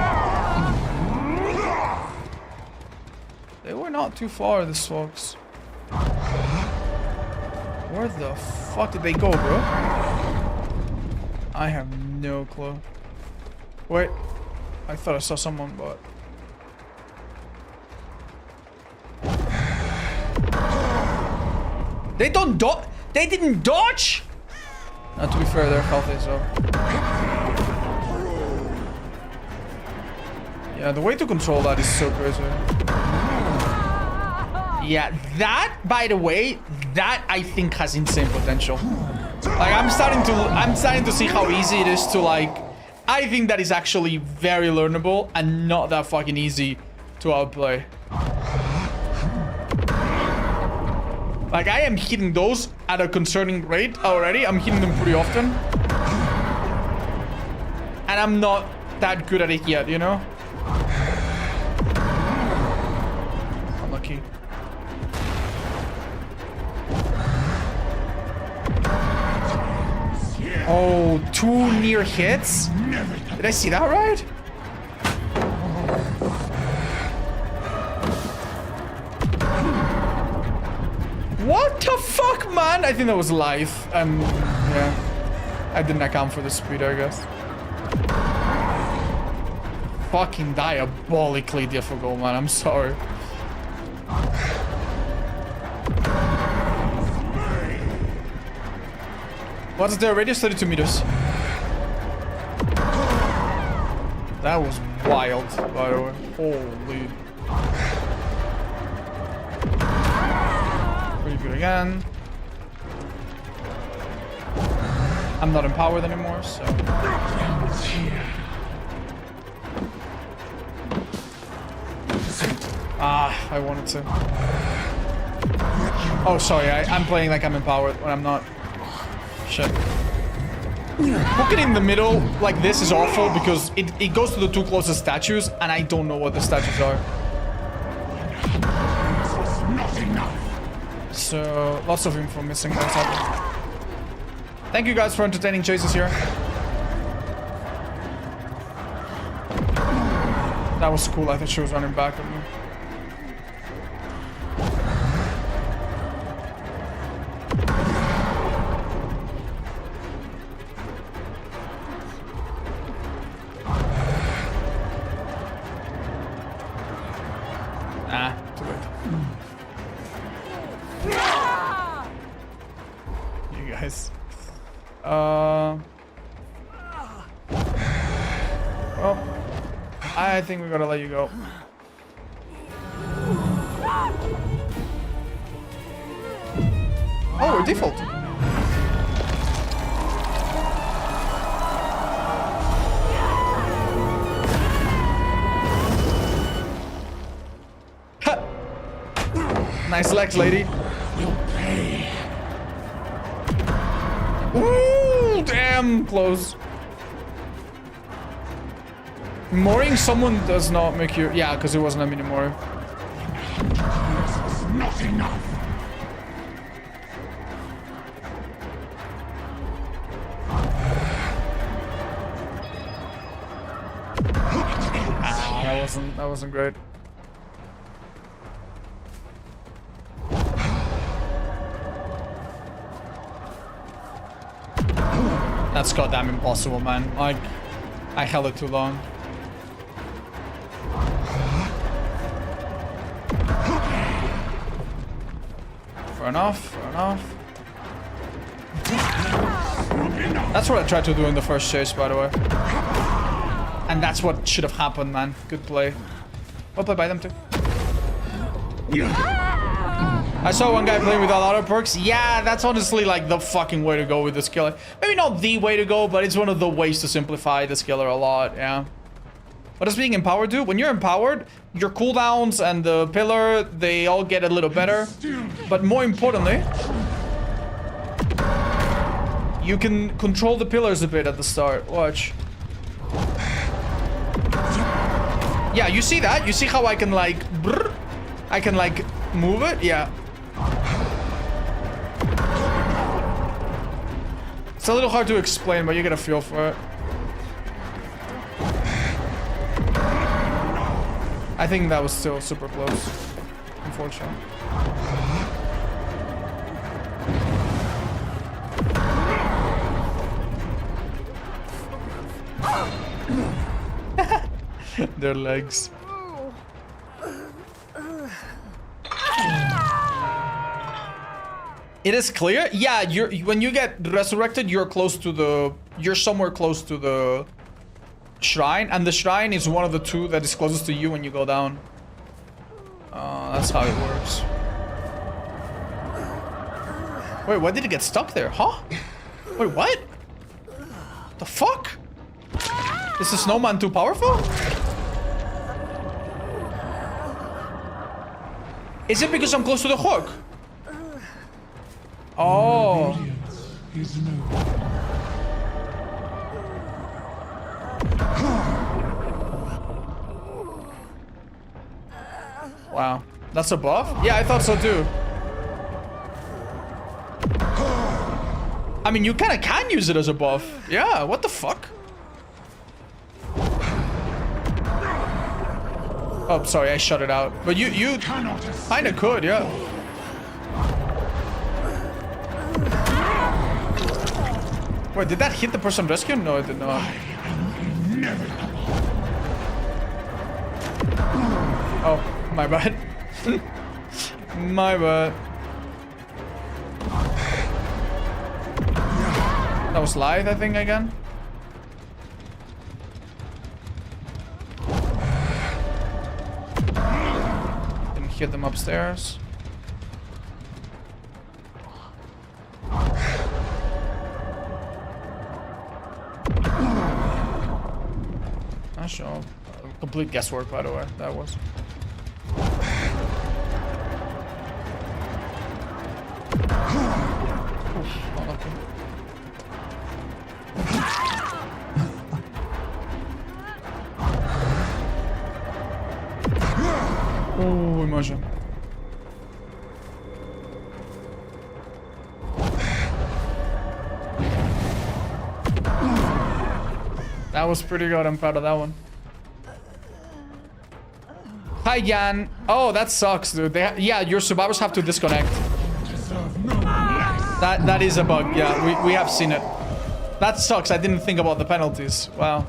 Speaker 1: They were not too far, these folks. Where the fuck did they go, bro? I have no clue. Wait. I thought I saw someone, but... They don't dodge? They didn't dodge? To be fair, they're healthy, so... Yeah, the way to control that is so crazy. Yeah, that, by the way, that I think has insane potential. Like, I'm starting to see how easy it is to, like... I think that is actually very learnable and not that fucking easy to outplay. Like, I am hitting those at a concerning rate already. I'm hitting them pretty often. And I'm not that good at it yet, you know? Unlucky. Oh, 2 near hits? Did I see that right? What the fuck, man? I think that was live. Yeah. I didn't account for the speed, I guess. Fucking diabolically difficult, man. I'm sorry. What's the radius? 32 meters. That was wild, by the way. Holy. Pretty good again. I'm not empowered anymore, so... Ah, I wanted to. Oh, sorry, I'm playing like I'm empowered when I'm not. Shit. Hooking in the middle like this is awful because it goes to the 2 closest statues and I don't know what the statues are. So, lots of info missing. Thank you guys for entertaining chases here. That was cool. I thought she was running back at me. Well, I think we gotta let you go. Oh, we're default. Nice legs, lady.
Speaker 2: You'll pay.
Speaker 1: Ooh, damn close. Mooring someone does not make you... Yeah, because it wasn't a mini mooring.
Speaker 2: This is not enough.
Speaker 1: That wasn't great. That's goddamn impossible, man. Like, I held it too long. Fair enough, fair enough. That's what I tried to do in the first chase, by the way. And that's what should have happened, man. Good play. Well played by them, too. I saw one guy playing without auto perks. Yeah, that's honestly like the fucking way to go with the skiller. Maybe not the way to go, but it's one of the ways to simplify the skiller a lot, yeah. What does being empowered do? When you're empowered, your cooldowns and the pillar, they all get a little better. But more importantly, you can control the pillars a bit at the start. Watch. Yeah, you see that? You see how I can like... Brrr, I can like move it? Yeah. It's a little hard to explain, but you get a feel for it. I think that was still super close, unfortunately. Their legs. It is clear? Yeah, when you get resurrected, you're somewhere close to the shrine, and the shrine is one of the two that is closest to you when you go down. That's how it works. Wait, why did it get stuck there? Huh? Wait, what? The fuck? Is the snowman too powerful? Is it because I'm close to the hook? Oh.
Speaker 2: Is no.
Speaker 1: Wow. That's a buff? Yeah, I thought so too. I mean, you kind of can use it as a buff. Yeah, what the fuck? Oh, sorry, I shut it out. But you kind of could, yeah. Wait, did that hit the person rescued? No, it did not. Oh, my bad. My bad. That was live, I think, again. Didn't hit them upstairs. Not sure. Complete guesswork, by the way. That was. Oof, not lucky. Oh, immersion. That was pretty good. I'm proud of that one. Hi, Jan. Oh, that sucks, dude. Yeah, your survivors have to disconnect. That is a bug. Yeah, we have seen it. That sucks. I didn't think about the penalties. Wow.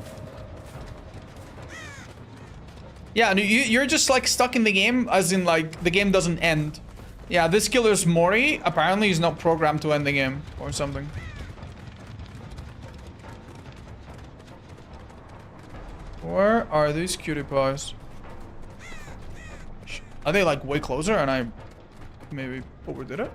Speaker 1: Yeah, you're just like stuck in the game, as in like the game doesn't end. Yeah, this killer's Mori apparently is not programmed to end the game or something. Where are these cutie pies? Are they like way closer and I maybe overdid it?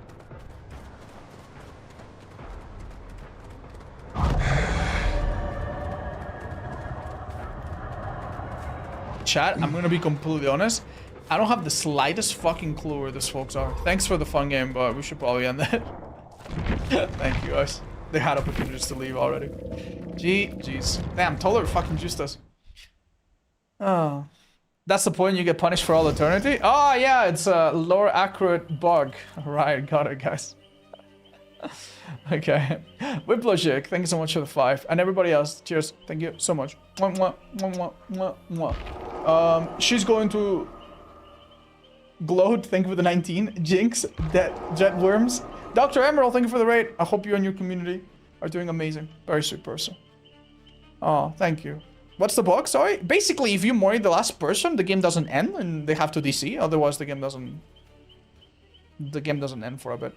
Speaker 1: chat, I'm gonna be completely honest. I don't have the slightest fucking clue where these folks are. Thanks for the fun game, but we should probably end that. Thank you, guys. They had opportunities to leave already. Jeez. Damn, Toller fucking juiced us. Oh. That's the point, you get punished for all eternity? Oh, yeah, it's a lore accurate bug. Right, got it, guys. Okay. Whiplojik, thank you so much for the 5. And everybody else, cheers. Thank you so much. Mwah, mwah, mwah, mwah, mwah. She's going to gloat, thank you for the 19. Jinx, Jet Worms. Dr. Emerald, thank you for the raid. I hope you and your community are doing amazing. Very sweet person. Oh, thank you. What's the bug? Sorry? Basically, if you mori the last person, the game doesn't end and they have to DC. Otherwise, the game doesn't end for a bit.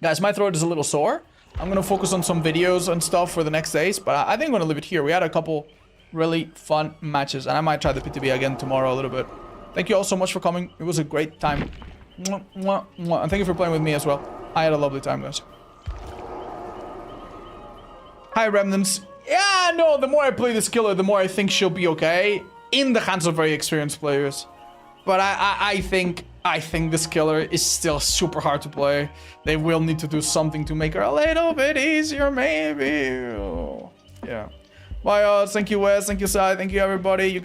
Speaker 1: Guys, my throat is a little sore. I'm gonna focus on some videos and stuff for the next days, but I think I'm gonna leave it here. We had a couple really fun matches, and I might try the PTB again tomorrow a little bit. Thank you all so much for coming. It was a great time. Mwah, mwah, mwah. And thank you for playing with me as well. I had a lovely time, guys. Hi, Remnants. Yeah, no, the more I play this killer, the more I think she'll be okay in the hands of very experienced players. But I think this killer is still super hard to play. They will need to do something to make her a little bit easier, maybe. Yeah. Bye, thank you, Wes. Thank you, Sai. Thank you, everybody. You